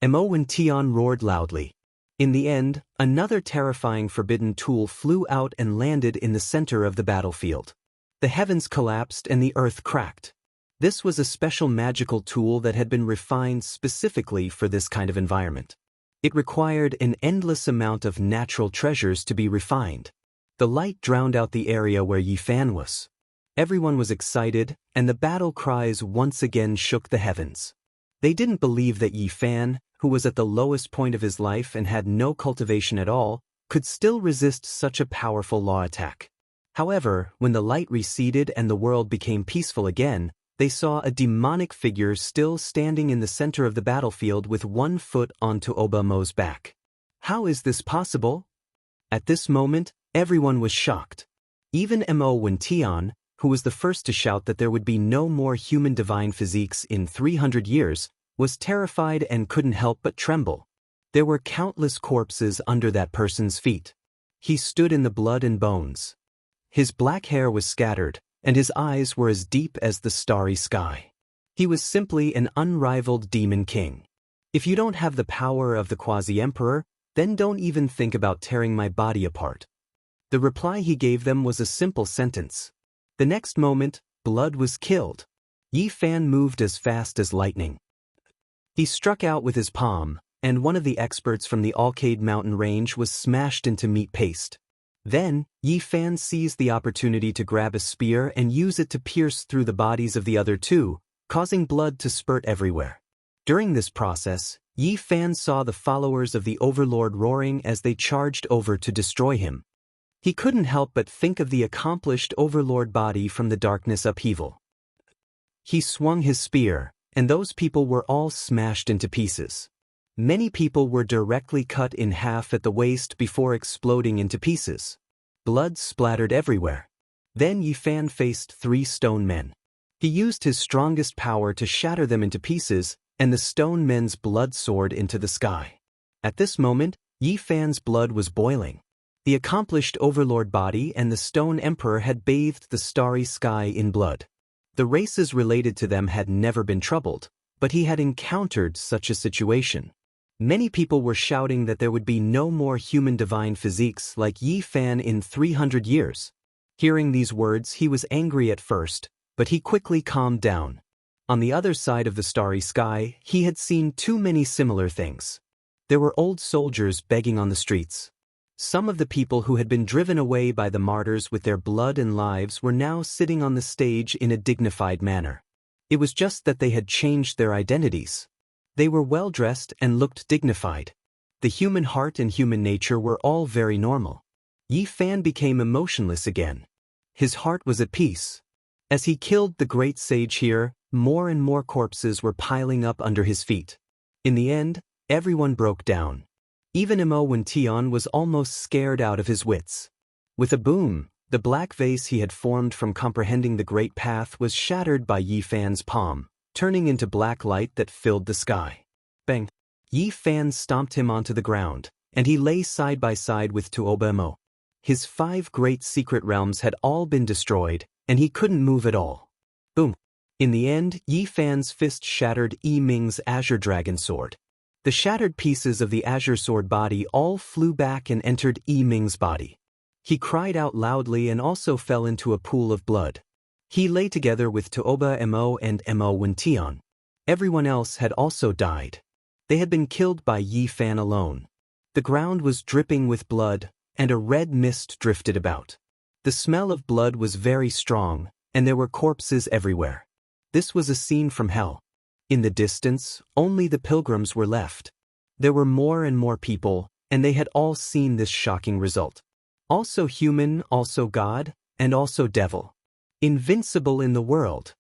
Wuxia roared loudly. In the end, another terrifying forbidden tool flew out and landed in the center of the battlefield. The heavens collapsed and the earth cracked. This was a special magical tool that had been refined specifically for this kind of environment. It required an endless amount of natural treasures to be refined. The light drowned out the area where Yi Fan was. Everyone was excited, and the battle cries once again shook the heavens. They didn't believe that Yi Fan, who was at the lowest point of his life and had no cultivation at all, could still resist such a powerful law attack. However, when the light receded and the world became peaceful again, they saw a demonic figure still standing in the center of the battlefield with one foot onto Obamo's back. How is this possible? At this moment, everyone was shocked. Even Wuxia, who was the first to shout that there would be no more human divine physiques in 300 years, was terrified and couldn't help but tremble. There were countless corpses under that person's feet. He stood in the blood and bones. His black hair was scattered, and his eyes were as deep as the starry sky. He was simply an unrivaled demon king. If you don't have the power of the quasi-emperor, then don't even think about tearing my body apart. The reply he gave them was a simple sentence. The next moment, Blood was killed. Yi Fan moved as fast as lightning. He struck out with his palm, and one of the experts from the Alcade mountain range was smashed into meat paste. Then, Yi Fan seized the opportunity to grab a spear and use it to pierce through the bodies of the other two, causing blood to spurt everywhere. During this process, Yi Fan saw the followers of the Overlord roaring as they charged over to destroy him. He couldn't help but think of the accomplished Overlord body from the darkness upheaval. He swung his spear, and those people were all smashed into pieces. Many people were directly cut in half at the waist before exploding into pieces. Blood splattered everywhere. Then Yi Fan faced 3 stone men. He used his strongest power to shatter them into pieces, and the stone men's blood soared into the sky. At this moment, Yi Fan's blood was boiling. The accomplished Overlord body and the Stone Emperor had bathed the starry sky in blood. The races related to them had never been troubled, but he had encountered such a situation. Many people were shouting that there would be no more human divine physiques like Yi Fan in 300 years. Hearing these words, he was angry at first, but he quickly calmed down. On the other side of the starry sky, he had seen too many similar things. There were old soldiers begging on the streets. Some of the people who had been driven away by the martyrs with their blood and lives were now sitting on the stage in a dignified manner. It was just that they had changed their identities. They were well-dressed and looked dignified. The human heart and human nature were all very normal. Yi Fan became emotionless again. His heart was at peace. As he killed the great sage here, more and more corpses were piling up under his feet. In the end, everyone broke down. Even Wuxia was almost scared out of his wits. With a boom, the black vase he had formed from comprehending the great path was shattered by Yi Fan's palm, turning into black light that filled the sky. Bang! Yi Fan stomped him onto the ground, and he lay side by side with Tuoba. His 5 great secret realms had all been destroyed, and he couldn't move at all. Boom! In the end, Yi Fan's fist shattered Yi Ming's Azure Dragon Sword. The shattered pieces of the Azure Sword body all flew back and entered Yi Ming's body. He cried out loudly and also fell into a pool of blood. He lay together with Tuoba Mo and Wuxia. Everyone else had also died. They had been killed by Yi Fan alone. The ground was dripping with blood, and a red mist drifted about. The smell of blood was very strong, and there were corpses everywhere. This was a scene from hell. In the distance, only the pilgrims were left. There were more and more people, and they had all seen this shocking result. Also human, also God, and also devil. Invincible in the world.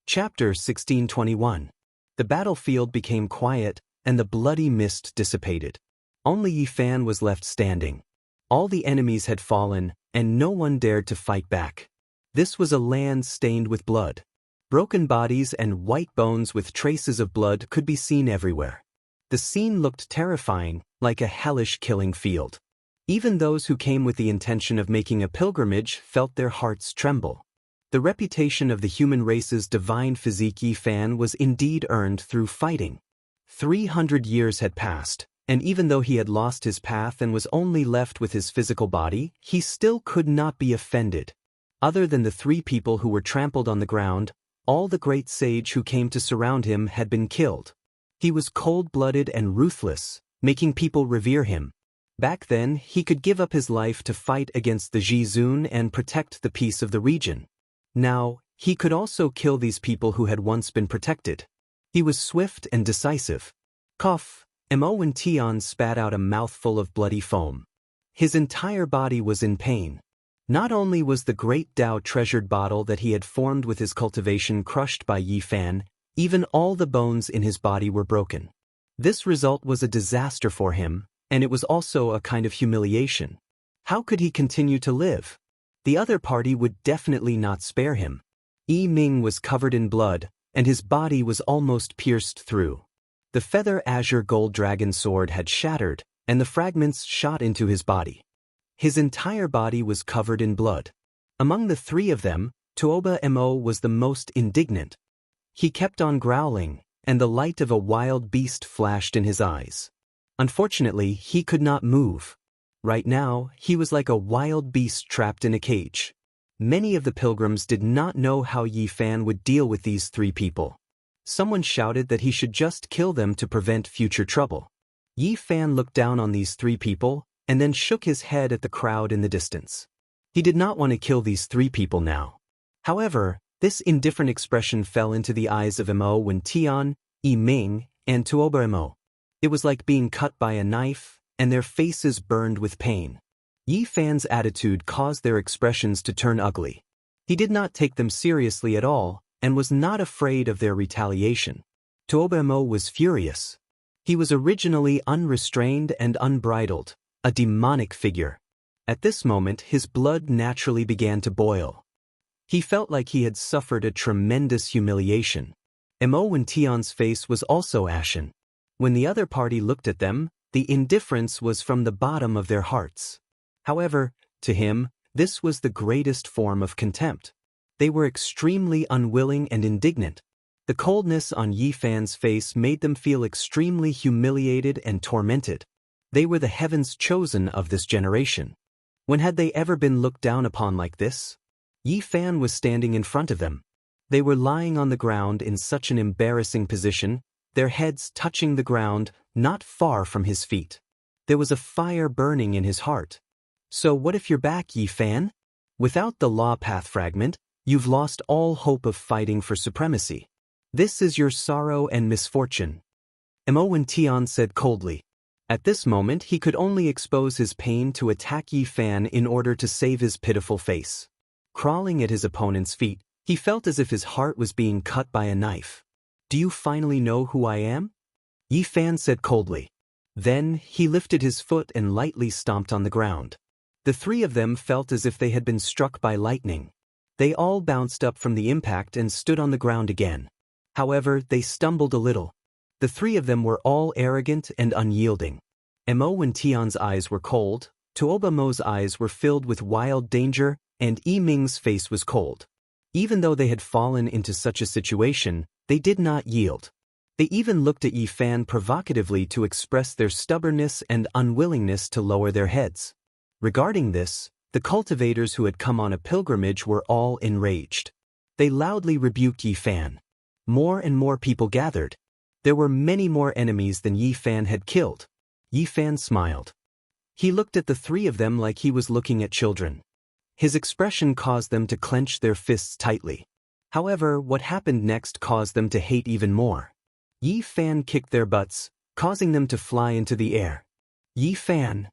Chapter 1621. The battlefield became quiet, and the bloody mist dissipated. Only Yi Fan was left standing. All the enemies had fallen, and no one dared to fight back. This was a land stained with blood. Broken bodies and white bones with traces of blood could be seen everywhere. The scene looked terrifying, like a hellish killing field. Even those who came with the intention of making a pilgrimage felt their hearts tremble. The reputation of the human race's divine physique Yi Fan was indeed earned through fighting. 300 years had passed, and even though he had lost his path and was only left with his physical body, he still could not be offended. Other than the 3 people who were trampled on the ground, all the great sage who came to surround him had been killed. He was cold-blooded and ruthless, making people revere him. Back then, he could give up his life to fight against the Zhizun and protect the peace of the region. Now, he could also kill these people who had once been protected. He was swift and decisive. Cough, Mo Tian spat out a mouthful of bloody foam. His entire body was in pain. Not only was the great Tao treasured bottle that he had formed with his cultivation crushed by Yi Fan, even all the bones in his body were broken. This result was a disaster for him, and it was also a kind of humiliation. How could he continue to live? The other party would definitely not spare him. Yi Ming was covered in blood, and his body was almost pierced through. The feather azure gold dragon sword had shattered, and the fragments shot into his body. His entire body was covered in blood. Among the 3 of them, Tuoba Mo was the most indignant. He kept on growling, and the light of a wild beast flashed in his eyes. Unfortunately, he could not move. Right now, he was like a wild beast trapped in a cage. Many of the pilgrims did not know how Yi Fan would deal with these 3 people. Someone shouted that he should just kill them to prevent future trouble. Yi Fan looked down on these 3 people, and then shook his head at the crowd in the distance. He did not want to kill these 3 people now. However, this indifferent expression fell into the eyes of Mo Tian, Yi Ming, and Tuoba Mo. It was like being cut by a knife, and their faces burned with pain. Yi Fan's attitude caused their expressions to turn ugly. He did not take them seriously at all, and was not afraid of their retaliation. Tuoba Mo was furious. He was originally unrestrained and unbridled, a demonic figure. At this moment his blood naturally began to boil. He felt like he had suffered a tremendous humiliation. Mo Tian's face was also ashen. When the other party looked at them, the indifference was from the bottom of their hearts. However, to him, this was the greatest form of contempt. They were extremely unwilling and indignant. The coldness on Yi Fan's face made them feel extremely humiliated and tormented. They were the heavens chosen of this generation. When had they ever been looked down upon like this? Yi Fan was standing in front of them. They were lying on the ground in such an embarrassing position, their heads touching the ground, not far from his feet. There was a fire burning in his heart. So what if you're back, Yi Fan? Without the law path fragment, you've lost all hope of fighting for supremacy. This is your sorrow and misfortune. Mo Tian said coldly. At this moment he could only expose his pain to attack Yi Fan in order to save his pitiful face. Crawling at his opponent's feet, he felt as if his heart was being cut by a knife. Do you finally know who I am? Yi Fan said coldly. Then he lifted his foot and lightly stomped on the ground. The 3 of them felt as if they had been struck by lightning. They all bounced up from the impact and stood on the ground again. However, they stumbled a little. The 3 of them were all arrogant and unyielding. Mo Tian's eyes were cold, Tuoba Mo's eyes were filled with wild danger, and Yi Ming's face was cold. Even though they had fallen into such a situation, they did not yield. They even looked at Yi Fan provocatively to express their stubbornness and unwillingness to lower their heads. Regarding this, the cultivators who had come on a pilgrimage were all enraged. They loudly rebuked Yi Fan. More and more people gathered. There were many more enemies than Yi Fan had killed. Yi Fan smiled. He looked at the 3 of them like he was looking at children. His expression caused them to clench their fists tightly. However, what happened next caused them to hate even more. Yi Fan kicked their butts, causing them to fly into the air. Yi Fan.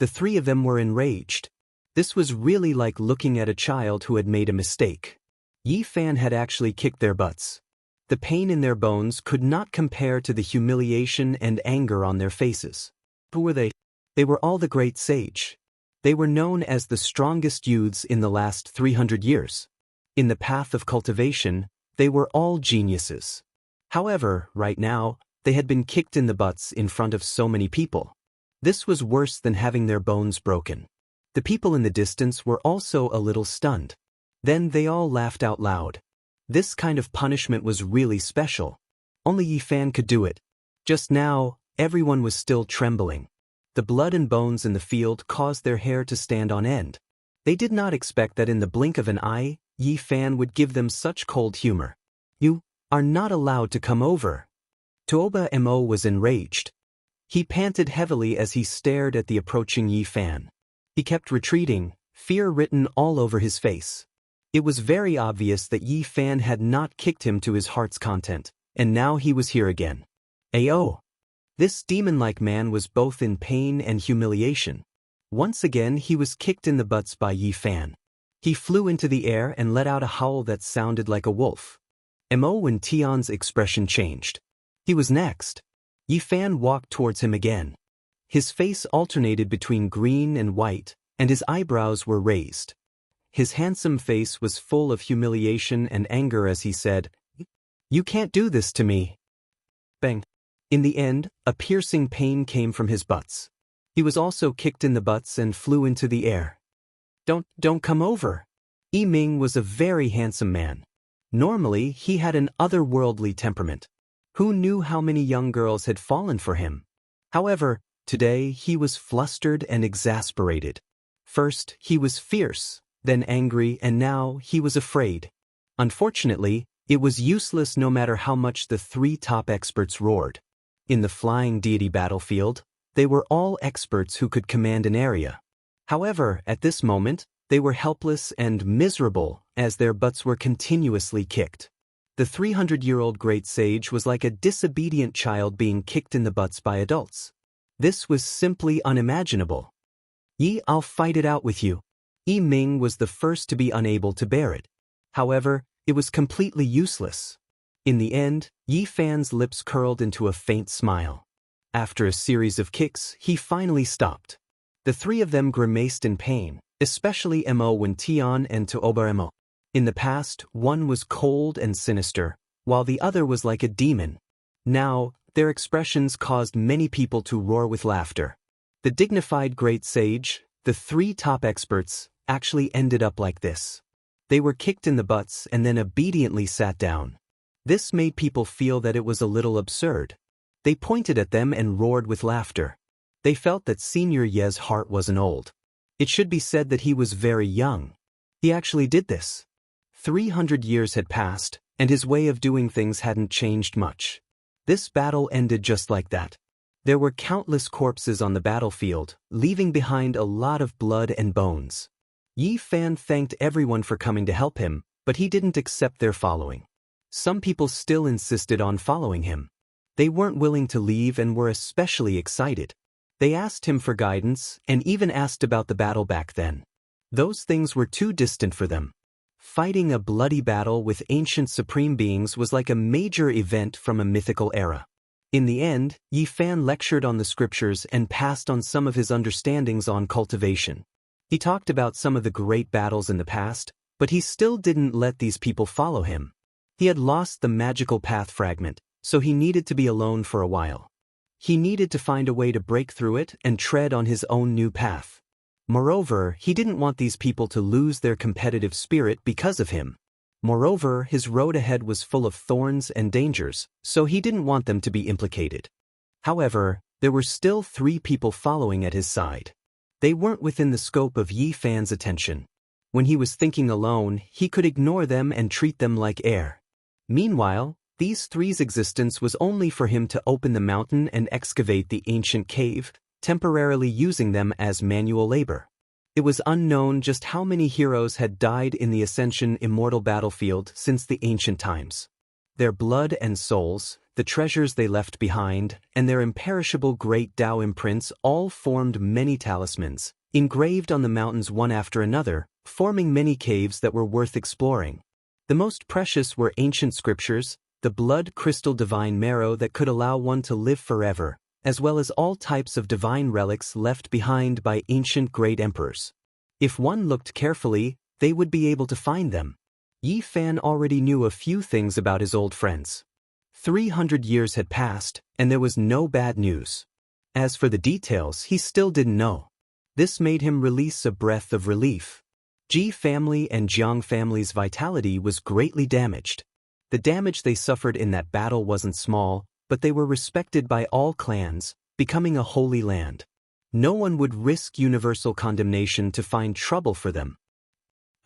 The 3 of them were enraged. This was really like looking at a child who had made a mistake. Yi Fan had actually kicked their butts. The pain in their bones could not compare to the humiliation and anger on their faces. Who were they? They were all the great sage. They were known as the strongest youths in the last 300 years. In the path of cultivation, they were all geniuses. However, right now, they had been kicked in the butts in front of so many people. This was worse than having their bones broken. The people in the distance were also a little stunned. Then they all laughed out loud. This kind of punishment was really special. Only Yi Fan could do it. Just now, everyone was still trembling. The blood and bones in the field caused their hair to stand on end. They did not expect that in the blink of an eye, Yi Fan would give them such cold humor. "You are not allowed to come over." Tuoba Mo was enraged. He panted heavily as he stared at the approaching Yi Fan. He kept retreating, fear written all over his face. It was very obvious that Yi Fan had not kicked him to his heart's content, and now he was here again. Ayo! This demon-like man was both in pain and humiliation. Once again he was kicked in the butts by Yi Fan. He flew into the air and let out a howl that sounded like a wolf. Mo Wen Tian's expression changed. He was next. Yi Fan walked towards him again. His face alternated between green and white, and his eyebrows were raised. His handsome face was full of humiliation and anger as he said, "You can't do this to me." Bang. In the end, a piercing pain came from his butts. He was also kicked in the butts and flew into the air. Don't come over." Yi Ming was a very handsome man. Normally, he had an otherworldly temperament. Who knew how many young girls had fallen for him? However, today he was flustered and exasperated. First, he was fierce, then angry, and now he was afraid. Unfortunately, it was useless no matter how much the three top experts roared. In the flying deity battlefield, they were all experts who could command an area. However, at this moment, they were helpless and miserable as their butts were continuously kicked. The 300-year-old great sage was like a disobedient child being kicked in the butts by adults. This was simply unimaginable. "I'll fight it out with you." Yi Ming was the first to be unable to bear it. However, it was completely useless. In the end, Yi Fan's lips curled into a faint smile. After a series of kicks, he finally stopped. The three of them grimaced in pain, especially Mo Wen Tian and Tuoba Mo. In the past, one was cold and sinister, while the other was like a demon. Now, their expressions caused many people to roar with laughter. The dignified great sage, the three top experts, actually ended up like this. They were kicked in the butts and then obediently sat down. This made people feel that it was a little absurd. They pointed at them and roared with laughter. They felt that Senior Ye's heart wasn't old. It should be said that he was very young. He actually did this. 300 years had passed, and his way of doing things hadn't changed much. This battle ended just like that. There were countless corpses on the battlefield, leaving behind a lot of blood and bones. Yi Fan thanked everyone for coming to help him, but he didn't accept their following. Some people still insisted on following him. They weren't willing to leave and were especially excited. They asked him for guidance and even asked about the battle back then. Those things were too distant for them. Fighting a bloody battle with ancient supreme beings was like a major event from a mythical era. In the end, Yi Fan lectured on the scriptures and passed on some of his understandings on cultivation. He talked about some of the great battles in the past, but he still didn't let these people follow him. He had lost the magical path fragment, so he needed to be alone for a while. He needed to find a way to break through it and tread on his own new path. Moreover, he didn't want these people to lose their competitive spirit because of him. Moreover, his road ahead was full of thorns and dangers, so he didn't want them to be implicated. However, there were still 3 people following at his side. They weren't within the scope of Yi Fan's attention. When he was thinking alone, he could ignore them and treat them like air. Meanwhile, these 3's existence was only for him to open the mountain and excavate the ancient cave, temporarily using them as manual labor. It was unknown just how many heroes had died in the Ascension Immortal battlefield since the ancient times. Their blood and souls, the treasures they left behind, and their imperishable great Tao imprints all formed many talismans, engraved on the mountains one after another, forming many caves that were worth exploring. The most precious were ancient scriptures, the blood crystal divine marrow that could allow one to live forever, as well as all types of divine relics left behind by ancient great emperors. If one looked carefully, they would be able to find them. Yi Fan already knew a few things about his old friends. 300 years had passed, and there was no bad news. As for the details, he still didn't know. This made him release a breath of relief. Ji family and Jiang family's vitality was greatly damaged. The damage they suffered in that battle wasn't small, but they were respected by all clans, becoming a holy land. No one would risk universal condemnation to find trouble for them.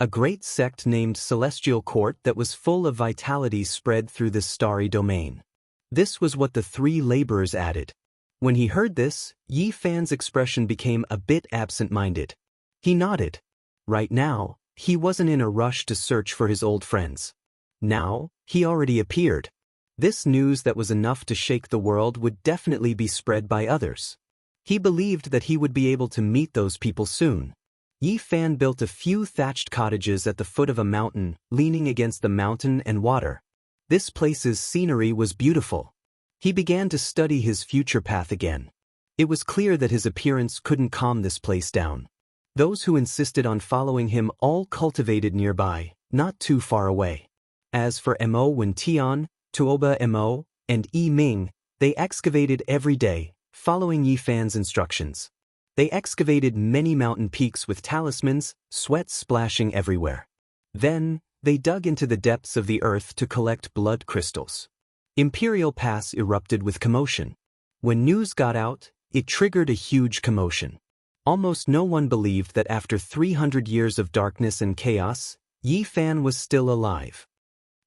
A great sect named Celestial Court that was full of vitality spread through this starry domain. This was what the three laborers added. When he heard this, Yi Fan's expression became a bit absent-minded. He nodded. Right now, he wasn't in a rush to search for his old friends. Now, he already appeared. This news that was enough to shake the world would definitely be spread by others. He believed that he would be able to meet those people soon. Yi Fan built a few thatched cottages at the foot of a mountain, leaning against the mountain and water. This place's scenery was beautiful. He began to study his future path again. It was clear that his appearance couldn't calm this place down. Those who insisted on following him all cultivated nearby, not too far away. As for Mo Wentian, Tuoba Mo, and Yi Ming, they excavated every day, following Yi Fan's instructions. They excavated many mountain peaks with talismans, sweat splashing everywhere. Then, they dug into the depths of the earth to collect blood crystals. Imperial Pass erupted with commotion. When news got out, it triggered a huge commotion. Almost no one believed that after 300 years of darkness and chaos, Yi Fan was still alive.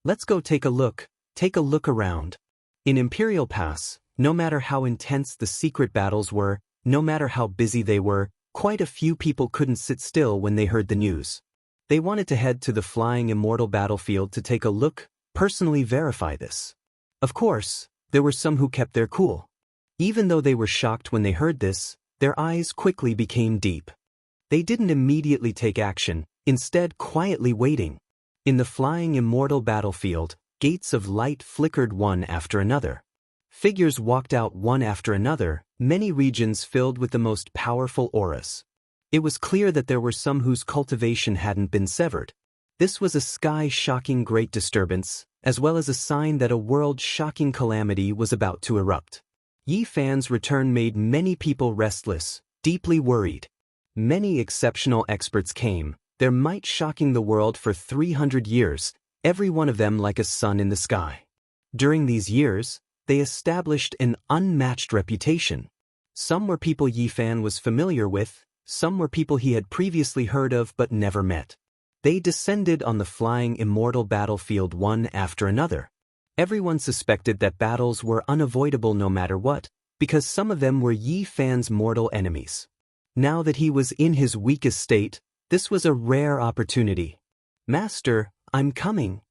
Let's go take a look around. In Imperial Pass, no matter how intense the secret battles were, no matter how busy they were, quite a few people couldn't sit still when they heard the news. They wanted to head to the flying Immortal battlefield to take a look, personally verify this. Of course, there were some who kept their cool. Even though they were shocked when they heard this, their eyes quickly became deep. They didn't immediately take action, instead quietly waiting. In the flying Immortal battlefield, gates of light flickered one after another. Figures walked out one after another, many regions filled with the most powerful auras. It was clear that there were some whose cultivation hadn't been severed. This was a sky-shocking great disturbance, as well as a sign that a world-shocking calamity was about to erupt. Yi Fan's return made many people restless, deeply worried. Many exceptional experts came, their might shocking the world for 300 years, every one of them like a sun in the sky. During these years, they established an unmatched reputation. Some were people Yi Fan was familiar with, some were people he had previously heard of but never met. They descended on the flying Immortal battlefield one after another. Everyone suspected that battles were unavoidable no matter what, because some of them were Yi Fan's mortal enemies. Now that he was in his weakest state, this was a rare opportunity. "Master, I'm coming."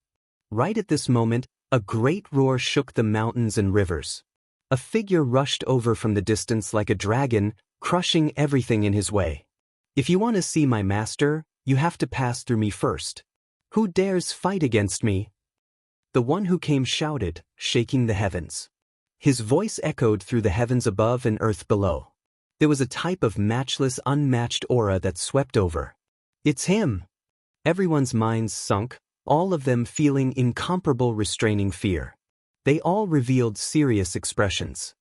Right at this moment, a great roar shook the mountains and rivers. A figure rushed over from the distance like a dragon, crushing everything in his way. "If you want to see my master, you have to pass through me first. Who dares fight against me?" The one who came shouted, shaking the heavens. His voice echoed through the heavens above and earth below. There was a type of matchless, unmatched aura that swept over. "It's him!" Everyone's minds sunk, all of them feeling incomparable restraining fear. They all revealed serious expressions.